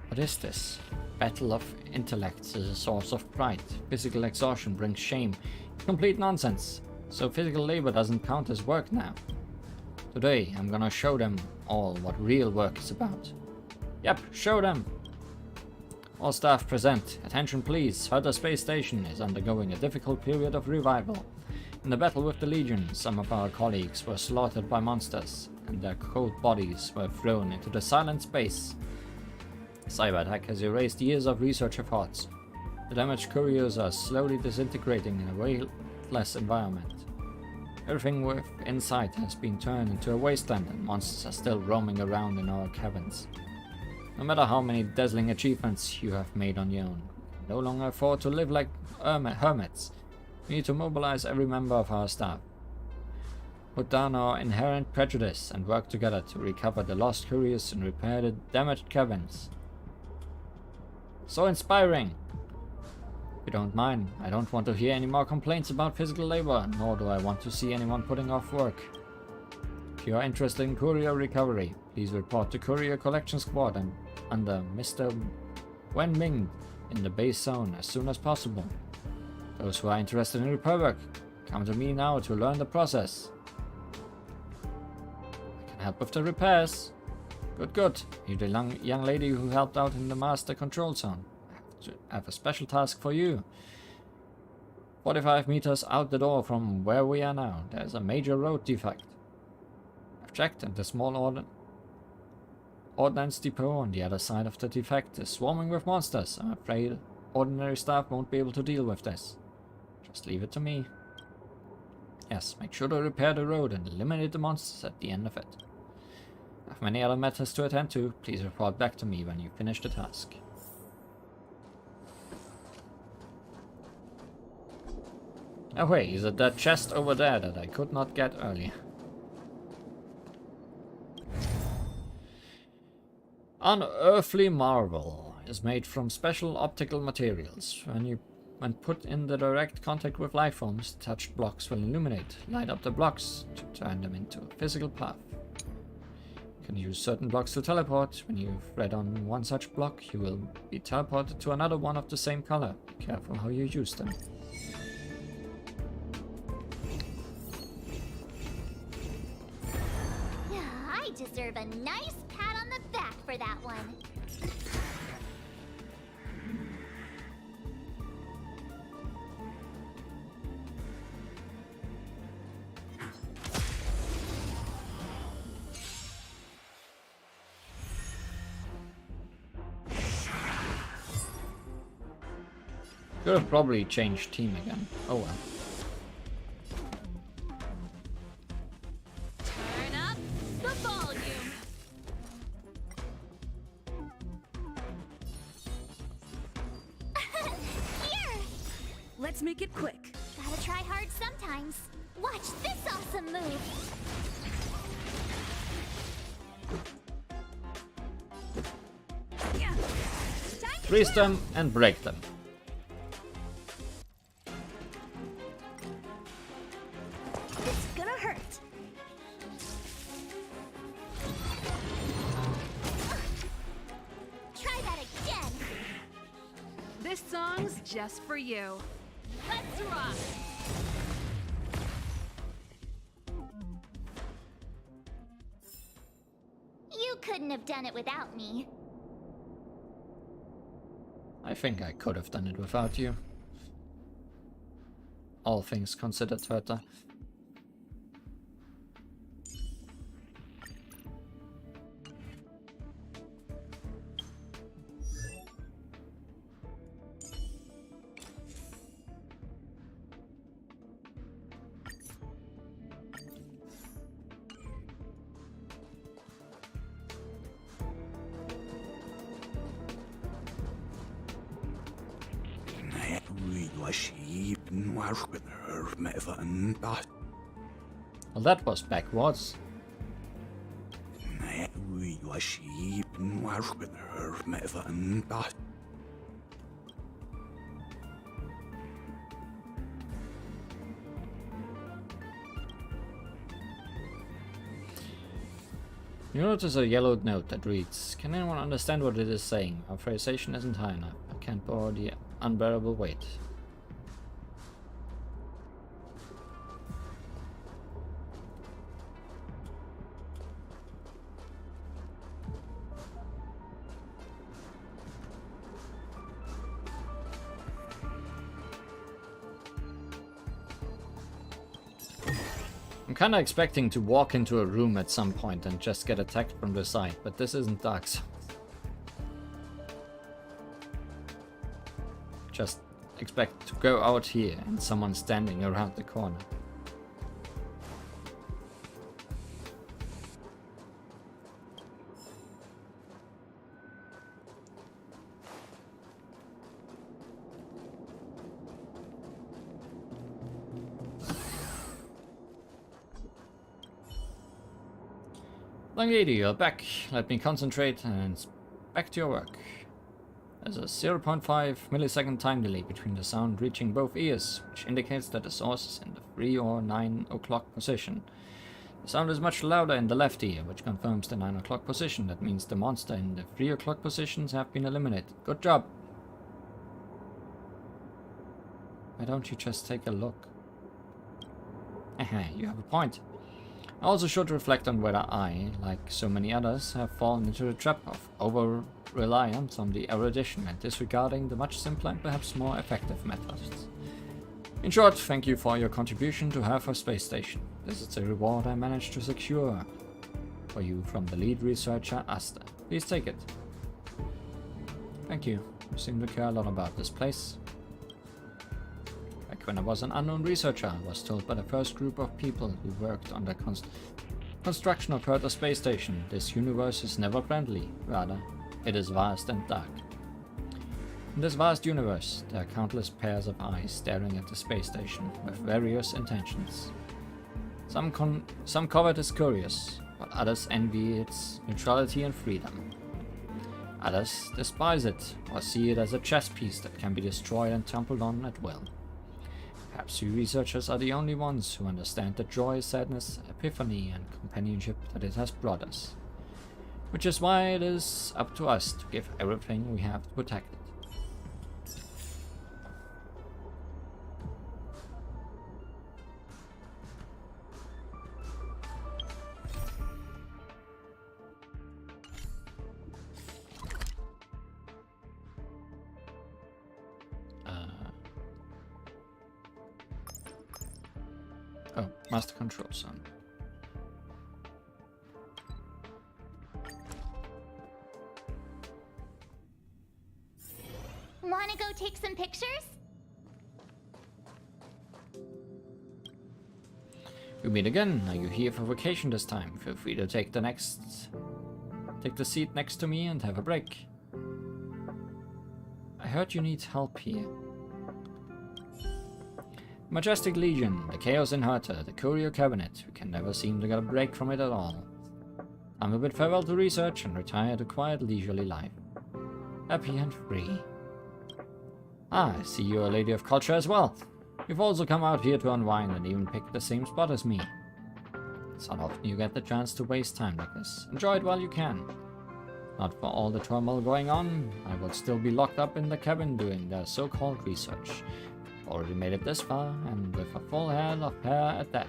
Speaker 1: What is this? Battle of intellects is a source of pride. Physical exhaustion brings shame. Complete nonsense. So physical labor doesn't count as work now. Today, I'm gonna show them all what real work is about. Yep, show them! All staff present. Attention please. Herta Space Station is undergoing a difficult period of revival. In the battle with the Legion, some of our colleagues were slaughtered by monsters, and their cold bodies were thrown into the silent space. The cyber attack has erased years of research efforts. The damaged couriers are slowly disintegrating in a weightless environment. Everything within sight has been turned into a wasteland, and monsters are still roaming around in our cabins. No matter how many dazzling achievements you have made on your own, you can no longer afford to live like hermits. We need to mobilize every member of our staff. Put down our inherent prejudice and work together to recover the lost couriers and repair the damaged cabins. So inspiring! If you don't mind, I don't want to hear any more complaints about physical labor, nor do I want to see anyone putting off work. If you are interested in courier recovery, please report to Courier Collection Squad and under Mr. Wen Ming in the base zone as soon as possible. Those who are interested in repair work, come to me now to learn the process. I can help with the repairs. Good. You're the young lady who helped out in the master control zone. I have a special task for you. 45 meters out the door from where we are now, there's a major road defect. I've checked, and the small ordnance depot on the other side of the defect is swarming with monsters. I'm afraid ordinary staff won't be able to deal with this. Just leave it to me. Yes, make sure to repair the road and eliminate the monsters at the end of it. I have many other matters to attend to. Please report back to me when you finish the task. Oh wait, is it that chest over there that I could not get earlier? Unearthly marble is made from special optical materials. When put in the direct contact with life forms, touched blocks will illuminate, light up the blocks to turn them into a physical path. You can use certain blocks to teleport. When you've read on one such block, you will be teleported to another one of the same color. Be careful how you use them.
Speaker 5: I deserve a nice pat on the back for that one.
Speaker 1: Could have probably changed team again. Oh well.
Speaker 18: Turn up the volume.
Speaker 5: Here!
Speaker 17: Let's make it quick.
Speaker 5: Gotta try hard sometimes. Watch this awesome move.
Speaker 1: Freeze them and break them.
Speaker 17: It's gonna hurt.
Speaker 5: Try that again.
Speaker 18: This song's just for you. Let's rock.
Speaker 5: You couldn't have done it without me.
Speaker 1: I think I could have done it without you. All things considered, Herta. Well, that was backwards. You notice a yellowed note that reads, "Can anyone understand what it is saying? Our phrasation isn't high enough. I can't bear the unbearable weight." I'm kinda expecting to walk into a room at some point and just get attacked from the side, but this isn't Dark Souls. Just expect to go out here and someone standing around the corner. Lady, you're back. Let me concentrate and back to your work. There's a 0.5 millisecond time delay between the sound reaching both ears, which indicates that the source is in the 3 or 9 o'clock position. The sound is much louder in the left ear, which confirms the 9 o'clock position. That means the monster in the 3 o'clock positions have been eliminated. Good job! Why don't you just take a look? You have a point. I also should reflect on whether I, like so many others, have fallen into the trap of over-reliance on the erudition and disregarding the much simpler and perhaps more effective methods. In short, thank you for your contribution to Half Space Station. This is the reward I managed to secure for you from the lead researcher, Asta. Please take it. Thank you. You seem to care a lot about this place. When I was an unknown researcher, I was told by the first group of people who worked on the construction of Hertha Space Station, this universe is never friendly. Rather, it is vast and dark. In this vast universe, there are countless pairs of eyes staring at the space station with various intentions. Some covet its curious, while others envy its neutrality and freedom. Others despise it, or see it as a chess piece that can be destroyed and trampled on at will. Perhaps you researchers are the only ones who understand the joy, sadness, epiphany, and companionship that it has brought us. Which is why it is up to us to give everything we have to protect it. Oh, master control zone.
Speaker 5: Wanna go take some pictures?
Speaker 1: We meet again. Are you here for vacation this time? Feel free to take the seat next to me and have a break. I heard you need help here. Majestic Legion, the Chaos in Hertha, the Courier Cabinet. We can never seem to get a break from it at all. I'm a bid farewell to research and retire to quiet, leisurely life. Happy and free. Ah, I see you're a lady of culture as well. You've also come out here to unwind and even picked the same spot as me. It's not often you get the chance to waste time like this. Enjoy it while you can. Not for all the turmoil going on, I would still be locked up in the cabin doing the so-called research. Already made it this far, and with a full head of hair at that.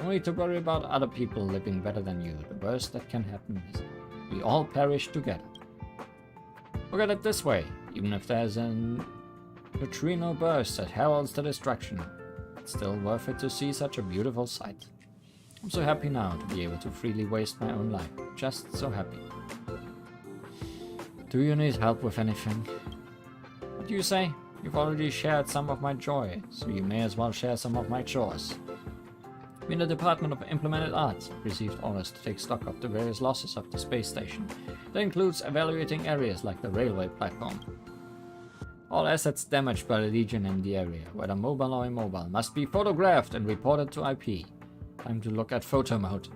Speaker 1: No need to worry about other people living better than you. The worst that can happen is we all perish together. Look at it this way, even if there's a neutrino burst that heralds the destruction, it's still worth it to see such a beautiful sight. I'm so happy now to be able to freely waste my own life. Just so happy. Do you need help with anything? What do you say? You've already shared some of my joy, so you may as well share some of my chores. We in the Department of Implemented Arts have received orders to take stock of the various losses of the space station. That includes evaluating areas like the railway platform. All assets damaged by the Legion in the area, whether mobile or immobile, must be photographed and reported to IP. Time to look at photo mode.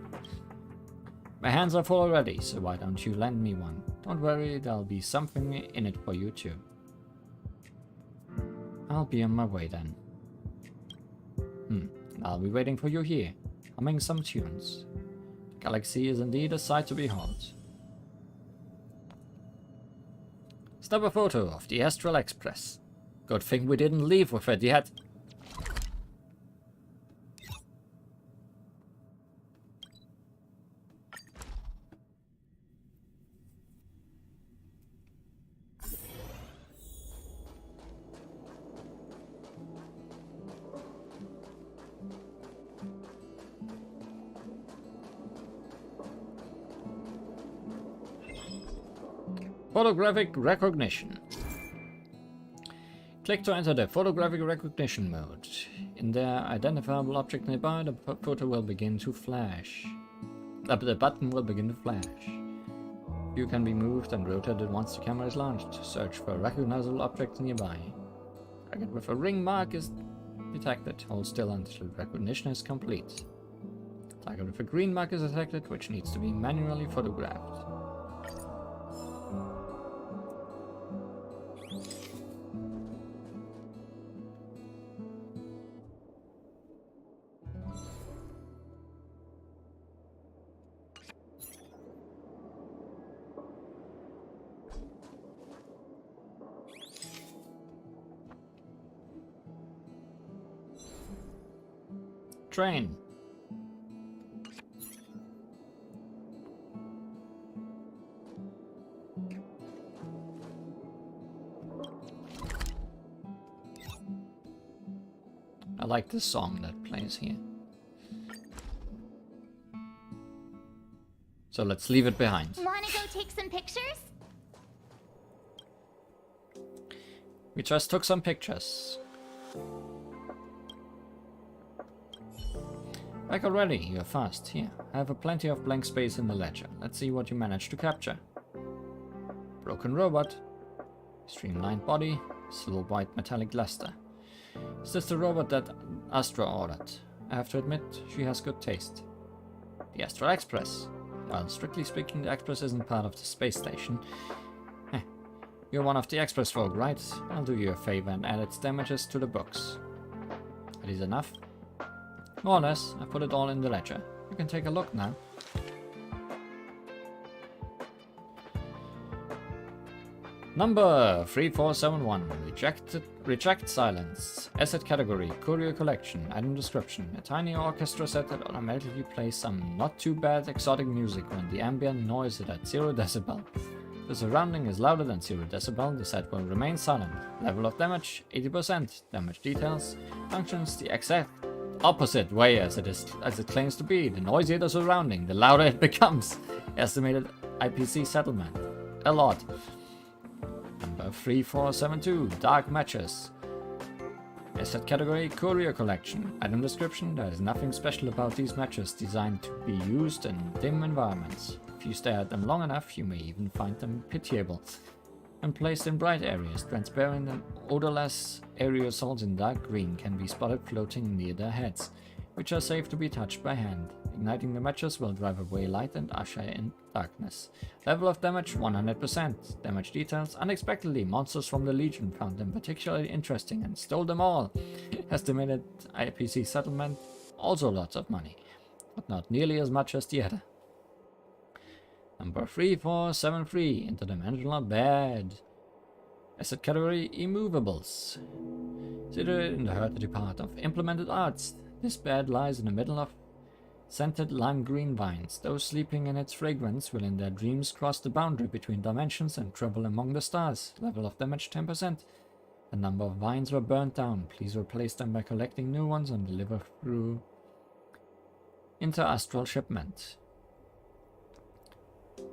Speaker 1: My hands are full already, so why don't you lend me one? Don't worry, there'll be something in it for you too. I'll be on my way then. I'll be waiting for you here, humming some tunes. Galaxy is indeed a sight to behold. Snap a photo of the Astral Express. Good thing we didn't leave with it yet. Photographic recognition. Click to enter the photographic recognition mode. In the identifiable object nearby, the photo will begin to flash. The button will begin to flash. You can be moved and rotated once the camera is launched. Search for recognizable objects nearby. Target with a ring mark is detected. Hold still until recognition is complete. Target with a green mark is detected, which needs to be manually photographed. Train. I like this song that plays here. So let's leave it behind.
Speaker 5: Wanna go take some pictures?
Speaker 1: We just took some pictures. Back already, you're fast. Here, I have plenty of blank space in the ledger. Let's see what you managed to capture. Broken robot. Streamlined body. Still white metallic luster. Is this the robot that Astra ordered? I have to admit, she has good taste. The Astral Express. Well, strictly speaking, the Express isn't part of the space station. You're one of the Express folk, right? I'll do you a favor and add its damages to the books. That is enough? More or less, I put it all in the ledger. You can take a look now. Number 3471. Reject silence. Asset category. Curio collection. Item description. A tiny orchestra set that automatically plays some not too bad exotic music when the ambient noise is at 0 decibel. If the surrounding is louder than 0 decibel, the set will remain silent. Level of damage 80%. Damage details. Functions the exact opposite way as it claims to be. The noisier the surrounding, the louder it becomes. Estimated IPC settlement. A lot. Number 3472. Dark matches. Asset category. Courier collection. Item description. There is nothing special about these matches designed to be used in dim environments. If you stare at them long enough, you may even find them pitiable. When placed in bright areas, transparent and odorless aerosols in dark green can be spotted floating near their heads, which are safe to be touched by hand. Igniting the matches will drive away light and usher in darkness. Level of damage 100%. Damage details. Unexpectedly, monsters from the Legion found them particularly interesting and stole them all. Estimated IPC settlement. Also lots of money, but not nearly as much as the other. Number 3473. Interdimensional bed. Asset category. Immovables. Situated in the hereditary part of implemented arts, this bed lies in the middle of scented lime green vines. Those sleeping in its fragrance will in their dreams cross the boundary between dimensions and travel among the stars. Level of damage 10%. A number of vines were burnt down. Please replace them by collecting new ones and deliver through interastral shipment.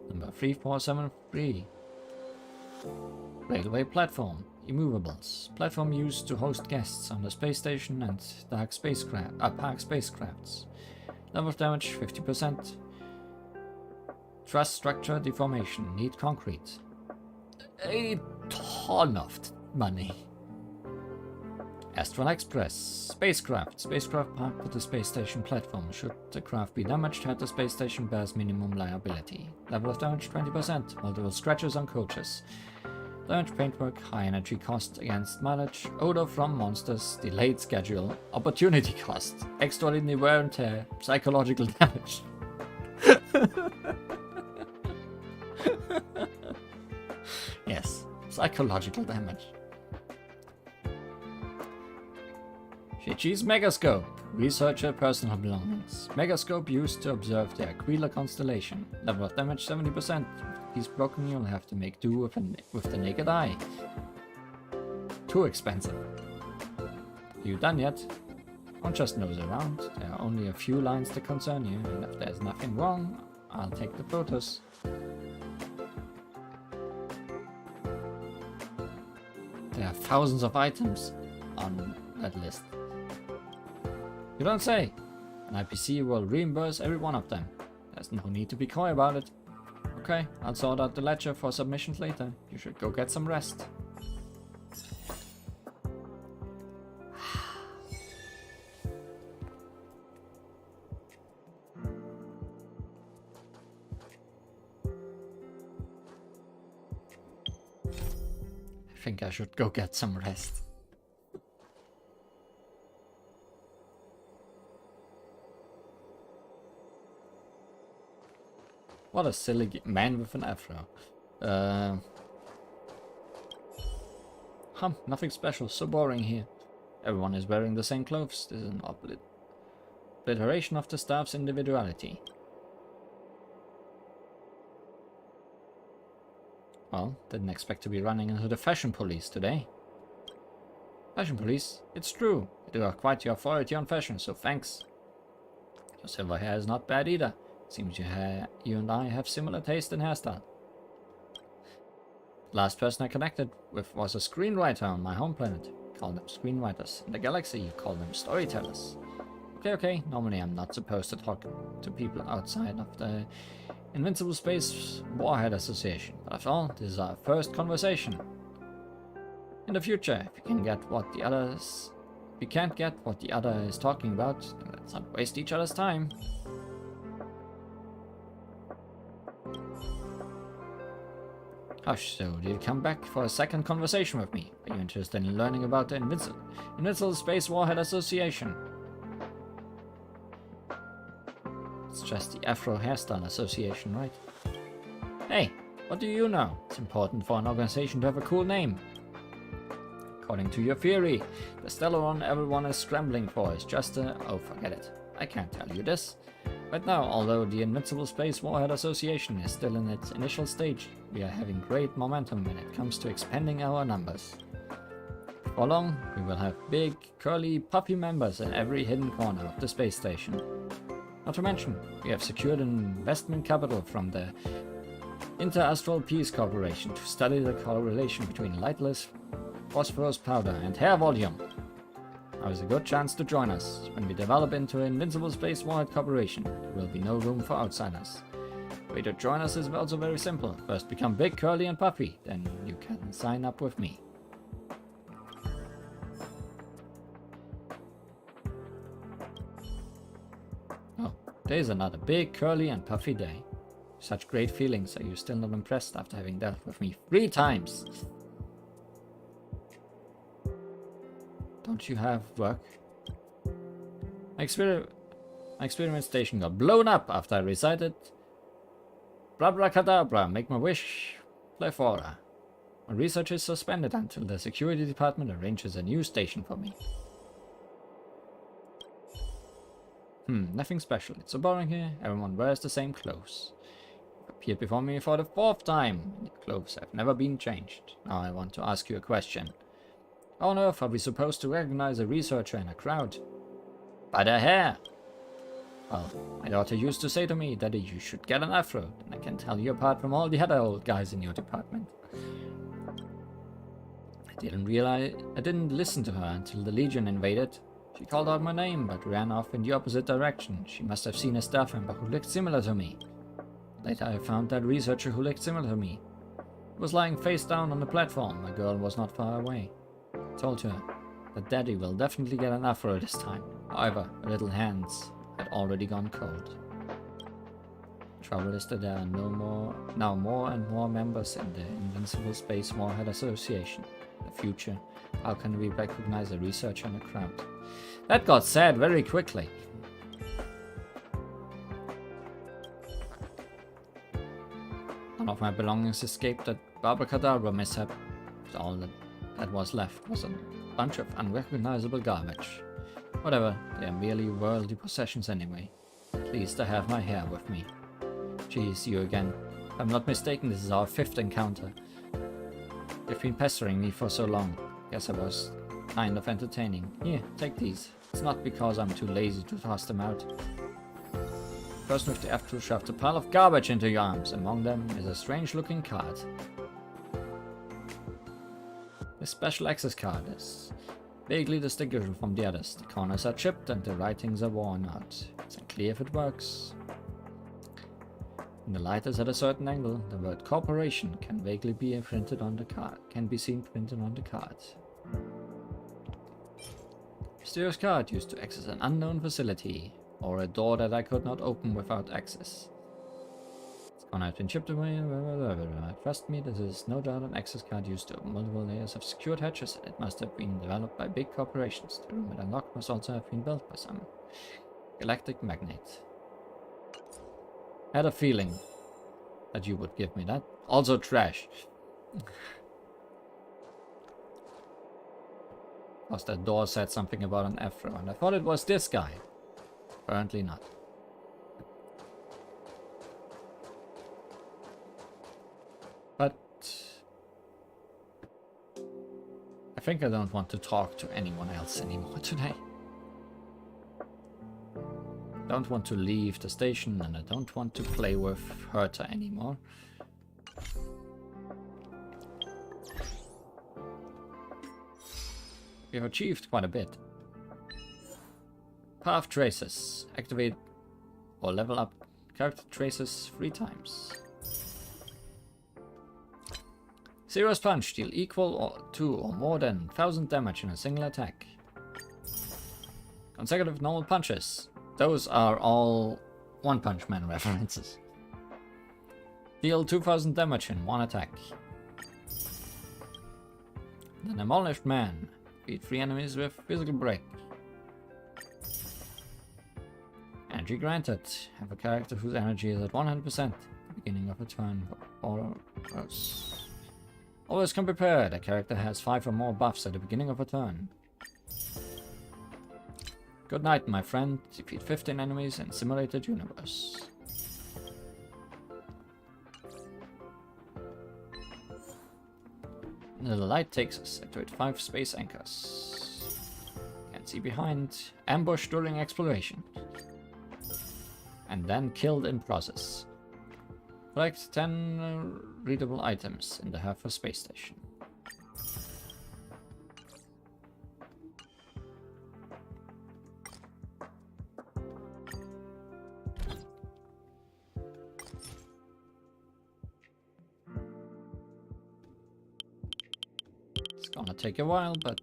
Speaker 1: Number 3473. Railway platform. Immovables. Platform used to host guests on the space station and park spacecrafts. Level of damage 50%. Truss structure deformation. Need concrete. A ton of money. Astral Express. Spacecraft. Spacecraft parked at the space station platform. Should the craft be damaged, the space station bears minimum liability. Level of damage 20%. Multiple scratches on coaches. Damage paintwork, high energy cost against mileage, odor from monsters, delayed schedule, opportunity cost, extraordinary wear and tear, psychological damage. Yes, psychological damage. Shichi's Megascope. Researcher personal belongings. Megascope used to observe the Aquila constellation. Level of damage 70%. If he's broken, you'll have to make do with the naked eye. Too expensive. Are you done yet? Don't just nose around. There are only a few lines that concern you, and if there's nothing wrong, I'll take the photos. There are thousands of items on that list. You don't say. An IPC will reimburse every one of them. There's no need to be coy about it. Okay, I'll sort out the ledger for submissions later. You should go get some rest. I think I should go get some rest. What a silly man with an afro. Nothing special. So boring here. Everyone is wearing the same clothes. This is an obliteration of the staff's individuality. Well, didn't expect to be running into the fashion police today. Fashion police? It's true. You are quite the authority on fashion, so thanks. Your silver hair is not bad either. Seems you and I have similar taste in hairstyle. The last person I connected with was a screenwriter on my home planet. We call them screenwriters. In the galaxy, you call them storytellers. Okay. Normally I'm not supposed to talk to people outside of the Invincible Space Warhead Association. But after all, this is our first conversation. In the future, if we can't get what the other is talking about, then let's not waste each other's time. Hush, so did you come back for a second conversation with me? Are you interested in learning about the Invincible Space Warhead Association? It's just the Afro Hairstyle Association, right? Hey, what do you know? It's important for an organization to have a cool name. According to your theory, the Stellaron everyone is scrambling for is just a... Oh, forget it. I can't tell you this. Right now, although the Invincible Space Warhead Association is still in its initial stage, we are having great momentum when it comes to expanding our numbers. For long, we will have big, curly, puppy members in every hidden corner of the space station. Not to mention, we have secured investment capital from the Inter-Astral Peace Corporation to study the correlation between lightless phosphorus powder and hair volume. Now is a good chance to join us. When we develop into an Invincible Space Warhead Corporation, there will be no room for outsiders. The way to join us is also very simple. First become big, curly and puffy, then you can sign up with me. Oh, there's another big, curly and puffy day. Such great feelings. Are you still not impressed after having dealt with me 3 times? Don't you have work? My experiment station got blown up after I recited Brabrakadabra, make my wish, Plethora. My research is suspended until the security department arranges a new station for me. Nothing special. It's so boring here. Everyone wears the same clothes. You appeared before me for the 4th time. The clothes have never been changed. Now I want to ask you a question. How on earth are we supposed to recognize a researcher in a crowd? By their hair! Well, my daughter used to say to me, Daddy, you should get an afro, then I can tell you apart from all the other old guys in your department. I didn't listen to her until the Legion invaded. She called out my name, but ran off in the opposite direction. She must have seen a staff member who looked similar to me. Later I found that researcher who looked similar to me. He was lying face down on the platform. My girl was not far away. I told her that Daddy will definitely get an afro this time. However, her little hands had already gone cold. The trouble is that there are now more and more members in the Invincible Space Warhead Association. In the future, how can we recognize a researcher in a crowd? That got sad very quickly. One of my belongings escaped that Abracadabra mishap. But all that was left was a bunch of unrecognizable garbage. Whatever, they are merely worldly possessions anyway. At least I have my hair with me. Geez, you again. If I'm not mistaken, this is our 5th encounter. You've been pestering me for so long. Guess I was kind of entertaining. Here, take these. It's not because I'm too lazy to toss them out. The person with the F2 shoved a pile of garbage into your arms. Among them is a strange-looking card. This special access card is vaguely distinguishable from the others. The corners are chipped and the writings are worn out. It's unclear if it works. When the light is at a certain angle, the word corporation can vaguely be printed on the card. Can be seen printed on the card. Mysterious card used to access an unknown facility, or a door that I could not open without access. This corner has been chipped away. Trust me, this is no doubt an access card used to open multiple layers of secured hatches. It must have been developed by big corporations. The room it unlocked must also have been built by some galactic magnate. Had a feeling that you would give me that. Also trash. Because that door said something about an afro, and I thought it was this guy. Apparently not. But I think I don't want to talk to anyone else anymore today. Don't want to leave the station, and I don't want to play with Herta anymore. We have achieved quite a bit. Path traces. Activate or level up character traces 3 times. Serious punch. Deal equal to or more than 1000 damage in a single attack. Consecutive normal punches. Those are all One Punch Man references. Deal 2000 damage in 1 attack. The Demolished Man. Beat 3 enemies with physical break. Energy granted. Have a character whose energy is at 100% at the beginning of a turn or worse. Always come prepared. A character has 5 or more buffs at the beginning of a turn. Good night, my friend. Defeat 15 enemies in simulated universe. The light takes us. Activate 5 space anchors. Can't see behind. Ambush during exploration. And then killed in process. Collect 10 readable items in the Herfa space station. It's gonna take a while, but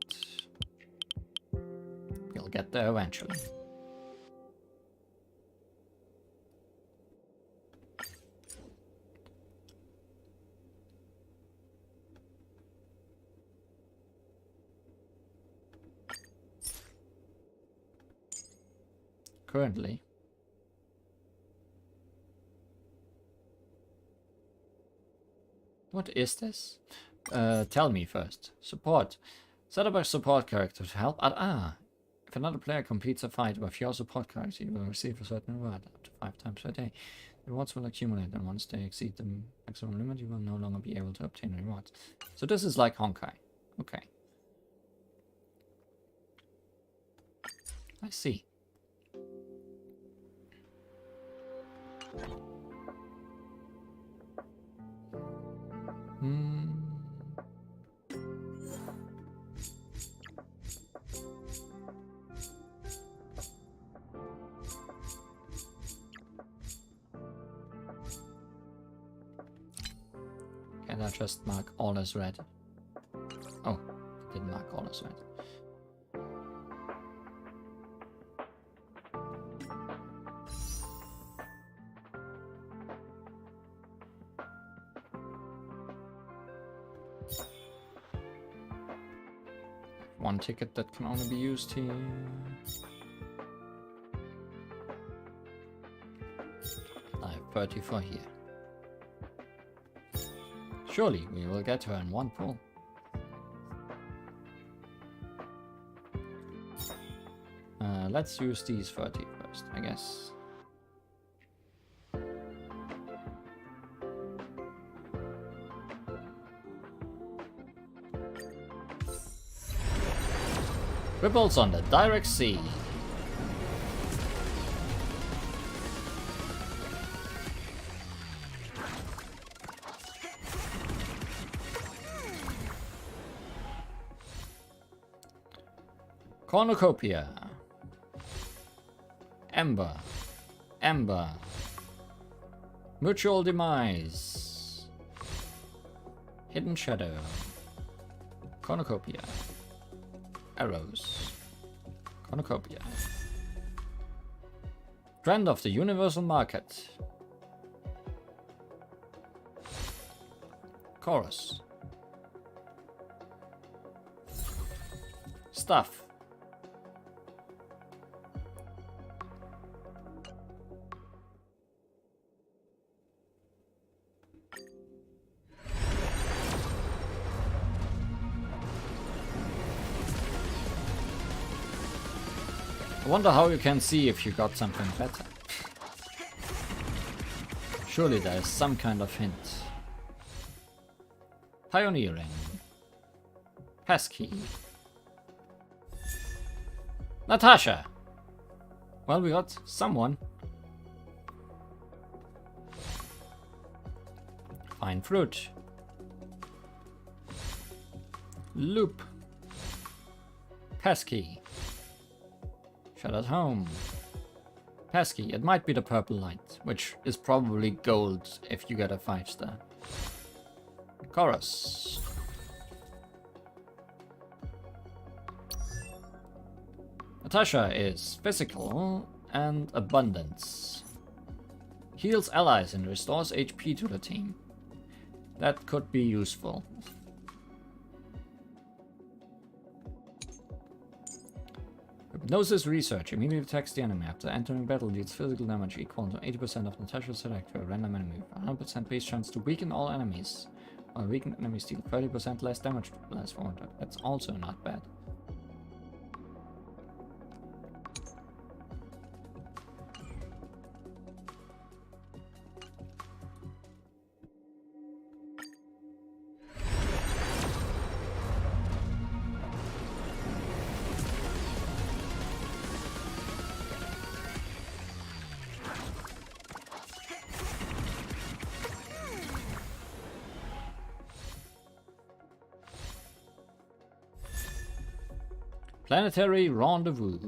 Speaker 1: we'll get there eventually. Currently, what is this? Tell me first. Support. Set up a support character to help. If another player completes a fight with your support character, you will receive a certain reward up to 5 times per day. Rewards will accumulate, and once they exceed the maximum limit, you will no longer be able to obtain rewards. So this is like Honkai. Okay. I see. Can I just mark all as red? Oh, I didn't mark all as red. One ticket that can only be used here. I have 30 for here. Surely we will get her in one pull. Let's use these 30 first, I guess. Ripples on the direct sea. Cornucopia. Ember. Ember. Mutual demise. Hidden shadow. Cornucopia. Arrows. Cornucopia. Trend of the universal market. Chorus. Stuff. I wonder how you can see if you got something better. Surely there is some kind of hint. Pioneering. Passkey. Natasha! Well, we got someone. Fine fruit. Loop. Passkey. Shut at home. Passkey. It might be the purple light, which is probably gold if you get a 5-star. Chorus. Natasha is physical and abundance. Heals allies and restores HP to the team. That could be useful. Hypnosis research immediately attacks the enemy. After entering battle, deals physical damage equal to 80% of Natasha's select to a random enemy with a 100% base chance to weaken all enemies. While weakened enemies deal 30% less damage to less 400. That's also not bad. Planetary rendezvous.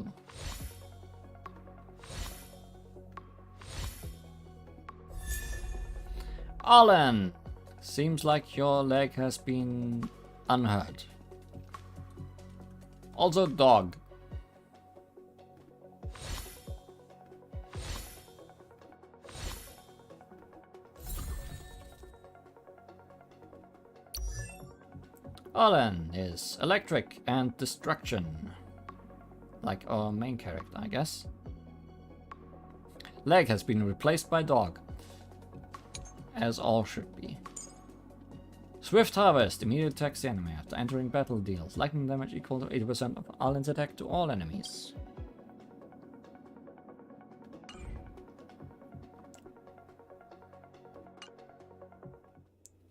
Speaker 1: Alan! Seems like your leg has been unhurt. Also dog. Alan is electric and destruction. Like our main character, I guess. Leg has been replaced by dog. As all should be. Swift Harvest immediately attacks the enemy. After entering battle, deals lightning damage equal to 80% of Alan's attack to all enemies.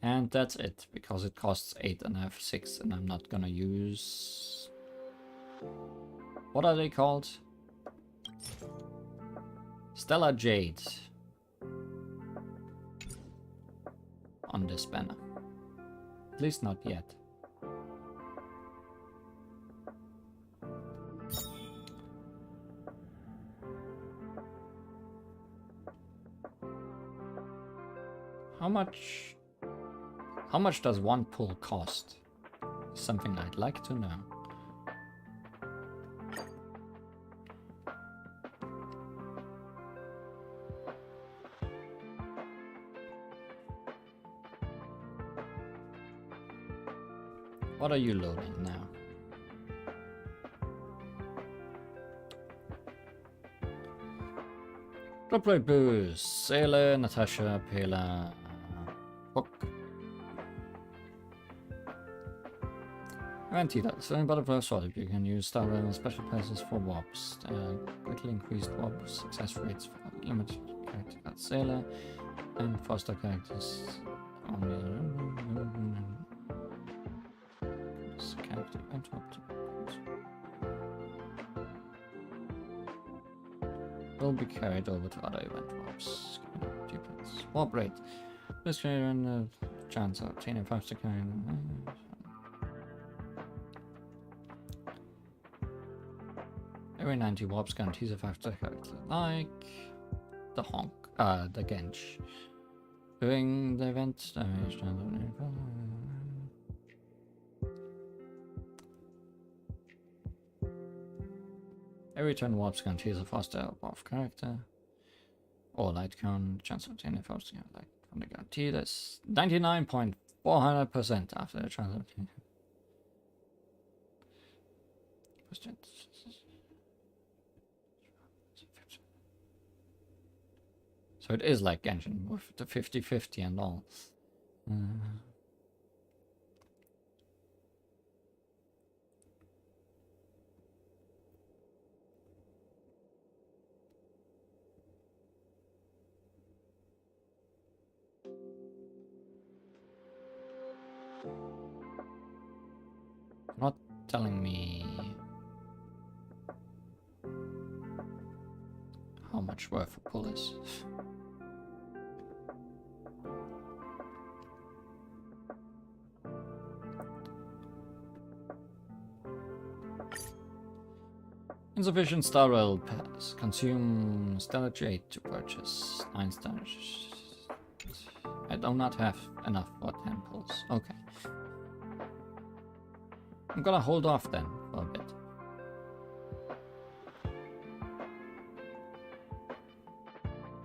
Speaker 1: And that's it, because it costs 8 and I have 6 and I'm not gonna use... What are they called? Stellar Jade. On this banner. At least not yet. How much does one pull cost? Something I'd like to know. What are you loading now? Roleplay boost. Sailor, Natasha, Pela, Hook. Guaranteed that. So in Butterfly Sword, you can use starward special passes for warps. Greatly increased warp success rates for image character card Sailor and foster characters on this character event warp will be carried over to other event warps. Warp rate. This can chance of obtaining faster kind. Every 90 warps guarantees a faster character, like the the Gensh. During the event, damage. Every 10 warps guarantees a faster buff character. Or light cone, chance of obtaining faster like from the guarantee. That's 99.400% after the transaction. So it is like Genshin with the 50-50 and all. Not telling me how much worth a pull is. Insufficient star rail pass. Consume stellar jade to purchase 9 stars. I do not have enough for 10 pulls. Okay. I'm gonna hold off then for a bit.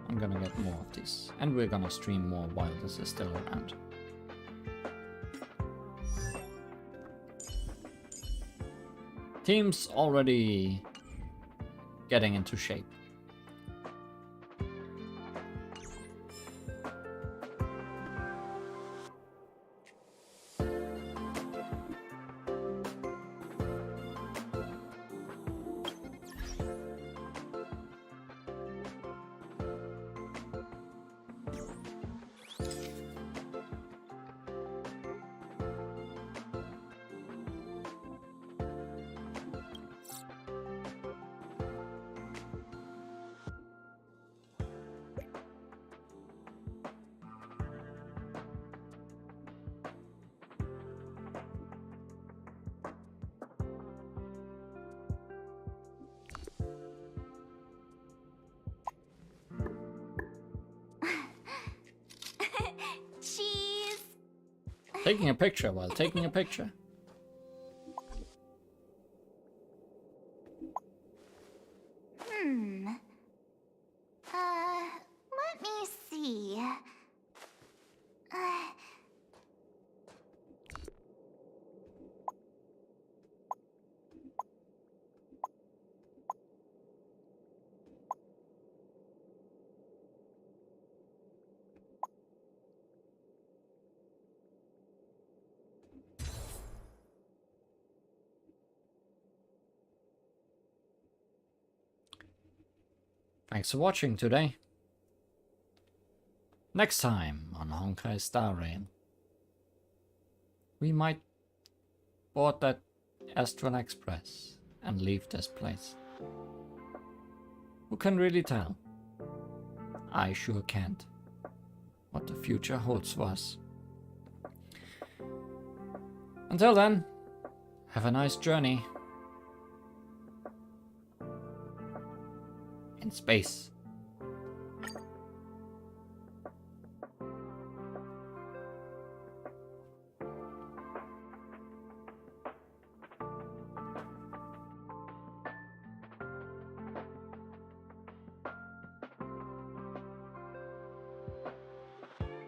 Speaker 1: I'm gonna get more of these. And we're gonna stream more while this is still around. Team's already getting into shape.
Speaker 5: Cheese!
Speaker 1: Taking a picture while taking a picture.
Speaker 5: Let me see.
Speaker 1: Thanks for watching today. Next time on Honkai Star Rail, we might board that Astral Express and leave this place. Who can really tell? I sure can't. What the future holds for us. Until then, have a nice journey in space.